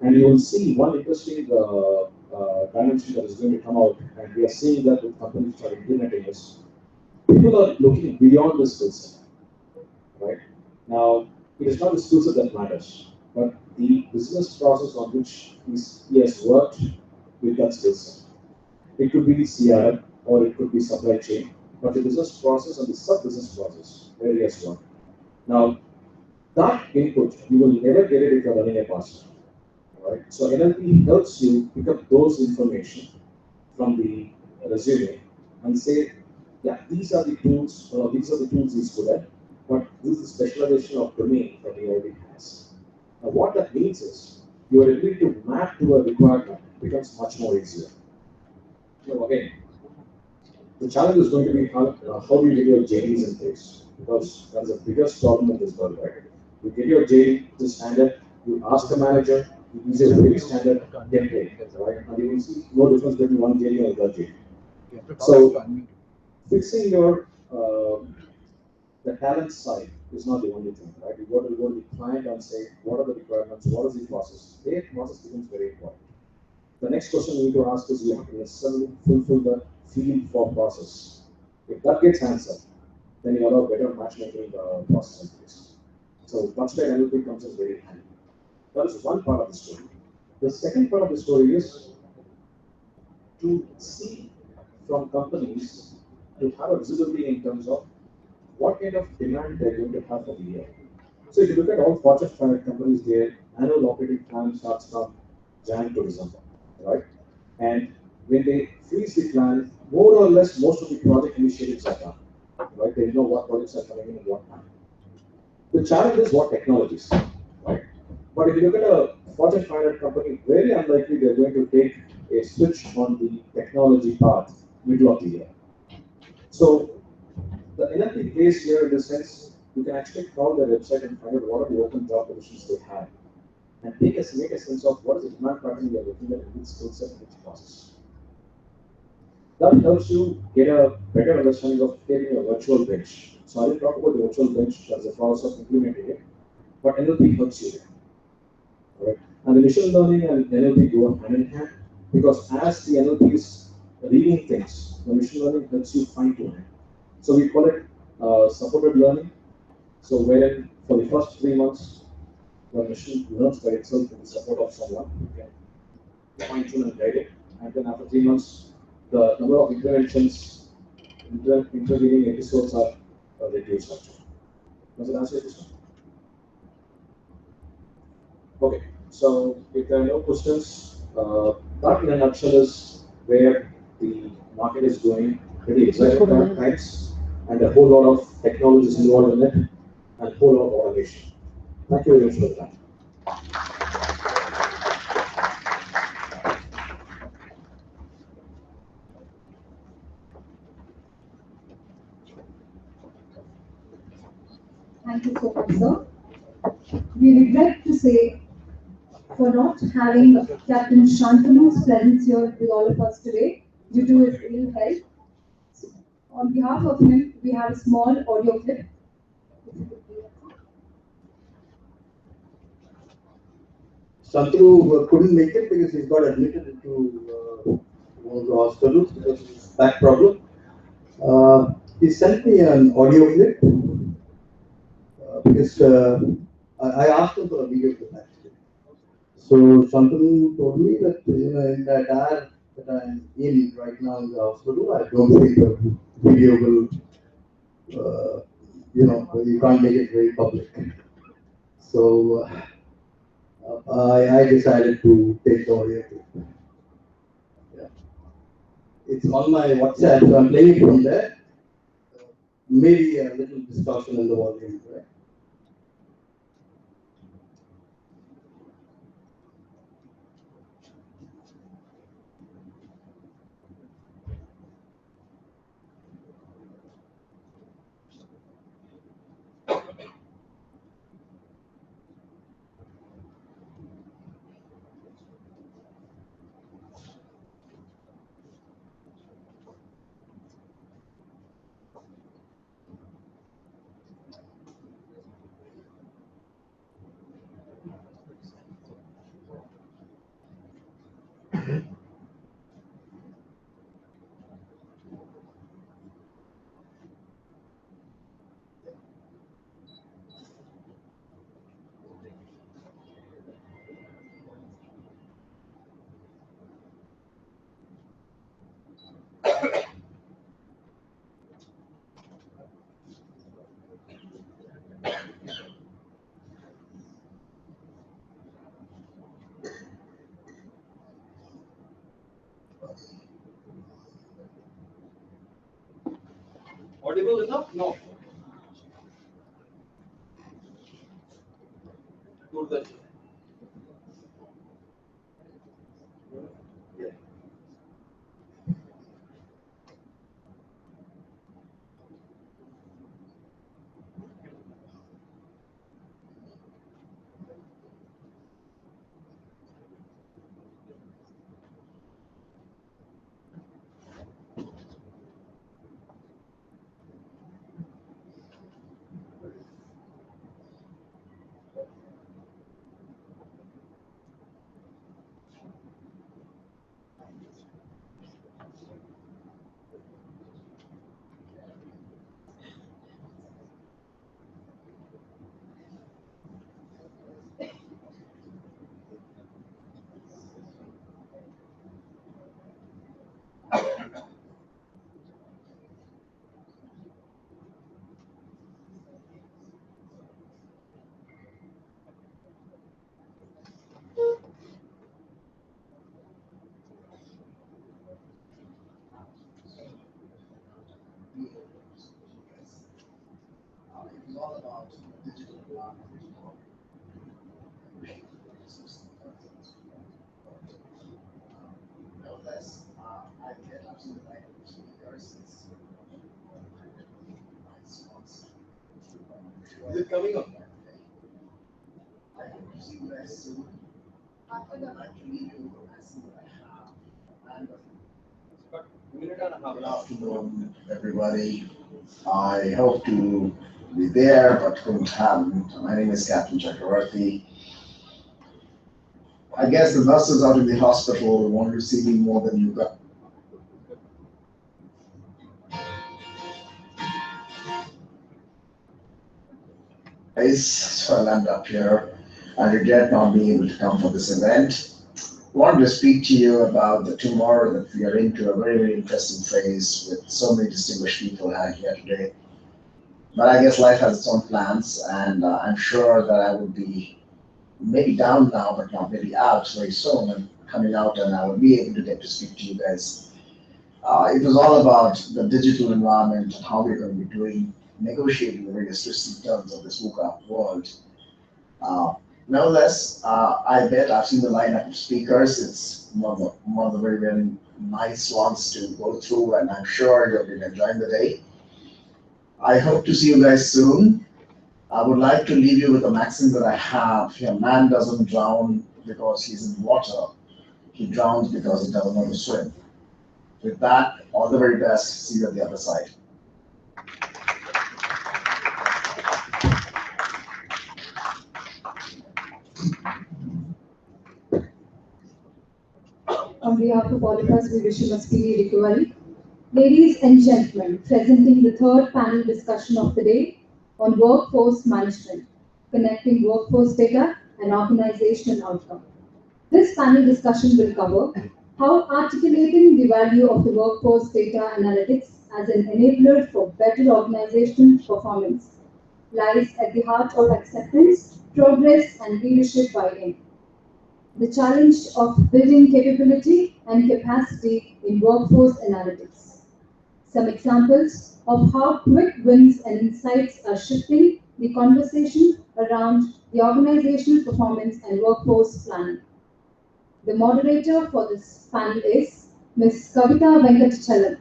And you will see one interesting dimension that is going to come out, and we are seeing that with companies which are implementing this. People are looking beyond the skill set, right? Now, it is not the skill set that matters, but the business process on which he has worked with that skill set. It could be CRM or it could be supply chain, but the business process and the sub-business process where he has worked. Now, that input, you will never get it if you're running a passport. Right? So NLP helps you pick up those information from the resume and say, yeah, these are the tools, he's good at, but this is the specialization of domain that he already has. Now what that means is, your ability to map to a requirement becomes much more easier. So again, the challenge is going to be how do you get your JDs in place? Because that's the biggest problem in this world, right? You get your JD to standard, you ask the manager, you use a very standard template, right? And you will see no difference between one JD and another JD. So fixing your the talent side is not the only thing, right? You got to go to the client and say, what are the requirements, what is the process? Their process becomes very important. The next question you need to ask is, you have to necessarily fulfill the field for process. If that gets answered, then you allow better matchmaking process in place. So that's where NLP comes in very handy. That is one part of the story. The second part of the story is to see from companies to have a visibility in terms of what kind of demand they're going to have for the year. So if you look at all Fortune 500 companies, their annual operating plan starts from January to December, right? And when they freeze the plan, more or less most of the project initiatives are done, right? They know what projects are coming in at what time. The challenge is what technologies, right? But if you look at a Fortune 500 company, very unlikely they're going to take a switch on the technology path middle of the year. So the NLP plays here in the sense you can actually crawl their website and find out what are the open job positions they have, and make a sense of what is the demand pattern they're looking at in which skill set and which process. That helps you get a better understanding of creating a virtual bench. So I will talk about the virtual bench as a process of implementing it, but NLP helps you there. Right? And the machine learning and NLP go hand in hand, because as the NLP is reading things, the machine learning helps you fine tune it. So we call it supported learning. So wherein for the first 3 months, the machine learns by itself with the support of someone who can fine tune and guide it. And then after 3 months, the number of interventions, intervening episodes are reduced actually. Does it answer your question? Okay, so if there are no questions, that in a nutshell is where the market is going. Pretty exciting times, and a whole lot of technologies involved in it, and a whole lot of automation. Thank you very much for the time. Thank you so much, sir. We regret to say for not having Captain Shantanu's presence here with all of us today due to his ill health. So, on behalf of him, we have a small audio clip. Shantanu couldn't make it because he's got admitted into one of the hospitals because of his back problem. He sent me an audio clip because I asked him for a video clip actually. So Shantanu told me that in that hour that I'm in right now in the hospital, I don't think the video will, you can't make it very public. So I decided to take the audio clip. Yeah. It's on my WhatsApp, so I'm playing it from there. Maybe a little distortion in the volume, right? Audible enough? No. Good. Is it coming up? Good afternoon, everybody. I hope to be there, but couldn't happen. My name is Captain Chakravarti. I guess the nurses out in the hospital want to see me more than you got. So I'll end up here. I regret not being able to come for this event. I wanted to speak to you about the tomorrow that we are into, a very, very interesting phase with so many distinguished people here today. But I guess life has its own plans, and I'm sure that I will be maybe down now, but not maybe out very soon and coming out, and I will be able to get to speak to you guys. It was all about the digital environment and how we're going to be doing, negotiating the various twists and turns of this VUCA world. Nevertheless, I bet I've seen the lineup of speakers. It's one of the very, very nice ones to go through, and I'm sure you'll be enjoying the day. I hope to see you guys soon. I would like to leave you with a maxim that I have here: man doesn't drown because he's in water. He drowns because he doesn't know to swim. With that, all the very best. See you at the other side. On behalf of all of us, we wish you a speedy recovery. Ladies and gentlemen, presenting the third panel discussion of the day on workforce management, connecting workforce data and organizational outcome. This panel discussion will cover how articulating the value of the workforce data analytics as an enabler for better organizational performance lies at the heart of acceptance, progress, and leadership buy-in. The challenge of building capability and capacity in workforce analytics. Some examples of how quick wins and insights are shifting the conversation around the organizational performance and workforce planning. The moderator for this panel is Ms. Kavita Venkatachalam,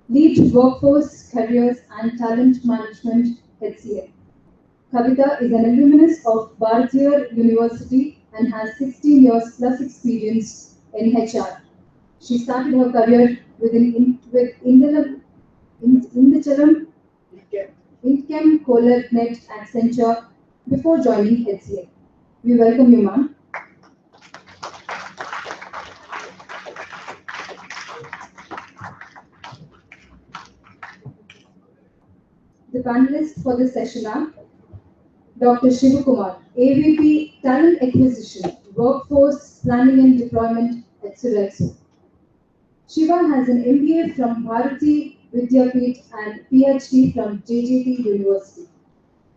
Lead Workforce Careers and Talent Management, HCA. Kavita is an alumnus of Bharatiya University and has 16 years plus experience in HR. She started her career with Indichalam Inchem Collanet Accenture before joining HCA. We welcome you, ma'am. The panelists for this session are Dr. Shivakumar, AVP Talent Acquisition, Workforce Planning and Deployment at Xhirehrconsulting. Shiva has an MBA from Bharati Vidyapeeth and PhD from JJT University.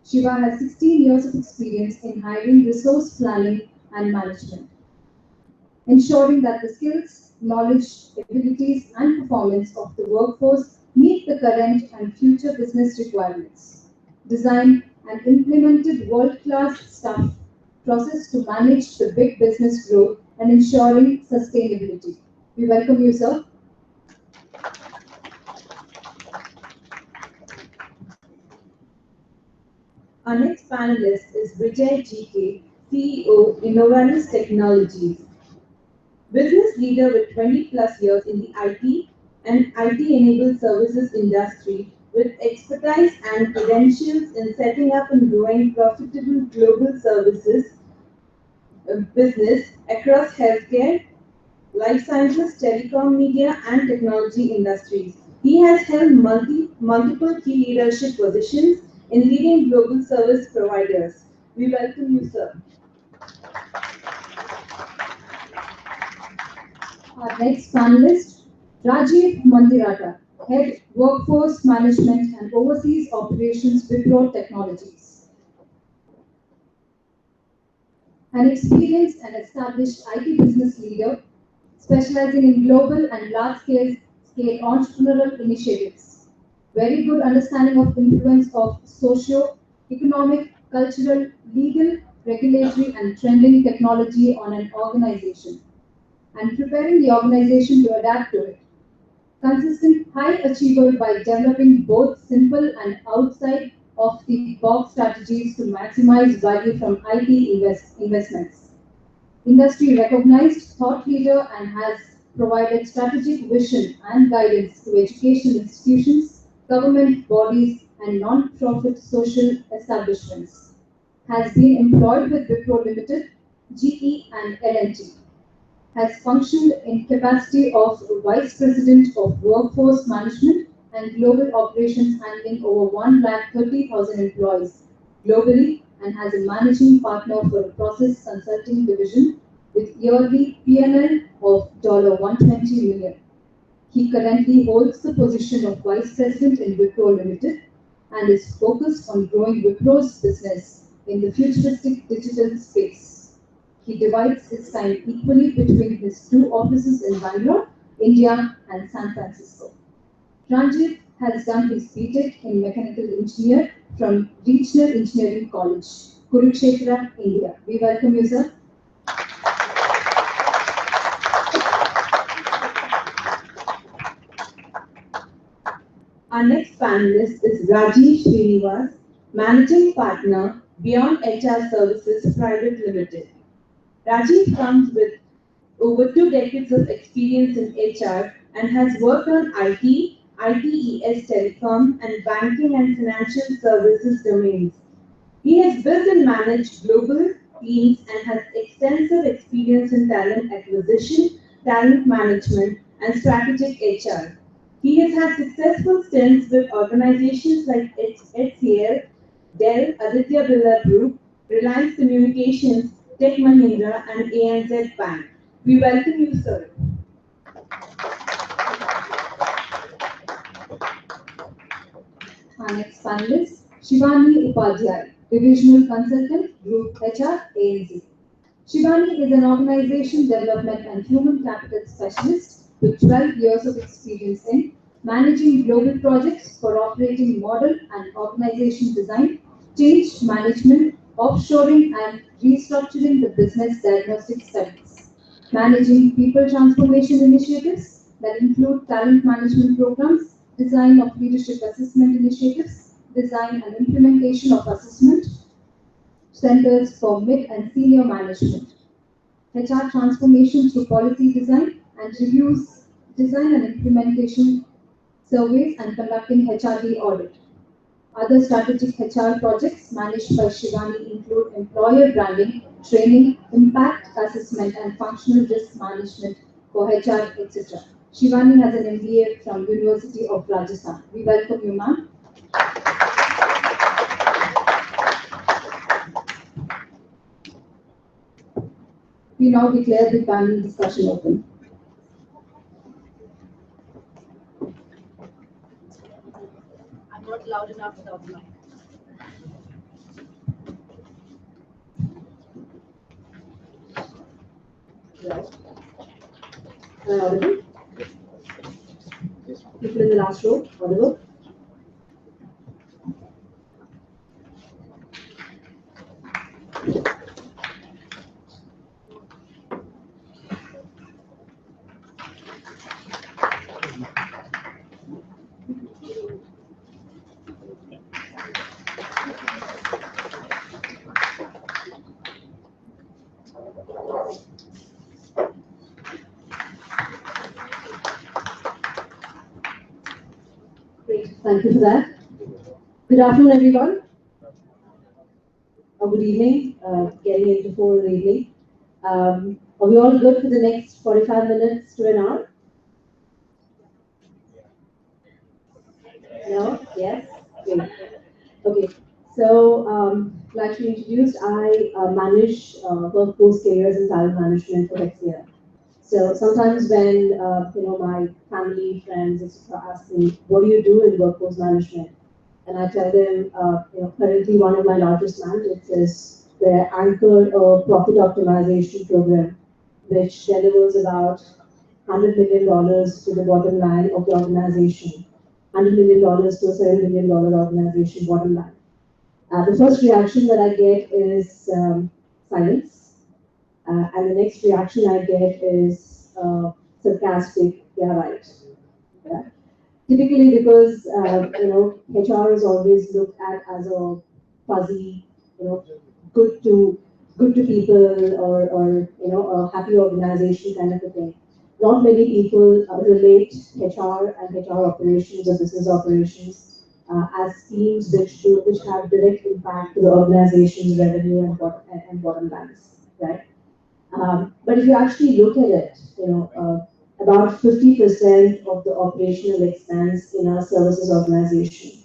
Shiva has 16 years of experience in hiring, resource planning and management, ensuring that the skills, knowledge, abilities and performance of the workforce meet the current and future business requirements. Design and implemented world-class staff process to manage the big business growth and ensuring sustainability. We welcome you, sir. Our next panelist is Vijay GK, CEO, Innovanis Technologies. Business leader with 20 plus years in the IT and IT-enabled services industry with expertise and credentials in setting up and growing profitable global services business across healthcare, life sciences, telecom, media, and technology industries. He has held multiple key leadership positions in leading global service providers. We welcome you, sir. Our next panelist, Rajiv Mandirata, Head Workforce Management and Overseas Operations, Wipro Technologies. An experienced and established IT business leader, specializing in global and large-scale entrepreneurial initiatives. Very good understanding of influence of socio-economic, cultural, legal, regulatory, and trending technology on an organization, and preparing the organization to adapt to it. Consistent high achiever by developing both simple and outside of the box strategies to maximize value from IT investments. Industry recognized thought leader and has provided strategic vision and guidance to educational institutions, government bodies, and non-profit social establishments. Has been employed with Wipro Limited, GE, and L&T. Has functioned in capacity of Vice President of Workforce Management and Global Operations, handling over 130,000 employees globally, and has a managing partner for a process consulting division with yearly P&L of $120 million. He currently holds the position of Vice President in Wipro Limited and is focused on growing Wipro's business in the futuristic digital space. He divides his time equally between his two offices in Bangalore, India, and San Francisco. Ranjit has done his BTech in Mechanical Engineer from Regional Engineering College, Kurukshetra, India. We welcome you, sir. Our next panelist is Rajesh Srinivas, Managing Partner, Beyond HR Services Private Limited. Rajesh comes with over 2 decades of experience in HR and has worked on IT, ITES telecom, and banking and financial services domains. He has built and managed global teams and has extensive experience in talent acquisition, talent management, and strategic HR. He has had successful stints with organizations like HCL, Dell, Aditya Birla Group, Reliance Communications, Tech Mahindra, and ANZ Bank. We welcome you, sir. Our next panelist, Shivani Upadhyay, Divisional Consultant, Group HR, ANZ. Shivani is an organization development and human capital specialist with 12 years of experience in managing global projects for operating model and organization design, change management, offshoring and restructuring the business diagnostic studies, managing people transformation initiatives that include talent management programs, design of leadership assessment initiatives, design and implementation of assessment centers for mid and senior management, HR transformation through policy design and reviews, design and implementation surveys and conducting HRD audit. Other strategic HR projects managed by Shivani include employer branding, training, impact assessment, and functional risk management for HR, etc. Shivani has an MBA from University of Rajasthan. We welcome you, ma'am. We now declare the panel discussion open. I'm not loud enough without mic. Am I audible? People in the last row, audible? Great, thank you for that. Good afternoon, everyone. Or good evening, getting into 4 in the evening. Are we all good for the next 45 minutes to an hour? No? Yes? Great. Okay. So, like she introduced, I manage workforce careers and talent management for HCL. So sometimes when my family, friends, etc., ask me, "What do you do in workforce management?" and I tell them, currently one of my largest mandates is the anchor a profit optimization program, which delivers about $100 million to the bottom line of the organization, $100 million to a $7 million organization bottom line. The first reaction that I get is silence, and the next reaction I get is sarcastic, yeah, right. Yeah. typically because HR is always looked at as a fuzzy, good to people or a happy organization kind of a thing. Not many people relate HR and HR operations or business operations as teams which have direct impact to the organization's revenue and bottom lines, right? But if you actually look at it, about 50% of the operational expense in our services organization,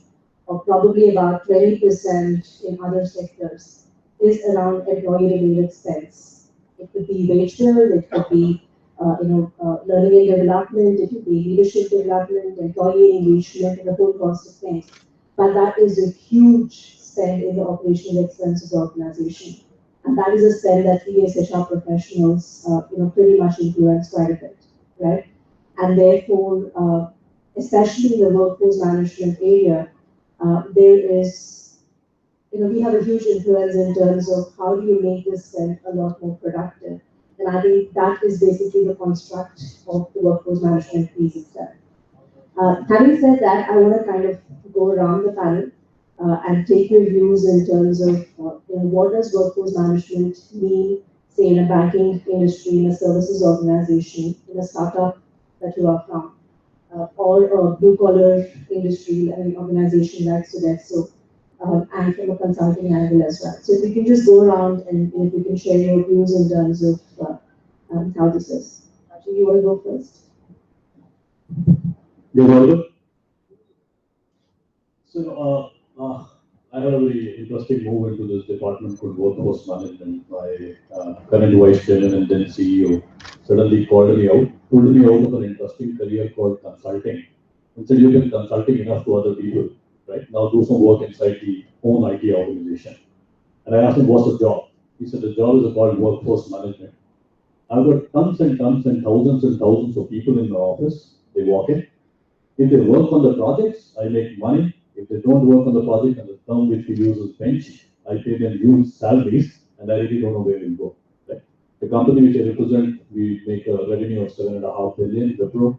or probably about 20% in other sectors, is around employee-related expense. It could be wage bill, it could be learning and development, it could be leadership development, employee engagement, and the whole cost of things. But that is a huge spend in the operational expenses organization. And that is a spend that we as HR professionals, pretty much influence quite a bit, right? And therefore, especially in the workforce management area, there is, we have a huge influence in terms of how do you make this spend a lot more productive. And I think that is basically the construct of the workforce management piece itself. Having said that, I want to kind of go around the panel and take your views in terms of what does workforce management mean, say in a banking industry, in a services organization, in a startup that you are from, or a blue-collar industry, an organization like Sodexo, and from a consulting angle as well. So if you can just go around and if you can share your views in terms of how this is. Do you want to go first? So, I had a very interesting move into this department called workforce management. My current vice chairman and then CEO suddenly called me out, pulled me out of an interesting career called consulting, and said, "You've been consulting enough to other people, right? Now do some work inside the own IT organization." And I asked him, "What's the job?" He said, "The job is called workforce management. I've got tons and thousands of people in my office. They walk in. If they work on the projects, I make money. If they don't work on the project, and the term which we use is bench, I pay them huge salaries, and I really don't know where we'll go." Right? The company which I represent, we make a revenue of $7.5 billion, Wipro,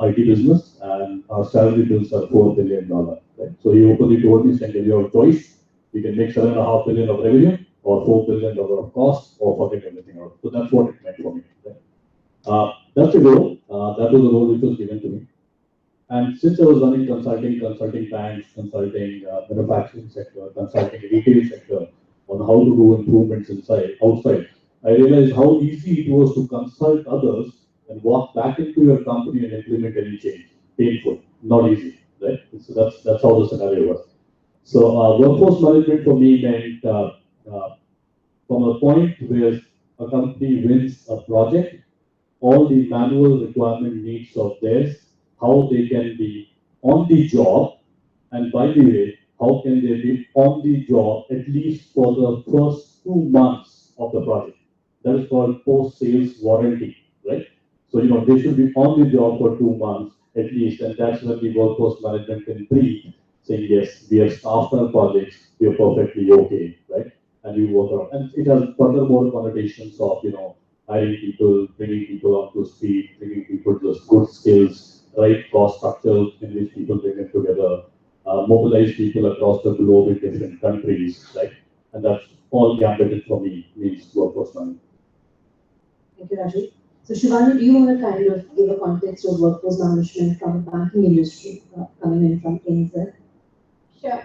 IT business, and our salary bills are $4 billion. Right? So he openly told me, saying, "You have a choice. We can make $7.5 billion of revenue, or $4 billion of cost, or forget everything else." So that's what it meant for me. Right? That's the role. That was the role which was given to me. And since I was running consulting banks, consulting manufacturing sector, consulting retail sector on how to do improvements outside, I realized how easy it was to consult others and walk back into your company and implement any change. Painful, not easy, right? So that's how the scenario was. So workforce management for me meant from a point where a company wins a project, all the manual requirement needs of theirs, how they can be on the job, and by the way, how can they be on the job at least for the first 2 months of the project. That is called post-sales warranty, right? So, they should be on the job for 2 months at least, and that's when the workforce management can breathe, saying, yes, we have staffed our projects, we are perfectly okay, right? And we work around. And it has furthermore connotations of, hiring people, bringing people up to speed, bringing people to good skills, right cost structure in which people bring it together, mobilize people across the globe in different countries, right? And that's all gambited for me means workforce management. Thank you, Rajiv. So Shivani, do you want to kind of give a context of workforce management from the banking industry coming in from NZ? Sure.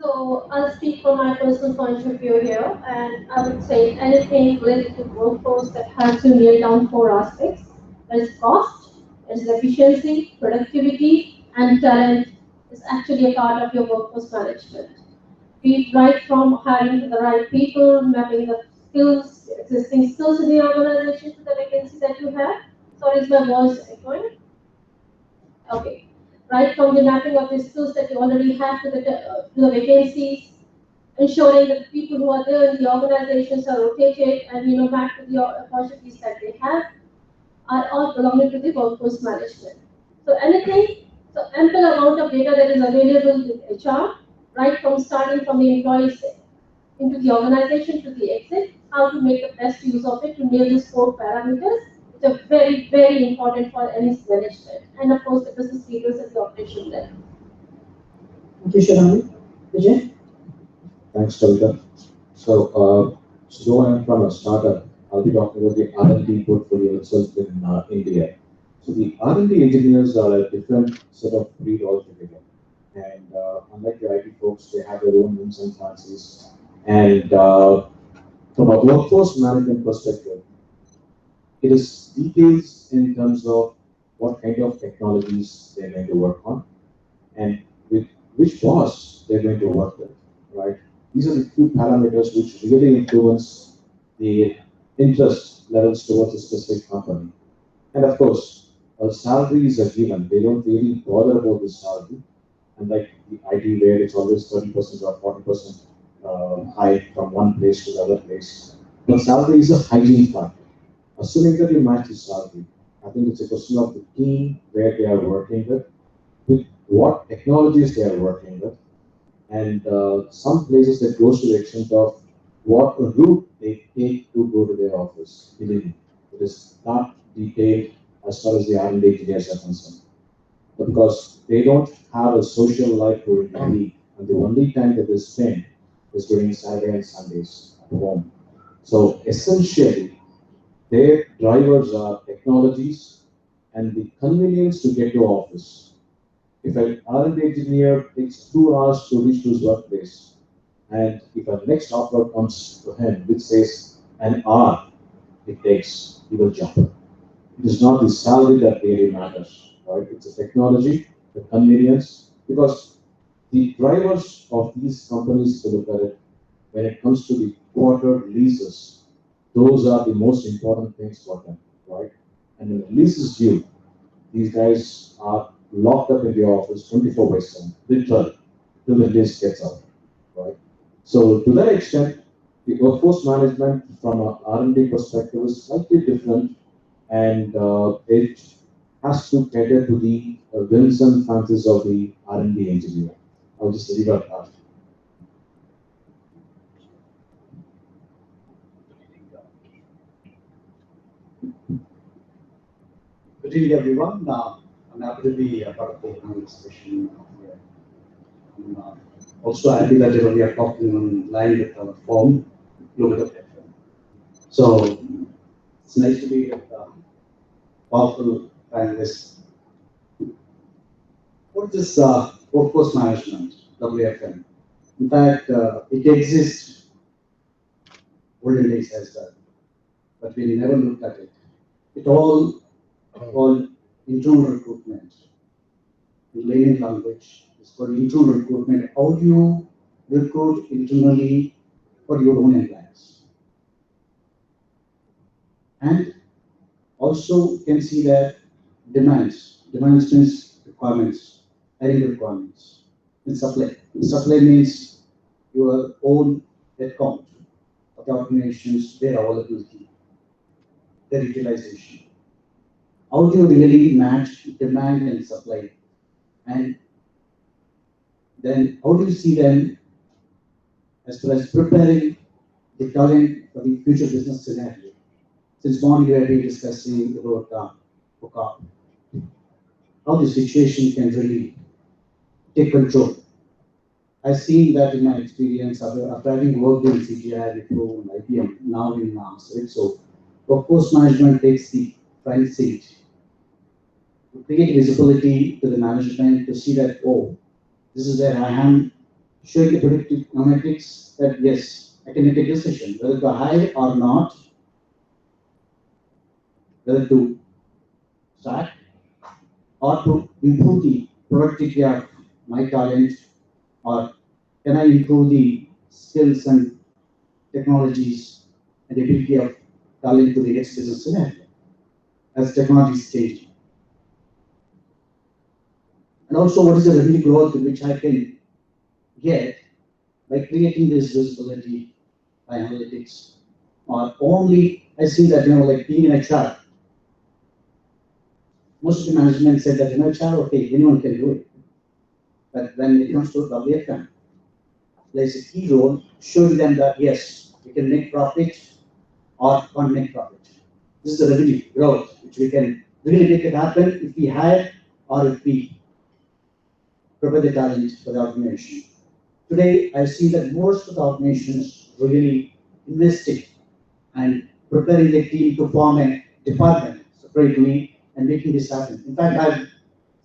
So I'll speak from my personal point of view here, and I would say anything related to workforce that has to nail down 4 aspects. That is cost, that is efficiency, productivity, and talent is actually a part of your workforce management. Be it right from hiring the right people, mapping the skills, existing skills in the organization to the vacancy that you have. Sorry, is my voice echoing? Okay. Right from the mapping of the skills that you already have to the vacancies, ensuring that the people who are there in the organizations are rotated and back to the opportunities that they have are all belonging to the workforce management. So ample amount of data that is available with HR, right from starting from the employees into the organization to the exit, how to make the best use of it to nail these 4 parameters, which are very, very important for any management. And of course, the business leaders and the cooperation there. Thank you, Shravani. Vijay? Thanks, Kavita. So though I am from a startup, I'll be talking about the R&D portfolio itself in India. So the R&D engineers are a different set of breed altogether. And unlike the IT folks, they have their own whims and fancies. And from a workforce management perspective, it is details in terms of what kind of technologies they're going to work on and with which boss they're going to work with, right? These are the few parameters which really influence the interest levels towards a specific company. And of course, a salary is a given. They don't really bother about the salary. Unlike the IT where it's always 30% or 40% hike from one place to the other place. But salary is a hygiene factor. Assuming that you match the salary, I think it's a question of the team where they are working with what technologies they are working with, and some places that goes to the extent of what route they take to go to their office. Believe me, it is not detailed as far as the R&D engineers are concerned. But because they don't have a social life during the week, and the only time that they spend is during Saturday and Sundays at home. So essentially, their drivers are technologies and the convenience to get to office. If an R&D engineer takes 2 hours to reach to his workplace, and if a next offer comes to him which says an hour it takes, he will jump. It is not the salary that really matters, right? It's the technology, the convenience, because the drivers of these companies, to look at it, when it comes to the quarter leases, those are the most important things for them, right? And when the lease is due, these guys are locked up in the office 24/7, literally, till the lease gets out, right? So to that extent, the workforce management from an R&D perspective is slightly different, and it has to cater to the whims and fancies of the R&D engineer. I'll just leave it at that. Good evening, everyone. I'm happy to be a part of the panel discussion here. Also happy that we are talking on line with our firm, GWFM. So it's nice to be with powerful panelists. What is workforce management, WFM? In fact, it exists olden days as well, but we never looked at it. It all called internal recruitment. In layman language, it's called internal recruitment. How do you recruit internally for your own employees? And also you can see that demands means requirements, hiring requirements. And supply. Supply means your own headcount of the organizations, their availability, their utilization. How do you really match demand and supply? And then how do you see them as far as preparing the talent for the future business scenario? Since morning we have been discussing about how the situation can really take control. I've seen that in my experience after having worked in CGI before and IBM, now in NAMS, right? So workforce management takes the front seat to create visibility to the management to see that, oh, this is where I am, showing the predictive analytics that yes, I can make a decision whether to hire or not, whether to sack or to improve the productivity of my talent, or can I improve the skills and technologies and the ability of talent to the next business scenario as technology is changing. And also, what is the revenue growth which I can get by creating this visibility by analytics? Or only, I see that, like being in HR, most of the management said that in HR, okay, anyone can do it. But when it comes to WFM, there's a key role showing them that yes, we can make profit or can't make profit. This is the revenue growth, which we can really make it happen if we hire or if we prepare the talent for the organization. Today, I see that most of the organizations really investing and preparing the team to form a department separately and making this happen. In fact, I've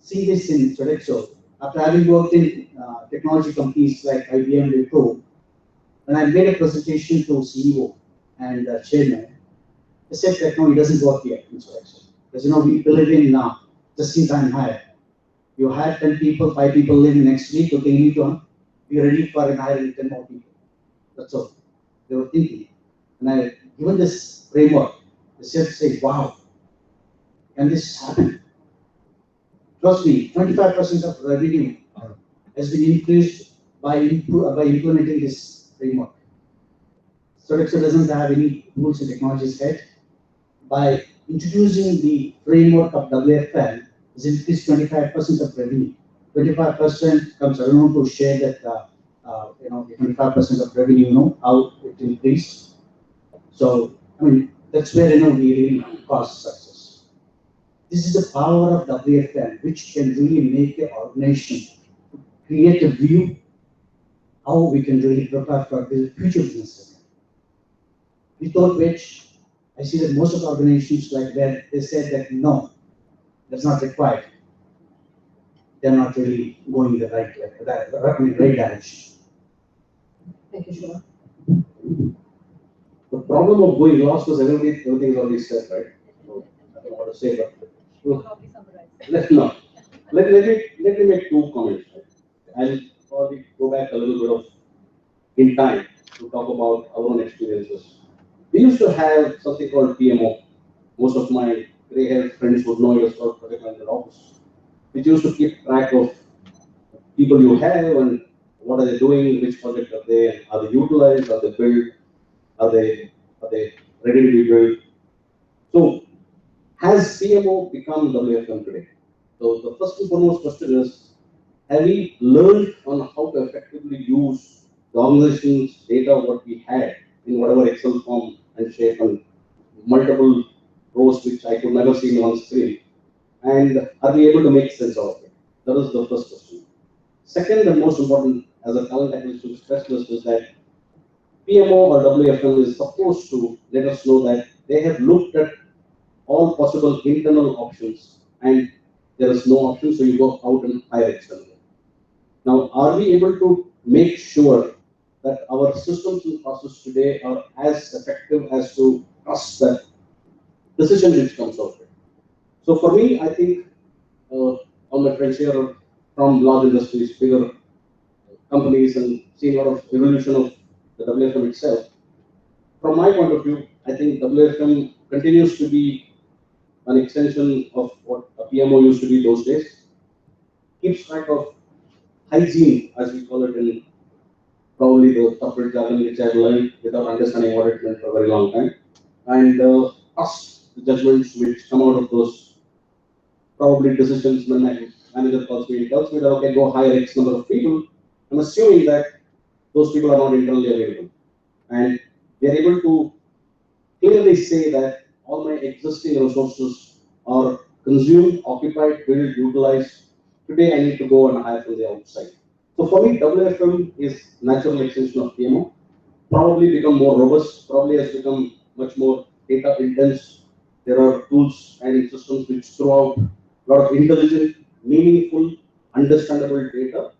seen this in Sodexo. After having worked in technology companies like IBM and Wipro, when I made a presentation to CEO and chairman, they said that no, it doesn't work here in Sodexo. Because we believe in just-in-time hire. You hire 10 people, 5 people leaving next week, okay, you need to be ready for hiring 10 more people. That's all they were thinking. And I given this framework, they say, wow, can this happen? Trust me, 25% of revenue has been increased by implementing this framework. Sodexo doesn't have any tools and technologies yet. By introducing the framework of WFM, has increased 25% of revenue. 25% comes around to share that, the 25% of revenue, how it increased. So, that's where, we really cause success. This is the power of WFM, which can really make the organization create a view how we can really prepare for the future business. Without which, I see that most of the organizations like that, they said that no, that's not required. They're not really going in the right direction. Thank you, Shiva. The problem of going lost is everything is already said, right? So, I don't know what to say, but let me make 2 comments. I'll probably go back a little bit in time to talk about our own experiences. We used to have something called PMO. Most of my gray-haired friends would know it as called Project Manager Office, which used to keep track of people you have and what are they doing, which project are they utilized, are they built, are they ready to be built. So, has PMO become WFM today? So, the first and foremost question is, have we learned on how to effectively use the organization's data, what we had in whatever Excel form and shape and multiple rows which I could never see on screen? And are we able to make sense of it? That is the first question. Second and most important as a talent acquisition specialist is that PMO or WFM is supposed to let us know that they have looked at all possible internal options and there is no option, so you go out and hire externally. Now, are we able to make sure that our systems and processes today are as effective as to trust that decision which comes out of it? So for me, I think all my friends here are from large industries, bigger companies, and seeing a lot of evolution of the WFM itself. From my point of view, I think WFM continues to be an extension of what a PMO used to be those days. Keeps track of hygiene, as we call it in probably the corporate jargon which I've learned without understanding what it meant for a very long time. And trust the judgments which come out of those probably decisions when my manager calls me and tells me that, okay, go hire X number of people. I'm assuming that those people are not internally available. And they're able to clearly say that all my existing resources are consumed, occupied, built, utilized. Today I need to go and hire from the outside. So for me, WFM is natural extension of PMO. Probably become more robust, probably has become much more data intense. There are tools and systems which throw out a lot of intelligent, meaningful, understandable data,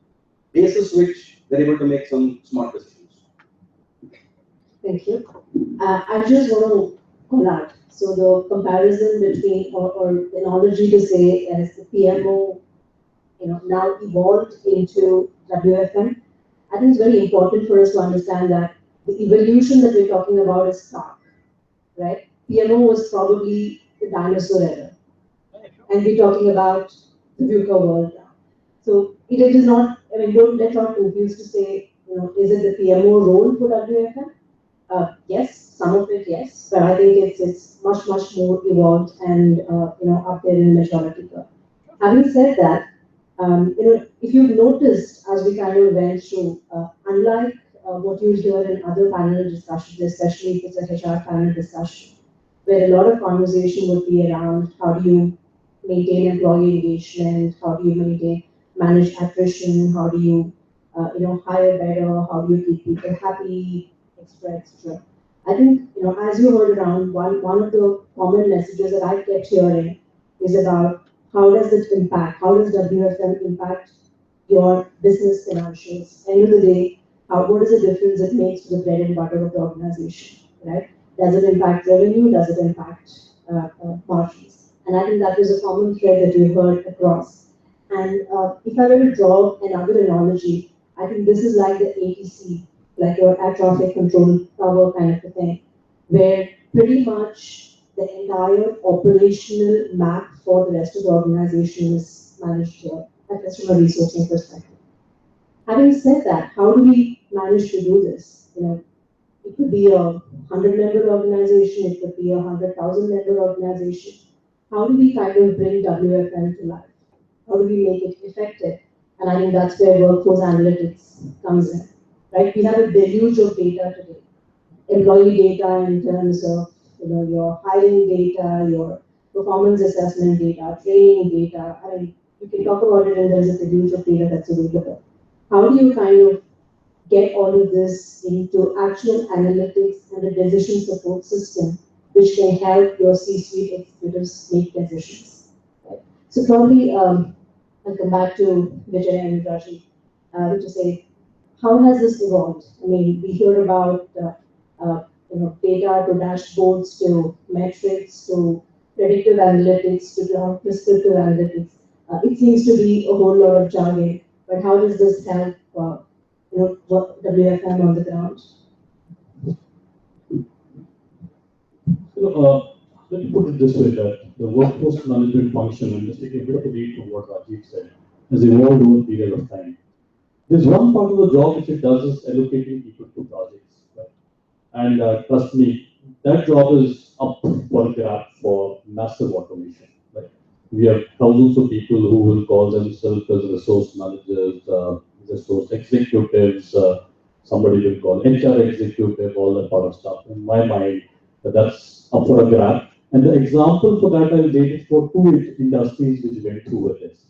basis which they're able to make some smart decisions. Thank you. I just want to call out. So the comparison between, or the analogy to say as the PMO, now evolved into WFM, I think it's very important for us to understand that the evolution that we're talking about is stark, right? PMO was probably the dinosaur era, and we're talking about the VUCA world now. So it is not, let's not confuse to say, is it the PMO role for WFM? Yes, some of it, yes, but I think it's much more evolved and up there in the maturity curve. Having said that, if you've noticed as we kind of went through, unlike what you hear in other panel discussions, especially if it's a HR panel discussion, where a lot of conversation would be around how do you maintain employee engagement, how do you maintain. manage attrition? How do you, hire better? How do you keep people happy, etc., etc. I think, as you heard around, one of the common messages that I kept hearing is about how does it impact, how does WFM impact your business financials? End of the day, what is the difference it makes to the bread and butter of the organization, right? Does it impact revenue? Does it impact margins? And I think that was a common thread that we heard across. And if I were to draw another analogy, I think this is like the ATC, like your air traffic control tower kind of a thing, where pretty much the entire operational map for the rest of the organization is managed here, at least from a resourcing perspective. Having said that, how do we manage to do this? It could be a 100-member organization, it could be a 100,000-member organization. How do we kind of bring WFM to life? How do we make it effective? And I think that's where workforce analytics comes in, right? We have a deluge of data today. Employee data in terms of, your hiring data, your performance assessment data, training data. I mean, you can talk about it and there's a deluge of data that's available. How do you kind of get all of this into actual analytics and a decision support system which can help your C-suite executives make decisions? Right? So probably I'll come back to Vijay and Rajiv to say, how has this evolved? I mean, we hear about data to dashboards to metrics to predictive analytics to prescriptive analytics. It seems to be a whole lot of jargon, but how does this help WFM on the ground? Let me put it this way, that the workforce management function, and just taking a bit of a lead to what Rajiv said, has evolved over a period of time. There's one part of the job which it does is allocating people to projects. Right? And trust me, that job is up for grab for massive automation. Right? We have thousands of people who will call themselves as resource managers, resource executives, somebody will call HR executive, all that part of stuff. In my mind, that's up for a grab. And the example for that I'll take it for two industries which went through with this.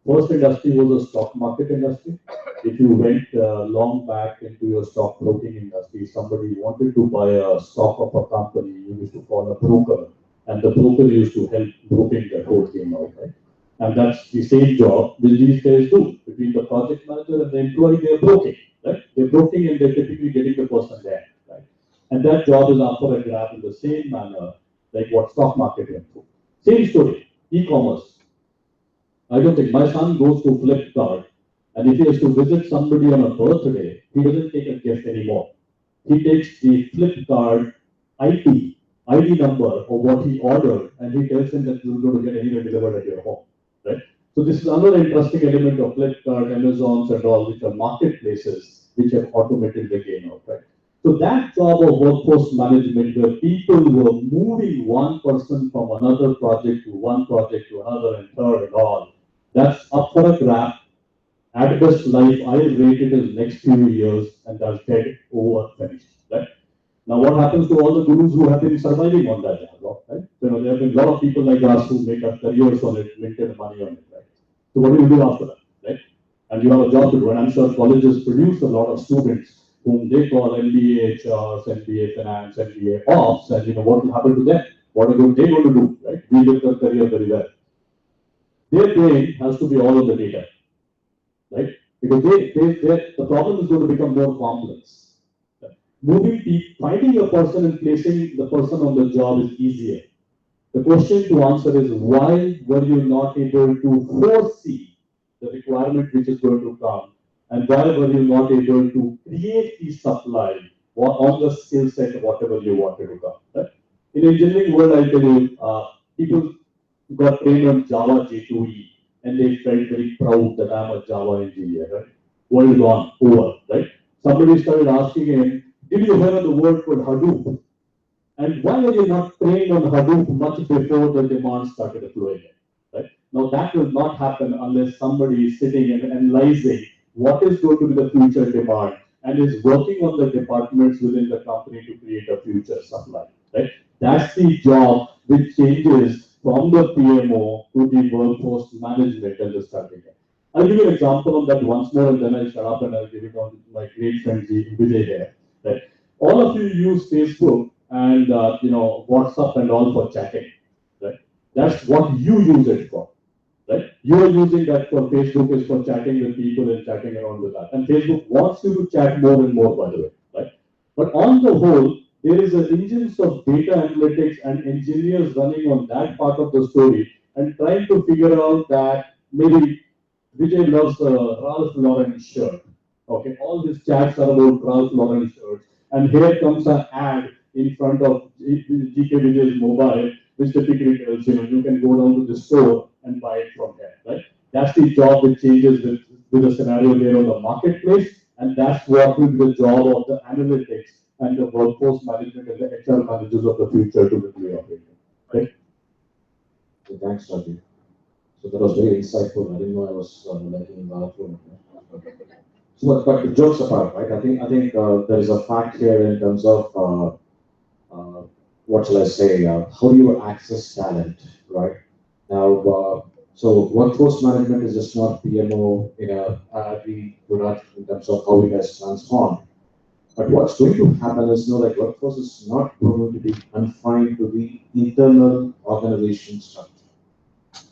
First industry was the stock market industry. If you went long back into your stock broking industry, somebody wanted to buy a stock of a company, you used to call a broker, and the broker used to help broking that whole thing out, right? And that's the same job which these guys do. Between the project manager and the employee, they're broking, right? They're broking and they're typically getting the person there, right? And that job is up for a grab in the same manner like what stock market went through. Same story, e-commerce. I don't think my son goes to Flipkart, and if he has to visit somebody on a birthday, he doesn't take a gift anymore. He takes the Flipkart ID number of what he ordered, and he tells him that you're going to get anywhere delivered at your home. Right? So this is another interesting element of Flipkart, Amazons, and all, which are marketplaces which have automated the game out. Right? So that job of workforce management, where people were moving one person from another project to one project to another and third and all, that's up for a grab. At best life, I rate it as next few years, and that's dead, over, finished. Right? Now, what happens to all the gurus who have been surviving on that job? Right? There have been a lot of people like us who make up careers on it, maintain money on it. Right? So what do you do after that? Right? And you have a job to do, and I'm sure colleges produce a lot of students whom they call MBA HRs, MBA Finance, MBA Ops, and what will happen to them? What are they going to do? Right? We build their career very well. Their brain has to be all of the data, right? Because the problem is going to become more complex. Right? Finding a person and placing the person on the job is easier. The question to answer is, why were you not able to foresee the requirement which is going to come? And why were you not able to create the supply on the skill set of whatever you wanted to come? Right? In the engineering world, I tell you, people got trained on Java J2E, and they felt very proud that I'm a Java engineer. Right? World gone, over. Right? Somebody started asking him, did you hear of the word called Hadoop? And why were you not trained on Hadoop much before the demand started flowing in? Right? Now that will not happen unless somebody is sitting and analyzing what is going to be the future demand and is working on the departments within the company to create a future supply. Right? That's the job which changes from the PMO to the workforce management and the strategy. I'll give you an example of that once more, and then I'll shut up and I'll give it on to my great friend Vijay here. Right? All of you use Facebook and WhatsApp and all for chatting. Right? That's what you use it for. Right? You are using that for Facebook is for chatting with people and chatting around with that. And Facebook wants you to chat more and more, by the way. Right? But on the whole, there is an engines of data analytics and engineers running on that part of the story and trying to figure out that maybe Vijay loves Ralph Lauren shirt. Okay, all these chats are about Ralph Lauren shirts. And here comes an ad in front of GK Vijay's mobile, which typically tells you can go down to the store and buy it from there, right? That's the job which changes with the scenario there on the marketplace, and that's what will be the job of the analytics and the workforce management and the HR managers of the future to really operate. Right? So thanks, Rajiv. So that was very insightful. I didn't know I was liking that. So, but the jokes apart, right? I think there is a fact here in terms of what shall I say? How do you access talent, right? Now, so workforce management is just not PMO in a in terms of how it has transformed. But what's going to happen is, that workforce is not going to be confined to the internal organization structure,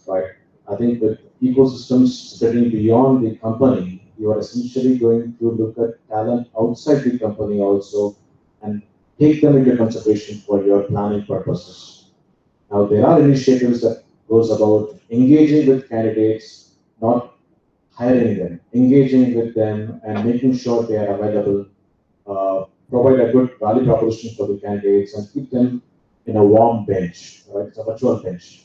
right? I think with ecosystems spreading beyond the company, you are essentially going to look at talent outside the company also and take them into consideration for your planning purposes. Now, there are initiatives that goes about engaging with candidates, not hiring them, engaging with them and making sure they are available, provide a good value proposition for the candidates and keep them in a warm bench, right? It's a virtual bench.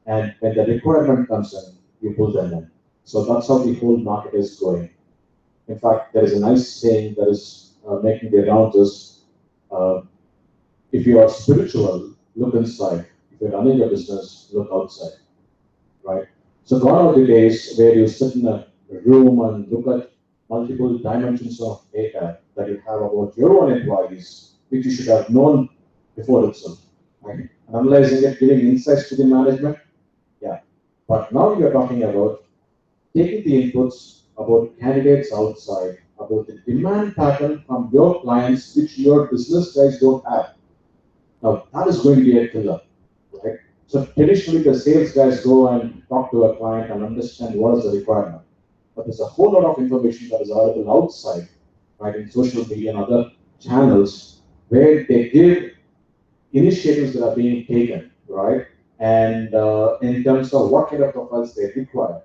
And when the requirement comes in, you pull them in. So that's how the whole market is going. In fact, there is a nice saying that is making the rounds is, if you are spiritual, look inside. If you're running a business, look outside, right? So gone are the days where you sit in a room and look at multiple dimensions of data that you have about your own employees, which you should have known before itself, right? Analyzing it, giving insights to the management, yeah. But now you're talking about taking the inputs about candidates outside, about the demand pattern from your clients, which your business guys don't have. Now, that is going to be a killer, right? So traditionally, the sales guys go and talk to a client and understand what is the requirement. But there's a whole lot of information that is available outside, right, in social media and other channels, where they give initiatives that are being taken, right? And in terms of what kind of profiles they require.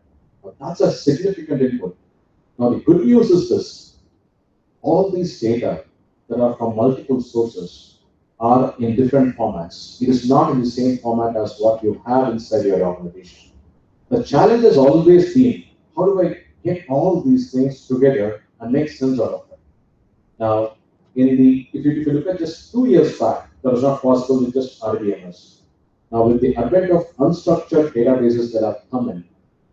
That's a significant input. Now, the good news is this. All these data that are from multiple sources are in different formats. It is not in the same format as what you have inside your organization. The challenge has always been, how do I get all these things together and make sense out of it? Now, if you look at just 2 years back, that was not possible with just RDMS. Now, with the advent of unstructured databases that have come in,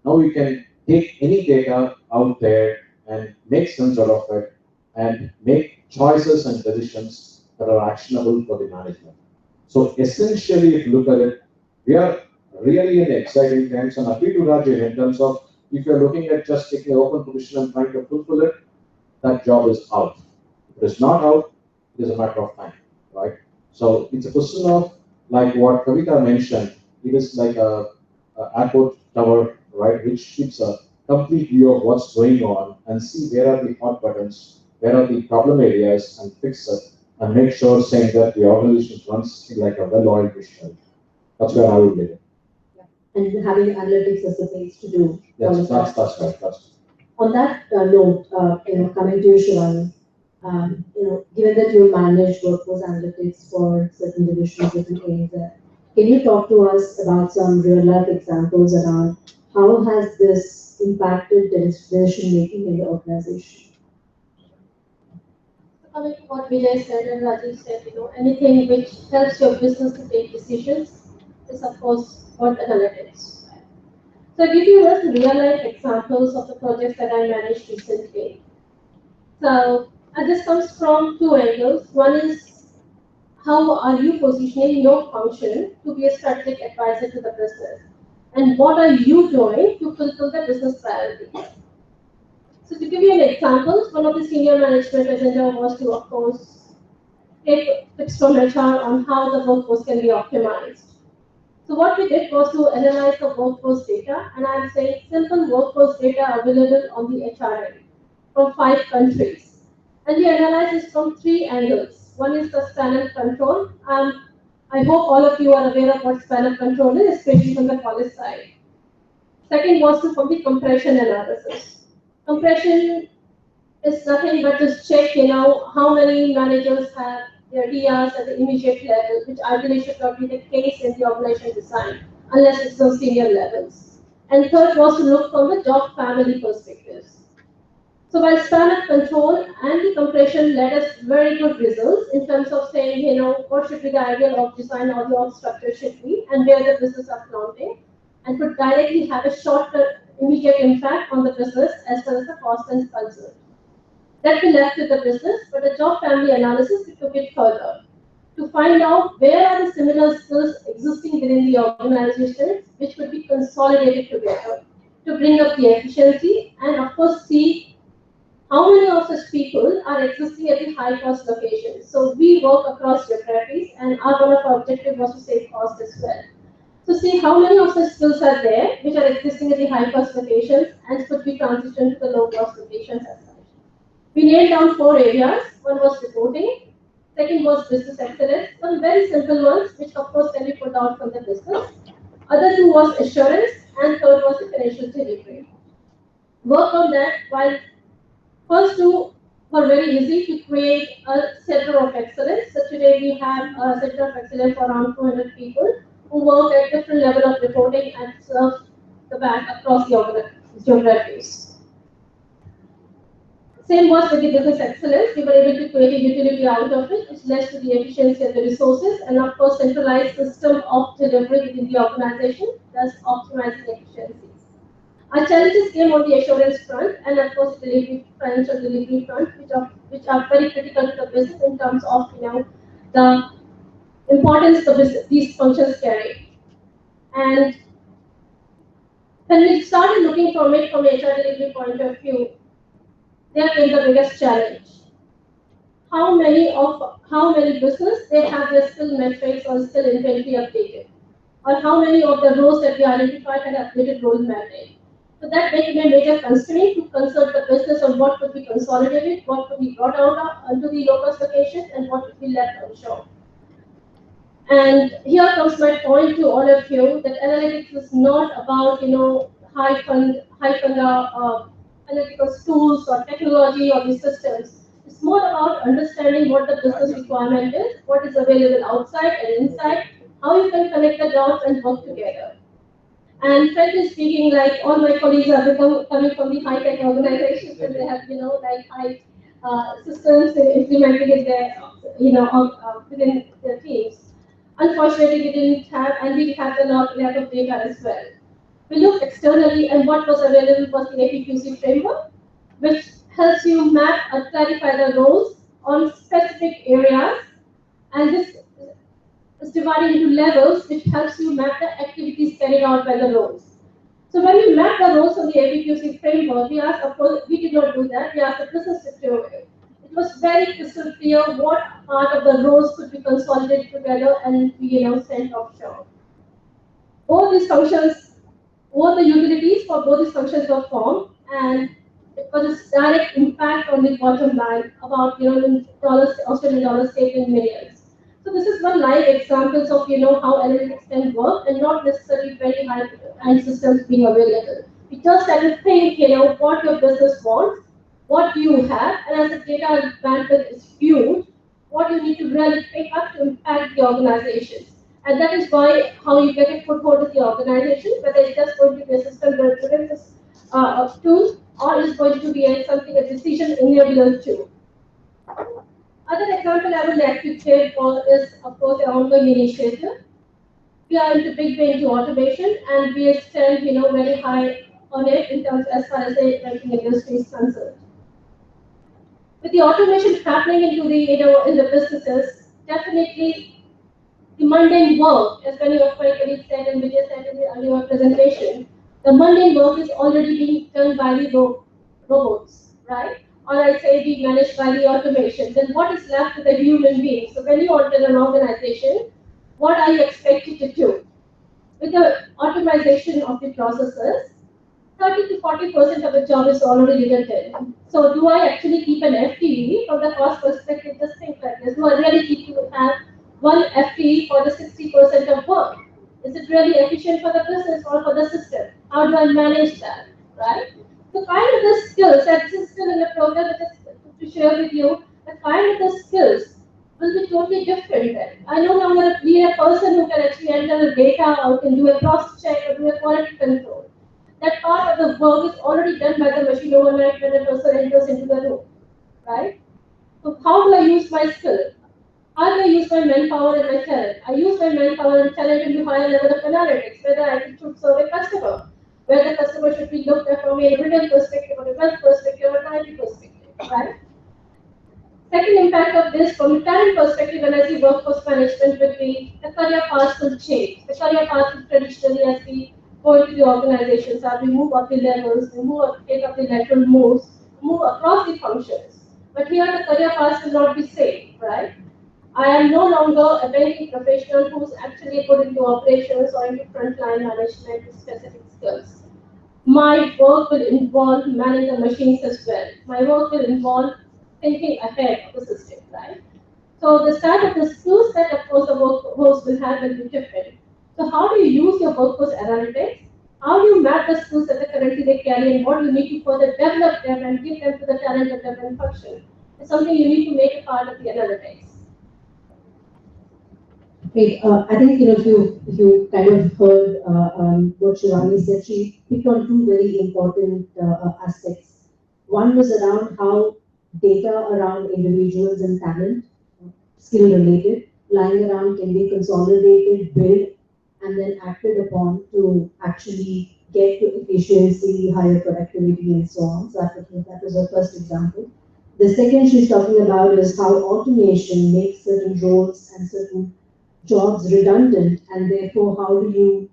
now we can take any data out there and make sense out of it and make choices and decisions that are actionable for the management. So essentially, if you look at it, we are really in exciting times, and agree to Rajiv in terms of if you're looking at just taking an open position and trying to fulfill it, that job is out. If it is not out, it is a matter of time, right? So it's a question of, like what Kavita mentioned, it is like a airport tower, right, which gives a complete view of what's going on and see where are the hot buttons, where are the problem areas, and fix it, and make sure saying that the organization runs like a well-oiled machine. That's where I would get it. And having analytics as the base to do. Yes, that's right. On that note, coming to you, Shivani, given that you manage workforce analytics for certain divisions within ANZ, can you talk to us about some real-life examples around how has this impacted the decision making in the organization? Coming to what Vijay said and Rajiv said, anything which helps your business to take decisions is, of course, what analytics. So I'll give you real-life examples of the projects that I managed recently. So, and this comes from two angles. One is, how are you positioning your function to be a strategic advisor to the business? And what are you doing to fulfill the business priorities? give you an example, one of the senior management agenda was to, of course, take tips from HR on how the workforce can be optimized. So what we did was to analyze the workforce data, and I'm saying simple workforce data available on the HRA from 5 countries. And we analyzed this from 3 angles. One is the span of control. I hope all of you are aware of what span of control is, especially from the college side. Second was from the compression analysis. Compression is nothing but just check, how many managers have their DRs at the immediate level, which ideally should not be the case in the organization design, unless it's those senior levels. And third was to look from the job family perspectives. So while span of control and the compression led us very good results in terms of saying, what should be the ideal org design or the org structure should be, and where the business are flaunting, and could directly have a short-term immediate impact on the business as well as the cost and concern. That we left with the business, but the job family analysis, we took it further to find out where are the similar skills existing within the organization, which could be consolidated together to bring up the efficiency, and of course see how many of such people are existing at the high cost locations. So we work across geographies, and one of our objectives was to save cost as well. So see how many of such skills are there, which are existing at the high cost locations and could be transitioned to the low cost locations as such. We nailed down 4 areas. One was reporting, second was business excellence, some very simple ones, which of course can be put out from the business. Other 2 was assurance, and third was the financial delivery. Work on that, while first 2 were very easy to create a center of excellence. So today we have a center of excellence for around 200 people who work at different level of reporting and serve the bank across the geographies. Same was with the business excellence. We were able to create a utility out of it, which led to the efficiency of the resources and of course centralized system of delivery within the organization, thus optimizing efficiencies. Our challenges came on the assurance front and of course the financial delivery front, which are very critical to the business in terms of the importance of these functions carry. And when we started looking from it from an HR delivery point of view, there came the biggest challenge. How many business they have their skill metrics or skill inventory updated, or how many of the roles that we identified had updated role mapping. So that became a major constraint to consult the business on what could be consolidated, what could be brought out onto the low-cost locations, and what could be left onshore. And here comes my point to all of you that analytics is not about high fund analytical tools or technology or the systems. It's more about understanding what the business requirement is, what is available outside and inside, how you can connect the dots and work together. And frankly speaking, like all my colleagues are coming from the high-tech organizations and they have, high systems implemented in their, within their teams. Unfortunately, we didn't have, and we had a lack of data as well. We looked externally, and what was available was the APQC framework, which helps you map and clarify the roles on specific areas, and this is divided into levels, which helps you map the activities carried out by the roles. So when we map the roles on the APQC framework, we asked, of course, we did not do that. We asked the business to do it. It was very crystal clear what part of the roles could be consolidated together and be, sent offshore. All these functions. All the utilities for both these functions were formed, and it was a direct impact on the bottom line, about Australian dollars saved in millions. So this is one live examples of how analytics can work, and not necessarily very high-end systems being available. You just have to think, what your business wants, what do you have, and as the data bandwidth is huge, what you need to really pick up to impact the organization. And that is why how you get a foothold with the organization, whether it's just going to be a system-driven tool, or it's going to be a decision enabler tool. Other example I would like to share is, of course, the ongoing initiative. We are into big way into automation, and we stand, very high on it in terms as far as the banking industry is concerned. With the automation happening into the, in the businesses, definitely the mundane work, as many of my colleagues said and Vijay said in the earlier presentation, the mundane work is already being done by the robots. right? Or I say be managed by the automation, then what is left to the human being? So when you enter an organization, what are you expected to do? With the automation of the processes, 30 to 40% of the job is already written. So do I actually keep an FTE from the cost perspective? Just think like this. Do I really keep to have one FTE for the 60% of work? Is it really efficient for the business or for the system? How do I manage that, right? So kind of the skills, and this is still in the program to share with you, the kind of the skills will be totally different then. I no longer need a person who can actually enter the data or can do a cross check or do a quality control. That part of the work is already done by the machine overnight when the person enters into the room, right? So how do I use my skill? How do I use my manpower and my talent? I use my manpower and talent into higher level of analytics, whether I should serve a customer, where the customer should be looked at from a written perspective or a wealth perspective or a timely perspective, right? Second impact of this from a talent perspective, when I see workforce management will be the career paths will change. The career path is traditionally as we go into the organizations, as we move up the levels, we move up, take up the lateral moves, move across the functions. But here the career paths will not be same, right? I am no longer a banking professional who's actually put into operations or into frontline management with specific skills. My work will involve managing the machines as well. My work will involve thinking ahead of the system, right? So the start of the skill set, of course, the workforce will have will be different. So how do you use your workforce analytics? How do you map the skills that currently they carry and what you need to further develop them and give them to the talent development function? It's something you need to make a part of the analytics. Great. I think if you kind of heard what Shivani said, she picked on two very important aspects. One was around how data around individuals and talent, skill related, lying around can be consolidated, built, and then acted upon to actually get to efficiency, higher productivity, and so on. So that was her first example. The second she's talking about is how automation makes certain roles and certain jobs redundant, and therefore how do you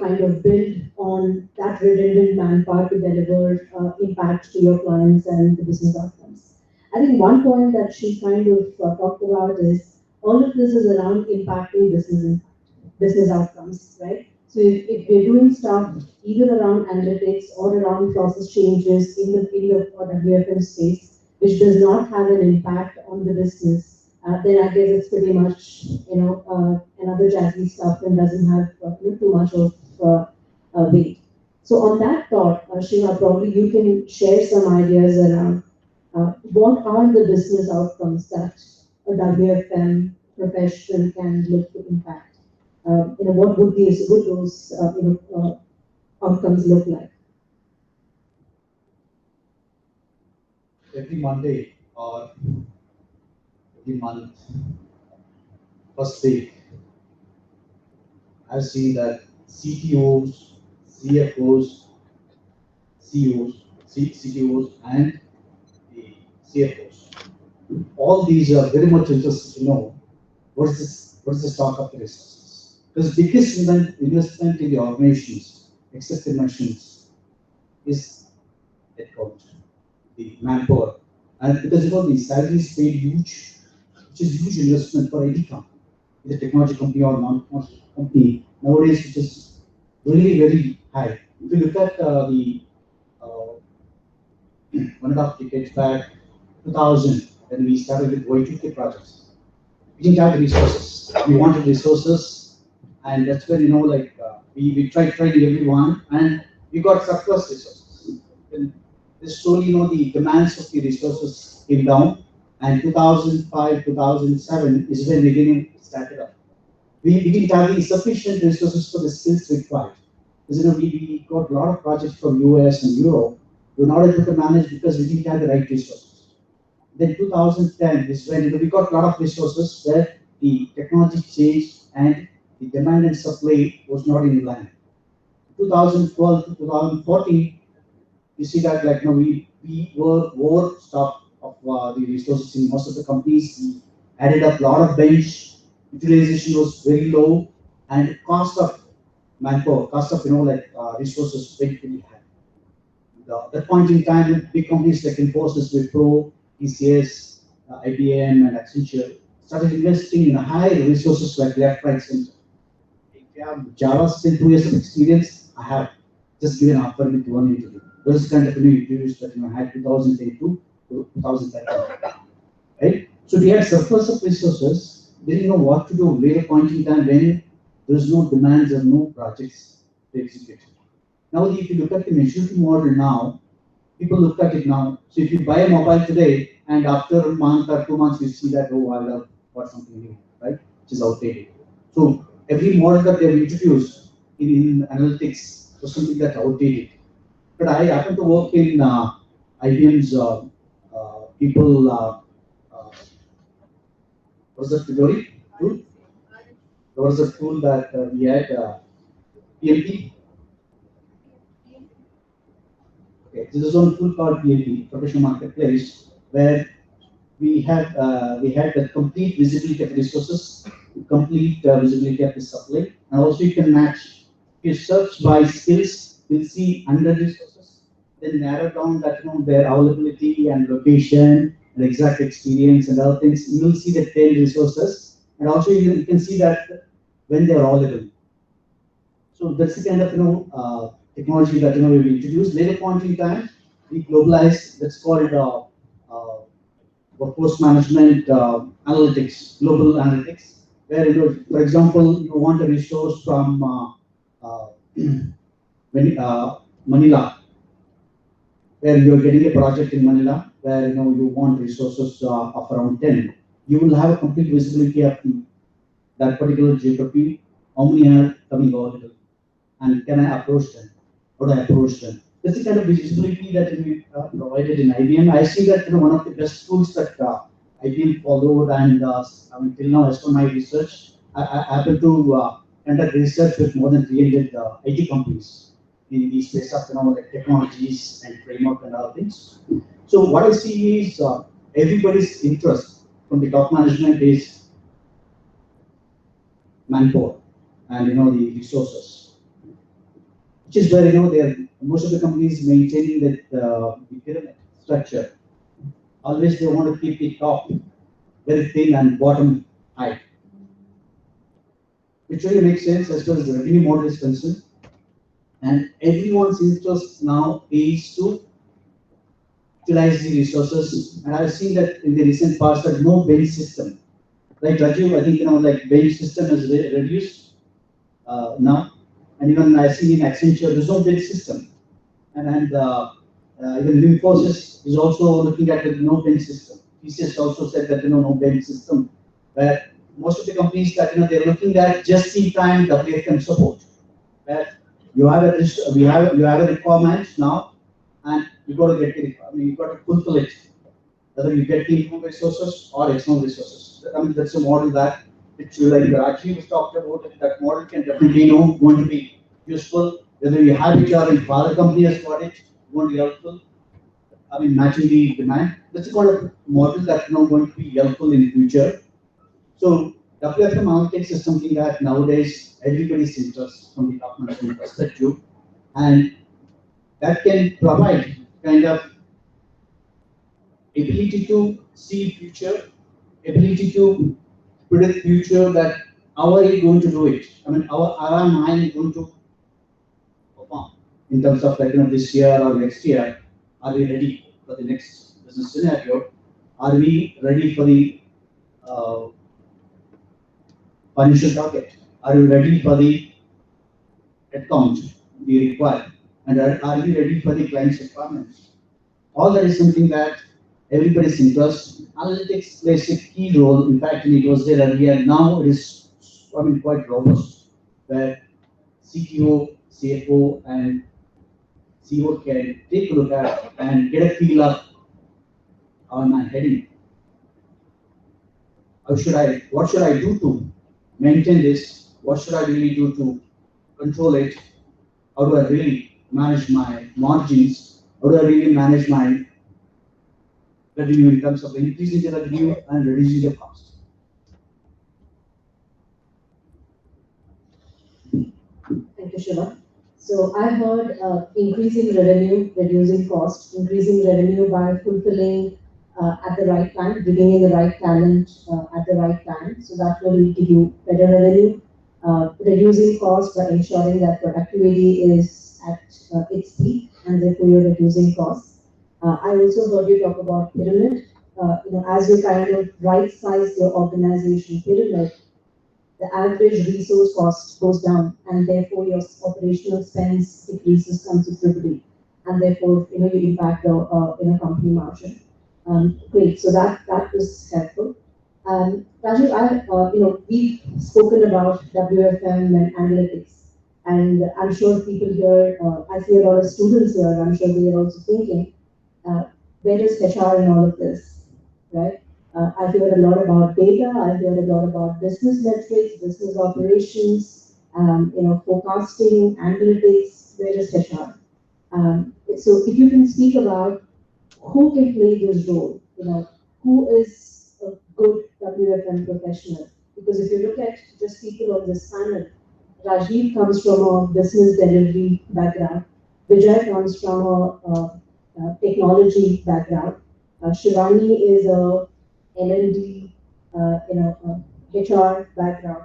kind of build on that redundant manpower to deliver impact to your clients and the business outcomes. I think one point that she kind of talked about is all of this is around impacting business outcomes, right? So if we're doing stuff either around analytics or around process changes in the field of WFM space, which does not have an impact on the business, then I guess it's pretty much, another jazzy stuff and doesn't have too much of weight. So on that thought, Shiva, probably you can share some ideas around what are the business outcomes that a WFM professional can look to impact. What would those outcomes look like? Every Monday or every month, first week, I see that CTOs, CFOs, CEOs, CTOs, and the CFOs. All these are very much interested to know what is the stock of the resources. Because biggest investment in the organizations, except the machines, is headcount, the manpower. And because the salary is paid huge, which is huge investment for any company, either technology company or non-technology company nowadays, which is really very high. If you look at the 1.5 decades back, 2000, when we started with Y2K projects, we didn't have the resources. We wanted resources, and that's when we tried training everyone, and we got surplus resources. And slowly, the demands of the resources came down, and 2005, 2007 is when beginning started up. We didn't have the sufficient resources for the skills required. Because we got a lot of projects from US and Europe. We were not able to manage because we didn't have the right resources. Then 2010 is when we got a lot of resources where the technology changed and the demand and supply was not in line. 2012 to 2014, you see that we were overstocked of the resources in most of the companies. We added up a lot of bench. Utilization was very low, and cost of manpower, cost of resources very high. that point in time, big companies like Infosys, Wipro, TCS, IBM, and Accenture started investing in high resources like left, right, center. If you have Java still 2 years of experience, I have just given an offer with one interview. Those kind of interviews that I had 2010 to 2013. Right? So we had surplus of resources. They didn't know what to do. Later point in time when there's no demands or no projects to execute. Now, if you look at the maturity model now, people look at it now. So if you buy a mobile today and after a month or 2 months, you see that, oh, I have bought something new, right? Which is outdated. So every model that they've introduced in analytics was something that's outdated. But I happen to work in IBM's people. Was that the tool? There was a tool that we had, PLP. Okay, this is one tool called PLP, Professional Marketplace, where we had the complete visibility of resources, complete visibility of the supply, and also you can match. If you search by skills, you'll see 100 resources, then narrow down that their availability and location and exact experience and other things. You will see the 10 resources, and also you can see that when they are available. So that's the kind of technology that we introduced. Later point in time, we globalized. That's called workforce management analytics, global analytics. Where for example, you want a resource from Manila, where you are getting a project in Manila, where you want resources of around 10. You will have a complete visibility of that particular geography. How many are coming available? And can I approach them? How do I approach them? That's the kind of visibility that we provided in IBM. I see that one of the best tools that IBM followed, and till now, as per my research, I happen to conduct research with more than 300 IT companies in the space of like technologies and framework and other things. So what I see is everybody's interest from the top management is manpower and the resources, which is where most of the companies maintaining that the pyramid structure. Always they want to keep the top very thin and bottom high, which really makes sense as far as the revenue model is concerned. And everyone's interest now is to utilize the resources. And I've seen that in the recent past that no bench system. Right, Rajiv, I think like bench system is reduced now. And even I see in Accenture, there's no bench system. And even Infosys is also looking at the no bench system. TCS also said that no bench system, where most of the companies that they're looking at just in time WFM support. Where you have a requirement now, and you got to get it. You got to fulfill it. Whether you get the internal resources or external resources. That's a model that which like Rajiv was talked about. That model can definitely going to be useful. Whether you have it or if other company has got it, going to be helpful. Matching the demand. That's the kind of model that's now going to be helpful in the future. So WFM analytics is something that nowadays everybody's interest from the top management perspective, and that can provide kind of ability to see future, ability to predict future, that how are you going to do it? How am I going to perform in terms of like this year or next year? Are we ready for the next business scenario? Are we ready for the financial target? Are you ready for the headcount we require? And are we ready for the client's requirements? All that is something that everybody's interest. Analytics plays a key role. In fact, it was there earlier. Now it is quite robust, where CTO, CFO, and CEO can take a look at and get a feel of how am I heading? What should I do to maintain this? What should I really do to control it? How do I really manage my margins? How do I really manage my revenue in terms of increasing the revenue and reducing the cost? Thank you, Shiva. So I heard increasing revenue, reducing cost, increasing revenue by fulfilling at the right time, bringing in the right talent at the right time. So that will give you better revenue. Reducing cost by ensuring that productivity is at its peak, and therefore you're reducing costs. I also heard you talk about pyramid. As you kind of right-size your organization pyramid, the average resource cost goes down, and therefore your operational spends decreases considerably, and therefore you impact the company margin. Great, so that was helpful. Rajiv, we've spoken about WFM and analytics, and I'm sure people here, I see a lot of students here, I'm sure they are also thinking, where is HR in all of this, right? I hear a lot about data, I hear a lot about business metrics, business operations, forecasting, analytics, where is HR? So if you can speak about who can play this role, who is a good WFM professional? Because if you look at just people on this panel, Rajiv comes from a business delivery background, Vijay comes from a technology background, Shivani is a L&D, HR background.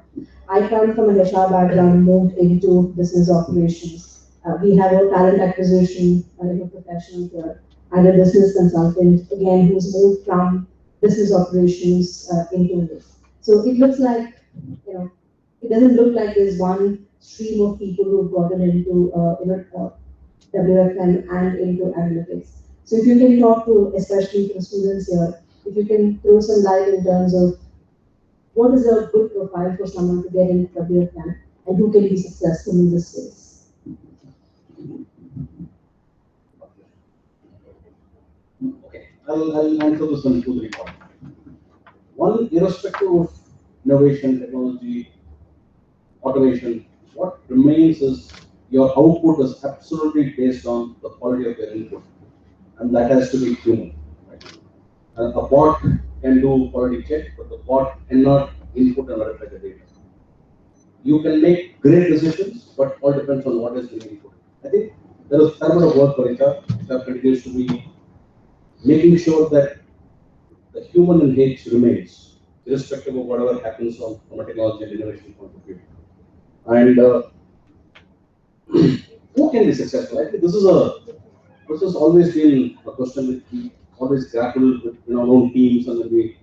I come from an HR background, moved into business operations. We have a talent acquisition professional here. I'm a business consultant, again, who's moved from business operations into this. So it looks like, it doesn't look like there's one stream of people who've gotten into, WFM and into analytics. So if you can talk to, especially to the students here, if you can throw some light in terms of what is a good profile for someone to get into WFM and who can be successful in this space. I'll answer this in 2-3 points. One, irrespective of innovation, technology, automation, what remains is your output is absolutely based on the quality of your input, and that has to be human. Right? A bot can do quality check, but the bot cannot input and verify the data. You can make great decisions, but all depends on what is being input. I think there is a fair amount of work for HR. HR continues to be making sure that the human in H remains, irrespective of whatever happens from a technology and innovation point of view. And who can be successful? I think this has always been a question that we always grapple with in our own teams, and then we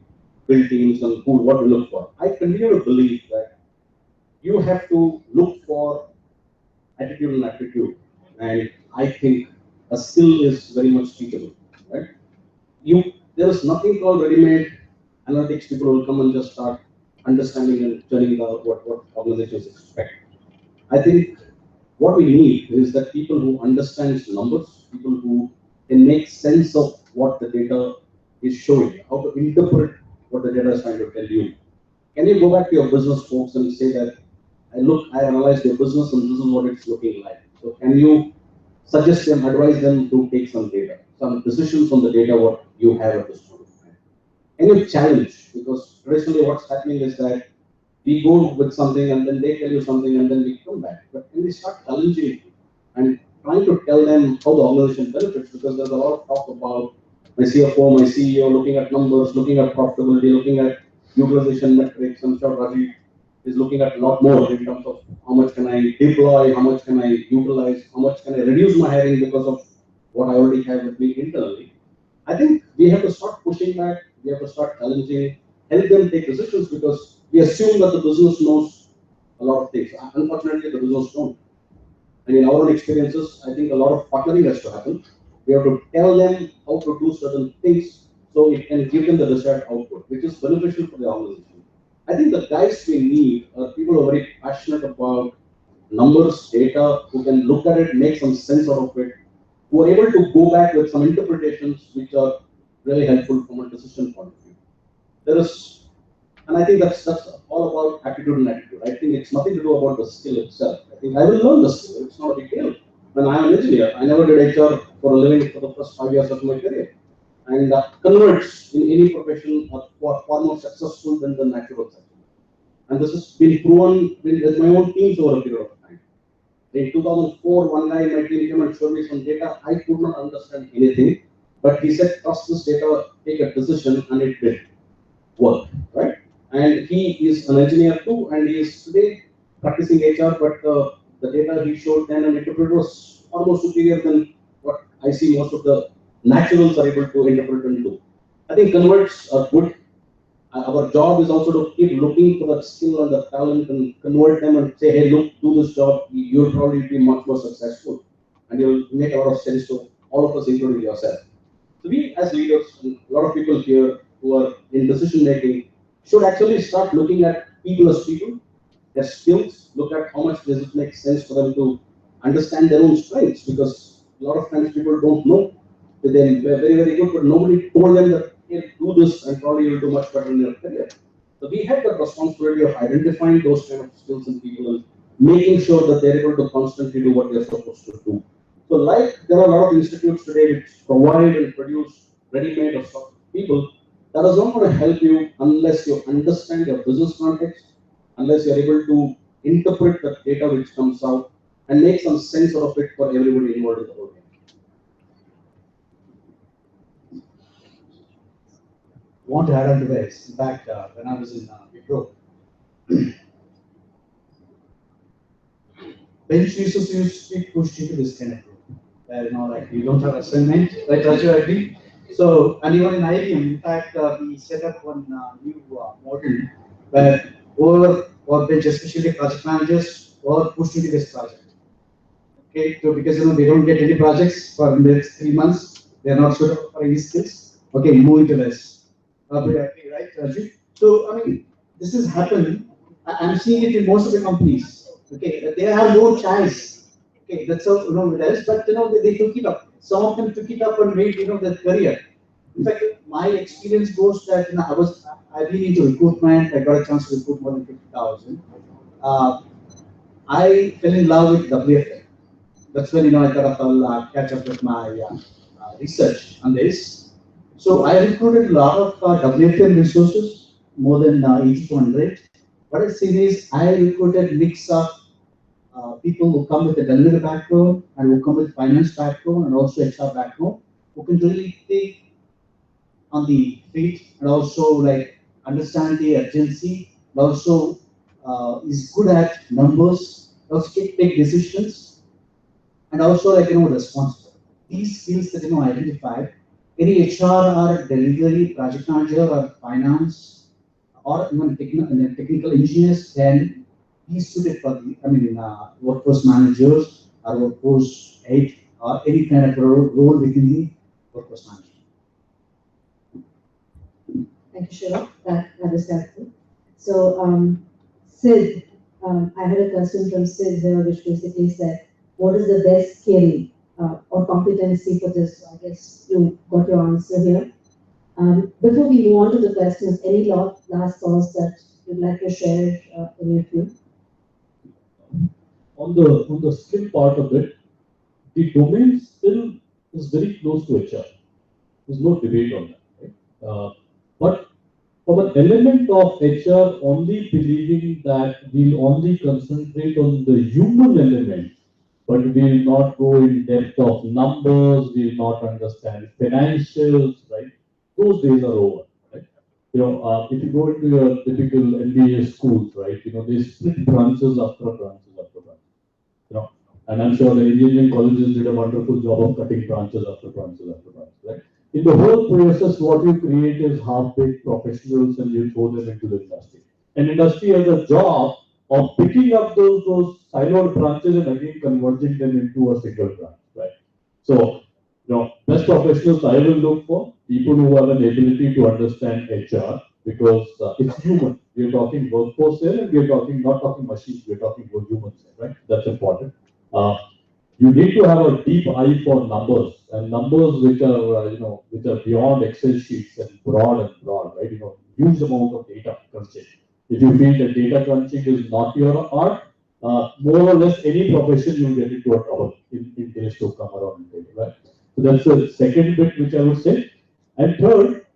build teams and what we look for. I continue to believe that you have to look for attitude and aptitude, and I think a skill is very much teachable, right? There is nothing called ready-made analytics. People will come and just start understanding and turning out what organizations expect. I think what we need is that people who understand numbers, people who can make sense of what the data is showing, how to interpret what the data is trying to tell you. Can you go back to your business folks and say that, I analyzed your business and this is what it's looking like. So can you suggest them, advise them to take some data, some decisions on the data what you have at this point of time. And you challenge, because traditionally what's happening is that we go with something and then they tell you something and then we come back. But when we start challenging and trying to tell them how the organization benefits, because there's a lot of talk about my CFO, my CEO looking at numbers, looking at profitability, looking at utilization metrics. I'm sure Rajiv is looking at a lot more in terms of how much can I deploy, how much can I utilize, how much can I reduce my hiring because of what I already have with me internally. I think we have to start pushing back, we have to start challenging, help them take decisions, because we assume that the business knows a lot of things. Unfortunately, the business don't. And in our own experiences, I think a lot of partnering has to happen. We have to tell them how to do certain things so it can give them the desired output, which is beneficial for the organization. I think the guys we need are people who are very passionate about numbers, data, who can look at it, make some sense out of it, who are able to go back with some interpretations which are really helpful from a decision point of view. And I think that's all about attitude and attitude. I think it's nothing to do about the skill itself. I think I will learn the skill. It's not a big deal. When I'm an engineer, I never did HR for a living for the first 5 years of my career. And converts in any profession are far more successful than the natural sector. And this has been proven with my own teams over a period of time. In 2004, one guy in my team came and showed me some data. I could not understand anything, but he said, trust this data, take a decision, and it did work, right? And he is an engineer too, and he is today practicing HR, but the data he showed then and interpreted was almost superior than what I see most of the naturals are able to interpret and do. I think converts are good. Our job is also to keep looking for that skill and the talent and convert them and say, hey, look, do this job. You'll probably be much more successful, and you'll make a lot of sense to all of us, including yourself. So we as leaders, a lot of people here who are in decision making, should actually start looking at people as people, their skills, look at how much does it make sense for them to understand their own strengths, because a lot of times people don't know that they're very, very good, but nobody told them that, hey, do this and probably you'll do much better in your career. So we have the responsibility of identifying those kind of skills in people and making sure that they're able to constantly do what they're supposed to do. So like there are a lot of institutes today which provide and produce ready-made of people, that is not going to help you unless you understand your business context, unless you're able to interpret the data which comes out and make some sense out of it for everybody involved in the whole thing. Want to add on to this. In fact, when I was in Wipro, bench resources used to be pushed into this kind of group, where like you don't have assignment, right? Raju, I agree. So, and even in IBM, in fact, we set up one new model where over or bench, especially project managers, were pushed into this project. Okay, so because they don't get any projects for the next 3 months, they are not suitable for any skills. Okay, move into this. Right, Raju? So, I mean, this is happening. I'm seeing it in most of the companies. Okay, they have no choice. Okay, that's how it is. But they took it up. Some of them took it up and made their career. In fact, my experience goes that I've been into recruitment. I got a chance to recruit more than 50,000. I fell in love with WFM. That's when I thought I'll catch up with my research on this. So I recruited a lot of WFM resources, more than 80 to 100. What I see is I recruited mix of people who come with a delivery background and who come with finance background and also HR background, who can really think on the feet and also like understand the urgency, and also is good at numbers, also take decisions, and also responsible. These skills that identified, any HR or delivery project manager or finance or even technical engineers can be suited for the workforce managers or workforce head or any kind of role within the workforce management. Thank you, Shiva. That was helpful. So, Sid, I had a question from Sid here, which basically said, what is the best skill or competency for this? I guess you got your answer here. Before we move on to the questions, any last thoughts that you'd like to share, any of you? On the skill part of it, the domain still is very close to HR. There's no debate on that, right? But from an element of HR only believing that we'll only concentrate on the human element, but we'll not go in depth of numbers, we'll not understand financials, right? Those days are over, right? If you go into your typical MBA schools, right? They split branches after branches after branches. And I'm sure the engineering colleges did a wonderful job of cutting branches after branches after branches, right? In the whole process, what you create is half-baked professionals and you throw them into the industry. And industry has a job of picking up those siloed branches and again converging them into a single branch, right? So, best professionals I will look for people who have an ability to understand HR because it's human. We're talking workforce here and we're not talking machines, we're talking about humans here, right? That's important. You need to have a deep eye for numbers and numbers which are beyond Excel sheets and broad, right? Huge amount of data crunching. If you feel that data crunching is not your art, more or less any profession you get into a trouble in days to come around, right? So that's the second bit which I would say. And third,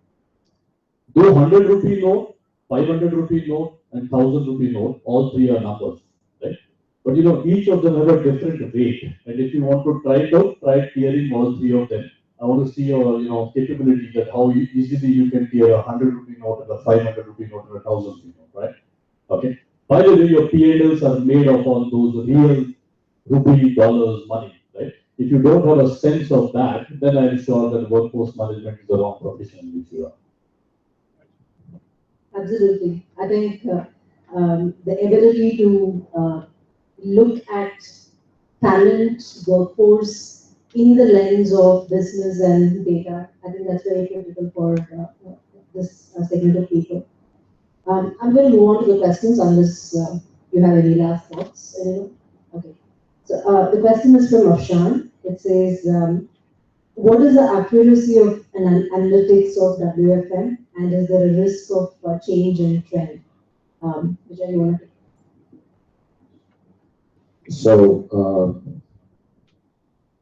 though 100 rupee note, 500 rupee note, and 1000 rupee note, all three are numbers, right? But each of them have a different weight. And if you want to try it out, try clearing all three of them. I want to see your capability, that how easily you can clear a 100 rupee note and a 500 rupee note and a 1,000 rupee note, right? Okay. By the way, your P&Ls are made up on those real rupee, dollars, money, right? If you don't have a sense of that, then I'm sure that workforce management is the wrong profession in which you are. Absolutely. I think the ability to look at talent, workforce in the lens of business and data, I think that's very critical for this segment of people. I'm going to move on to the questions unless you have any last thoughts. Anyone? Okay. So the question is from Afshan. It says, what is the accuracy of an analytics of WFM, and is there a risk of change in trend? Which I want to. So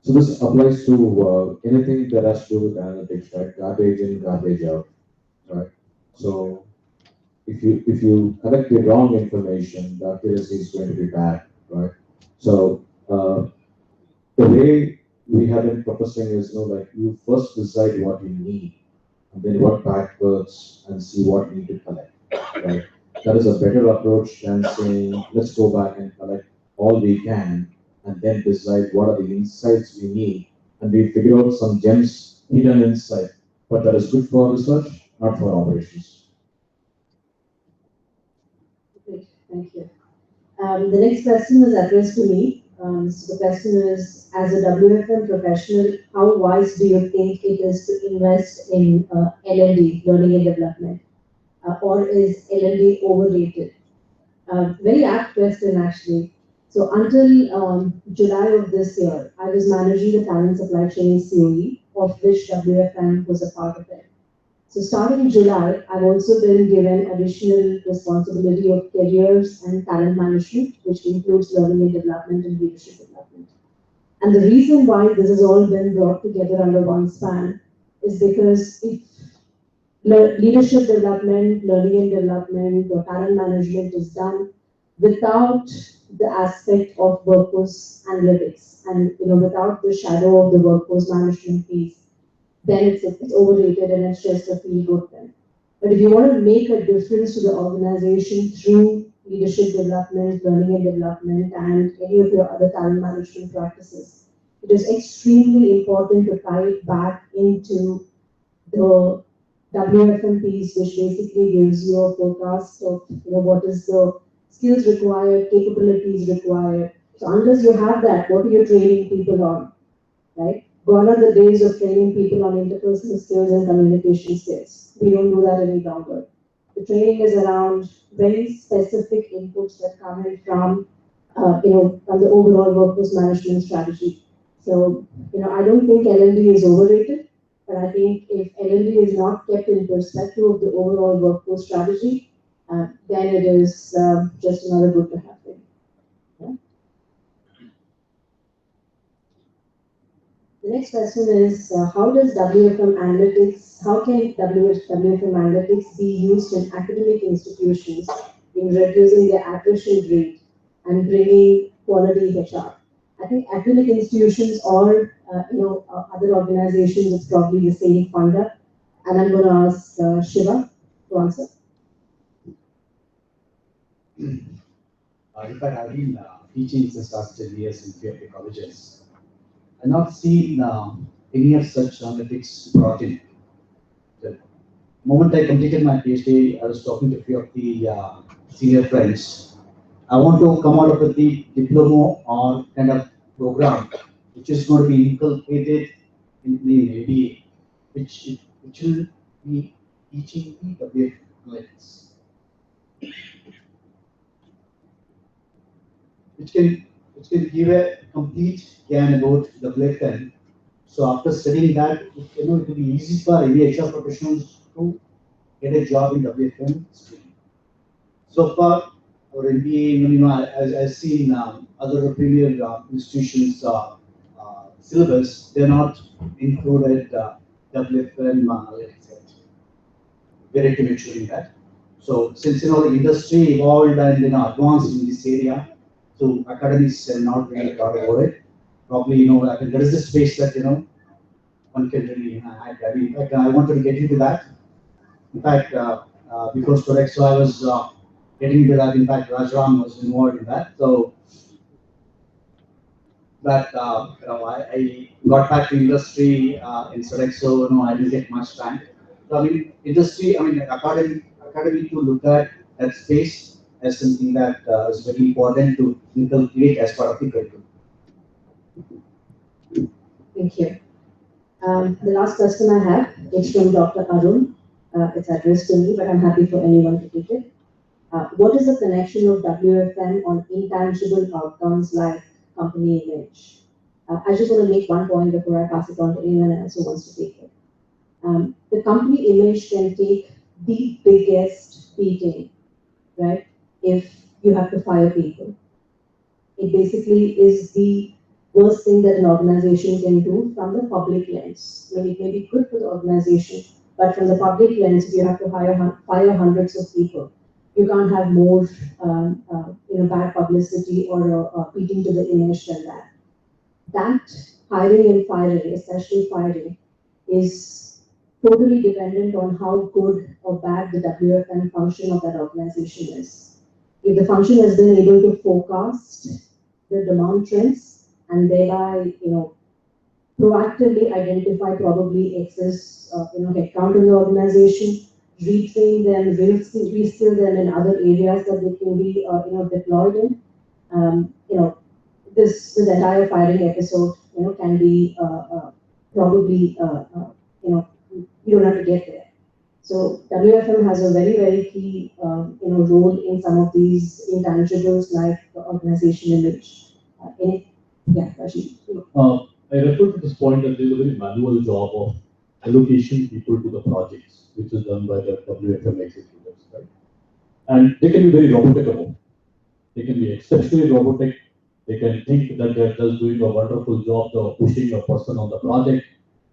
this applies to anything that has to do with analytics, right? Garbage in, garbage out, right? So if you collect the wrong information, the accuracy is going to be bad, right? So the way we have been proposing is, like you first decide what you need, and then work backwards and see what you need to collect, right? That is a better approach than saying, let's go back and collect all we can, and then decide what are the insights we need, and we figure out some gems hidden inside. But that is good for research, not for operations. Great, thank you. The next question is addressed to me. So the question is, as a WFM professional, how wise do you think it is to invest in L&D, learning and development, or is L&D overrated? Very apt question, actually. So until July of this year, I was managing the talent supply chain COE, of which WFM was a part of it. So starting July, I've also been given additional responsibility of careers and talent management, which includes learning and development and leadership development. And the reason why this has all been brought together under one span is because if leadership development, learning and development, or talent management is done without the aspect of workforce analytics and without the shadow of the workforce management piece, then it's overrated and it's just a feel-good thing. But if you want to make a difference to the organization through leadership development, learning and development, and any of your other talent management practices, it is extremely important to tie it back into the WFM piece, which basically gives you a forecast of what is the skills required, capabilities required. So unless you have that, what are you training people on, right? Gone are the days of training people on interpersonal skills and communication skills. We don't do that any longer. The training is around very specific inputs that come in from, from the overall workforce management strategy. So, I don't think L&D is overrated, but I think if L&D is not kept in perspective of the overall workforce strategy, then it is just another good to have thing. Yeah? The next question is, how does WFM analytics, how can WFM analytics be used in academic institutions in reducing their attrition rate and bringing quality HR? I think academic institutions or other organizations, it's probably the same funder. And I'm going to ask Shiva to answer. In fact, I've been teaching since last 10 years in few of the colleges. I've not seen any of such analytics brought in. The moment I completed my PhD, I was talking to a few of the senior friends. I want to come out with the diploma or kind of program which is going to be inculcated in the MBA, which will be teaching the WFM analytics. Which can give a complete scan about WFM. So after studying that, it will be easy for any HR professionals to get a job in WFM stream. So far, our MBA, as I've seen other premier institutions' syllabus, they're not included WFM analytics yet. Very premature in that. So since the industry evolved and advanced in this area, to academics and not really thought about it. Probably, I think there is a space that, one can really add value. In fact, I wanted to get into that. In fact, before Storexo, I was getting into that. In fact, Rajram was involved in that. So, but I got back to industry in Storexo. I didn't get much time. So, I mean, industry. I mean, academy to look at that space as something that is very important to inculcate as part of the curriculum. Thank you. The last question I have is from Dr. Arun. It's addressed to me, but I'm happy for anyone to take it. What is the connection of WFM on intangible outcomes like company image? I just want to make one point before I pass it on to anyone else who wants to take it. The company image can take the biggest beating, right? If you have to fire people. It basically is the worst thing that an organization can do from the public lens. I mean, it may be good for the organization, but from the public lens, if you have to fire hundreds of people, you can't have more bad publicity or beating to the image than that. That hiring and firing, especially firing, is totally dependent on how good or bad the WFM function of that organization is. If the function has been able to forecast the demand trends and thereby, proactively identify probably excess, headcount in the organization, retrain them, reskill them in other areas that they can be, deployed in. This entire firing episode, can be probably, you don't have to get there. So WFM has a very, very key, role in some of these intangibles like the organization image. I refer to this point that there's a very manual job of allocation people to the projects, which is done by the WFM executives, right? And they can be very robotic about it. They can be exceptionally robotic. They can think that they're just doing a wonderful job of pushing a person on the project,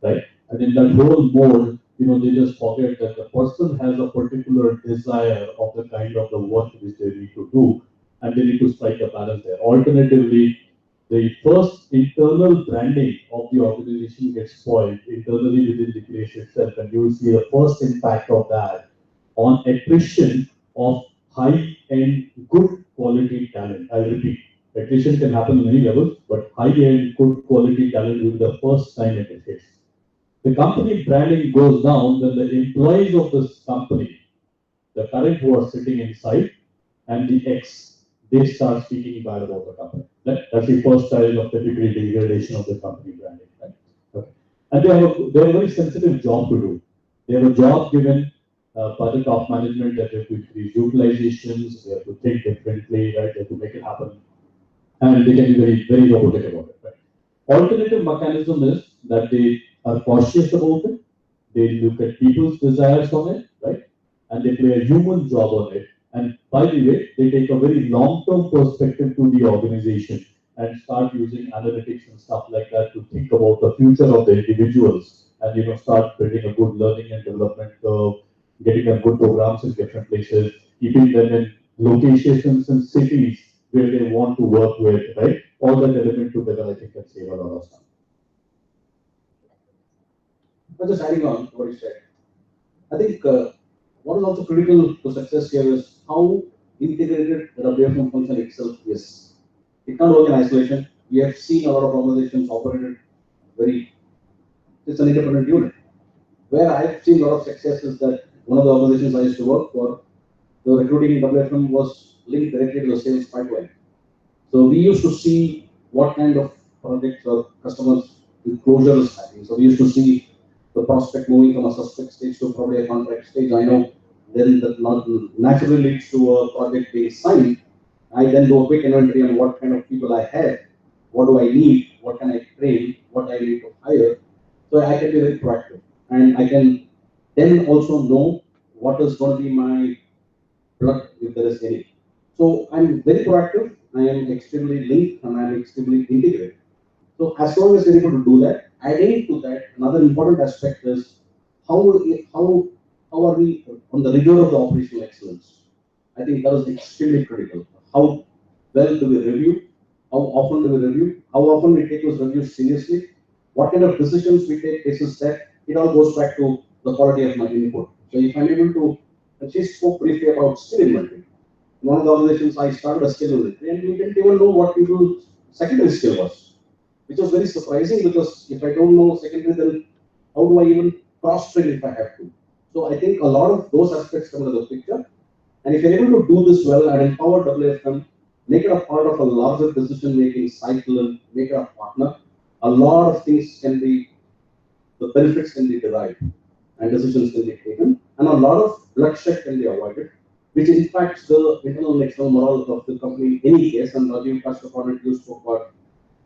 right? And in that whole mode, they just forget that the person has a particular desire of the kind of the work which they need to do, and they need to strike a balance there. Alternatively, the first internal branding of the organization gets spoiled internally within the place itself, and you will see the first impact of that on attrition of high-end, good quality talent. I repeat, attrition can happen on many levels, but high-end, good quality talent will be the first sign it hits. The company branding goes down when the employees of this company, the current who are sitting inside, and the ex, they start speaking bad about the company. That's the first sign of typically degradation of the company branding. Right? Okay. And they have a very sensitive job to do. They have a job given by the top management that they have to increase utilizations, they have to think differently, right? They have to make it happen. And they can be very, very robotic about it. Right? Alternative mechanism is that they are cautious about it. They look at people's desires on it, right? And they play a human job on it. And by the way, they take a very long-term perspective to the organization and start using analytics and stuff like that to think about the future of the individuals and start building a good learning and development curve, getting them good programs in different places, keeping them in locations and cities where they want to work with, right? All that element together, I think, can save a lot of time. But just adding on to what you said, I think what is also critical to success here is how integrated the WFM function itself is. It can't work in isolation. We have seen a lot of organizations operated it's an independent unit. Where I've seen a lot of success is that one of the organizations I used to work for, the recruiting in WFM was linked directly to the sales pipeline. So we used to see what kind of projects or customers with closures happening. So we used to see the prospect moving from a suspect stage to probably a contract stage. I know then that naturally leads to a project being signed. I then do a quick inventory on what kind of people I have, what do I need, what can I train, what I need to hire. So I can be very proactive. And I can then also know what is going to be my product if there is any. So I'm very proactive, I am extremely linked, and I'm extremely integrated. So as long as you're able to do that, adding to that, another important aspect is how are we on the rigor of the operational excellence? I think that is extremely critical. How well do we review? How often do we review? How often we take those reviews seriously? What kind of decisions we take basis that? It all goes back to the quality of my input. So if I'm able to, she spoke briefly about skill inventory. In one of the organizations, I started a skill inventory, and we didn't even know what people's secondary skill was, which was very surprising because if I don't know secondary, then how do I even cross-train if I have to? So I think a lot of those aspects come into the picture. And if you're able to do this well and empower WFM, make it a part of a larger decision-making cycle and make it a partner, a lot of things can be, the benefits can be derived and decisions can be taken, and a lot of bloodshed can be avoided, which impacts the internal and external morale of the company in any case. And Rajiv touched upon it, you spoke about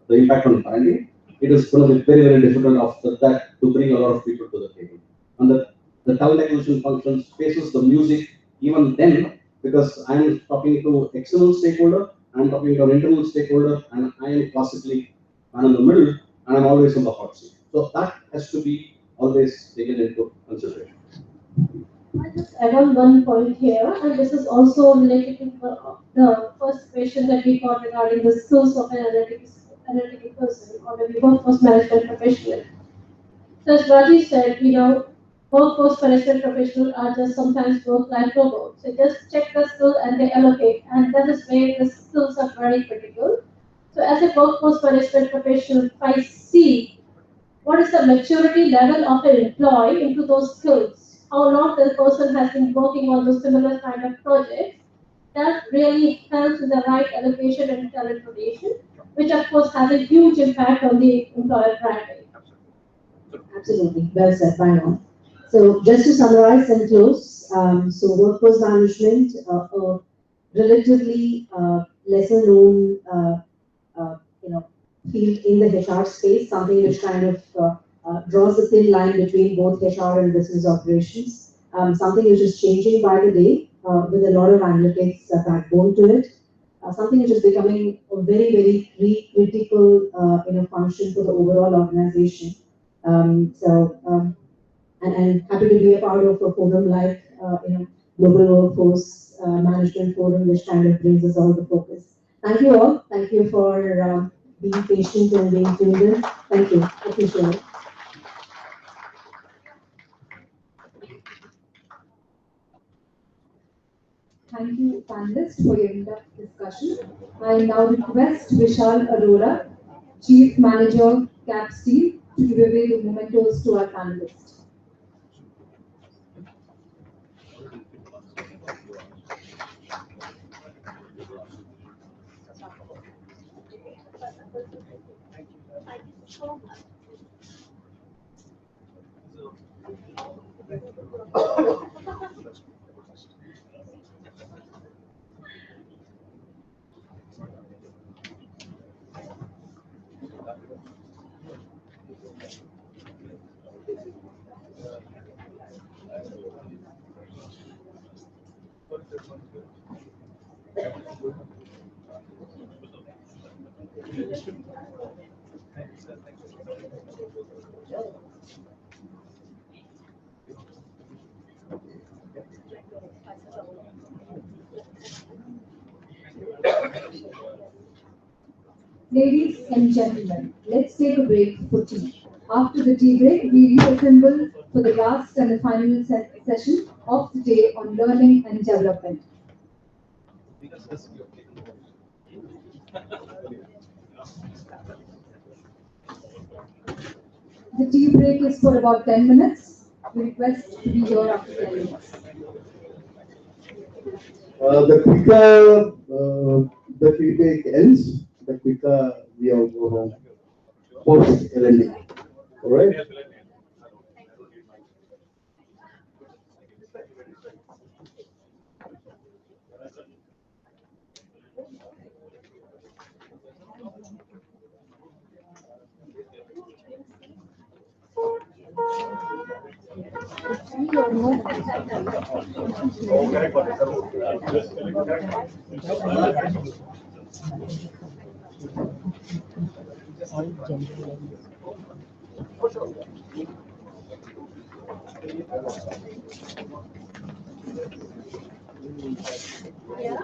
the impact on branding. It is going to be very, very difficult after that to bring a lot of people to the table. And the talent acquisition function faces the music even then, because I am talking to external stakeholder, I am talking to an internal stakeholder, and I am classically man in the middle, and I'm always on the hot seat. So that has to be always taken into consideration. I'll just add on one point here, and this is also related to the first question that we got regarding the skills of an analytical person or maybe workforce management professional. So as Raji said, workforce management professionals are just sometimes work-life robots. They just check the skill and they allocate, and that is where the skills are very critical. So as a workforce management professional, if I see what is the maturity level of an employee into those skills, how long the person has been working on those similar kind of projects, that really helps in the right allocation and talent rotation, which of course has a huge impact on the employer branding. Absolutely, well said, bang on. So just to summarize and close, so workforce management, a relatively lesser known, field in the HR space, something which kind of draws a thin line between both HR and business operations, something which is changing by the day with a lot of analytics backbone to it, something which is becoming a very, very critical function for the overall organization. And happy to be a part of a forum like Global Workforce Management Forum, which kind of brings us all the focus. Thank you all. Thank you for being patient and being tuned in. Thank you. Appreciate it. Thank you, panelists, for your in-depth discussion. I now request Vishal Arora, Chief Manager, Cap Steel, to give away the mementos to our panelists. Ladies and gentlemen, let's take a break for tea. After the tea break, we reassemble for the last and the final session of the day on learning and development. The tea break is for about 10 minutes. We request to be here after 10 minutes. The quicker the tea break ends, the quicker we all go home post L&D. All right? Yeah.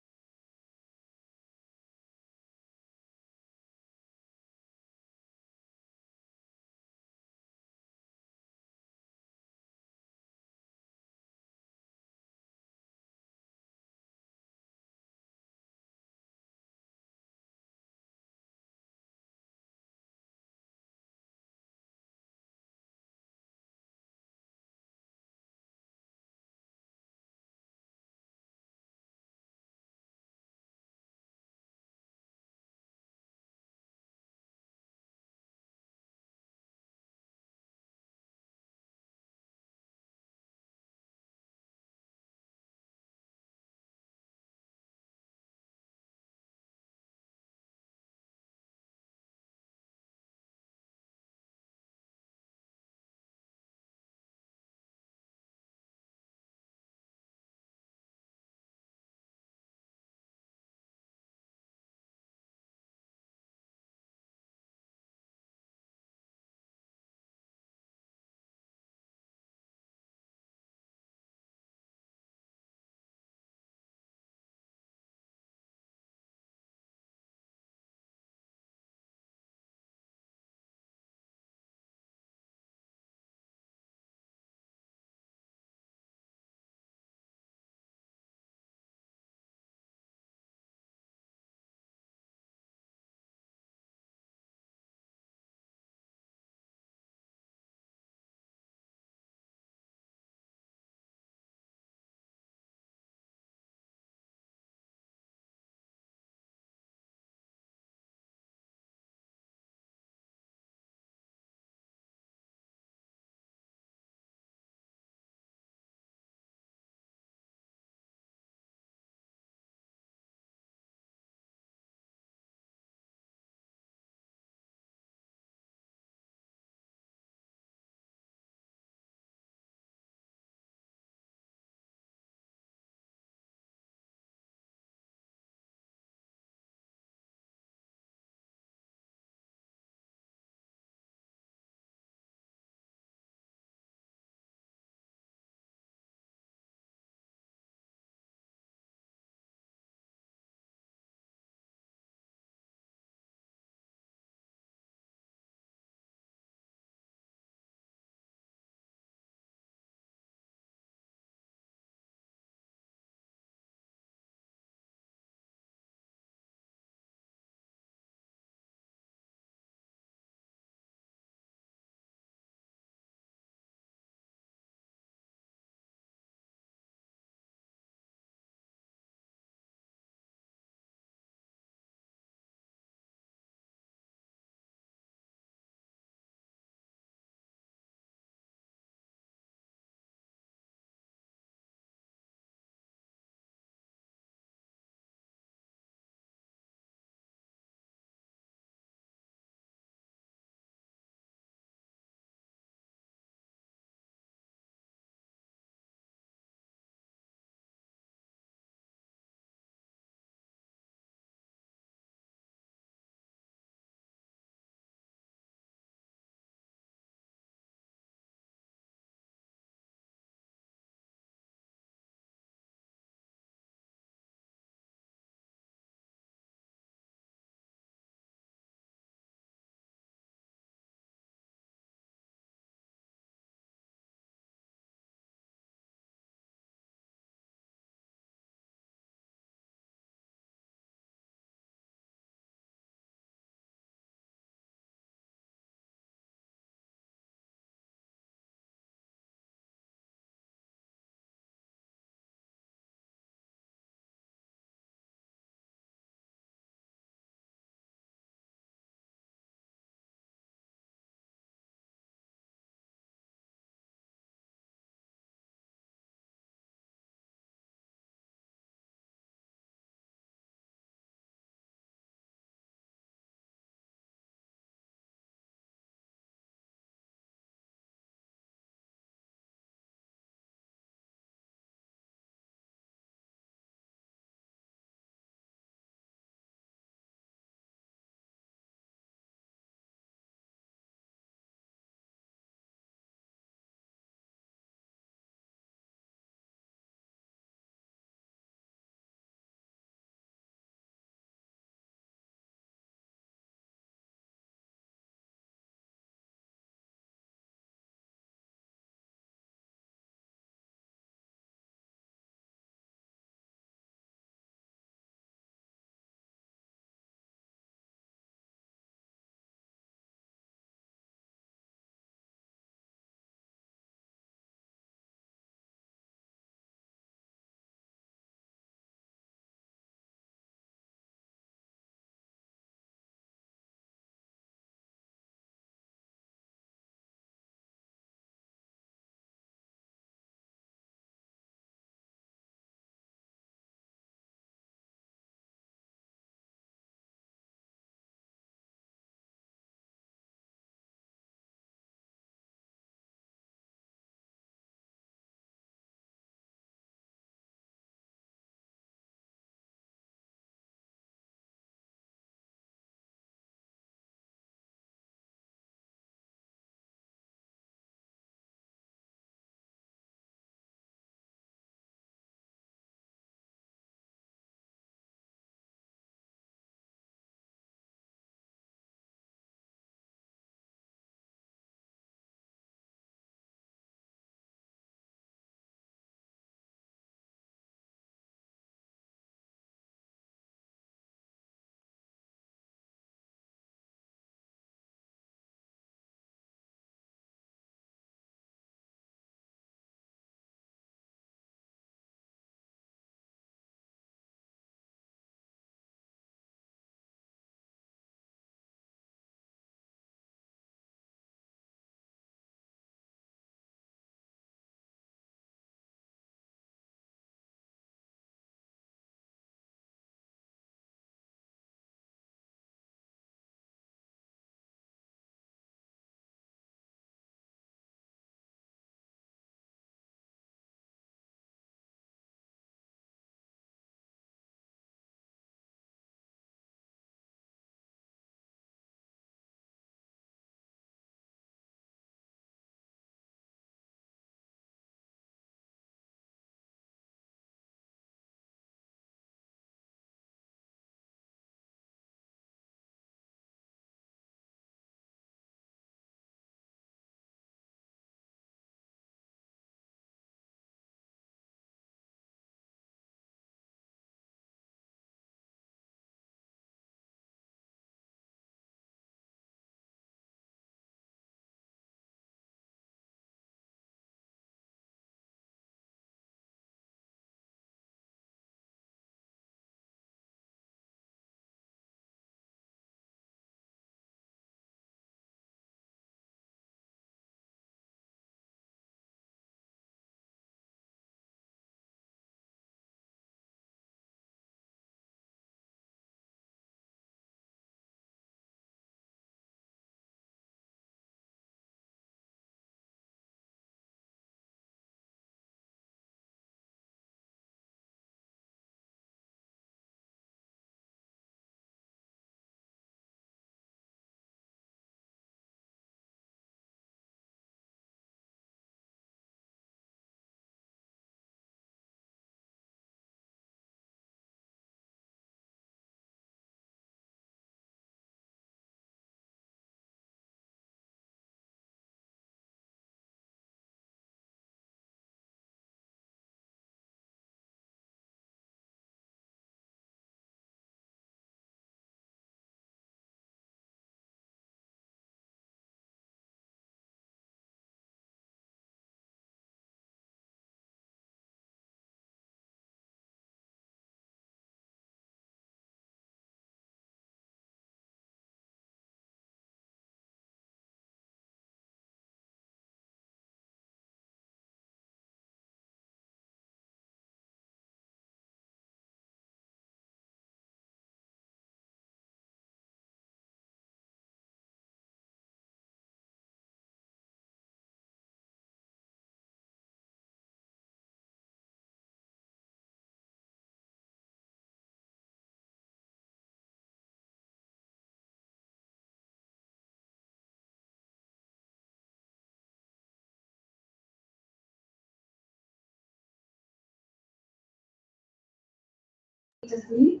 has been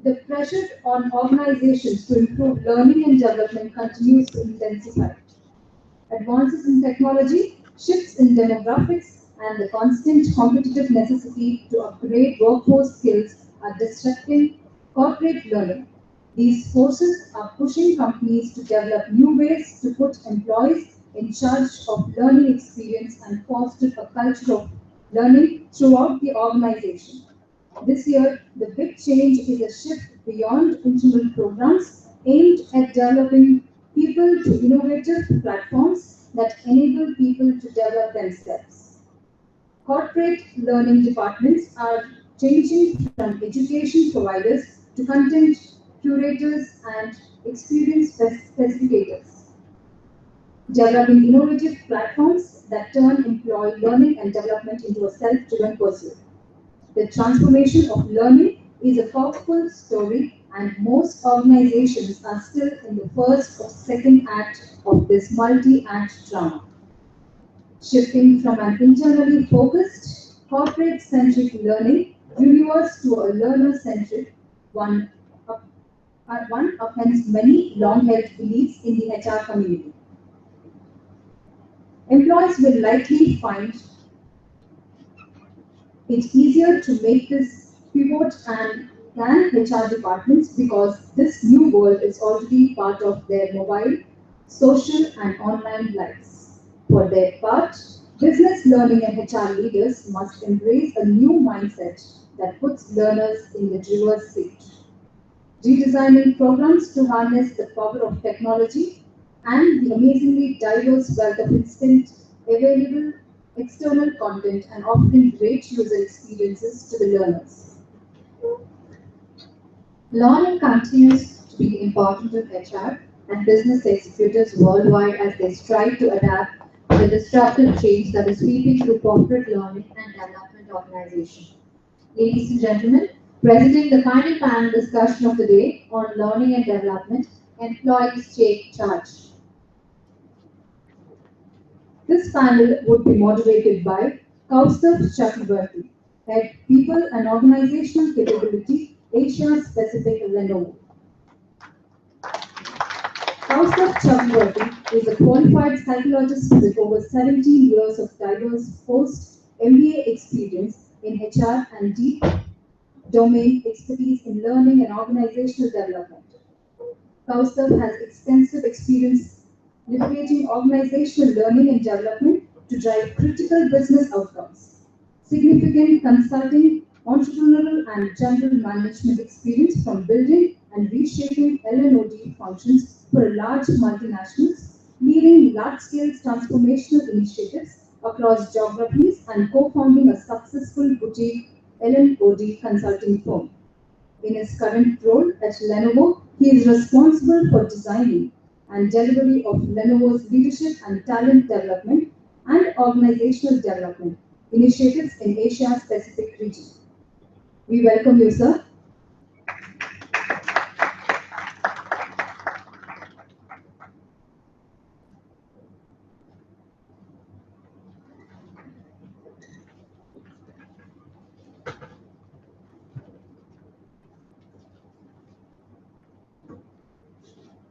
the pressure on organizations to improve learning and development continues to intensify. Advances in technology, shifts in demographics, and the constant competitive necessity to upgrade workforce skills are disrupting corporate learning. These forces are pushing companies to develop new ways to put employees in charge of learning experience and foster a culture of learning throughout the organization. This year, the big change is a shift beyond internal programs aimed at developing people to innovative platforms that enable people to develop themselves. Corporate learning departments are changing from education providers to content curators and experience facilitators, developing innovative platforms that turn employee learning and development into a self-driven pursuit. The transformation of learning is a powerful story, and most organizations are still in the first or second act of this multi-act drama. Shifting from an internally focused, corporate-centric learning universe to a learner-centric one upends many long-held beliefs in the HR community. Employees will likely find it's easier to make this pivot and plan HR departments because this new world is already part of their mobile, social, and online lives. For their part, business learning and HR leaders must embrace a new mindset that puts learners in the driver's seat. Redesigning programs to harness the power of technology and the amazingly diverse wealth of instant available external content and offering great user experiences to the learners. Learning continues to be important to HR and business executives worldwide as they strive to adapt to the disruptive change that is sweeping through corporate learning and development organizations. Ladies and gentlemen, presenting the final panel discussion of the day on learning and development, employees take charge. This panel would be moderated by Kaustav Chakrabarti, Head People and Organizational Capability, Asia Pacific Lenovo. Kaustav Chakrabarti is a qualified psychologist with over 17 years of diverse post-MBA experience in HR and deep domain expertise in learning and organizational development. Kaustav has extensive experience leveraging organizational learning and development to drive critical business outcomes. Significant consulting, entrepreneurial, and general management experience from building and reshaping L&OD functions for large multinationals, leading large-scale transformational initiatives across geographies and co-founding a successful boutique L&OD consulting firm. In his current role at Lenovo, he is responsible for designing and delivery of Lenovo's leadership and talent development and organizational development initiatives in Asia Pacific region. We welcome you, sir.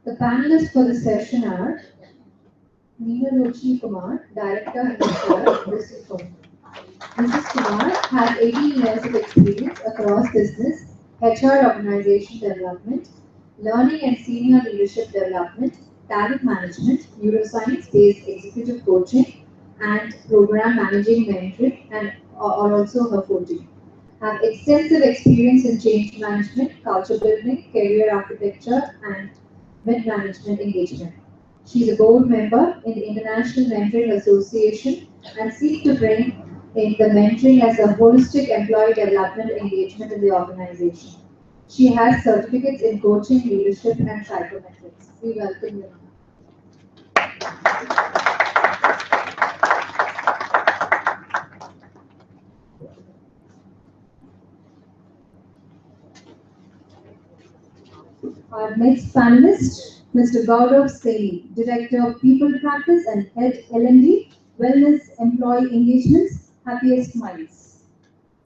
The panelists for the session are Neeralochi Kumar, Director and HR, Bristol Firm. Mrs. Kumar has 18 years of experience across business, HR organization development, learning and senior leadership development, talent management, neuroscience-based executive coaching, and program managing mentoring, and are also her coaching. Have extensive experience in change management, culture building, career architecture, and mid-management engagement. She is a board member in the International Mentoring Association and seeks to bring in the mentoring as a holistic employee development engagement in the organization. She has certificates in coaching, leadership, and psychometrics. We welcome you. Our next panelist, Mr. Gaurav Saini, Director of People Practice and Head L&D, Wellness Employee Engagements, Happiest Minds.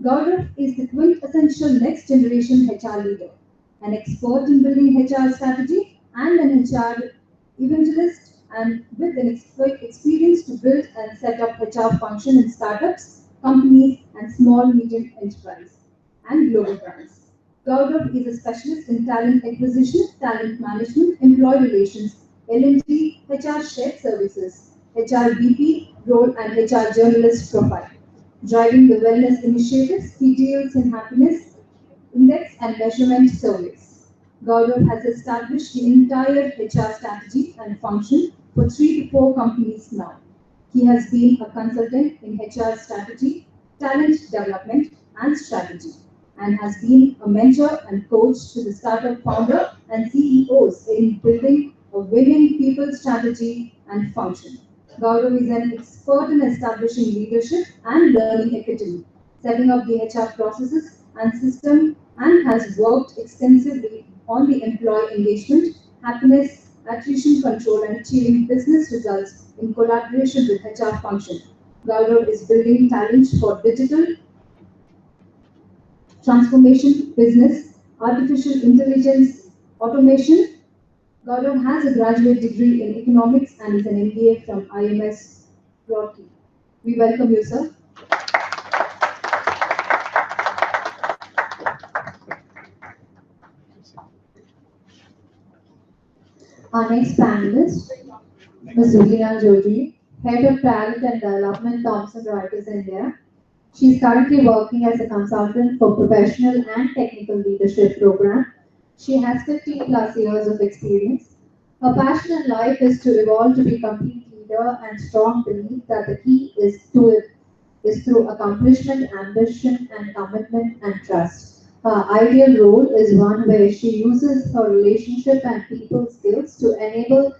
Gaurav is the quintessential next generation HR leader, an expert in building HR strategy and an HR evangelist, and with an experience to build and set up HR function in startups, companies, and small medium enterprise and global brands. Gaurav is a specialist in talent acquisition, talent management, employee relations, L&D, HR shared services, HR BP role, and HR journalist profile. Driving the wellness initiatives, he deals in happiness index and measurement surveys. Gaurav has established the entire HR strategy and function for 3 to 4 companies now. He has been a consultant in HR strategy, talent development, and strategy, and has been a mentor and coach to the startup founder and CEOs in building a winning people strategy and function. Gaurav is an expert in establishing leadership and learning academy, setting up the HR processes and system, and has worked extensively on the employee engagement, happiness, attrition control, and achieving business results in collaboration with HR function. Gaurav is building talent for digital transformation, business, artificial intelligence, automation. Gaurav has a graduate degree in economics and is an MBA from IMS Rocky. We welcome you, sir. Our next panelist, Ms. Rubina Jodi, Head of Talent and Development, Thomson Reuters India. She is currently working as a consultant for professional and technical leadership program. She has 15 plus years of experience. Her passion in life is to evolve to be a complete leader and strong belief that the key is through accomplishment, ambition, and commitment and trust. Her ideal role is one where she uses her relationship and people skills to enable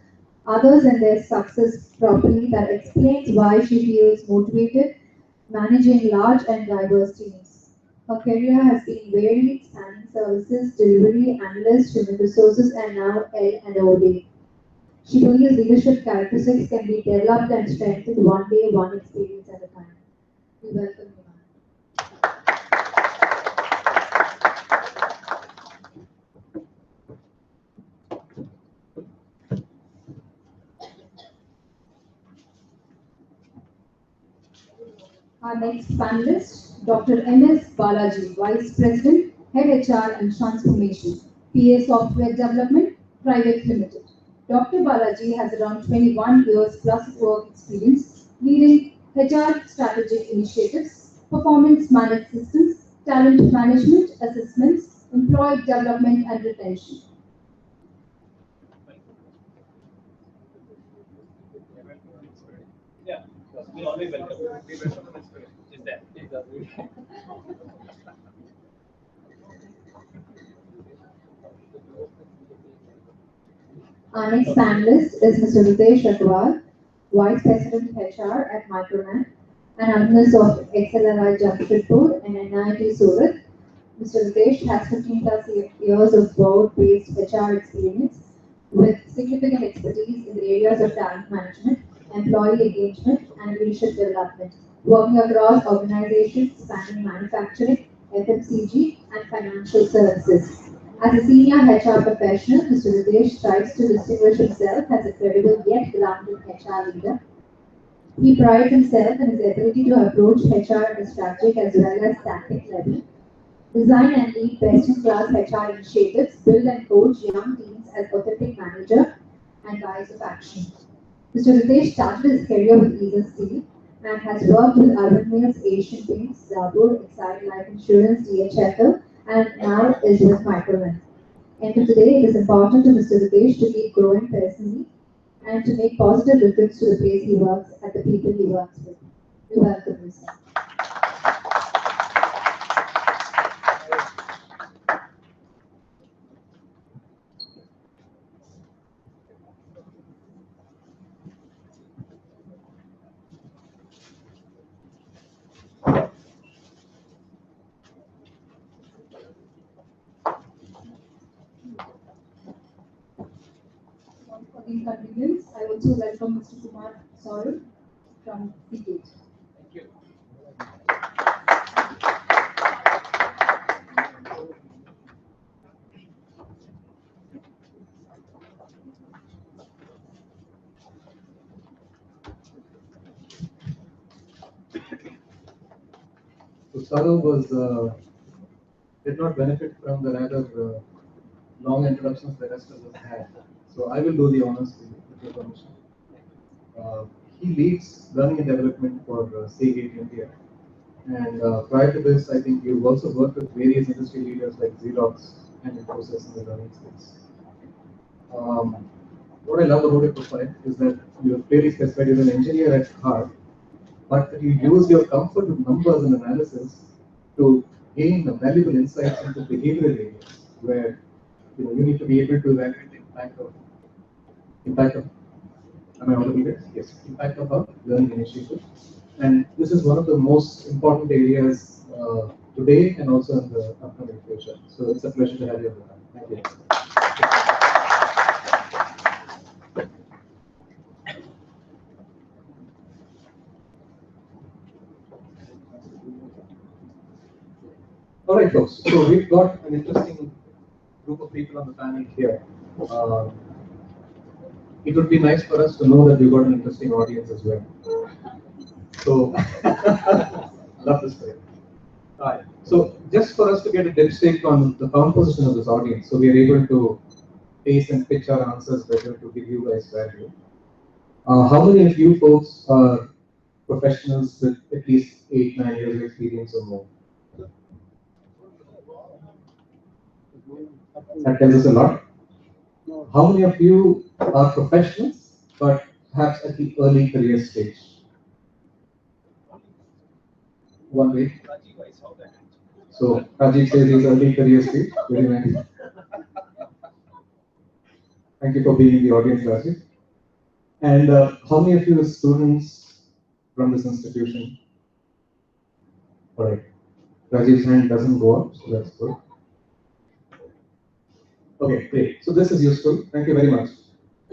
others in their success properly, that explains why she feels motivated managing large and diverse teams. Her career has been varied, spanning services, delivery, analyst, human resources, and now L&OD. She believes leadership characteristics can be developed and strengthened one day, one experience at a time. We welcome you. Our next panelist, Dr. M.S. Balaji, Vice President, Head HR and Transformation, PA Software Development, Private Limited. Dr. Balaji has around 21 years plus work experience leading HR strategic initiatives, performance managed systems, talent management, assessments, employee development and retention. Yeah, we always welcome. We welcome the spirit. Is there? Our next panelist is Mr. Ritesh Agarwal, Vice President HR at Microman, and alumnus of XLRI Jamshedpur and NIT Surat. Mr. Ritesh has 15 plus years of board-based HR experience with significant expertise in the areas of talent management, employee engagement, and leadership development, working across organizations spanning manufacturing, FMCG, and financial services. As a senior HR professional, Mr. Ritesh strives to distinguish himself as a credible yet grounded HR leader. He prides himself in his ability to approach HR at a strategic as well as tactic level, design and lead best-in-class HR initiatives, build and coach young teams as authentic manager and guides of action. Mr. Ritesh started his career with Eagle Steel and has worked with Urban Mills, Asian Paints, Zabur, Exide Life Insurance, DHFL, and now is with Microman. And for today, it is important to Mr. Ritesh to keep growing personally and to make positive difference to the place he works and the people he works with. We welcome you, sir. For inconvenience, I also welcome Mr. Kumar Saurabh from Seagate. Thank you. Saurav did not benefit from the rather long introductions the rest of us had. So I will do the honors with your permission. He leads learning and development for Seagate India. And prior to this, I think you've also worked with various industry leaders like Xerox and Educesta in the learning space. What I love about your profile is that you have clearly specified you're an engineer at heart, but you use your comfort with numbers and analysis to gain valuable insights into behavioral areas where you need to be able to evaluate the impact of am I audible here? Yes, impact of our learning initiative. And this is one of the most important areas today and also in the upcoming future. So it's a pleasure to have you on the panel. Thank you. All right, folks. So we've got an interesting group of people on the panel here. It would be nice for us to know that we've got an interesting audience as well. So, love this story. All right. So, just for us to get a dipstick on the composition of this audience, so we are able to pace and pitch our answers better to give you guys value. How many of you folks are professionals with at least 8-9 years of experience or more? That tells us a lot. How many of you are professionals, but perhaps at the early career stage? One way. So Rajiv says he's early career stage. Very nice. Thank you for being in the audience, Rajiv. And how many of you are students from this institution? All right. Rajiv's hand doesn't go up, so that's good. Okay, great. So this is useful. Thank you very much.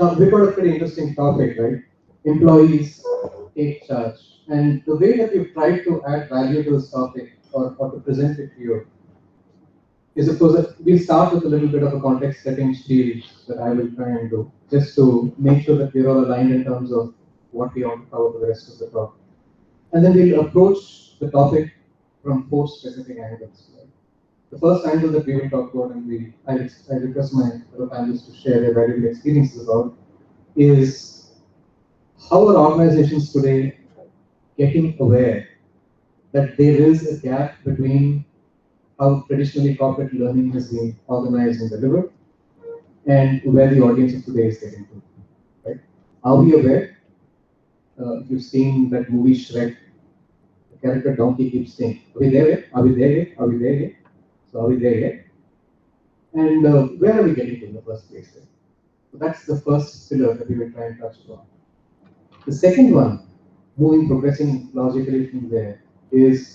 Now, we've got a pretty interesting topic, right? Employees take charge. And the way that we've tried to add value to this topic or to present it to you is, of course, that we'll start with a little bit of a context setting spiel that I will try and do, just to make sure that we're all aligned in terms of what we want to cover for the rest of the talk. And then we'll approach the topic from 4 specific angles. Right? The first angle that we will talk about, and I request my fellow panelists to share their valuable experiences about, is how are organizations today getting aware that there is a gap between how traditionally corporate learning has been organized and delivered and where the audience of today is getting to. Right? Are we aware? You've seen that movie Shrek. The character donkey keeps saying, "Are we there yet? Are we there yet? Are we there yet?" So are we there yet? And where are we getting to in the first place? Right? So that's the first pillar that we will try and touch upon. The second one, progressing logically from there, is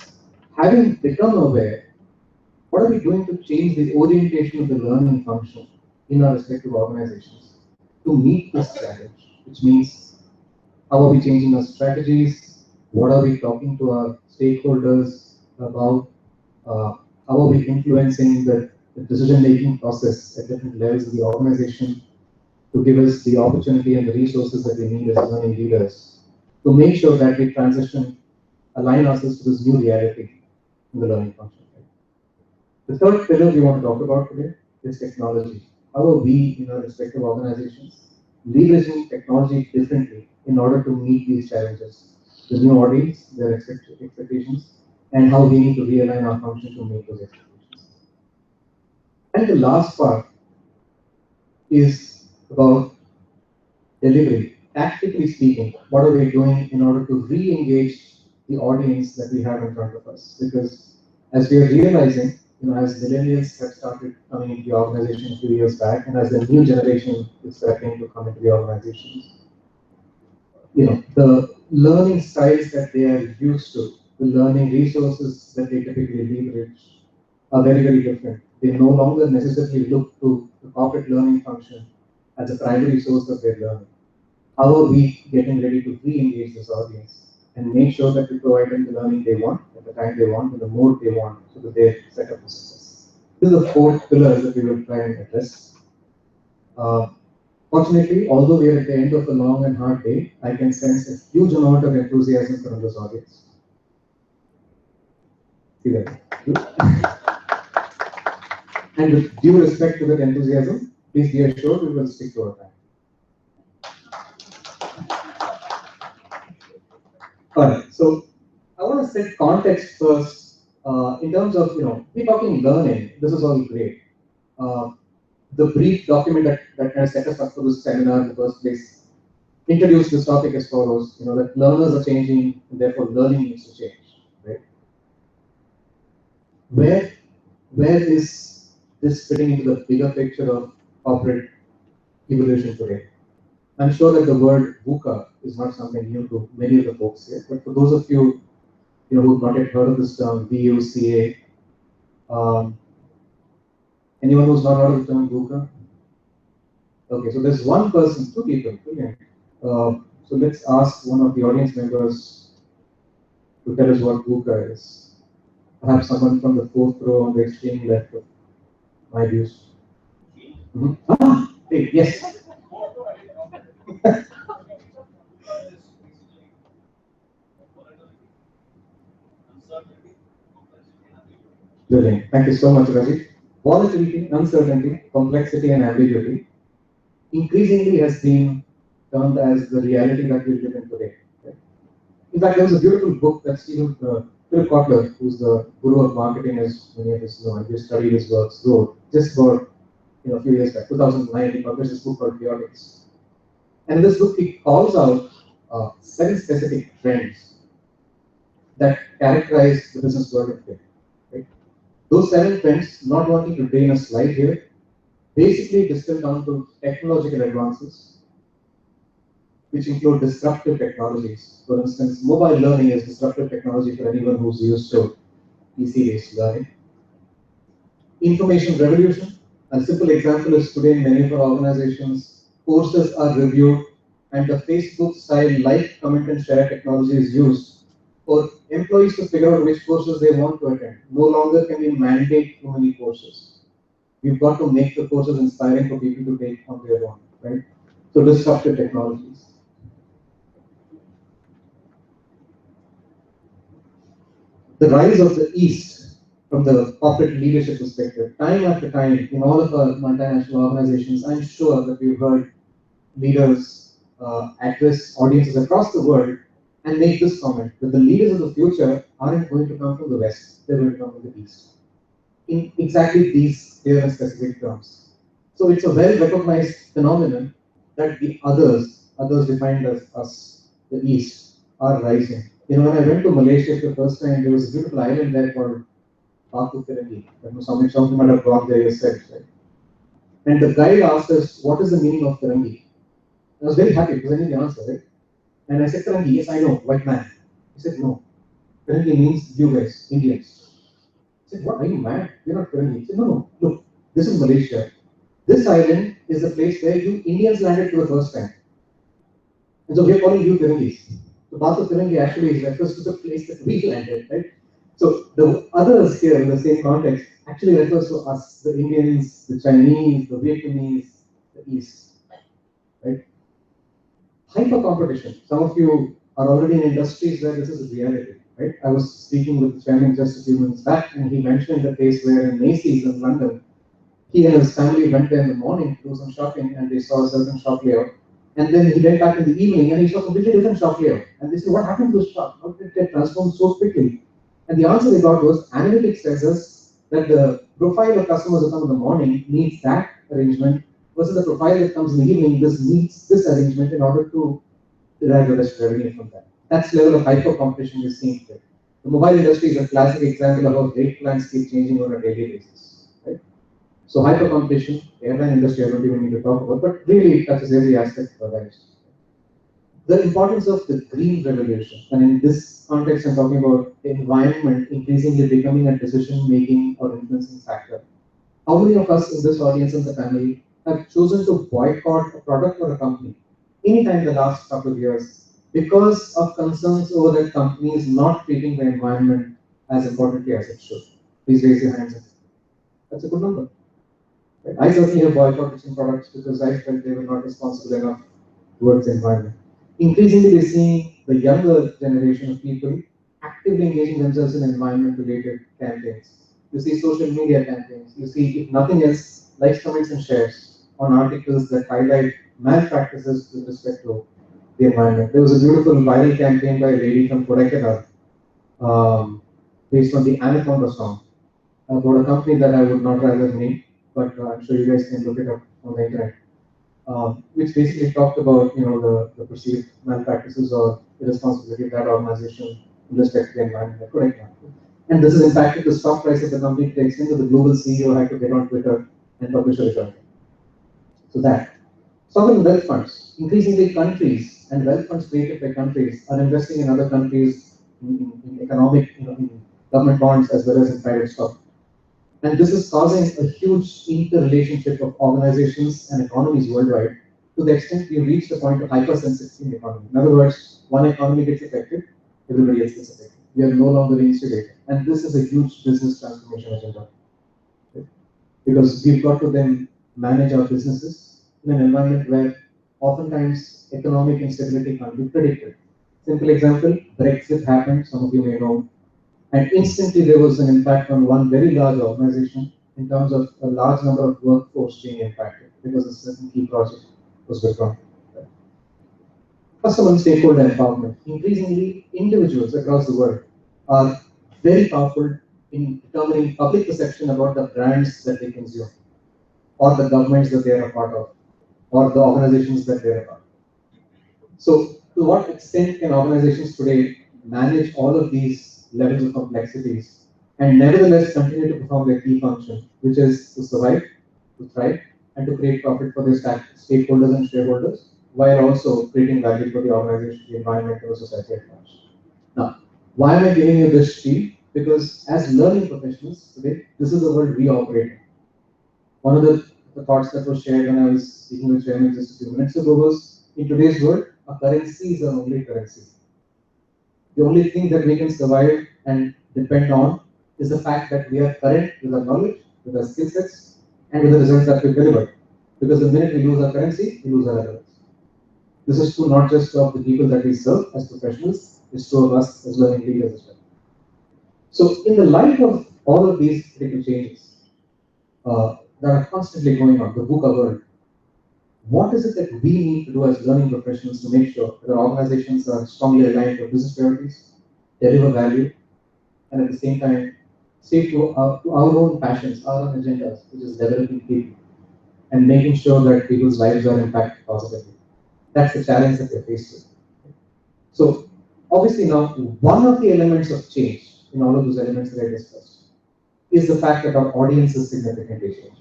having become aware, what are we doing to change the orientation of the learning function in our respective organizations to meet this challenge? Which means, how are we changing our strategies? What are we talking to our stakeholders about? How are we influencing the decision-making process at different levels of the organization to give us the opportunity and the resources that we need as learning leaders to make sure that we align ourselves to this new reality in the learning function. Right? The third pillar we want to talk about today is technology. How are we in our respective organizations leveraging technology differently in order to meet these challenges? The new audience, their expectations, and how we need to realign our function to meet those expectations. And the last part is about delivery. Tactically speaking, what are we doing in order to re-engage the audience that we have in front of us? Because as we are realizing, as millennials have started coming into the organization a few years back, and as the new generation is starting to come into the organizations, the learning styles that they are used to, the learning resources that they typically leverage are very, very different. They no longer necessarily look to the corporate learning function as a primary source of their learning. How are we getting ready to re-engage this audience and make sure that we provide them the learning they want, at the time they want, in the mode they want, so that they're set up for success? This is the 4th pillar that we will try and address. Fortunately, although we are at the end of a long and hard day, I can sense a huge amount of enthusiasm from this audience. See that? And with due respect to that enthusiasm, please be assured we will stick to our time. Alright, so I want to set context first in terms of, we're talking learning. This is all great. The brief document that kind of set us up for this seminar in the first place introduced this topic as follows, that learners are changing and therefore learning needs to change, right? Where is this fitting into the bigger picture of corporate evolution today? I'm sure that the word VUCA is not something new to many of the folks here, but for those of you, who've not yet heard of this term, VUCA, anyone who's not heard of the term VUCA? Okay, so there's one person, two people. Okay. So let's ask one of the audience members to tell us what VUCA is. Perhaps someone from the fourth row on the extreme left of my views. Mm-hmm. Ah, hey, yes. Brilliant. Thank you so much, Rajiv. Volatility, uncertainty, complexity, and ambiguity increasingly has been termed as the reality that we live in today. Right? In fact, there was a beautiful book that Phil Kotler, who's the guru of marketing, as many of us know, and we studied his works, wrote just about a few years back, 2009, he published this book called Chaotix. And in this book, he calls out 7 specific trends that characterize the business world today. Right? Those 7 trends, not wanting to drain a slide here, basically distill down to technological advances, which include disruptive technologies. For instance, mobile learning is disruptive technology for anyone who's used to PC-based learning. Information revolution. A simple example is today in many of our organizations, courses are reviewed and the Facebook-style like, comment, and share technology is used for employees to figure out which courses they want to attend. No longer can we mandate too many courses. We've got to make the courses inspiring for people to take on their own, right? So disruptive technologies. The rise of the East from the corporate leadership perspective. Time after time, in all of our multinational organizations, I'm sure that we've heard leaders address audiences across the world and make this comment, that the leaders of the future aren't going to come from the West, they're going to come from the East. In exactly these clear and specific terms. So it's a well-recognized phenomenon that the others defined as us, the East, are rising. When I went to Malaysia for the first time, there was a beautiful island there called Batu Ferenghi. Something might have gone there yourself, right? And the guide asked us, what is the meaning of Ferenghi? I was very happy because I knew the answer, right? And I said, Ferenghi, yes, I know, white man. He said, no. Ferenghi means you guys, Indians. I said, what, are you mad? You're not Ferenghi. He said, no, look, this is Malaysia. This island is the place where you Indians landed for the first time. And so we're calling you Ferengis. The Batu Ferenghi actually refers to the place that we landed, right? So the others here in the same context actually refers to us, the Indians, the Chinese, the Vietnamese, the East, right? Hyper competition. Some of you are already in industries where this is a reality. Right? I was speaking with the chairman just a few minutes back, and he mentioned the case where in Macy's in London, he and his family went there in the morning to do some shopping, and they saw a certain shop layout. And then he went back in the evening, and he saw a completely different shop layout. And they said, what happened to the shop? How did it get transformed so quickly? And the answer they got was, analytics tells us that the profile of customers who come in the morning needs that arrangement, versus the profile that comes in the evening needs this arrangement in order to derive the best revenue from that. That's the level of hyper competition we're seeing today. The mobile industry is a classic example of how rate plans keep changing on a daily basis. Right? So hyper competition, airline industry I don't even need to talk about, but really it touches every aspect of our lives. The importance of the green revolution, and in this context I'm talking about the environment increasingly becoming a decision-making or influencing factor. How many of us in this audience and the family have chosen to boycott a product or a company anytime in the last couple of years because of concerns over that company is not treating the environment as importantly as it should? Please raise your hands. That's a good number. Right? I certainly have boycotted some products because I felt they were not responsible enough towards the environment. Increasingly, we're seeing the younger generation of people actively engaging themselves in environment-related campaigns. You see social media campaigns. You see, if nothing else, likes, comments, and shares on articles that highlight malpractices with respect to the environment. There was a beautiful viral campaign by a lady from Kodaikanal, based on the Anaconda song, about a company that I would not rather name, but I'm sure you guys can look it up on the internet. Which basically talked about the perceived malpractices or irresponsibility of that organization in respect to the environment. Correct. And this has impacted the stock price of the company to the extent that the global CEO had to get on Twitter and publish a return. So that. Sovereign wealth funds. Increasingly, countries and wealth funds created by countries are investing in other countries in economic, in government bonds as well as in private stock. And this is causing a huge interrelationship of organizations and economies worldwide to the extent we reach the point of hypersensitivity in the economy. In other words, one economy gets affected, everybody else gets affected. We are no longer insulated. And this is a huge business transformation agenda. Right? Because we've got to then manage our businesses in an environment where oftentimes economic instability can't be predicted. Simple example, Brexit happened, some of you may know. And instantly there was an impact on one very large organization in terms of a large number of workforce being impacted because a certain key project was withdrawn. Customer and stakeholder empowerment. Increasingly, individuals across the world are very powerful in determining public perception about the brands that they consume, or the governments that they are a part of, or the organizations that they are a part of. So, to what extent can organizations today manage all of these levels of complexities and nevertheless continue to perform their key function, which is to survive, to thrive, and to create profit for their stakeholders and shareholders, while also creating value for the organization, the environment, and the society at large. Now, why am I giving you this spiel? Because as learning professionals today, this is the world we operate in. One of the thoughts that was shared when I was speaking with Chairman just a few minutes ago was, in today's world, a currency is our only currency. The only thing that we can survive and depend on is the fact that we are current with our knowledge, with our skill sets, and with the results that we deliver. Because the minute we lose our currency, we lose our relevance. This is true not just of the people that we serve as professionals, it's true of us as learning leaders as well. So, in the light of all of these critical changes that are constantly going on, the VUCA world, what is it that we need to do as learning professionals to make sure that our organizations are strongly aligned to business priorities, deliver value, and at the same time stay to our own passions, our own agendas, which is developing people and making sure that people's lives are impacted positively? That's the challenge that we're faced with. So, obviously now, one of the elements of change in all of those elements that I discussed is the fact that our audience is significantly changing.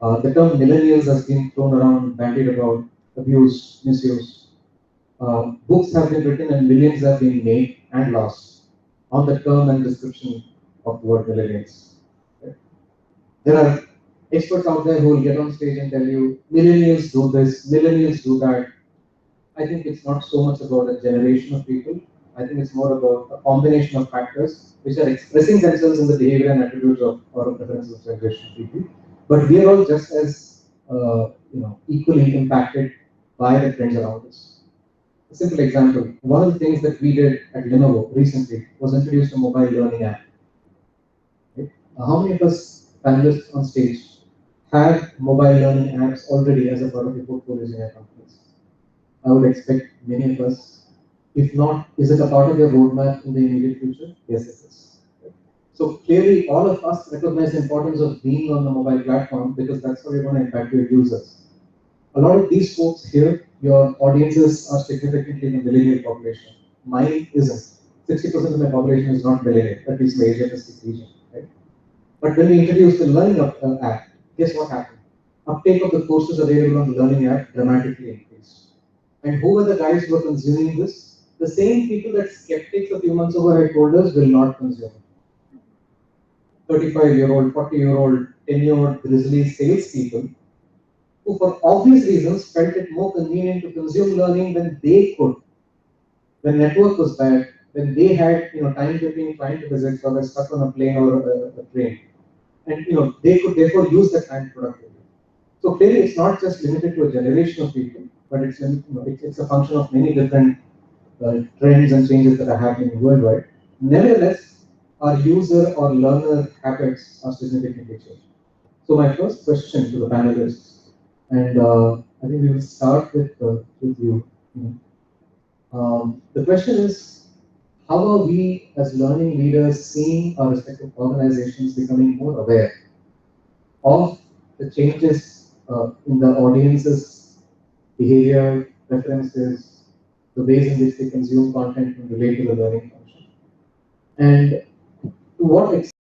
The term millennials has been thrown around, bandied about, abused, misused. Books have been written and millions have been made and lost on the term and description of the word millennials. Right? There are experts out there who will get on stage and tell you, millennials do this, millennials do that. I think it's not so much about a generation of people. I think it's more about a combination of factors which are expressing themselves in the behavior and attributes of or preferences of generation of people. But we are all just as equally impacted by the trends around us. A simple example, one of the things that we did at Lenovo recently was introduce a mobile learning app. Right? How many of us panelists on stage have mobile learning apps already as a part of your portfolios in your companies? I would expect many of us. If not, is it a part of your roadmap in the immediate future? Yes, it is. So clearly, all of us recognize the importance of being on the mobile platform because that's how you're going to impact your users. A lot of these folks here, your audiences are significantly in the millennial population. Mine isn't. 60% of my population is not millennial, at least the Asia Pacific region. Right? But when we introduced the learning app, guess what happened? Uptake of the courses available on the learning app dramatically increased. And who were the guys who were consuming this? The same people that skeptics a few months ago had told us will not consume. 35-year-old, 40-year-old, 10-year-old grizzly salespeople who, for obvious reasons, felt it more convenient to consume learning when they could. When network was bad, when they had time between client visits or were stuck on a plane or a train, and they could therefore use that time productively. So clearly, it's not just limited to a generation of people, but it's a function of many different trends and changes that are happening worldwide. Nevertheless, our user or learner habits are significantly changing. So my first question to the panelists, and I think we will start with you. The question is, how are we as learning leaders seeing our respective organizations becoming more aware of the changes in the audience's behavior, preferences, the ways in which they consume content and relate to the learning function? And to what extent